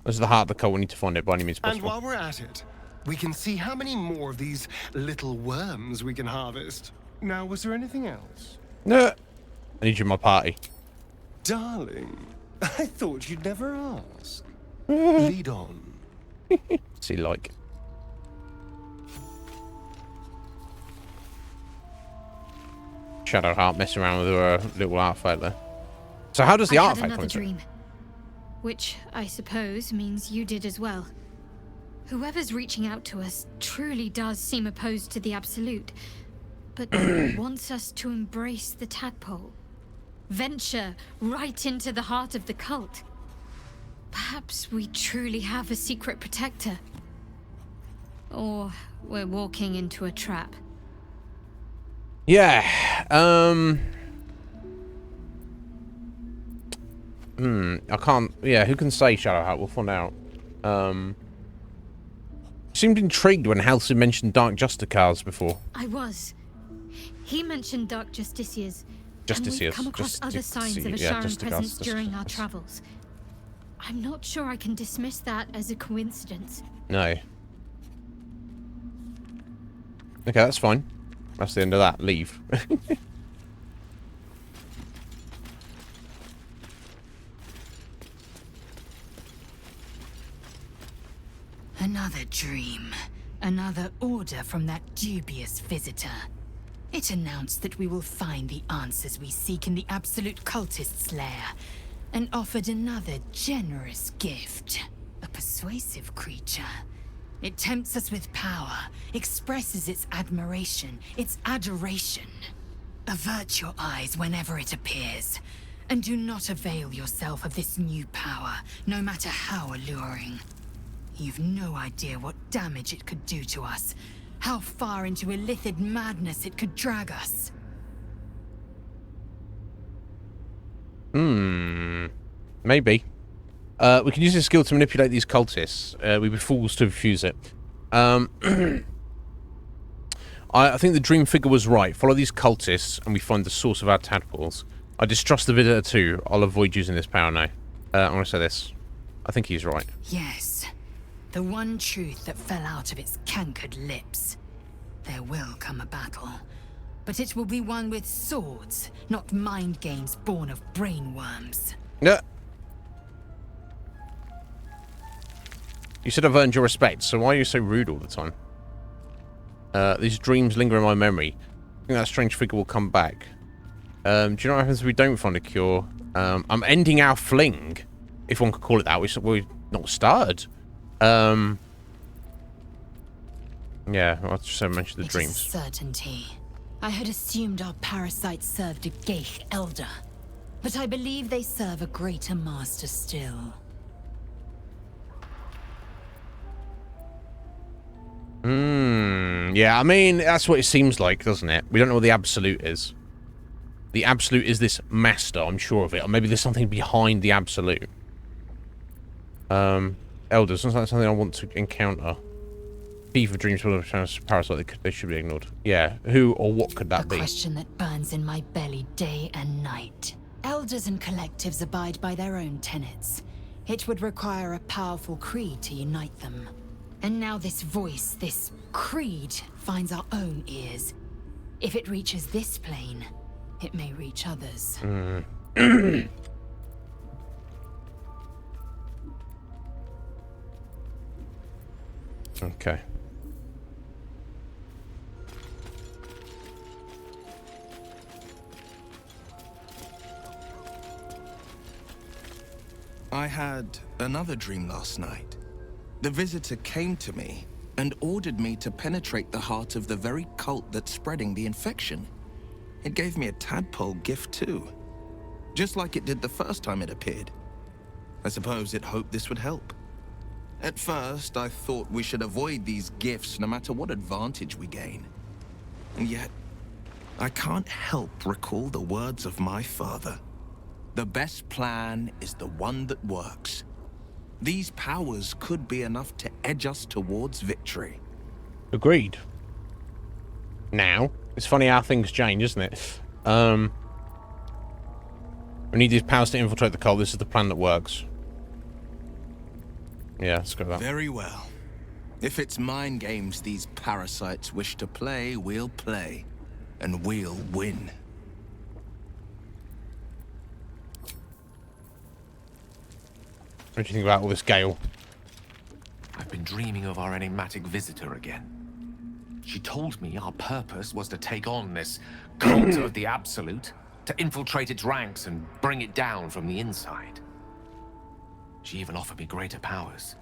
S1: This is the heart of the cult. We need to find it by any means possible.
S7: And while we're at it, we can see how many more of these little worms we can harvest. Now, was there anything else?
S1: No. I need you in my party.
S7: Darling, I thought you'd never ask. Lead on.
S1: See, like. Shadowheart messing around with her little artifact there. So how does the artifact come
S6: dream, which I suppose means you did as well. Whoever's reaching out to us truly does seem opposed to the Absolute, but wants us to embrace the tadpole. Venture right into the heart of the cult. Perhaps we truly have a secret protector. Or we're walking into a trap.
S1: Yeah, I can't, yeah, who can say Shadowheart? We'll find out. Seemed intrigued when Halcyon mentioned Dark Justicars before.
S6: I was. He mentioned Dark Justiciars. And we've come across other signs of a Sharon presence during our travels. I'm not sure I can dismiss that as a coincidence.
S1: No. Okay, that's fine. That's the end of that. Leave.
S4: Another dream. Another order from that dubious visitor. It announced that we will find the answers we seek in the Absolute Cultist's lair, and offered another generous gift. A persuasive creature. It tempts us with power, expresses its admiration, its adoration. Avert your eyes whenever it appears, and do not avail yourself of this new power, no matter how alluring. You've no idea what damage it could do to us, how far into illithid madness it could drag us.
S1: Maybe. We can use this skill to manipulate these cultists. We'd be fools to refuse it. I think the dream figure was right. Follow these cultists and we find the source of our tadpoles. I distrust the visitor too. I'll avoid using this power now. I'm going to say this. I think he's right.
S4: Yes. The one truth that fell out of its cankered lips. There will come a battle. But it will be one with swords, not mind games born of brainworms.
S1: Yeah. You said I've earned your respect, so why are you so rude all the time? These dreams linger in my memory. I think that strange figure will come back. Do you know what happens if we don't find a cure? I'm ending our fling, if one could call it that. We're not started. Yeah, I just mentioned the dreams.
S4: It is certainty. I had assumed our parasites served a Geich elder, but I believe they serve a greater master still.
S1: Yeah, I mean, that's what it seems like, doesn't it? We don't know what the Absolute is. The Absolute is this master, I'm sure of it. Or maybe there's something behind the Absolute. Elders, sounds like something I want to encounter. Fever dreams full of parasite, they should be ignored. Yeah, who or what could that be?
S4: A question that burns in my belly day and night. Elders and collectives abide by their own tenets. It would require a powerful creed to unite them. And now this voice, this creed, finds our own ears. If it reaches this plane, it may reach others.
S1: Okay.
S16: I had another dream last night. The visitor came to me and ordered me to penetrate the heart of the very cult that's spreading the infection. It gave me a tadpole gift too, just like it did the first time it appeared. I suppose it hoped this would help. At first, I thought we should avoid these gifts no matter what advantage we gain. And yet, I can't help recall the words of my father. The best plan is the one that works. These powers could be enough to edge us towards victory.
S1: Agreed. Now, it's funny how things change, isn't it? We need these powers to infiltrate the cult. This is the plan that works. Yeah, let's go with that.
S16: Very well. If it's mind games these parasites wish to play, we'll play. And we'll win.
S1: What do you think about all this gale?
S15: I've been dreaming of our enigmatic visitor again. She told me our purpose was to take on this cult of the Absolute, to infiltrate its ranks and bring it down from the inside. She even offered me greater powers,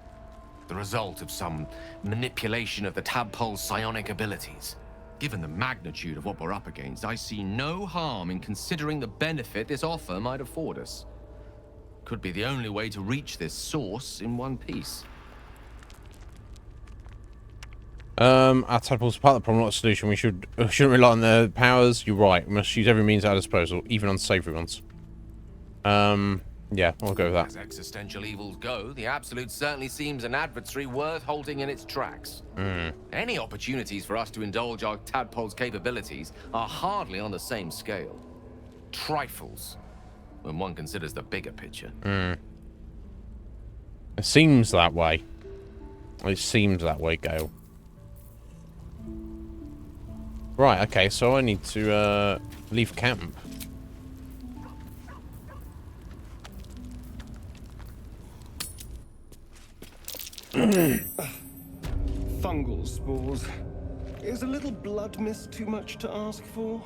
S15: the result of some manipulation of the tadpole's psionic abilities. Given the magnitude of what we're up against, I see no harm in considering the benefit this offer might afford us. Could be the only way to reach this source in one piece.
S1: Our tadpole's part of the problem, not a solution. We shouldn't rely on the powers. You're right. We must use every means at our disposal, even unsavory ones. Yeah, I'll go with that.
S15: As existential evils go, the Absolute certainly seems an adversary worth halting in its tracks. Any opportunities for us to indulge our tadpole's capabilities are hardly on the same scale. Trifles, when one considers the bigger picture.
S1: It seems that way. It seems that way, Gale. Right, okay, so I need to leave camp.
S7: Fungal spores. Is a little blood mist too much to ask for?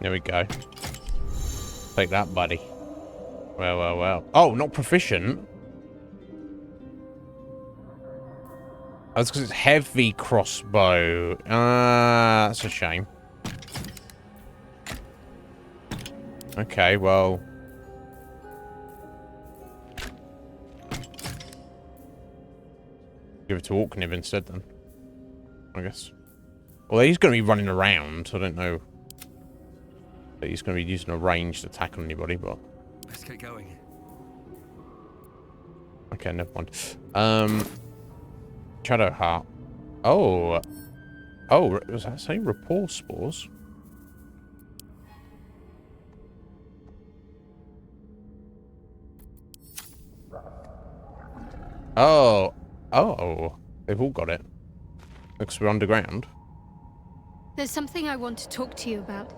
S1: There we go. Take that, buddy. Well. Oh, not proficient. That's because it's heavy crossbow. That's a shame. Okay, well. Give it to Orkniv instead, then. I guess. Well, he's going to be running around, so I don't know that he's going to be using a ranged attack on anybody, but...
S19: Let's get going.
S1: Okay, never mind. Shadow Heart. Oh. Oh, was that say rapport spores? Oh. Oh. They've all got it. Looks we're underground.
S6: There's something I want to talk to you about.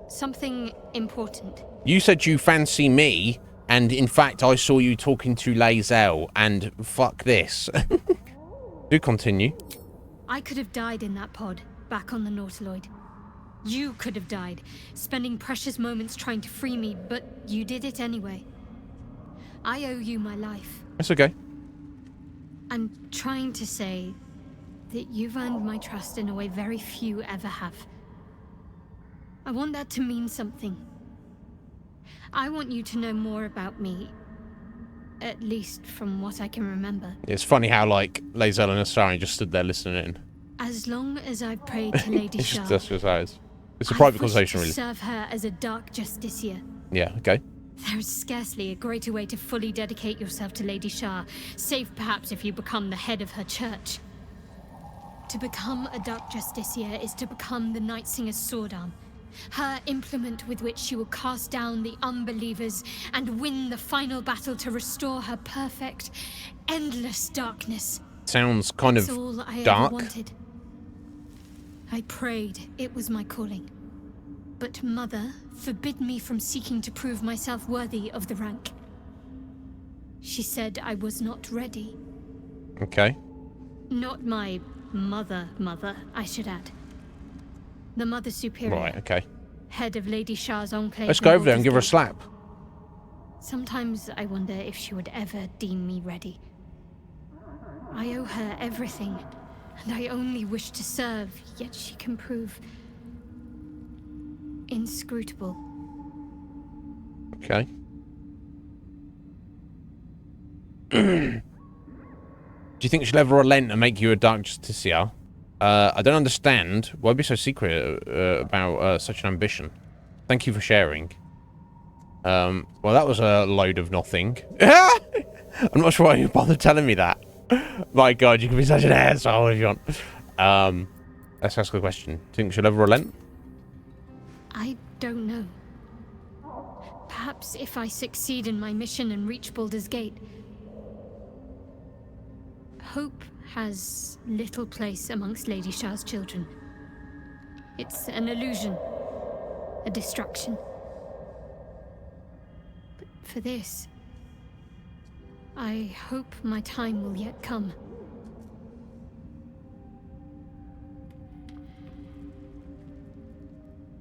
S6: Something important.
S1: You said you fancy me, and in fact I saw you talking to Lae'zel, and fuck this. Do continue.
S6: I could have died in that pod, back on the Nautiloid. You could have died, spending precious moments trying to free me, but you did it anyway. I owe you my life.
S1: It's okay.
S6: I'm trying to say that you've earned my trust in a way very few ever have. I want that to mean something. I want you to know more about me, at least from what I can remember.
S1: It's funny how, like, Lae'zel and Astarion just stood there listening in.
S6: As long as I've prayed to Lady
S1: It's
S6: Shah,
S1: just how it is. It's a private
S6: I've wished
S1: conversation,
S6: to
S1: really.
S6: serve her as a dark justiciar.
S1: Yeah, okay.
S6: There is scarcely a greater way to fully dedicate yourself to Lady Shah, save perhaps if you become the head of her church. To become a Dark Justiciar is to become the Night Singer's sword arm, her implement with which she will cast down the unbelievers and win the final battle to restore her perfect, endless darkness.
S1: Sounds kind
S6: That's
S1: of
S6: all I
S1: dark.
S6: ever wanted. I prayed it was my calling. But Mother forbid me from seeking to prove myself worthy of the rank. She said I was not ready.
S1: Okay.
S6: Not my mother, I should add. The Mother Superior.
S1: Right, okay.
S6: Head of Lady Shah's enclave.
S1: Let's go over there and give her a slap.
S6: Sometimes I wonder if she would ever deem me ready. I owe her everything, and I only wish to serve, yet she can prove inscrutable.
S1: Okay. Do you think she'll ever relent and make you a Dark Justiciar? I don't understand. Why be so secret about such an ambition? Thank you for sharing. Well, that was a load of nothing. I'm not sure why you bothered telling me that. My God, you can be such an asshole if you want. Let's ask a question. Do you think she'll ever relent?
S6: I don't know. Perhaps if I succeed in my mission and reach Baldur's Gate. Hope has little place amongst Lady Shah's children. It's an illusion, a distraction. But for this, I hope my time will yet come.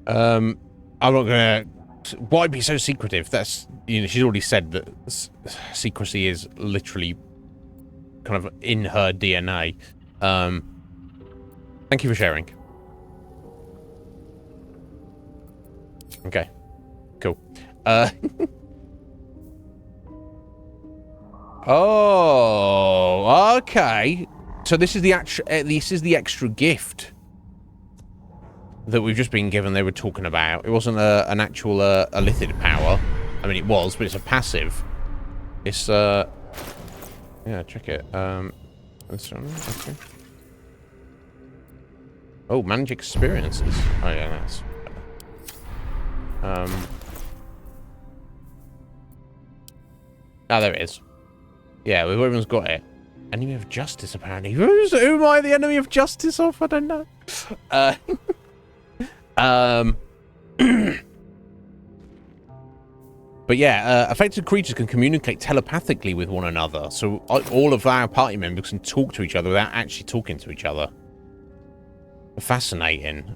S1: I'm not gonna... Why be so secretive? That's... You know, she's already said that secrecy is literally kind of in her DNA. Thank you for sharing. Okay. Cool. Oh, okay. So this is the extra gift that we've just been given. They were talking about. It wasn't an actual Illithid power. I mean, it was, but it's a passive. It's yeah, check it. This one, okay. Oh, manage experiences. Oh yeah, that's there it is. Yeah, everyone's got it. Enemy of justice, apparently. Who am I the enemy of justice of? I don't know. But yeah, affected creatures can communicate telepathically with one another. So all of our party members can talk to each other without actually talking to each other. Fascinating.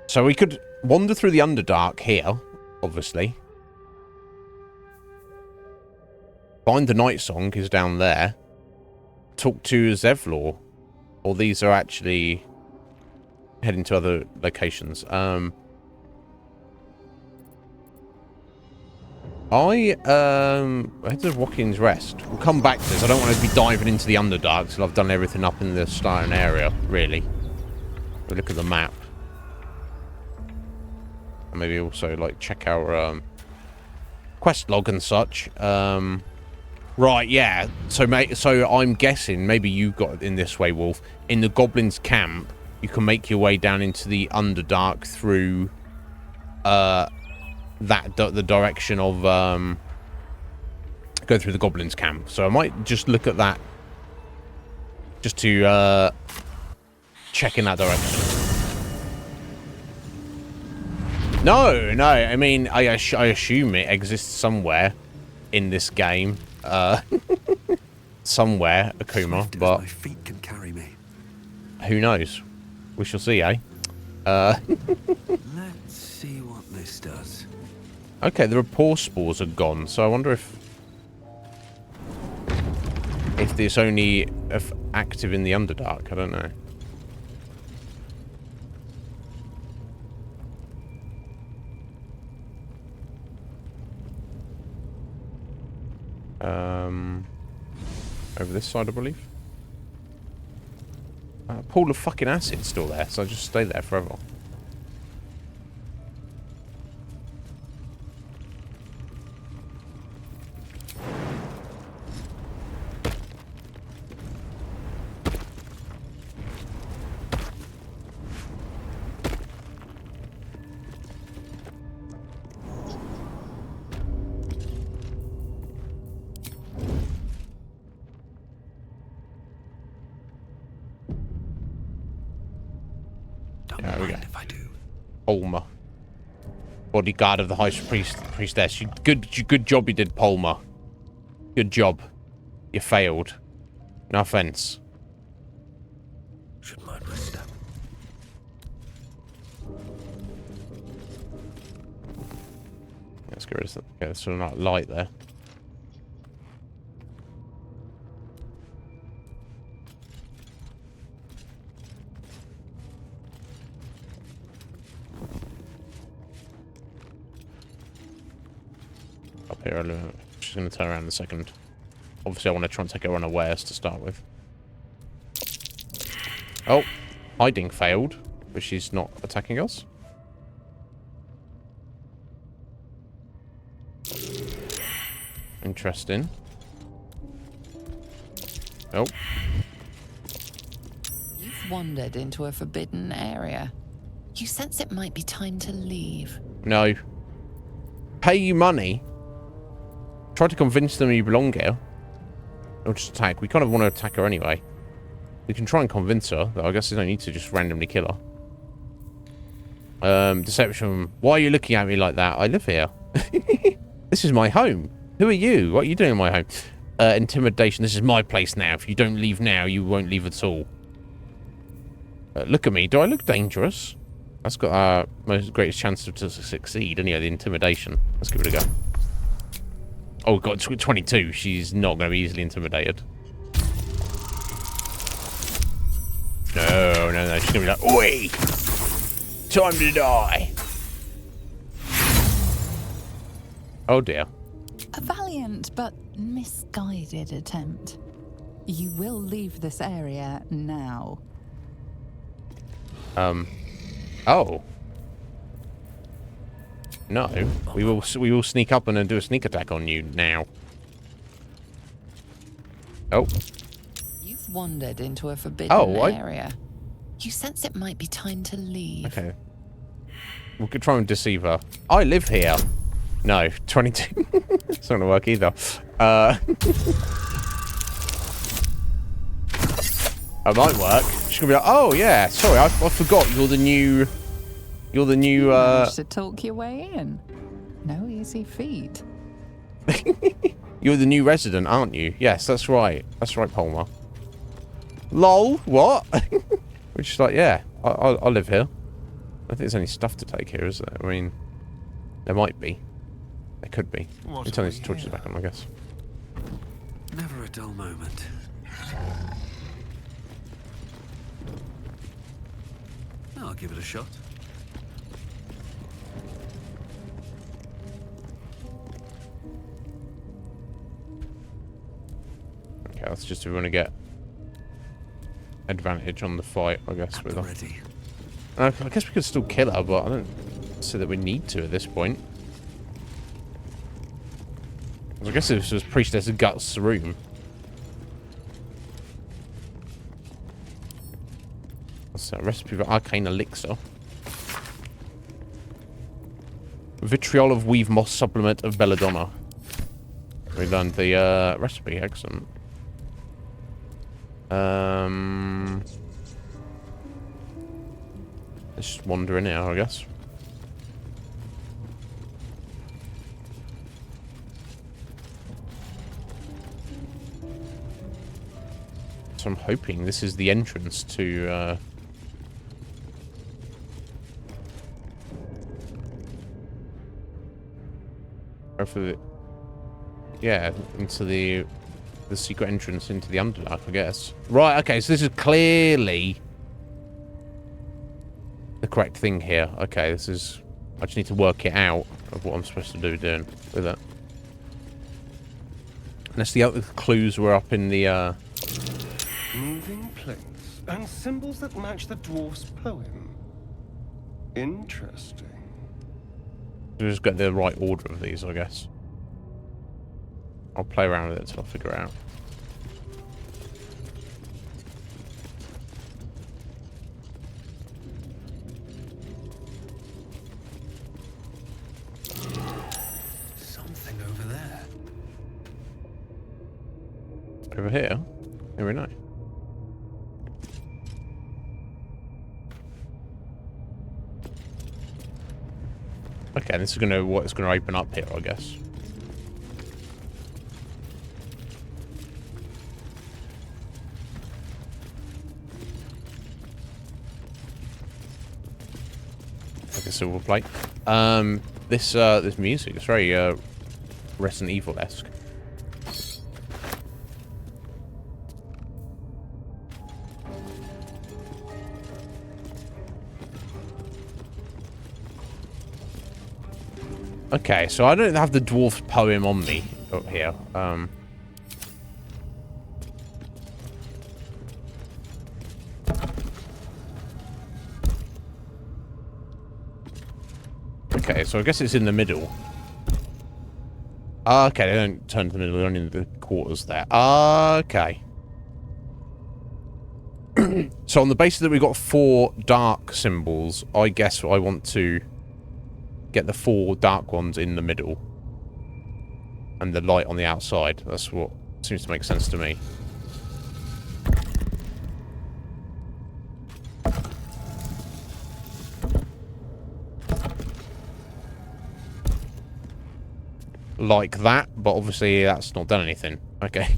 S1: So we could wander through the Underdark here, obviously. Find the Night Song is down there. Talk to Zevlor. Or these are actually heading to other locations. Head to Watkins Rest. We'll come back to this. I don't want to be diving into the Underdark till I've done everything up in the starting area, really. We'll look at the map. And maybe also, like, check our quest log and such. Right, yeah. So I'm guessing maybe you got it in this way, Wolf. In the Goblins' camp, you can make your way down into the Underdark through the direction of go through the Goblins' camp. So I might just look at that just to check in that direction. No, I mean, I assume it exists somewhere in this game. Somewhere, Akuma, but
S19: my feet can carry me.
S1: Who knows? We shall see, eh?
S19: Let's see what this does.
S1: Okay, the rapport spores are gone, so I wonder if this only active in the Underdark. I don't know. Over this side, I believe. Pool of fucking acid still there, so I'll just stay there forever. Palmer, bodyguard of the high priestess. Good job you did, Palmer. Good job. You failed. No offense.
S19: Should mind my step.
S1: Let's get rid of that. Okay, there's sort of not light there. Here, she's going to turn around in a second. Obviously, I want to try and take her unawares to start with. Oh, hiding failed, but she's not attacking us. Interesting. Oh.
S17: You've wandered into a forbidden area. You sense it might be time to leave.
S1: No. Pay you money. Try to convince them you belong here. Or just attack. We kind of want to attack her anyway. We can try and convince her, though I guess there's no need to just randomly kill her. Deception. Why are you looking at me like that? I live here. This is my home. Who are you? What are you doing in my home? Intimidation. This is my place now. If you don't leave now, you won't leave at all. Look at me. Do I look dangerous? That's got our most greatest chance to succeed. Anyway, the intimidation. Let's give it a go. Oh, we've got 22. She's not going to be easily intimidated. No. She's going to be like, oi! Time to die. Oh, dear.
S17: A valiant but misguided attempt. You will leave this area now.
S1: Oh. No, we will sneak up and then do a sneak attack on you now. Oh.
S17: You've wandered into a forbidden area. You sense it might be time to leave.
S1: Okay. We could try and deceive her. I live here. No, 22. It's not gonna work either. It might work. She's gonna be like, oh yeah, sorry, I forgot you're the new. You managed
S17: to talk your way in. No easy feat.
S1: You're the new resident, aren't you? Yes, that's right. That's right, Palmer. Lol, what? We're just like, yeah, I live here. I don't think there's any stuff to take here, is there? I mean, there might be. There could be. Let me turn these torches back on, I guess.
S19: dull moment. I'll give it a shot.
S1: Okay, that's just if we want to get advantage on the fight, I guess. With her. I guess we could still kill her, but I don't see that we need to at this point. I guess if this was Priestess of Guts' room. What's that? Recipe for arcane elixir. Vitriol of Weave Moss supplement of Belladonna. We learned the recipe. Excellent. Let's just wander in here, I guess. So I'm hoping this is the entrance to hopefully, yeah, into the secret entrance into the Underdark, I guess. Right, okay, so this is clearly the correct thing here. Okay, this is... I just need to work it out of what I'm supposed to do doing with it. Unless the other clues were up in the,
S7: Moving plates and symbols that match the dwarf's poem. Interesting.
S1: just get the right order of these, I guess. I'll play around with it until I figure it out.
S19: Something over there.
S1: Over here? Very nice. Okay, this is gonna what it's gonna open up here, I guess. Like a silver plate. This music is very Resident Evil-esque. Okay, so I don't have the dwarf poem on me up here. Okay, so I guess it's in the middle. Okay, they don't turn to the middle, they're only in the quarters there. Okay. So on the basis that we've got 4 dark symbols, I guess I want to get the 4 dark ones in the middle. And the light on the outside. That's what seems to make sense to me. Like that, but obviously that's not done anything. Okay.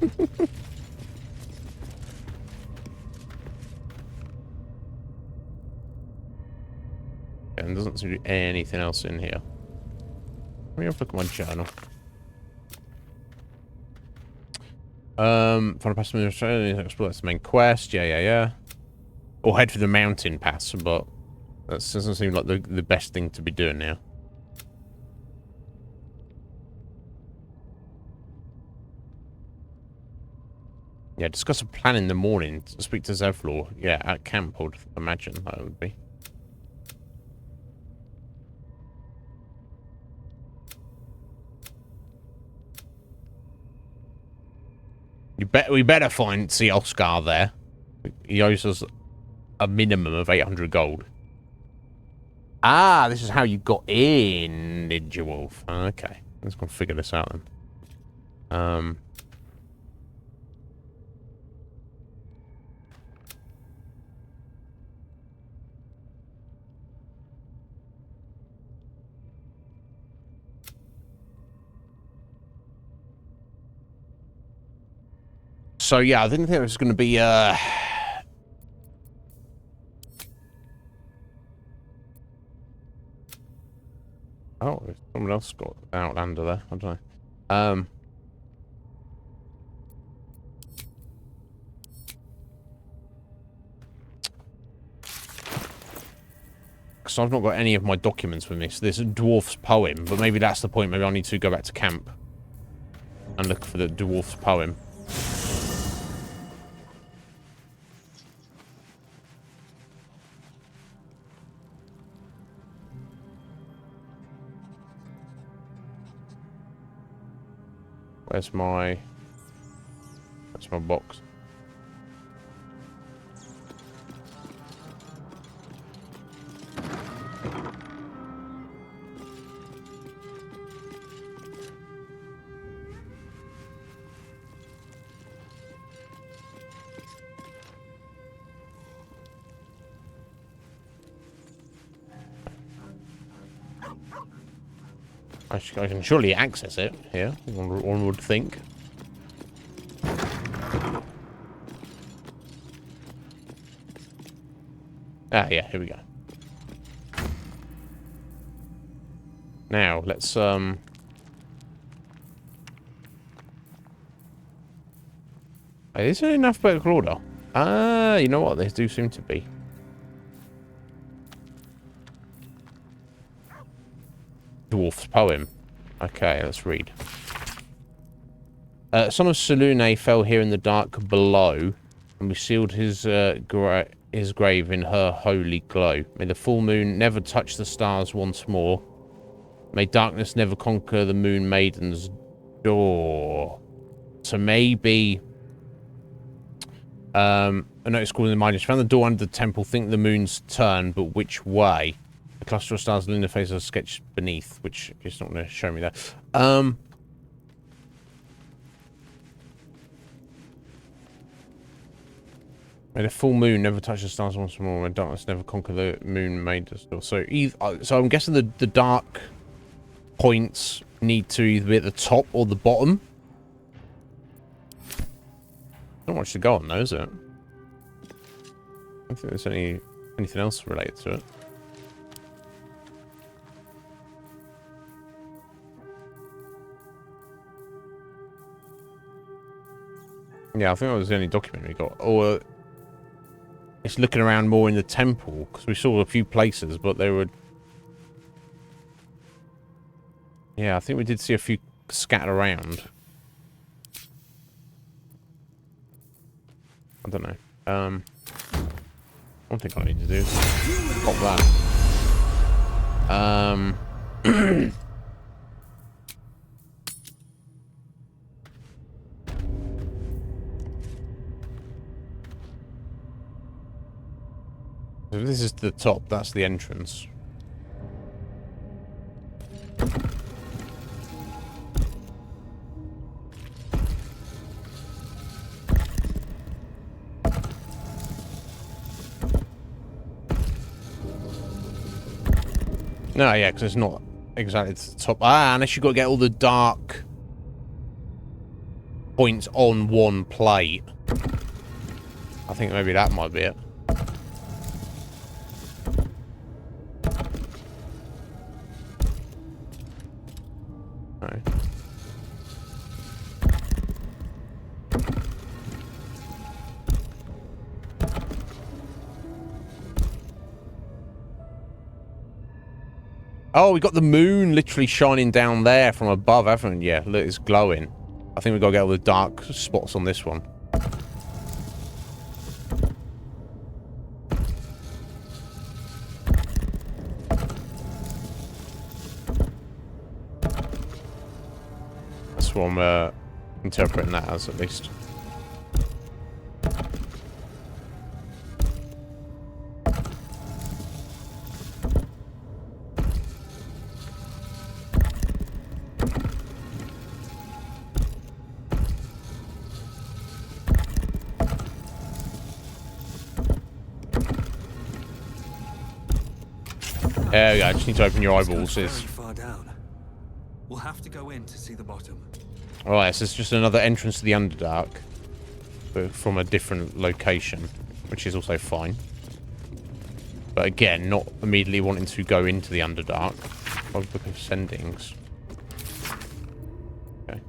S1: And doesn't seem to be anything else in here. Let me have a look at my journal. Find a pass from Australia, explore that's the main quest. Yeah. Or head for the mountain pass, but that doesn't seem like the best thing to be doing now. Yeah, discuss a plan in the morning to speak to Zevlor. Yeah, at camp, I would imagine that would be. We better see Oscar there. He owes us a minimum of 800 gold. Ah, this is how you got in, Ninja Wolf. Okay, let's go figure this out then. So yeah, I didn't think it was going to be oh, someone else got Outlander there. I don't know. because I've not got any of my documents with me. So there's a dwarf's poem, but maybe that's the point. Maybe I need to go back to camp and look for the dwarf's poem. Where's my box? I can surely access it here, one would think. Ah, yeah, here we go. Now, let's, is there enough vertical order? Ah, you know what? There do seem to be. Dwarf's poem. Okay, let's read. Son of Selune fell here in the dark below, and we sealed his grave in her holy glow. May the full moon never touch the stars once more. May darkness never conquer the moon maiden's door. So maybe... a notice calling the miners. Found the door under the temple. Think the moon's turn, but which way? A cluster of stars in the face are sketched beneath, which is not going to show me that. May the full moon never touch the stars once more. May darkness never conquer the moon maiden's door. So, so I'm guessing the dark points need to either be at the top or the bottom. Not much to go on, though, is it? I don't think there's anything else related to it. Yeah, I think that was the only document we got. Or it's looking around more in the temple, because we saw a few places, but they were... Yeah, I think we did see a few scattered around. I don't know. One thing I need to do is pop that. If this is the top, that's the entrance. No, yeah, because it's not exactly to the top. Ah, unless you've got to get all the dark points on one plate. I think maybe that might be it. No. Oh, we got the moon literally shining down there from above, haven't we? Yeah, look, it's glowing. I think we've got to get all the dark spots on this one. That's what I'm interpreting that as, at least. There we go, I just need to open your eyeballs.
S19: Far down. We'll have to go in to see the bottom.
S1: Alright, so it's just another entrance to the Underdark, but from a different location, which is also fine. But again, not immediately wanting to go into the Underdark. Book of Sendings. Okay.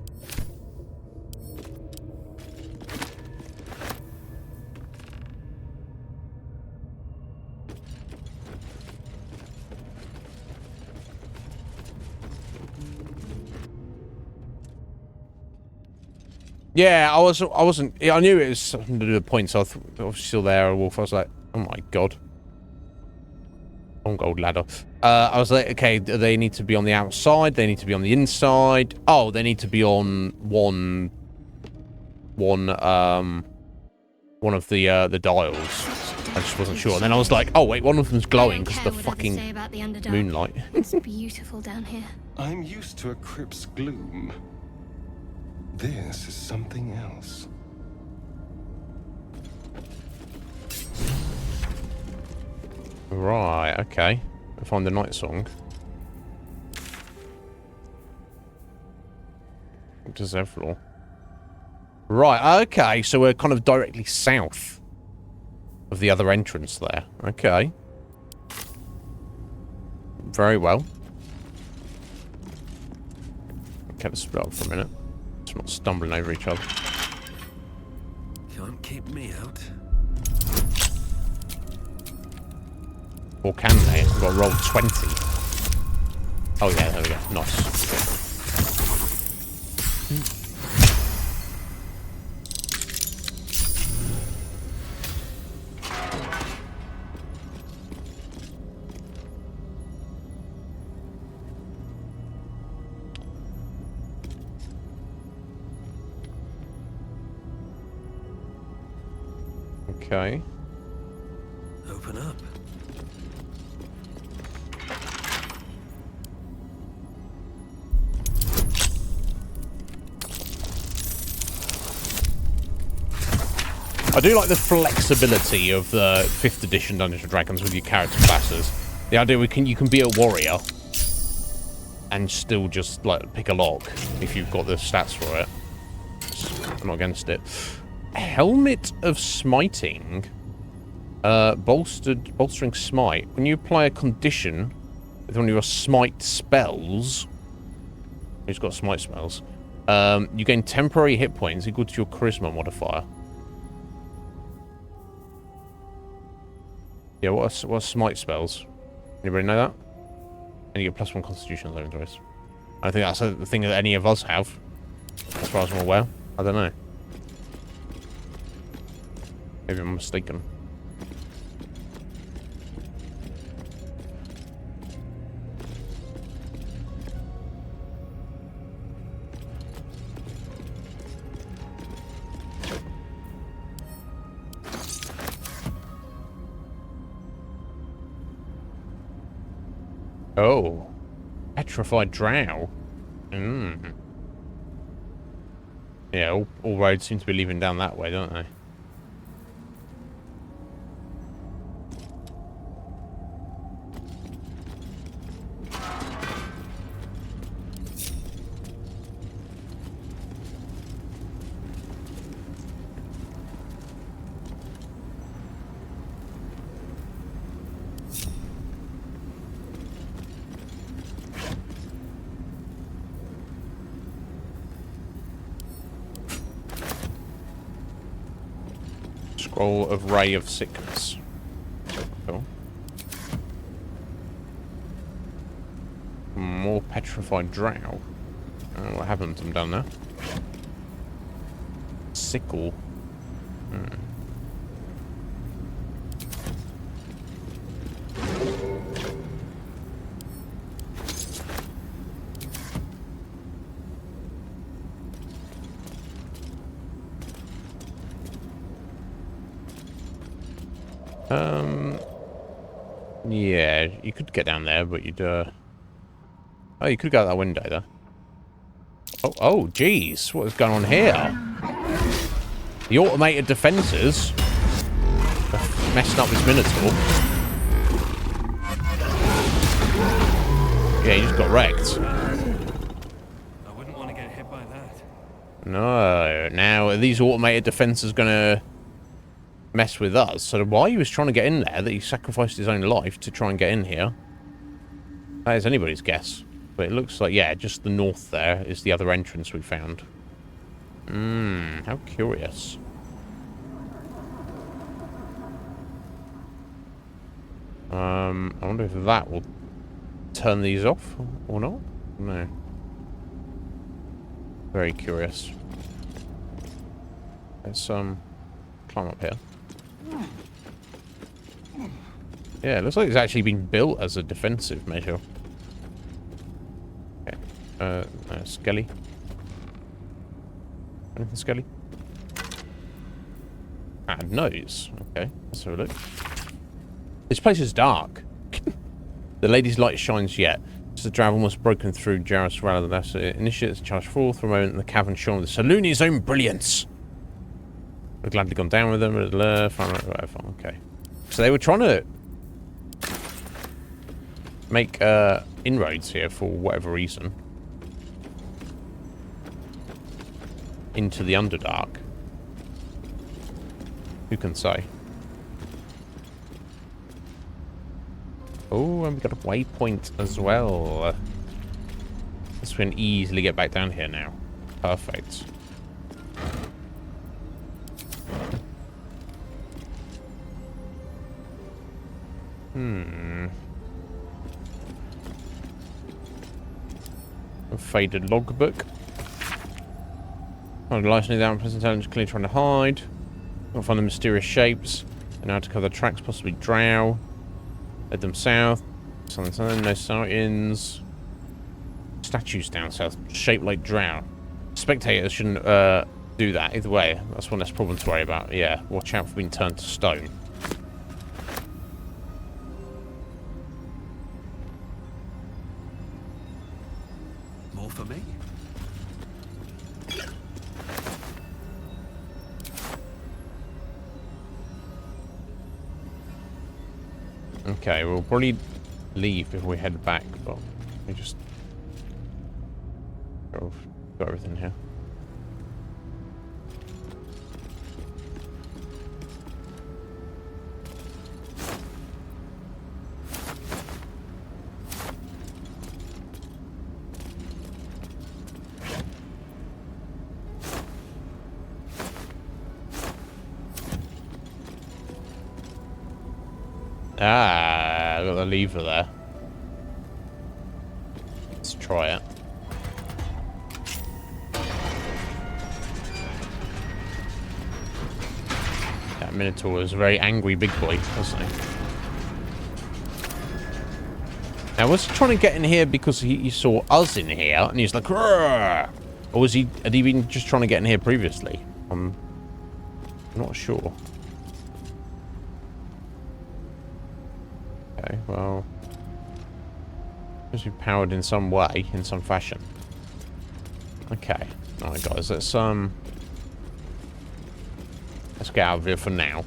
S1: Yeah, I wasn't. I knew it was something to do with points. So I was still there. A wolf. I was like, oh my god. On gold ladder. I was like, okay, they need to be on the outside. They need to be on the inside. Oh, they need to be on one of the dials. I just wasn't sure. And then I was like, oh wait, one of them's glowing because the fucking moonlight.
S6: It's beautiful down here.
S7: I'm used to a crypt's gloom. This is something else.
S1: Right, okay. I'll find the night song. What does that floor? Right, okay, so we're kind of directly south of the other entrance there. Okay. Very well. Okay, let's split up for a minute. Just not stumbling over each other.
S19: Can't keep me out.
S1: Or can they? I've got to roll 20. Oh yeah, there we go. Nice. Okay.
S19: Open up.
S1: I do like the flexibility of the 5th edition Dungeons & Dragons with your character classes. The idea you can be a warrior and still just like pick a lock if you've got the stats for it. I'm not against it. Helmet of Smiting. Bolstering Smite. When you apply a condition with one of your smite spells, who's got smite spells, you gain temporary hit points equal to your charisma modifier. Yeah, what are smite spells? Anybody know that? And you get +1 constitution saving throws. I don't think that's a thing that any of us have, as far as I'm aware. I don't know. Maybe I'm mistaken. Oh. Petrified Drow. Yeah, all roads seem to be leading down that way, don't they? Scroll of Ray of Sickness. Cool. More Petrified Drow. I don't know what happened to them down there. Sickle. Yeah, you could get down there, but you'd, Oh, you could go out that window, though. Oh, jeez. What is going on here? The automated defences are messing up this Minotaur. Yeah, you just got wrecked.
S19: I wouldn't want to get hit by that.
S1: No. Now, are these automated defences going to mess with us? So while he was trying to get in there, that he sacrificed his own life to try and get in here. That is anybody's guess. But it looks like, yeah, just the north there is the other entrance we found. How curious. I wonder if that will turn these off or not. No. Very curious. Let's climb up here. Yeah, it looks like it's actually been built as a defensive measure. Okay. Skelly. Anything skelly? Nose. Okay, let's have a look. This place is dark. The lady's light shines yet. As the drive almost broken through Jarrus rather than us. Initiates charge forth for a moment in the cavern shone with the Saluni's own brilliance. We're gladly gone down with them. Whatever. Okay. So they were trying to make inroads here for whatever reason. Into the Underdark. Who can say? Oh, and we got a waypoint as well. This we can easily get back down here now. Perfect. A faded logbook. Oh, licensing down, present intelligence clearly trying to hide. Can't find the mysterious shapes. And now to cover the tracks, possibly drow. Led them south. Something, no sightings. Statues down south, shaped like drow. Spectators shouldn't do that. Either way, that's one less problem to worry about. Yeah, watch out for being turned to stone.
S19: More for me?
S1: Okay, we'll probably leave before we head back, but we just got everything here. Ah, I got the lever there. Let's try it. That Minotaur is a very angry big boy, wasn't he? Now, was he trying to get in here because he saw us in here and he's like, "Rrr!" Or had he been just trying to get in here previously? I'm not sure. Okay, well, must be powered in some way, in some fashion. Okay, all right, guys, let's get out of here for now.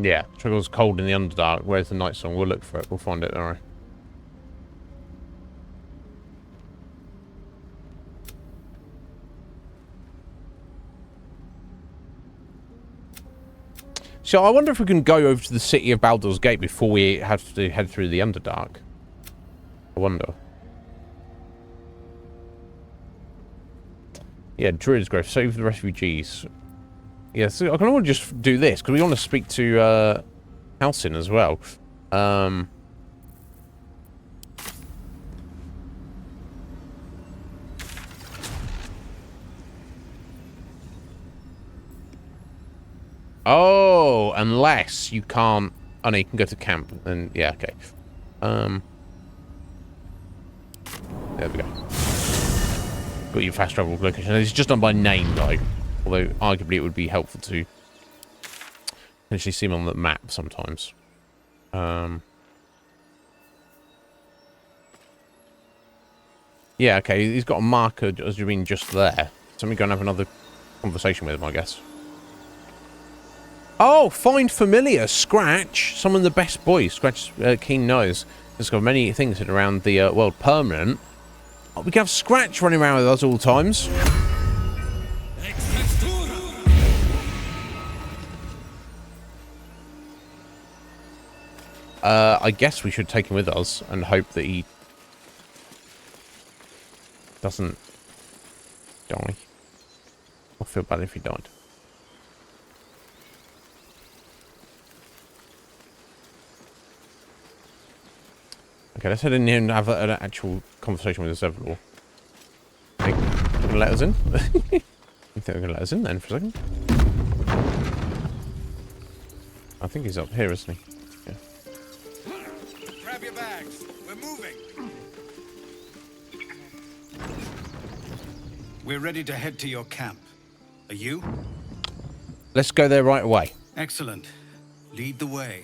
S1: Yeah, Triggle's cold in the Underdark. Where's the Night Song? We'll look for it. We'll find it, don't worry. So I wonder if we can go over to the city of Baldur's Gate before we have to head through the Underdark. I wonder. Yeah, Druid's Grove. Save the refugees. Yeah, so I can all just do this, because we want to speak to Halsin as well. Oh, unless you can't... Oh, no, you can go to camp. And yeah, okay. There we go. Got your fast travel location. It's just done by name, though. Although, arguably, it would be helpful to potentially see them on the map sometimes. Yeah, okay. He's got a marker, as you mean, just there. So let me go and have another conversation with him, I guess. Oh, find familiar. Scratch. Summon the best boy. Scratch keen nose. There's got many things hidden around the world permanent. Oh, we can have Scratch running around with us all times. I guess we should take him with us and hope that he doesn't die. I feel bad if he died. Okay, let's head in here and have an actual conversation with the Zevlor. Think they're gonna let us in? You think they're gonna let us in then for a second? I think he's up here, isn't he? Yeah.
S3: Grab your bags. We're moving. We're ready to head to your camp. Are you?
S1: Let's go there right away.
S3: Excellent. Lead the way.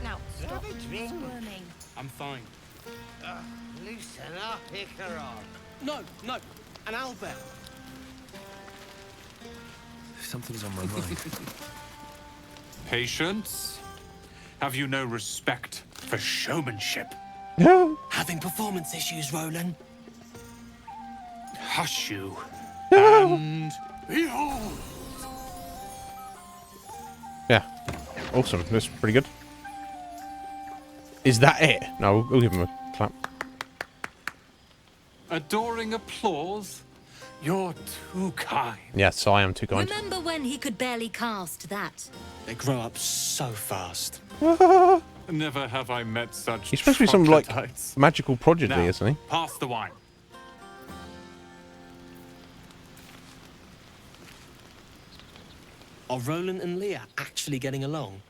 S8: Now, stop
S22: drink.
S8: squirming.
S10: I'm fine.
S22: Loosen up, Icaron.
S10: No, an owlbear.
S22: Something's on my mind.
S13: Patience? Have you no respect for showmanship?
S5: Having performance issues, Roland.
S13: Hush you. And behold!
S1: Yeah. Awesome. That's pretty good. Is that it? No, we'll give him a clap.
S13: Adoring applause? You're too kind.
S1: Yes, I am too kind.
S20: Remember when he could barely cast that?
S5: They grow up so fast.
S13: Never have I met such
S1: He's supposed to be some, like,
S13: troglodytes.
S1: magical prodigy,
S13: Now,
S1: isn't he?
S13: pass the wine.
S5: Are Roland and Leah actually getting along?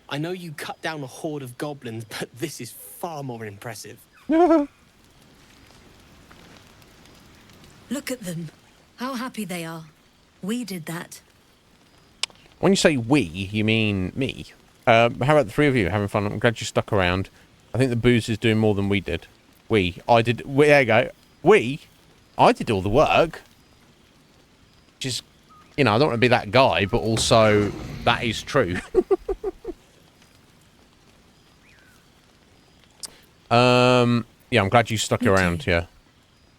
S5: I know you cut down a horde of goblins, but this is far more impressive.
S20: Look at them. How happy they are. We did that.
S1: When you say we, you mean me. How about the three of you having fun? I'm glad you stuck around. I think the booze is doing more than we did. There you go. I did all the work. Just, you know, I don't want to be that guy, but also that is true. Yeah, I'm glad you stuck around, yeah.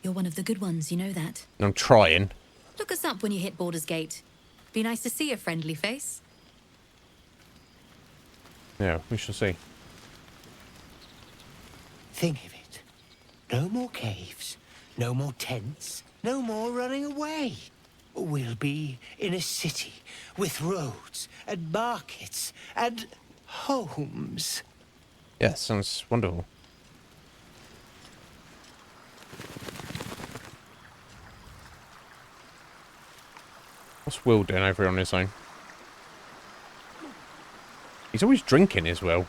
S20: You're one of the good ones, you know that.
S1: I'm trying.
S20: Look us up when you hit Baldur's Gate. Be nice to see a friendly face.
S1: Yeah, we shall see.
S22: Think of it. No more caves, no more tents, no more running away. We'll be in a city with roads and markets and homes.
S1: Yeah, sounds wonderful. What's Will doing over here on his own? He's always drinking as well.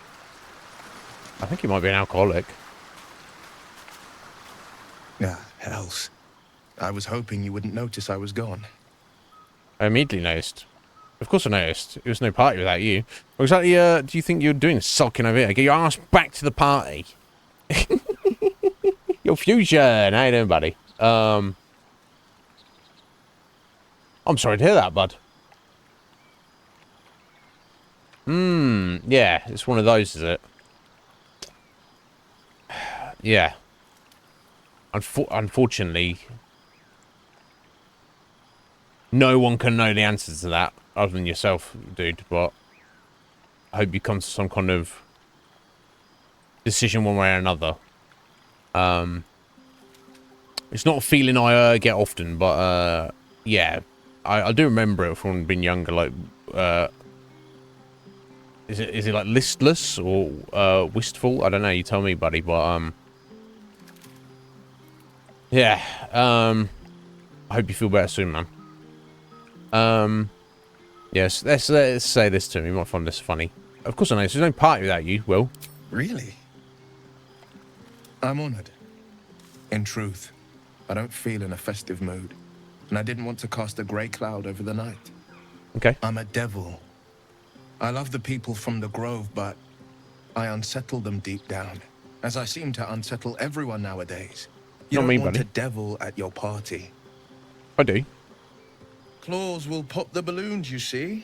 S1: I think he might be an alcoholic.
S16: Ah, hells. I was hoping you wouldn't notice I was gone.
S1: I immediately noticed. Of course I noticed. It was no party without you. What exactly do you think you're doing sulking over here? Get your ass back to the party. Your fusion. How you doing, buddy? I'm sorry to hear that, bud. Yeah, it's one of those, is it? Yeah. Unfortunately, no one can know the answers to that other than yourself, dude, but I hope you come to some kind of decision one way or another. It's not a feeling I get often, but yeah, I do remember it from being younger. Like, is it like listless or wistful? I don't know. You tell me, buddy. But yeah. I hope you feel better soon, man. Yes. Let's say this to him. You might find this funny. Of course I know. There's no party without you, Will.
S16: Really? I'm honored. In truth, I don't feel in a festive mood, and I didn't want to cast a grey cloud over the night.
S1: Okay.
S16: I'm a devil. I love the people from the Grove, but I unsettle them deep down, as I seem to unsettle everyone nowadays. You don't want a devil at your party.
S1: I do.
S16: Claws will pop the balloons, you see.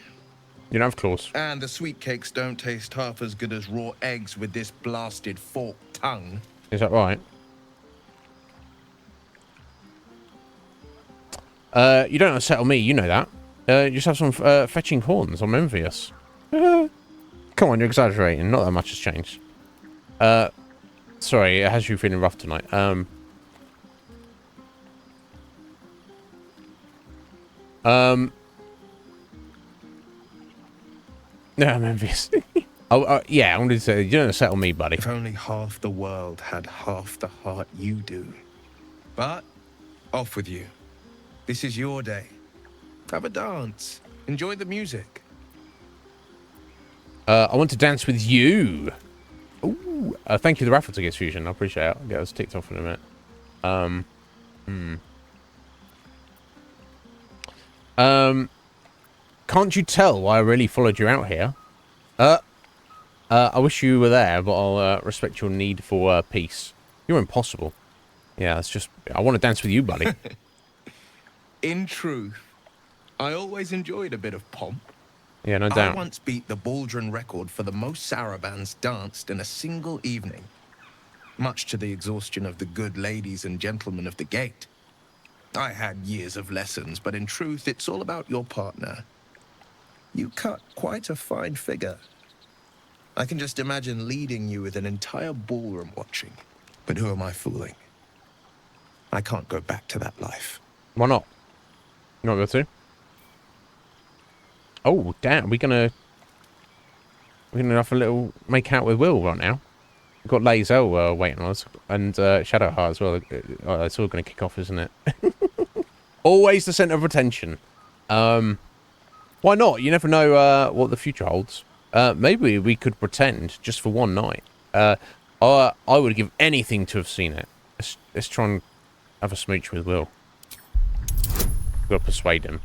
S1: You don't have claws.
S16: And the sweet cakes don't taste half as good as raw eggs with this blasted forked tongue.
S1: Is that right? You don't unsettle me, you know that. You just have some fetching horns. I'm envious. Come on, you're exaggerating. Not that much has changed. Sorry, it has you feeling rough tonight. No, I'm envious. Oh, yeah, I wanted to say, you don't settle me, buddy.
S16: If only half the world had half the heart you do. But, off with you. This is your day. Have a dance. Enjoy the music.
S1: I want to dance with you. Ooh, thank you, the raffle tickets, Fusion. I appreciate it. I'll get those ticked off in a minute. Can't you tell why I really followed you out here? I wish you were there, but I'll respect your need for peace. You're impossible. Yeah, it's just... I want to dance with you, buddy.
S16: In truth, I always enjoyed a bit of pomp.
S1: Yeah, no doubt.
S16: I once beat the Baldur record for the most sarabands danced in a single evening. Much to the exhaustion of the good ladies and gentlemen of the gate. I had years of lessons, but in truth, it's all about your partner. You cut quite a fine figure. I can just imagine leading you with an entire ballroom watching. But who am I fooling? I can't go back to that life.
S1: Why not? You not go to? Oh, damn. We're gonna have a little make out with Will right now. We've got Lae'zel waiting on us. And Shadowheart as well. It's all going to kick off, isn't it? Always the centre of attention. Why not? You never know what the future holds. Maybe we could pretend just for one night. I would give anything to have seen it. Let's try and have a smooch with Will. Got to persuade him.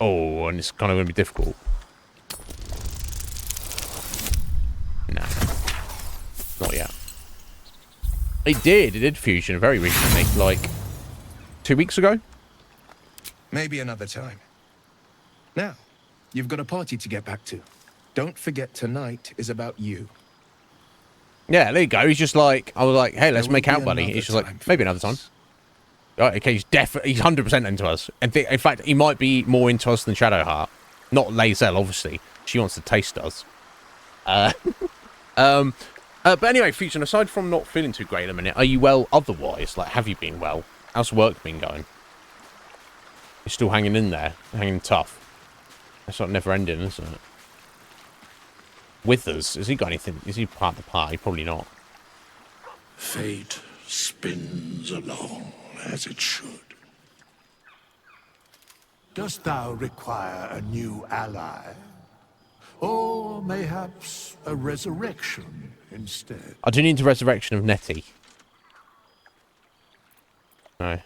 S1: Oh, and it's kind of going to be difficult. Nah. Not yet. It did Fusion very recently, like 2 weeks ago.
S16: Maybe another time. Now, you've got a party to get back to. Don't forget tonight is about you.
S1: Yeah, there you go. He's just like, I was like, hey, let's make out, buddy. He's just like, maybe another time. Right, okay, he's 100% into us. And in fact, he might be more into us than Shadowheart. Not Lae'zel, obviously. She wants to taste us. But anyway, Fusion, aside from not feeling too great at the minute, are you well otherwise? Like, have you been well? How's work been going? You're still hanging in there, hanging tough. It's not never ending, isn't it? Withers, has he got anything? Is he part of the party? Probably not.
S8: Fate spins along as it should. Dost thou require a new ally? Or mayhaps a resurrection instead?
S1: I do need the resurrection of Nettie. No.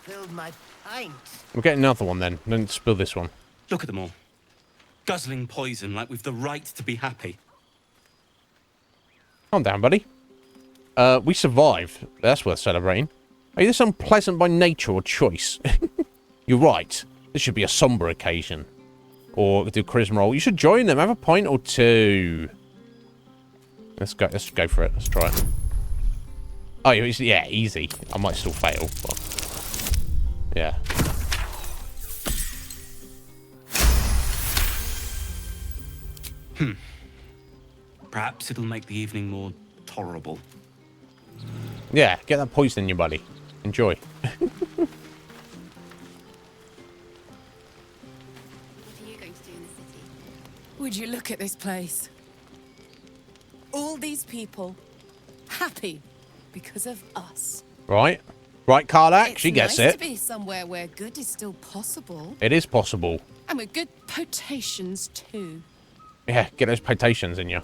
S9: Spilled my pint.
S1: We'll get another one then. Don't spill this one.
S23: Look at them all. Guzzling poison like we've the right to be happy.
S1: Calm down, buddy. We survived. That's worth celebrating. Are you this unpleasant by nature or choice? You're right. This should be a somber occasion. Or do charisma roll. You should join them. Have a pint or two. Let's go for it. Let's try it. Oh, yeah, easy. I might still fail, but... yeah.
S23: Perhaps it'll make the evening more tolerable.
S1: Yeah, get that poison in your body. Enjoy.
S11: What are you going to do in the city? Would you look at this place? All these people happy because of us.
S1: Right. Right, Karlak, she gets
S11: nice
S1: it.
S11: To be somewhere where good is still possible.
S1: It is possible.
S11: And with good potations too.
S1: Yeah, get those potations in you.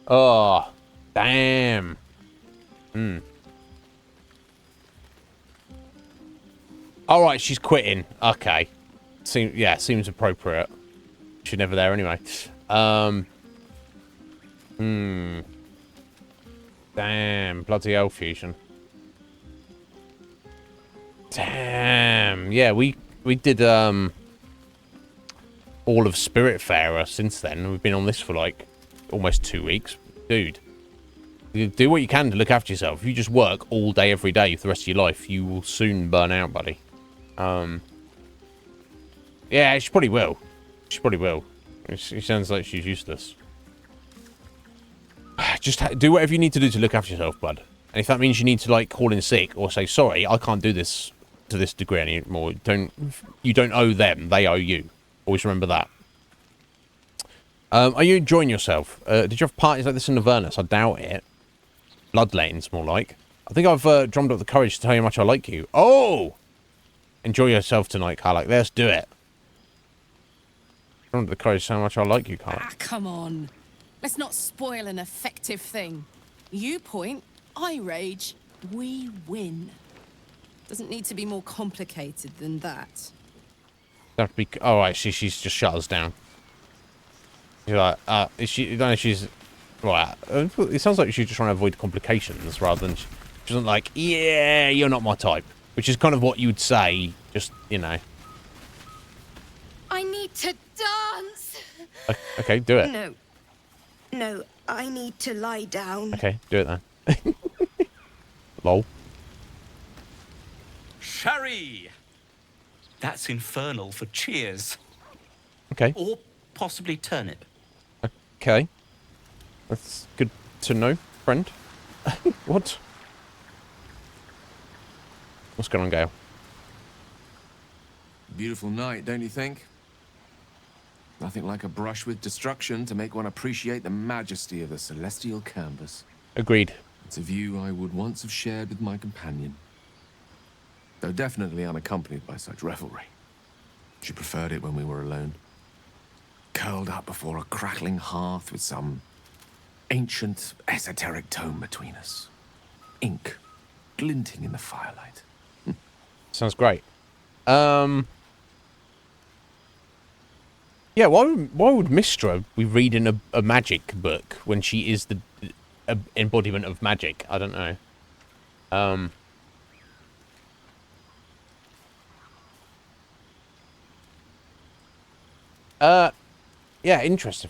S1: Oh, damn. All right, she's quitting. Okay. Seems appropriate. She's never there anyway. Damn, bloody hell, Fusion. Damn. Yeah, we did all of Spiritfarer since then. We've been on this for like almost 2 weeks. Dude, you do what you can to look after yourself. If you just work all day, every day for the rest of your life, you will soon burn out, buddy. Yeah, she probably will. She probably will. She sounds like she's useless. Just do whatever you need to do to look after yourself, bud. And if that means you need to, like, call in sick or say, sorry, I can't do this to this degree anymore. You don't owe them; they owe you. Always remember that. Are you enjoying yourself? Did you have parties like this in Avernus? I doubt it. Bloodlanes, more like. I think I've drummed up the courage to tell you how much I like you. Oh! Enjoy yourself tonight, Karlach. Let's do it. Drummed up the courage to tell you how much I like you, Karlach.
S11: Ah, come on. Let's not spoil an effective thing. You point, I rage, we win. Doesn't need to be more complicated than that.
S1: That'd be... Oh, right, she's just shut us down. You're like, is she... No, she's... Right. It sounds like she's just trying to avoid complications rather than... She doesn't like, yeah, you're not my type. Which is kind of what you'd say, just, you know.
S6: I need to dance.
S1: Okay, do it.
S2: No. No, I need to lie down.
S1: Okay, do it then. Lol.
S23: Sherry! That's infernal for cheers.
S1: Okay.
S23: Or possibly turnip.
S1: Okay. That's good to know, friend. What? What's going on, Gale?
S15: Beautiful night, don't you think? Nothing like a brush with destruction to make one appreciate the majesty of the celestial canvas.
S1: Agreed.
S15: It's a view I would once have shared with my companion. Though definitely unaccompanied by such revelry. She preferred it when we were alone. Curled up before a crackling hearth with some ancient, esoteric tome between us. Ink glinting in the firelight.
S1: Sounds great. Yeah, why would Mistra be reading a magic book when she is the embodiment of magic? I don't know. Yeah, interesting.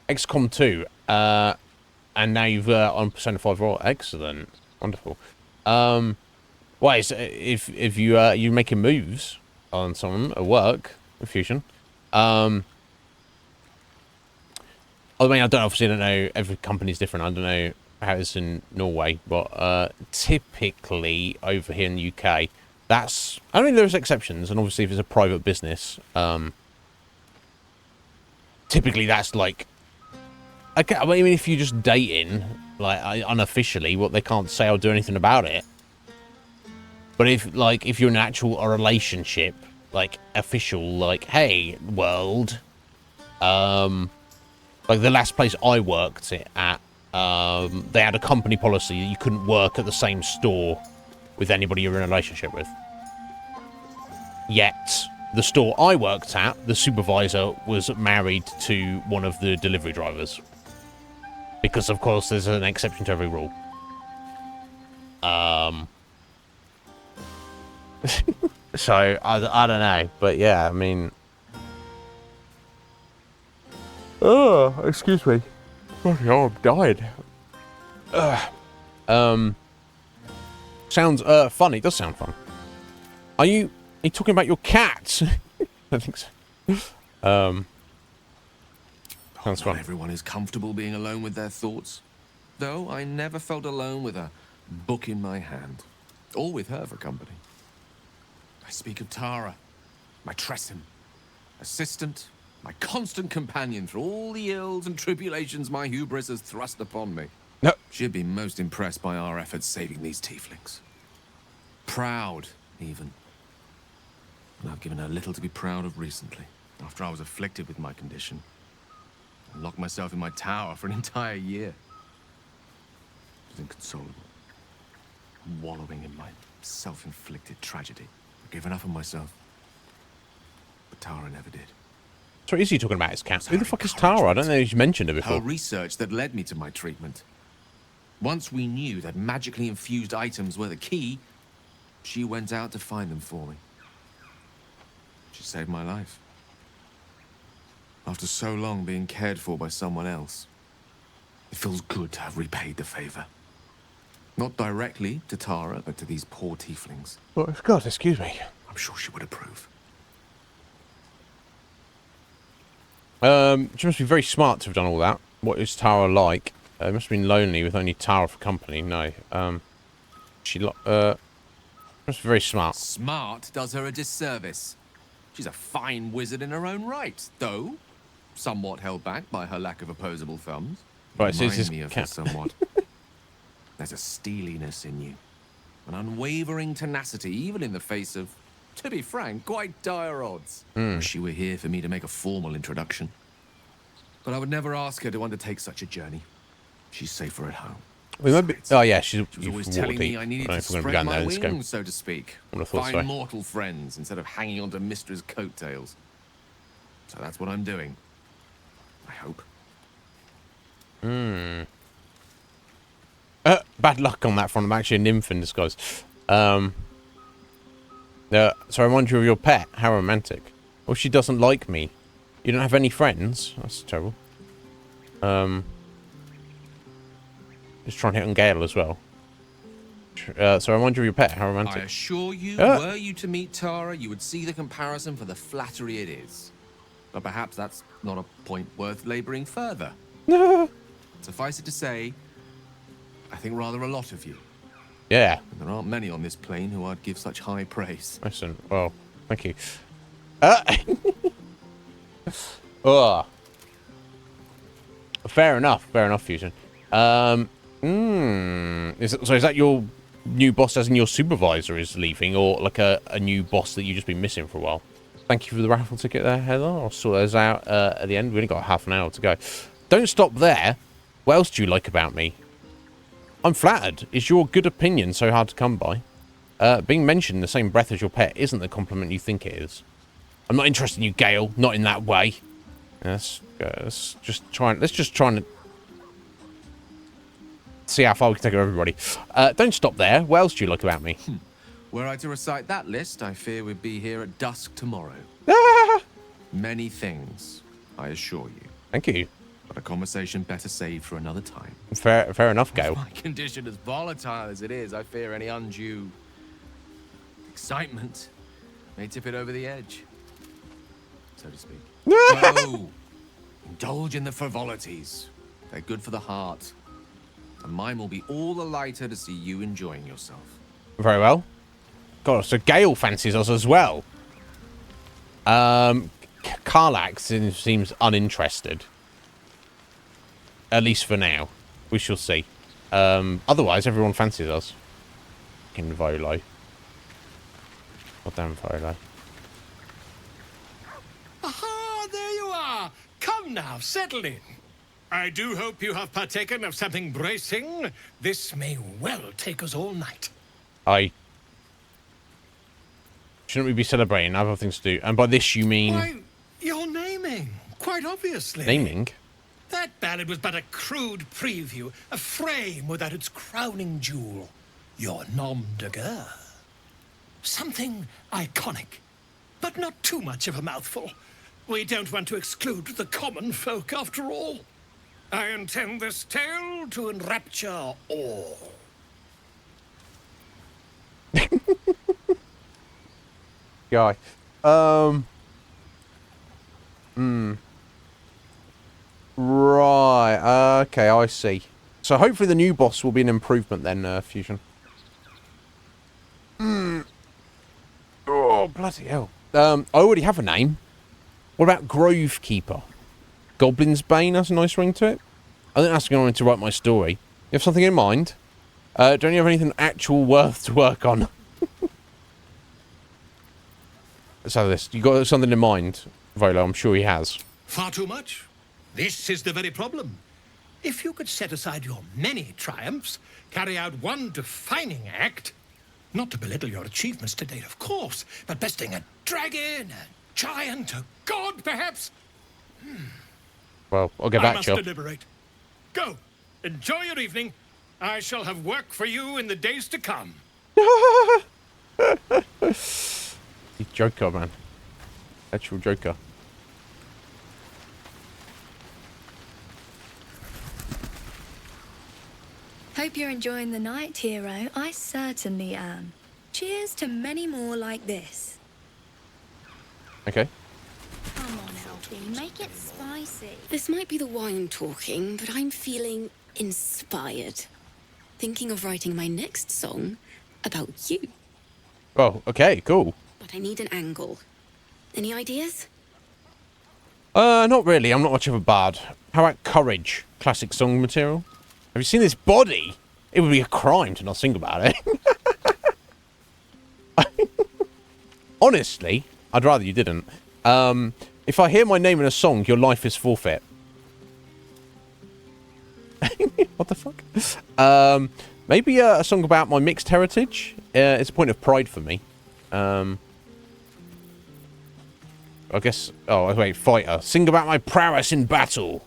S1: XCOM 2. And now you've on Persona 5 Raw. Excellent. Wonderful. Well, if you're making moves on someone at work with Fusion. I mean, I obviously don't know. Every company's different. I don't know how it's in Norway, but typically over here in the UK, that's... I mean, there's exceptions, and obviously if it's a private business, typically that's like... Okay, I mean, if you're just dating, like, unofficially, they can't say or do anything about it. But if you're in an actual relationship, like, official, like, hey, world, like, the last place I worked at, they had a company policy that you couldn't work at the same store with anybody you're in a relationship with. Yet, the store I worked at, the supervisor was married to one of the delivery drivers. Because, of course, there's an exception to every rule. So, I don't know. But, yeah, I mean... Oh, excuse me. Oh, I'm dying. Sounds fun. It does sound fun. Are you talking about your cat? I think so. Sounds fun.
S15: Not everyone is comfortable being alone with their thoughts. Though I never felt alone with a book in my hand. Or with her for company. I speak of Tara, my Tressim, assistant, my constant companion through all the ills and tribulations my hubris has thrust upon me.
S1: No.
S15: She'd be most impressed by our efforts saving these tieflings. Proud, even. And I've given her little to be proud of recently, after I was afflicted with my condition. And locked myself in my tower for an entire year. It was inconsolable. Wallowing in my self-inflicted tragedy. I've given up on myself. But Tara never did.
S1: So what is he talking about? His cat? Who the fuck is Tara? I don't know if you mentioned her before.
S15: Her research that led me to my treatment. Once we knew that magically infused items were the key, she went out to find them for me. She saved my life. After so long being cared for by someone else, it feels good to have repaid the favor. Not directly to Tara, but to these poor tieflings.
S1: Oh, God, excuse me.
S15: I'm sure she would approve.
S1: She must be very smart to have done all that. What is Tara like? It must have been lonely with only Tara for company. No. That's very smart.
S15: Smart does her a disservice. She's a fine wizard in her own right, though somewhat held back by her lack of opposable thumbs.
S1: Right, so
S15: Remind me of her somewhat. There's a steeliness in you, an unwavering tenacity, even in the face of, to be frank, quite dire odds. Wish she were here for me to make a formal introduction. But I would never ask her to undertake such a journey. She's safer at home.
S1: We might be, oh yeah,
S15: she was always telling me I needed to spread my wings, so to speak. Find mortal friends instead of hanging onto Mistra's coattails. So that's what I'm doing. I hope.
S1: Bad luck on that front. I'm actually a nymph in disguise. So I remind you of your pet. How romantic. Well, she doesn't like me. You don't have any friends? That's terrible. Just trying to hit on Gale as well. So I remind you of your pet. How romantic.
S15: I assure you, were you to meet Tara, you would see the comparison for the flattery it is. But perhaps that's not a point worth labouring further. Suffice it to say, I think rather a lot of you.
S1: Yeah.
S15: And there aren't many on this plane who I'd give such high praise.
S1: Listen, well, thank you. Fair enough, Fusion. Is that your new boss, as in your supervisor is leaving, or like a new boss that you've just been missing for a while? Thank you for the raffle ticket there, Heather. I'll sort those out at the end. We only got half an hour to go. Don't stop there. What else do you like about me? I'm flattered. Is your good opinion so hard to come by? Being mentioned in the same breath as your pet isn't the compliment you think it is. I'm not interested in you, Gale. Not in that way. Let's just try and see how far we can take everybody. Don't stop there. What else do you like about me?
S15: Were I to recite that list, I fear we'd be here at dusk tomorrow. Many things, I assure you.
S1: Thank you.
S15: But a conversation better saved for another time.
S1: Fair enough, Gale.
S15: My condition as volatile as it is, I fear any undue excitement may tip it over the edge, so to speak. No! Indulge in the frivolities. They're good for the heart. And mine will be all the lighter to see you enjoying yourself.
S1: Very well. God, so Gale fancies us as well. Karlach seems uninterested. At least for now. We shall see. Otherwise, everyone fancies us. Fucking Volo. Goddamn Volo.
S5: Aha, there you are. Come now, settle in. I do hope you have partaken of something bracing. This may well take us all night.
S1: Shouldn't we be celebrating? I have other things to do. And by this you mean...
S5: Why, you're naming, quite obviously.
S1: Naming?
S5: That ballad was but a crude preview, a frame without its crowning jewel. Your nom de guerre. Something iconic, but not too much of a mouthful. We don't want to exclude the common folk, after all. I intend this tale to enrapture all.
S1: Guy. Right. Okay, I see. So hopefully the new boss will be an improvement then, Fusion. Oh, bloody hell. I already have a name. What about Grovekeeper? Goblin's Bane has a nice ring to it. I think that's going to write my story. You have something in mind? Don't you have anything actual worth to work on? Let's have this. You got something in mind, Volo? I'm sure he has.
S5: Far too much. This is the very problem. If you could set aside your many triumphs, carry out one defining act, not to belittle your achievements to date, of course, but besting a dragon, a giant, a god, perhaps.
S1: Well, I'll get back to you.
S5: I must deliberate. Go. Enjoy your evening. I shall have work for you in the days to come.
S1: Joker, man. Actual Joker.
S2: Hope you're enjoying the night, hero. I certainly am. Cheers to many more like this.
S1: Okay.
S6: Come on, Elfie, make it spicy.
S12: This might be the wine talking, but I'm feeling inspired. Thinking of writing my next song About you.
S1: Oh, okay, cool.
S12: But I need an angle. Any ideas?
S1: Not really. I'm not much of a bard. How about courage? Classic song material. Have you seen this body? It would be a crime to not sing about it. Honestly, I'd rather you didn't. If I hear my name in a song, your life is forfeit. What the fuck? Maybe a song about my mixed heritage. It's a point of pride for me. I guess... Oh, wait, fighter. Sing about my prowess in battle.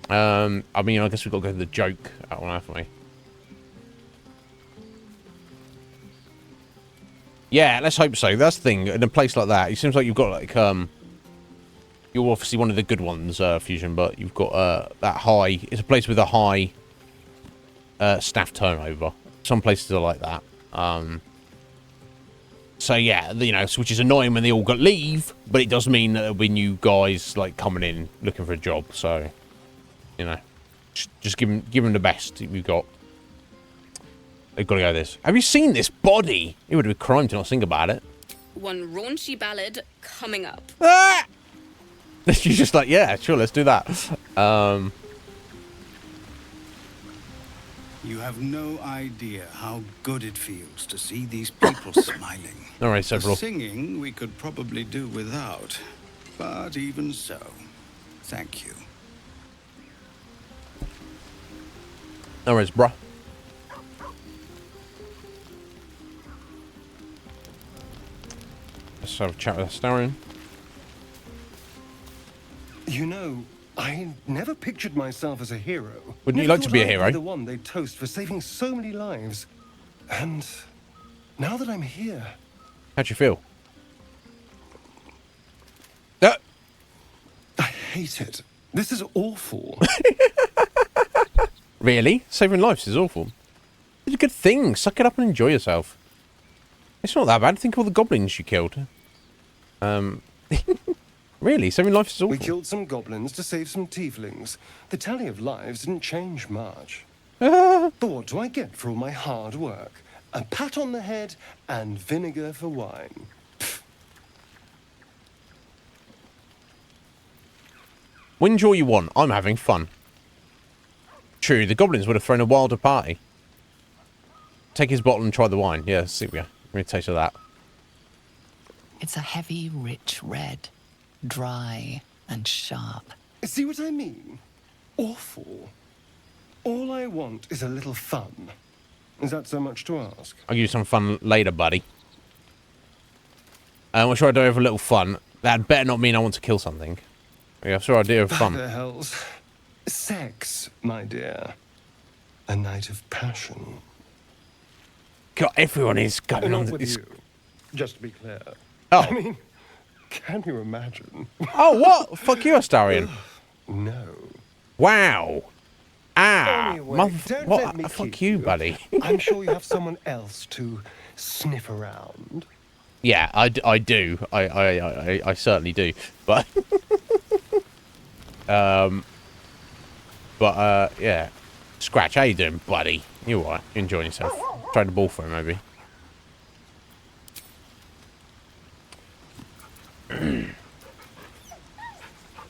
S1: I mean, I guess we've got to go to the joke. That one, haven't we? Yeah, let's hope so. That's the thing. In a place like that, it seems like you've got, like, you're obviously one of the good ones, Fusion, but you've got that high... It's a place with a high staff turnover. Some places are like that. So, yeah, you know, which is annoying when they all got leave, but it does mean that there'll be new guys, like, coming in looking for a job. So, you know, just give them the best we've got. They've got to go this. Have you seen this body? It would be a crime to not think about it.
S12: One raunchy ballad coming up.
S1: Ah! She's just like, yeah, sure, let's do that.
S3: You have no idea how good it feels to see these people smiling.
S1: All right, several.
S3: The singing we could probably do without, but even so, thank you.
S1: No worries, bruh. Let's have a chat with Astarion.
S7: You know, I never pictured myself as a hero.
S1: Wouldn't you like to be a hero?
S7: The one they'd toast for saving so many lives. And now that I'm here...
S1: How'd you feel?
S7: I hate it. This is awful.
S1: Really? Saving lives is awful. It's a good thing. Suck it up and enjoy yourself. It's not that bad. Think of all the goblins you killed. Really? Saving lives is awful.
S7: We killed some goblins to save some tieflings. The tally of lives didn't change much. But what do I get for all my hard work? A pat on the head and vinegar for wine.
S1: Whinge all you want. I'm having fun. True, the goblins would have thrown a wilder party. Take his bottle and try the wine. Yeah, see we go. Give me a taste of that.
S17: It's a heavy, rich red. Dry and sharp.
S7: See what I mean? Awful. All I want is a little fun. Is that so much to ask?
S1: I'll give you some fun later, buddy. We'll try to do have a little fun. That better not mean I want to kill something. Yeah, that's our idea of fun.
S7: What the hell's... Sex, my dear. A night of passion.
S1: God, everyone is going on
S7: this. Just to be clear.
S1: Oh.
S7: I mean, can you imagine?
S1: Oh, what? Fuck you, Astarion.
S7: No.
S1: Wow. Ah.
S7: Anyway, don't let me
S1: fuck
S7: keep
S1: you, buddy.
S7: I'm sure you have someone else to sniff around.
S1: Yeah, I do. I certainly do. But... yeah. Scratch, how you doing, buddy? You all right? You enjoying yourself? Try the ball for him, maybe.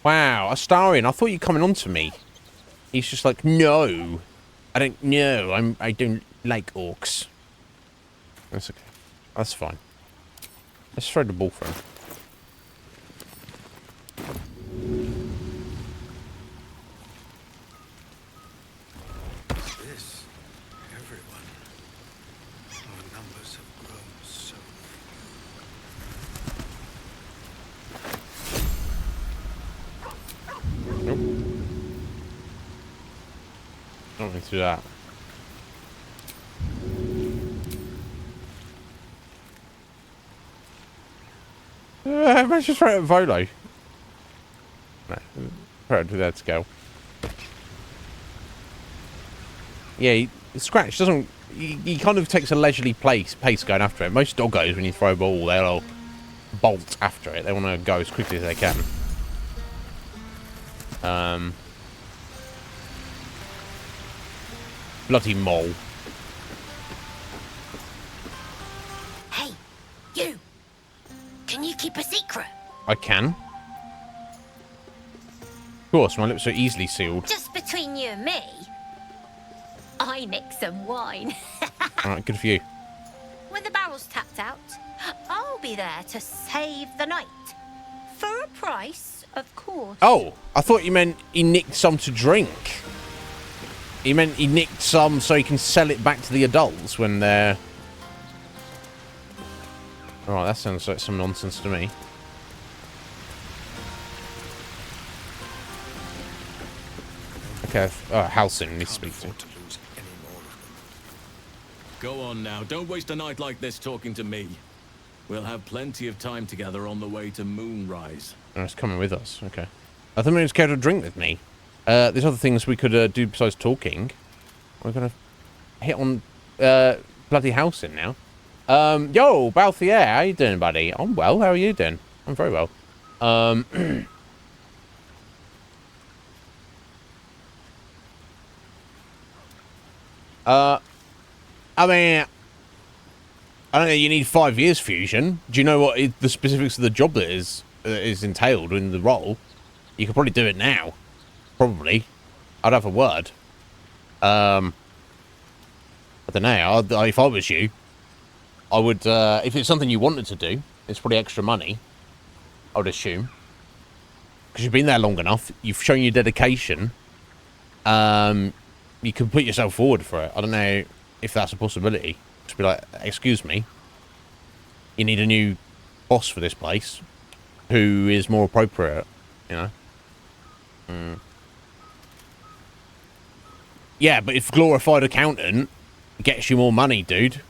S1: Wow, Astarion, I thought you were coming on to me. He's just like, no. I don't know. I don't like orcs. That's okay. That's fine. Let's throw the ball for him.
S3: This, everyone. Our numbers have grown so.
S1: Nope. Don't do that. Let's just throw it at Volo. No, throw it to that scale. Yeah, Scratch doesn't... He kind of takes a leisurely pace going after it. Most doggos, when you throw a ball, they'll bolt after it. They want to go as quickly as they can. Bloody mole. I can. Of course, my lips are easily sealed.
S14: Just between you and me, I nick some wine.
S1: Alright, good for you.
S14: When the barrel's tapped out, I'll be there to save the night. For a price, of course.
S1: Oh, I thought you meant he nicked some to drink. He meant he nicked some so he can sell it back to the adults when they're... Alright, that sounds like some nonsense to me. Okay, Halcyon needs to speak to.
S13: Go on now, don't waste a night like this talking to me. We'll have plenty of time together on the way to Moonrise.
S1: Oh, it's coming with us, okay. I thought he was going to drink with me. There's other things we could do besides talking. We're going to hit on bloody Halcyon now. Yo, Balthier, how you doing, buddy? I'm well, how are you doing? I'm very well. I mean, I don't know, you need 5 years fusion. Do you know what the specifics of the job that is entailed in the role? You could probably do it now. Probably. I'd have a word. I don't know. If I was you, I would, if it's something you wanted to do, it's probably extra money, I would assume. Because you've been there long enough, you've shown your dedication. You can put yourself forward for it. I don't know if that's a possibility. Just be like, excuse me, you need a new boss for this place who is more appropriate, you know? Yeah, but if glorified accountant gets you more money, dude,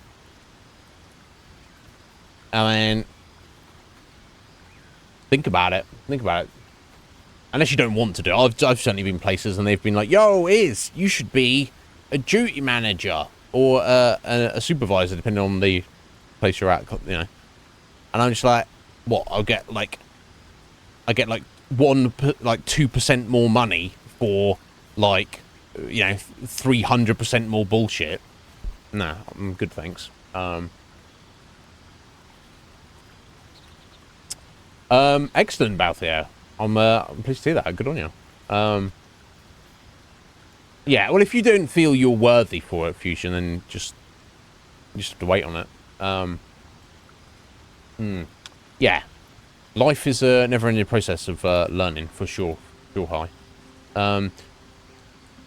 S1: I mean, think about it. Think about it. Unless you don't want to do it. I've certainly been places and they've been like, yo, you should be a duty manager or a supervisor, depending on the place you're at, you know. And I'm just like, what? I get like 2% more money for like, you know, 300% more bullshit. Nah, I'm good, thanks. Excellent, Balthier. I'm pleased to hear that. Good on you. Yeah, well, if you don't feel you're worthy for it, Fusion, then just have to wait on it. Yeah. Life is a never-ending process of learning, for sure. Sure high. I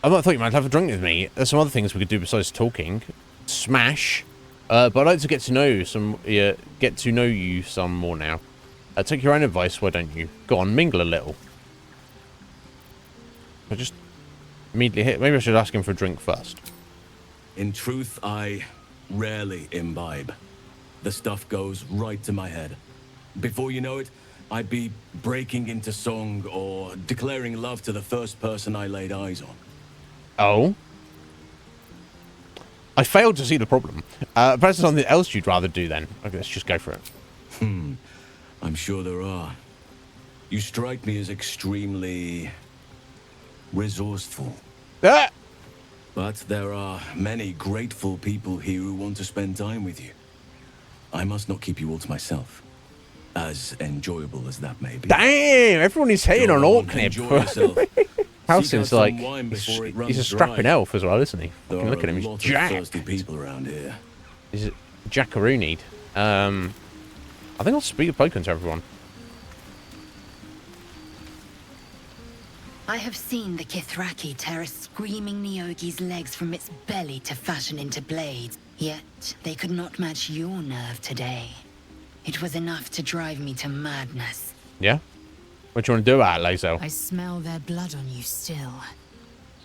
S1: thought you might have a drink with me. There's some other things we could do besides talking. Smash. But I'd like to get to know you some more now. Take your own advice, why don't you? Go on, mingle a little. I just immediately hit. Maybe I should ask him for a drink first.
S13: In truth, I rarely imbibe. The stuff goes right to my head. Before you know it, I'd be breaking into song or declaring love to the first person I laid eyes on.
S1: Oh? I failed to see the problem. Perhaps there's something else you'd rather do then. Okay, let's just go for it.
S13: I'm sure there are. You strike me as extremely resourceful.
S1: Ah!
S13: But there are many grateful people here who want to spend time with you. I must not keep you all to myself. As enjoyable as that may be.
S1: Damn! Everyone is hating on Orknip. Halcyon's like, he's a strapping elf as well, isn't he? Fucking look at him, he's jacked.
S13: Thirsty people around here.
S1: He's jackaroonied. I think I'll speak spoken to everyone.
S4: I have seen the Kithraki tear a screaming Nyogi's legs from its belly to fashion into blades. Yet, they could not match your nerve today. It was enough to drive me to madness.
S1: Yeah? What do you want to do about it, Lazo?
S4: I smell their blood on you still.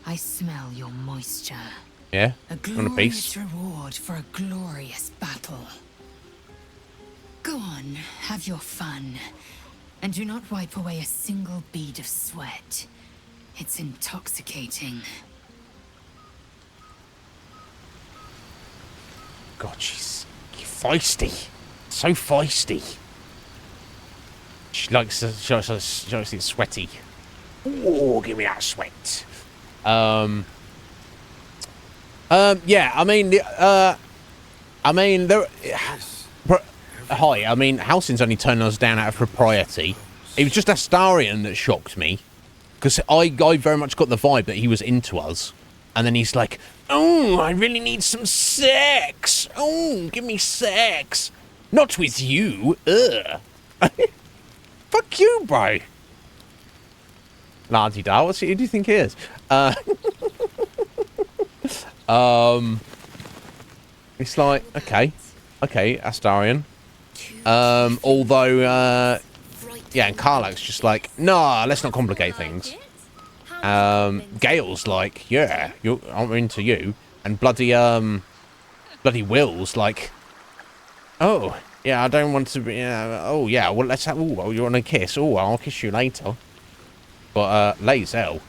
S4: I smell your moisture.
S1: Yeah?
S4: A
S1: Want a
S4: glorious
S1: piece?
S4: reward for a glorious battle. Go on, have your fun. And do not wipe away a single bead of sweat. It's intoxicating.
S1: God, she's feisty. So feisty. She likes it sweaty. Oh, give me that sweat. Yeah, I mean, there. Hi, I mean, Halcyon's only turning us down out of propriety. It was just Astarion that shocked me. Because I very much got the vibe that he was into us. And then he's like, oh, I really need some sex. Oh, give me sex. Not with you. Ugh. Fuck you, bro. Lardy da, who do you think he is? It's like, okay, Astarion. Although, yeah, and Karlach's just like, nah, let's not complicate things. Gale's like, yeah, I'm into you, and bloody Will's like, oh, yeah, I don't want to be, oh yeah, well let's have, oh, you want a kiss? Oh, I'll kiss you later. But Lae'zel,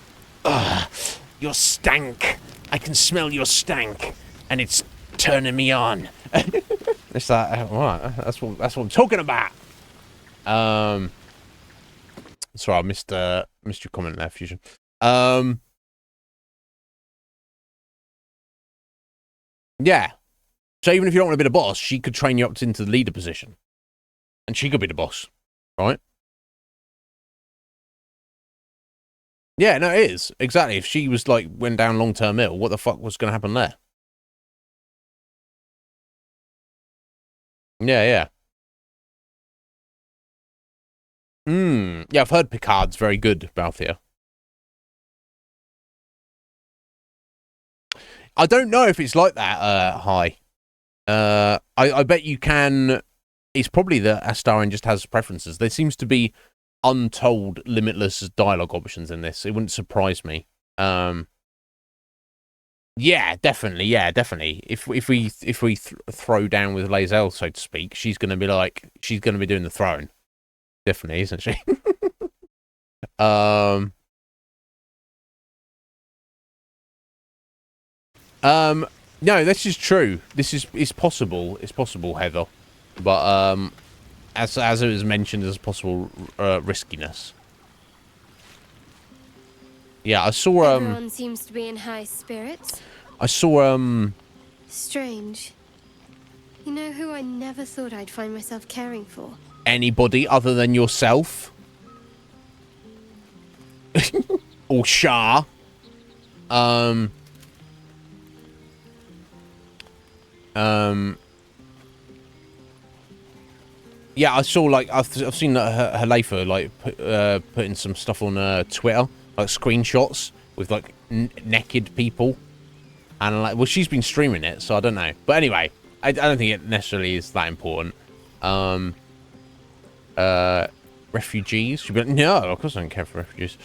S1: your stank. I can smell your stank, and it's turning me on. It's like, right, that's what I'm talking about. Sorry, I missed your comment there, Fusion. Yeah. So even if you don't want to be the boss, she could train you up into the leader position, and she could be the boss, right? Yeah, no, it is. Exactly. If she was like, went down long-term ill, what the fuck was going to happen there? Yeah. Yeah, I've heard Picard's very good, Balthier. I don't know if it's like that, Hi. I bet you can... It's probably that Astarion just has preferences. There seems to be untold, limitless dialogue options in this. It wouldn't surprise me. Yeah, definitely. If we throw down with Lae'zel, so to speak, she's gonna be doing the throwing. Definitely, isn't she? No, this is true. It's possible. It's possible, Heather. But as it was mentioned, there's possible riskiness. Yeah, I saw
S18: Everyone seems to be in high spirits.
S1: I saw
S18: Strange. You know who I never thought I'd find myself caring for?
S1: Anybody other than yourself. Or Shah. Yeah, I saw, like, I've seen Halefa, like, putting some stuff on Twitter, like, screenshots with, like, naked people. And, like, well, she's been streaming it, so I don't know. But anyway, I don't think it necessarily is that important. Refugees? She'd be like, no, of course I don't care for refugees.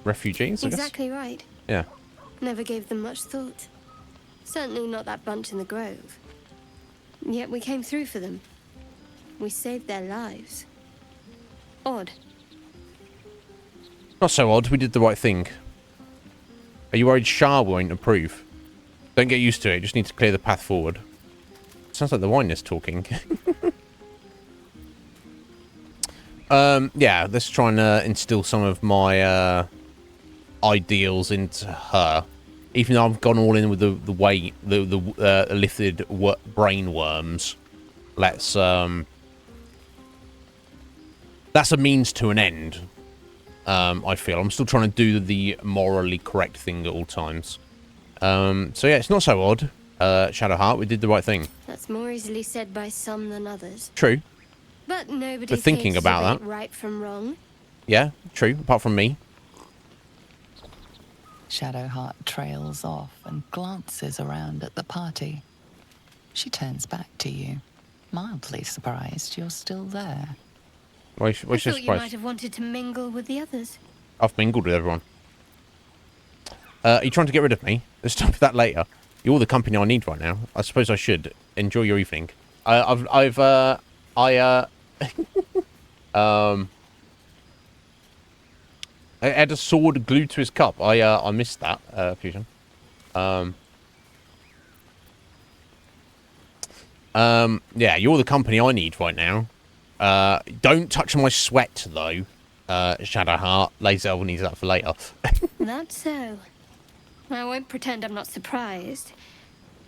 S1: Refugees, I guess?
S18: Exactly right.
S1: Yeah.
S18: Never gave them much thought. Certainly not that bunch in the grove. Yet we came through for them. We saved their lives. Odd.
S1: Not so odd. We did the right thing. Are you worried Shah won't approve? Don't get used to it. Just need to clear the path forward. Sounds like the wine is talking. Yeah, let's try and instill some of my ideals into her. Even though I've gone all in with the lifted brain worms. Let's that's a means to an end. I feel I'm still trying to do the morally correct thing at all times. So yeah, it's not so odd. Shadowheart, we did the right thing.
S18: That's more easily said by some than others.
S1: True.
S18: But nobody
S1: But thinking about that.
S18: Right from wrong.
S1: Yeah, true. Apart from me.
S17: Shadowheart trails off and glances around at the party. She turns back to you, mildly surprised you're still there.
S1: Why
S18: I
S1: should
S18: thought you
S1: surprise?
S18: might have wanted to mingle with the others.
S1: I've mingled with everyone. Are you trying to get rid of me? Let's talk about that later. You're all the company I need right now. I suppose I should. Enjoy your evening. I had a sword glued to his cup. I missed that, Fusion. Yeah, you're the company I need right now. Don't touch my sweat, though. Shadowheart. Lae'zel needs that for later.
S18: That's so. I won't pretend I'm not surprised.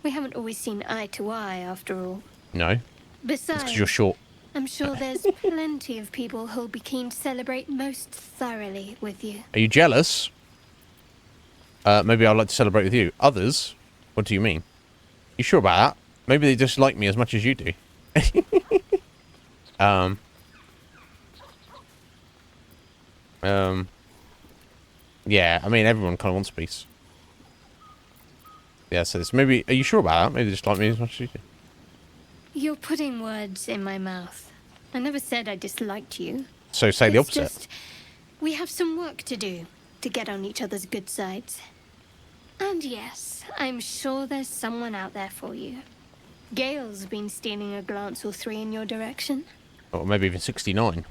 S18: We haven't always seen eye to eye, after all.
S1: No. It's
S18: Besides,
S1: because you're short.
S18: I'm sure there's plenty of people who'll be keen to celebrate most thoroughly with you.
S1: Are you jealous? Maybe I'd like to celebrate with you. Others? What do you mean? You sure about that? Maybe they dislike me as much as you do. Yeah, I mean, everyone kind of wants peace. Yeah, so it's maybe... Are you sure about that? Maybe they dislike me as much as you do.
S18: You're putting words in my mouth. I never said I disliked you.
S1: So say the
S18: It's
S1: opposite.
S18: just, we have some work to do to get on each other's good sides. And yes, I'm sure there's someone out there for you. Gale's been stealing a glance or three in your direction.
S1: Or maybe even 69.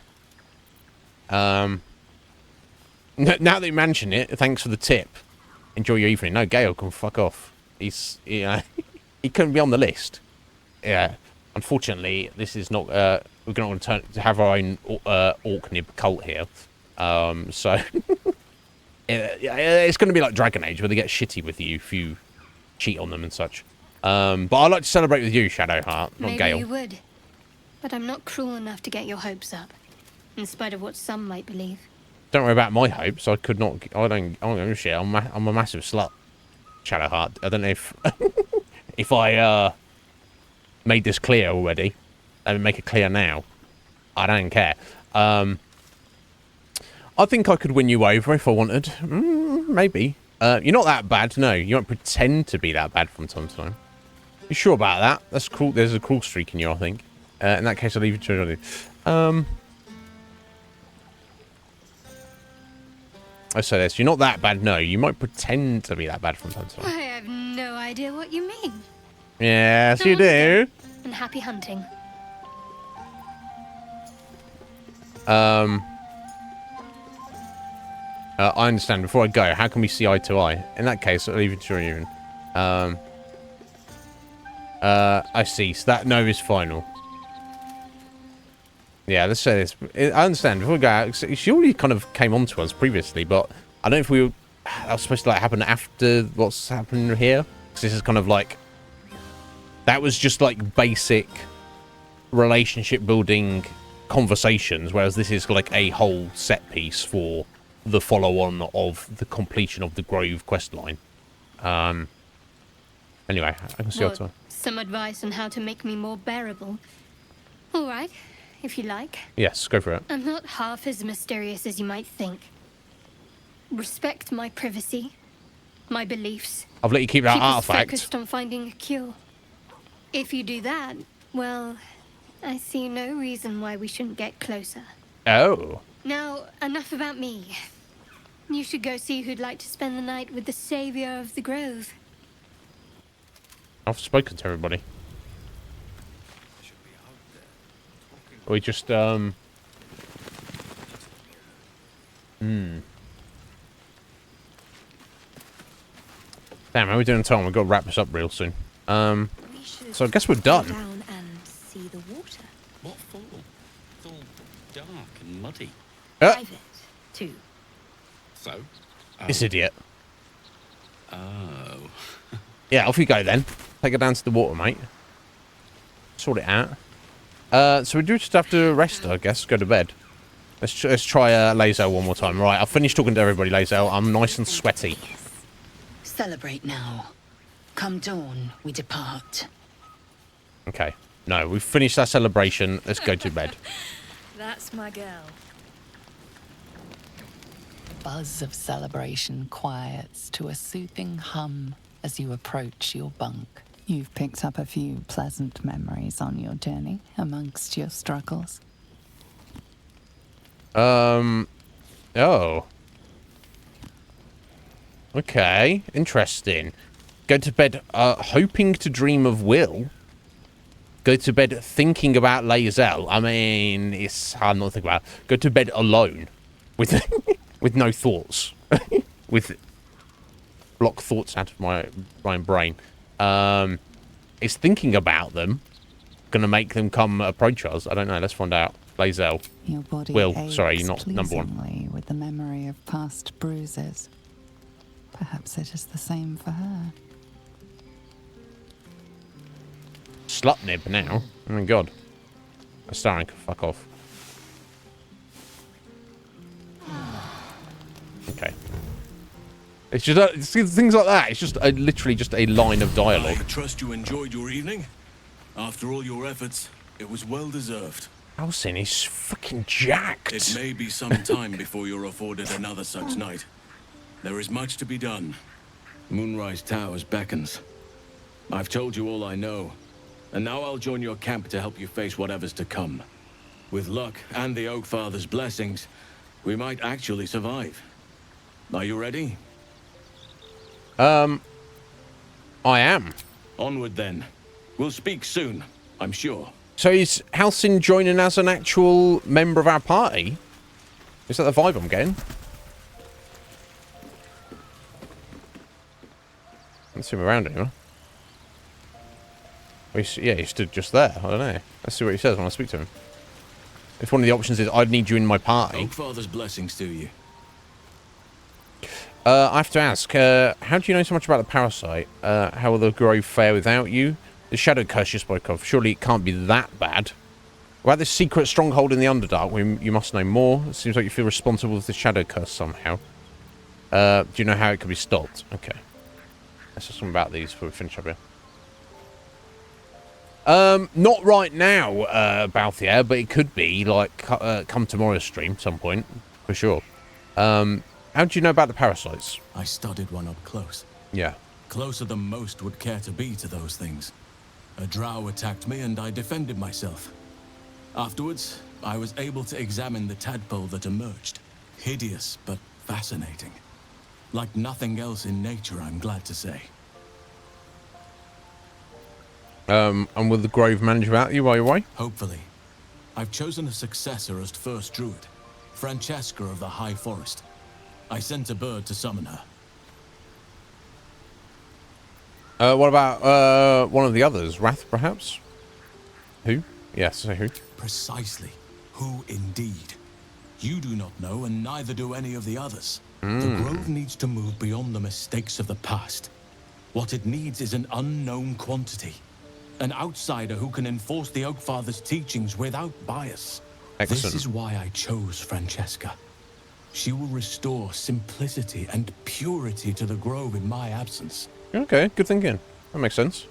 S1: Now that you mention it, thanks for the tip. Enjoy your evening. No, Gale can fuck off. He's, you know, he couldn't be on the list. Yeah. Unfortunately, this is not, we're going to have our own Orkney cult here. So, it's going to be like Dragon Age, where they get shitty with you if you cheat on them and such. But I'd like to celebrate with you, Shadowheart, not
S18: Maybe
S1: Gale.
S18: you would. But I'm not cruel enough to get your hopes up, in spite of what some might believe.
S1: Don't worry about my hopes. I could not. I don't give a shit. I'm a massive slut, Shadowheart. I don't know if if I made this clear already. Let me make it clear now. I don't care. I think I could win you over if I wanted. Maybe. You're not that bad. No, you won't pretend to be that bad from time to time. You sure about that? That's cool. There's a cruel streak in you, I think. In that case, I'll leave it to you. I say this. You're not that bad. No, you might pretend to be that bad from time to time.
S18: I have no idea what you mean.
S1: Yes, you do.
S18: And happy hunting.
S1: I understand. Before I go, how can we see eye to eye? In that case, I'll leave it to you. I see. So that no is final. Yeah, let's say this. I understand. Before we go out, she already kind of came on to us previously, but I don't know if we were... That was supposed to like happen after what's happened here. Because this is kind of like... That was just like basic relationship building conversations, whereas this is like a whole set piece for the follow-on of the completion of the Grove questline. Anyway, I can see how to...
S18: Some advice on how to make me more bearable. All right, if you like.
S1: Yes, go for it.
S18: I'm not half as mysterious as you might think. Respect my privacy, my beliefs.
S1: I've let you keep that
S18: Keep us
S1: artifact.
S18: focused on finding a cure. If you do that, well, I see no reason why we shouldn't get closer.
S1: Oh.
S18: Now, enough about me. You should go see who'd like to spend the night with the savior of the Grove.
S1: I've spoken to everybody. We just, Damn, how are we doing time? We've got to wrap this up real soon. So I guess we're done.
S12: Down and see the water.
S23: What for? It's all dark and muddy.
S12: Private, too.
S23: So?
S1: This idiot.
S23: Oh.
S1: Yeah, off you go then. Take her down to the water, mate. Sort it out. So we do just have to rest, I guess. Go to bed. Let's try Lae'zel one more time. Right, I've finished talking to everybody, Lae'zel. I'm nice and sweaty.
S17: Celebrate now. Come dawn, we depart.
S1: Okay. No, we've finished our celebration. Let's go to bed.
S2: That's my girl.
S17: Buzz of celebration quiets to a soothing hum as you approach your bunk. You've picked up a few pleasant memories on your journey amongst your struggles.
S1: Oh. Okay. Interesting. Go to bed hoping to dream of Will. Go to bed thinking about Lae'zel. I mean, it's hard not to think about it. Go to bed alone. With with no thoughts. With block thoughts out of my brain. Is thinking about them gonna make them come approach us? I don't know. Let's find out. Blazel.
S17: Your body
S1: Will, sorry,
S17: aches
S1: not number one.
S17: pleasingly with the memory of past bruises. Perhaps it is the same for her.
S1: Slut nib now. Oh my god. A starring can fuck off. Okay. It's just things like that. It's just literally just a line of dialogue.
S13: I trust you enjoyed your evening. After all your efforts, it was well deserved.
S1: Halsin is fucking jacked.
S13: It may be some time before you're afforded another such night. There is much to be done. Moonrise Towers beckons. I've told you all I know, and now I'll join your camp to help you face whatever's to come. With luck and the Oak Father's blessings, we might actually survive. Are you ready?
S1: I am.
S13: Onward then. We'll speak soon, I'm sure.
S1: So is Halsin joining as an actual member of our party? Is that the vibe I'm getting? Let's see him around anymore. Yeah, he stood just there. I don't know. Let's see what he says when I speak to him. If one of the options is I'd need you in my party.
S13: Oak Father's blessings to you.
S1: I have to ask, how do you know so much about the parasite? How will the grove fare without you? The shadow curse you spoke of, surely it can't be that bad. About this secret stronghold in the Underdark, you must know more. It seems like you feel responsible for the shadow curse somehow. Do you know how it could be stopped? Okay. Let's just talk about these before we finish up here. Not right now, Balthier, but it could be, like, come tomorrow's stream, some point, for sure. How do you know about the parasites?
S13: I studied one up close.
S1: Yeah.
S13: Closer than most would care to be to those things. A drow attacked me and I defended myself. Afterwards, I was able to examine the tadpole that emerged. Hideous, but fascinating. Like nothing else in nature, I'm glad to say.
S1: And will the grove manage without you while you're away?
S13: Hopefully. I've chosen a successor as first druid, Francesca of the High Forest. I sent a bird to summon her.
S1: What about one of the others? Wrath, perhaps? Who? Yes, say who?
S13: Precisely. Who indeed? You do not know, and neither do any of the others. The Grove needs to move beyond the mistakes of the past. What it needs is an unknown quantity. An outsider who can enforce the Oak Father's teachings without bias.
S1: Excellent.
S13: This is why I chose Francesca. She will restore simplicity and purity to the Grove in my absence.
S1: Okay, good thinking. That makes sense.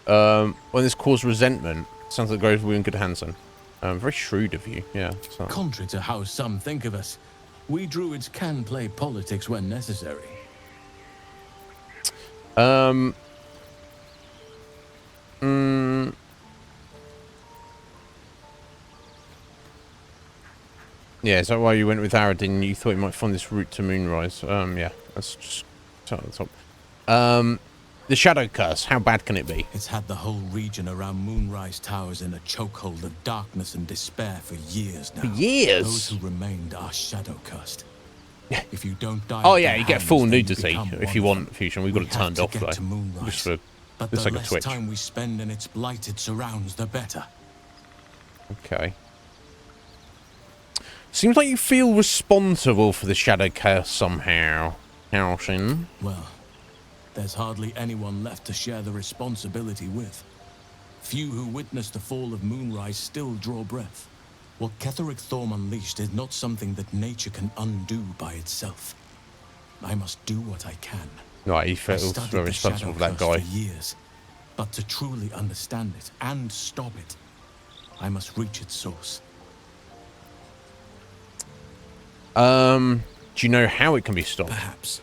S1: When this caused resentment, sounds like Grove will be in good hands then. Very shrewd of you, yeah. So.
S13: Contrary to how some think of us, we druids can play politics when necessary. Yeah, is that why you went with Aradin? You thought you might find this route to Moonrise? Yeah, let's just start at the top. The Shadow Curse, how bad can it be? It's had the whole region around Moonrise Towers in a chokehold of darkness and despair for years now.
S1: For years?
S13: Those who remained are shadow cursed. If you don't die,
S1: oh yeah, you get full nudity if you want Fusion. We've got it turned off though, just for
S13: but
S1: the
S13: the
S1: sake of
S13: less
S1: Twitch.
S13: time we spend in its blighted surrounds, the better.
S1: Okay. Seems like you feel responsible for the Shadow Curse somehow, Halsin.
S13: Well, there's hardly anyone left to share the responsibility with. Few who witnessed the fall of Moonrise still draw breath. What Ketheric Thorm unleashed is not something that nature can undo by itself. I must do what I can.
S1: Right, he feels very responsible for that guy.
S13: For years, but to truly understand it and stop it, I must reach its source.
S1: Do you know how it can be stopped?
S13: Perhaps.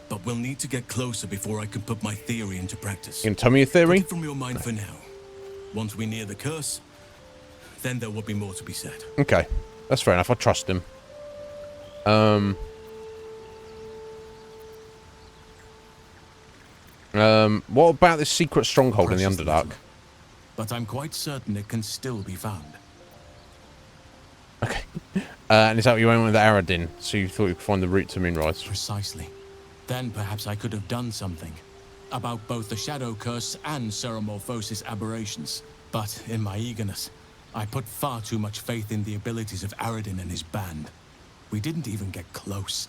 S13: But we'll need to get closer before I can put my theory into practice.
S1: You can tell me your theory?
S13: Put it from your mind for now. Once we near the curse, then there will be more to be said.
S1: Okay, that's fair enough. I trust him. What about this secret stronghold in the Underdark?
S13: But I'm quite certain it can still be found.
S1: Okay. And is that what you went with Aradin? So you thought you could find the route to Moonrise?
S13: Precisely. Then perhaps I could have done something about both the Shadow Curse and Ceramorphosis aberrations. But in my eagerness,
S5: I put far too much faith in the abilities of Aradin and his band. We didn't even get close.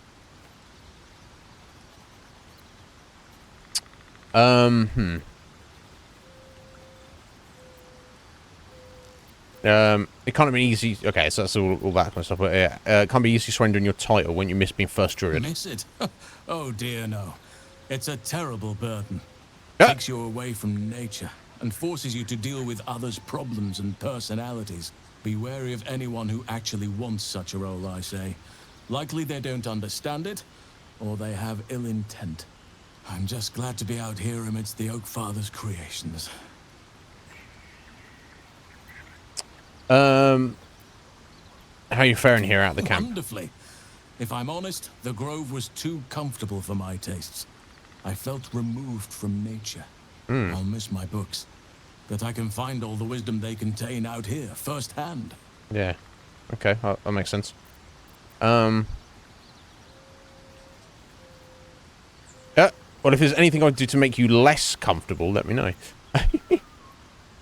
S1: It can't be easy. Okay, so that's all that kind of stuff. But it can't be easy surrendering your title when you miss being first druid.
S5: Miss it? Oh dear, no. It's a terrible burden. Takes you away from nature and forces you to deal with others' problems and personalities. Be wary of anyone who actually wants such a role, I say. Likely they don't understand it, or they have ill intent. I'm just glad to be out here amidst the Oak Father's creations.
S1: How are you faring here out the camp?
S5: Wonderfully. If I'm honest, the grove was too comfortable for my tastes. I felt removed from nature. I'll miss my books, but I can find all the wisdom they contain out here, firsthand.
S1: Yeah. Okay, that makes sense. Well, if there's anything I can do to make you less comfortable, let me know.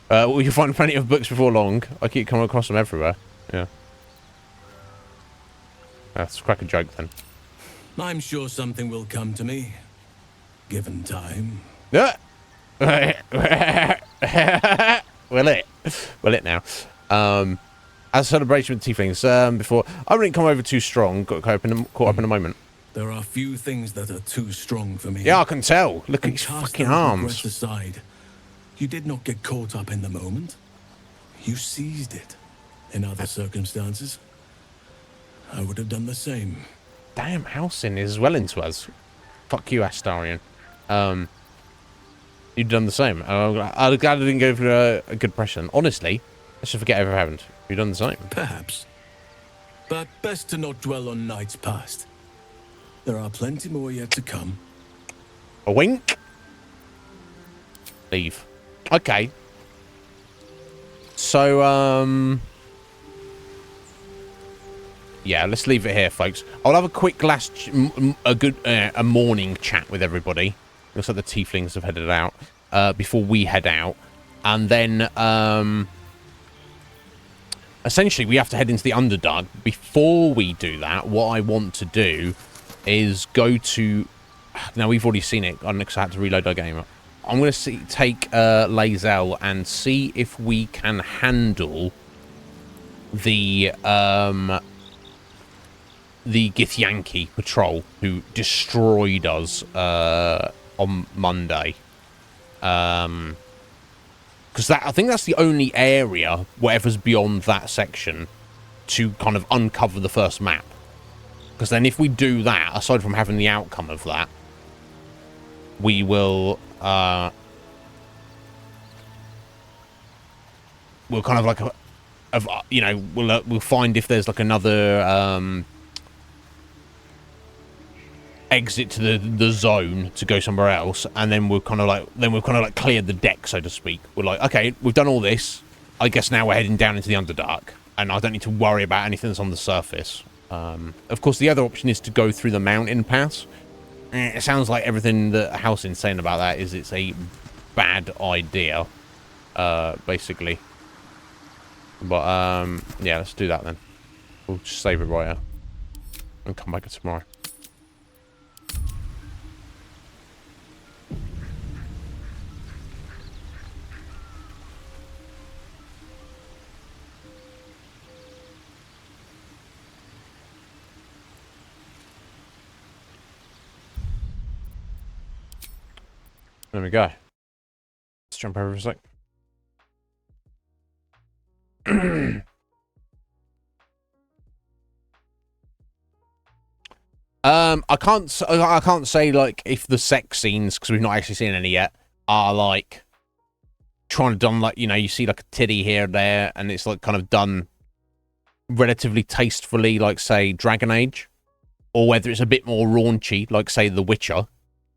S1: Well, you'll find plenty of books before long. I keep coming across them everywhere. Yeah. That's crack a joke then.
S5: I'm sure something will come to me, given time.
S1: Yeah. Will it? Will it now? As a celebration with tieflings, before I wouldn't come over too strong. Got caught up in a moment.
S5: There are few things that are too strong for me.
S1: Yeah, I can tell. Look at his fucking arms.
S5: Aside, you did not get caught up in the moment. You seized it. In other circumstances, I would have done the same.
S1: Damn, Halsin is well into us. Fuck you, Astarion. You've done the same. I'm glad I didn't go for a good impression. Honestly, let's just forget it ever happened. You've done the same.
S5: Perhaps. But best to not dwell on nights past. There are plenty more yet to come.
S1: A wink. Leave. Okay. So, yeah, let's leave it here, folks. I'll have a quick a morning chat with everybody. Looks like the tieflings have headed out before we head out, and then essentially we have to head into the Underdark. Before we do that, what I want to do is go to. Now we've already seen it. I had to reload our game. I'm going to take Lae'zel and see if we can handle the Githyanki patrol who destroyed us on Monday. Because I think that's the only area, whatever's beyond that section, to kind of uncover the first map. Because then if we do that, aside from having the outcome of that, we will we'll kind of like we'll find if there's like another exit to the zone to go somewhere else, and then we've kind of like cleared the deck, so to speak. We're like, okay, we've done all this. I guess now we're heading down into the Underdark, and I don't need to worry about anything that's on the surface. Of course, the other option is to go through the mountain pass. It sounds like everything that Halsin's saying about that is it's a bad idea, basically. But yeah, let's do that then. We'll just save it right here and come back tomorrow. There we go. Let's jump over a sec. I can't say like if the sex scenes, because we've not actually seen any yet, are like trying to done like, you know, you see like a titty here and there, and it's like kind of done relatively tastefully, like say Dragon Age, or whether it's a bit more raunchy, like say The Witcher.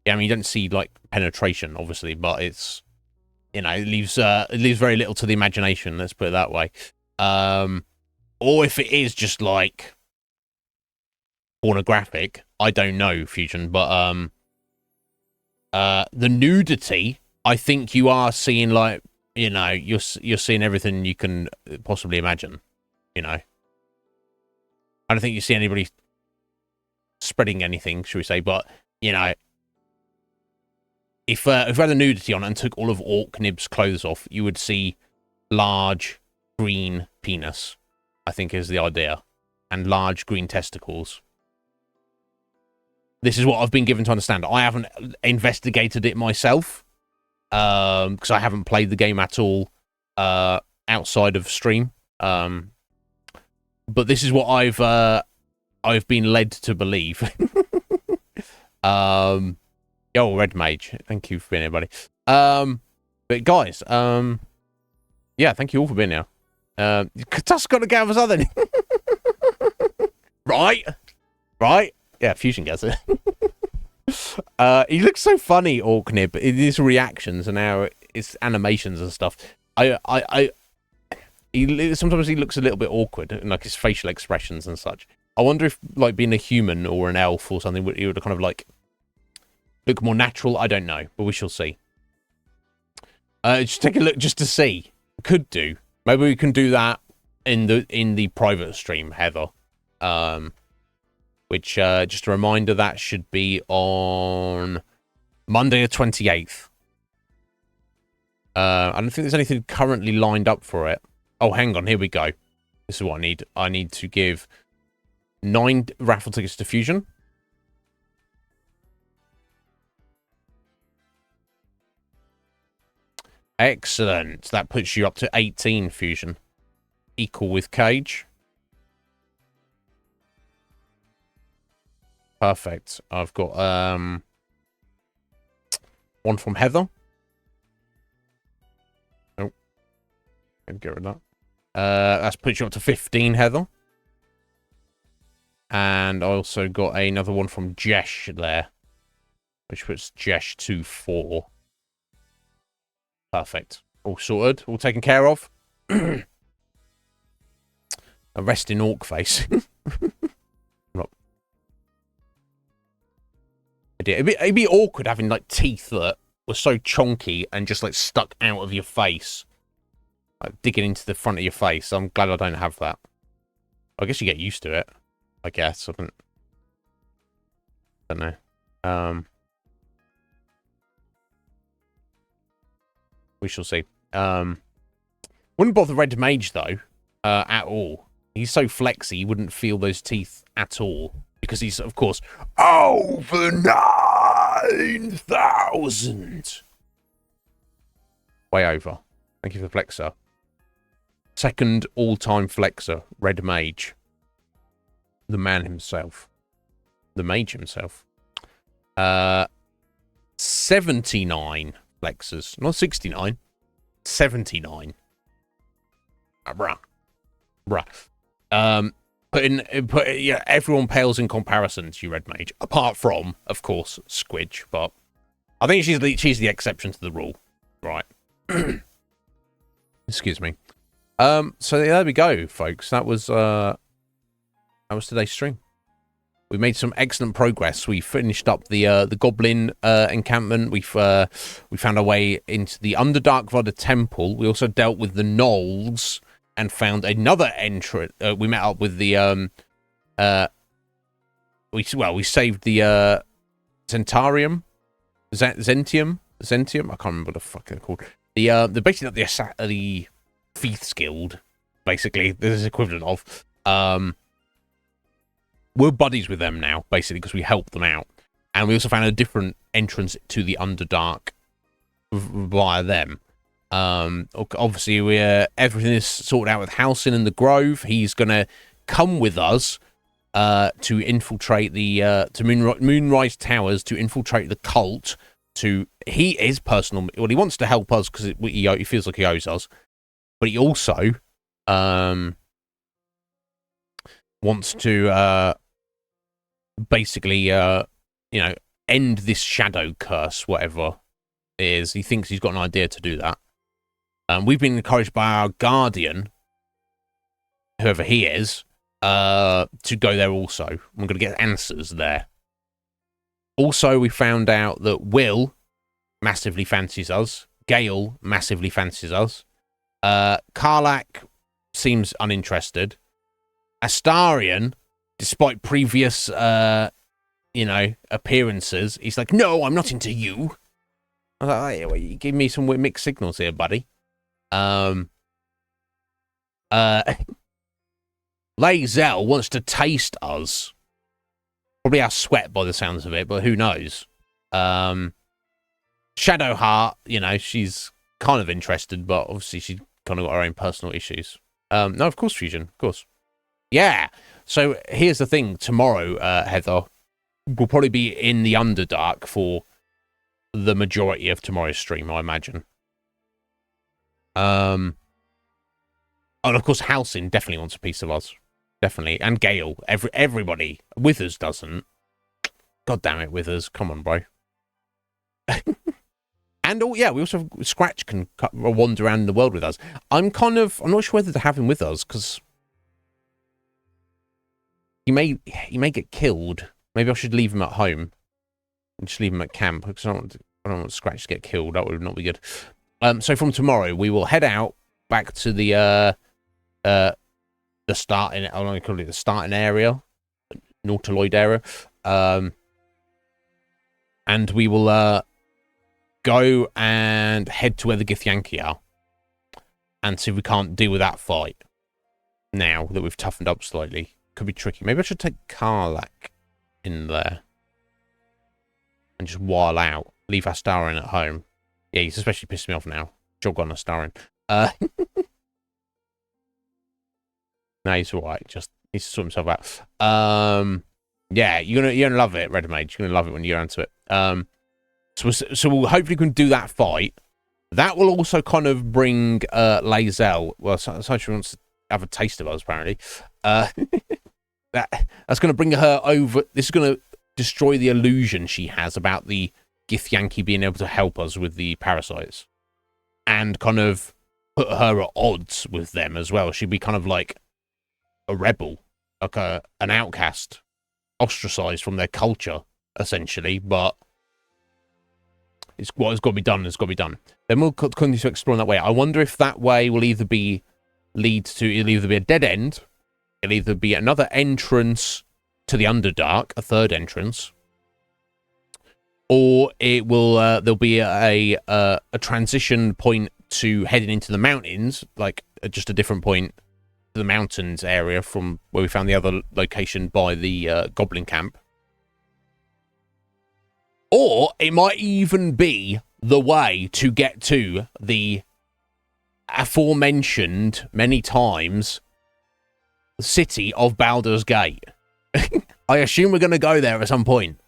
S1: Yeah, I mean, you don't see like penetration, obviously, but it's, you know, it leaves very little to the imagination. Let's put it that way. Or if it is just like pornographic, I don't know, Fusion, but the nudity, I think you are seeing like you know, you're seeing everything you can possibly imagine. You know, I don't think you see anybody spreading anything, should we say? But you know, if we had a nudity on and took all of Orknib's clothes off, you would see large green penis, I think is the idea, and large green testicles. This is what I've been given to understand. I haven't investigated it myself, because I haven't played the game at all outside of stream. But this is what I've been led to believe. Yo, Red Mage, thank you for being here, buddy. But guys, yeah, thank you all for being here. That's got to get us other. Right? Yeah, Fusion gets it. He looks so funny, Orknib. His reactions and now his animations and stuff. Sometimes he looks a little bit awkward, and like his facial expressions and such. I wonder if, like, being a human or an elf or something, he would kind of like look more natural. I don't know, but we shall see. Just take a look just to see. Could do. Maybe we can do that in the private stream, Heather. Which, just a reminder, that should be on Monday the 28th. I don't think there's anything currently lined up for it. Oh, hang on. Here we go. This is what I need. I need to give 9 raffle tickets to Fusion. Excellent. That puts you up to 18, Fusion. Equal with Cage. Perfect. I've got one from Heather. Oh, get rid of that. That's put you up to 15, Heather. And I also got another one from Jesh there, which puts Jesh to 4. Perfect. All sorted. All taken care of. A resting orc face. It'd be awkward having like teeth that were so chonky and just like stuck out of your face, like digging into the front of your face. I'm glad I don't have that. I guess you get used to it. I guess I don't know. We shall see. Wouldn't bother Red Mage though, at all. He's so flexy, you wouldn't feel those teeth at all. Because he's, of course, over 9,000. Way over. Thank you for the flexer. Second all-time flexer, Red Mage. The man himself. The mage himself. 79 flexers. Not 69. 79. Bruh. Yeah, everyone pales in comparison to you, Red Mage. Apart from, of course, Squidge. But I think she's the exception to the rule. Right. Excuse me. So there we go, folks. That was today's stream. We made some excellent progress. We finished up the Goblin encampment. We found our way into the Underdark via the temple. We also dealt with the Gnolls and found another entrance. We met up with the we saved the Zentium. I can't remember what the fuck they're called. The basically the Thief's Guild, basically. This is equivalent of. We're buddies with them now, basically, because we helped them out. And we also found a different entrance to the Underdark via them. Obviously, everything is sorted out with Halsin and the Grove. He's going to come with us to infiltrate the Moonrise Towers, to infiltrate the cult. He wants to help us because he feels like he owes us. But he also wants to basically, end this shadow curse, whatever it is. He thinks he's got an idea to do that. We've been encouraged by our guardian, whoever he is, to go there also. We're going to get answers there. Also, we found out that Will massively fancies us. Gale massively fancies us. Karlak seems uninterested. Astarion, despite previous, appearances, he's like, no, I'm not into you. I was like, hey, well, you give me some mixed signals here, buddy. Lae'zel wants to taste us. Probably our sweat by the sounds of it, but who knows? Shadowheart, she's kind of interested, but obviously she's kind of got her own personal issues. No, of course, Fusion, of course. Yeah. So here's the thing. Tomorrow, Heather, we'll probably be in the Underdark for the majority of tomorrow's stream, I imagine. And of course, Halcyon definitely wants a piece of us. Definitely. And Gale. Everybody. Withers doesn't. God damn it, Withers. Come on, bro. And, we also have Scratch can wander around the world with us. I'm not sure whether to have him with us, because he may get killed. Maybe I should leave him at home. And just leave him at camp, because I don't want Scratch to get killed. That would not be good. So from tomorrow, we will head out back to the starting, I don't call it the starting area, Nautiloid area, and we will go and head to where the Githyanki are, and see if we can't deal with that fight. Now that we've toughened up slightly, could be tricky. Maybe I should take Karlak in there and just while out, leave Astarion at home. Yeah, he's especially pissed me off now. Jog on Astarion. No, he's alright. Just needs to sort himself out. Yeah, you're gonna love it, Red Mage. You're gonna love it when you're into it. So we'll hopefully can do that fight. That will also kind of bring Lae'zel. Well, so she wants to have a taste of us, apparently. That's gonna bring her over. This is gonna destroy the illusion she has about the Githyanki being able to help us with the parasites, and kind of put her at odds with them as well. She'd be kind of like a rebel, like an outcast, ostracized from their culture, essentially. But it's what has got to be done. Has got to be done. Then we'll continue to explore in that way. I wonder if that way will it'll either be a dead end, it'll either be another entrance to the Underdark, a third entrance, or it will there'll be a transition point to heading into the mountains, like just a different point to the mountains area from where we found the other location by the goblin camp. Or it might even be the way to get to the aforementioned many times city of Baldur's Gate. I assume we're going to go there at some point.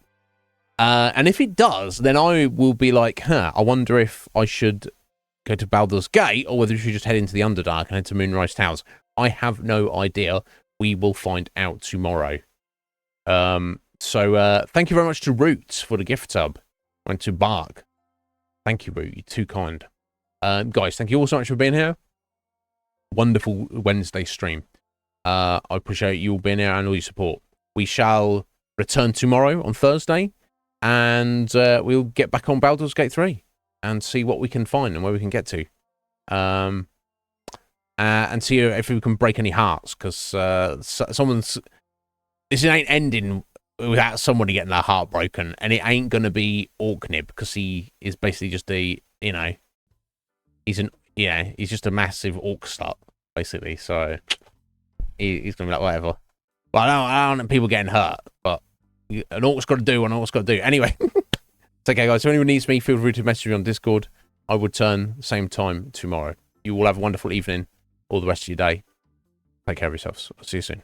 S1: And if it does, then I will be like, I wonder if I should go to Baldur's Gate or whether we should just head into the Underdark and head to Moonrise Towers. I have no idea. We will find out tomorrow. So thank you very much to Roots for the gift sub. And to Bark. Thank you, Root. You're too kind. Guys, thank you all so much for being here. Wonderful Wednesday stream. I appreciate you all being here and all your support. We shall return tomorrow on Thursday. And we'll get back on Baldur's Gate 3. And see what we can find and where we can get to. And see if we can break any hearts, because this ain't ending without somebody getting their heart broken, and it ain't gonna be Orknib, because he is basically just he's just a massive orc slut, basically. So he's gonna be like, whatever. But I don't want people getting hurt, but an orc's got to do what an orc's got to do. Anyway, it's okay, guys. If anyone needs me, feel free to message me on Discord. I would return same time tomorrow. You all have a wonderful evening. All the rest of your day. Take care of yourselves. I'll see you soon.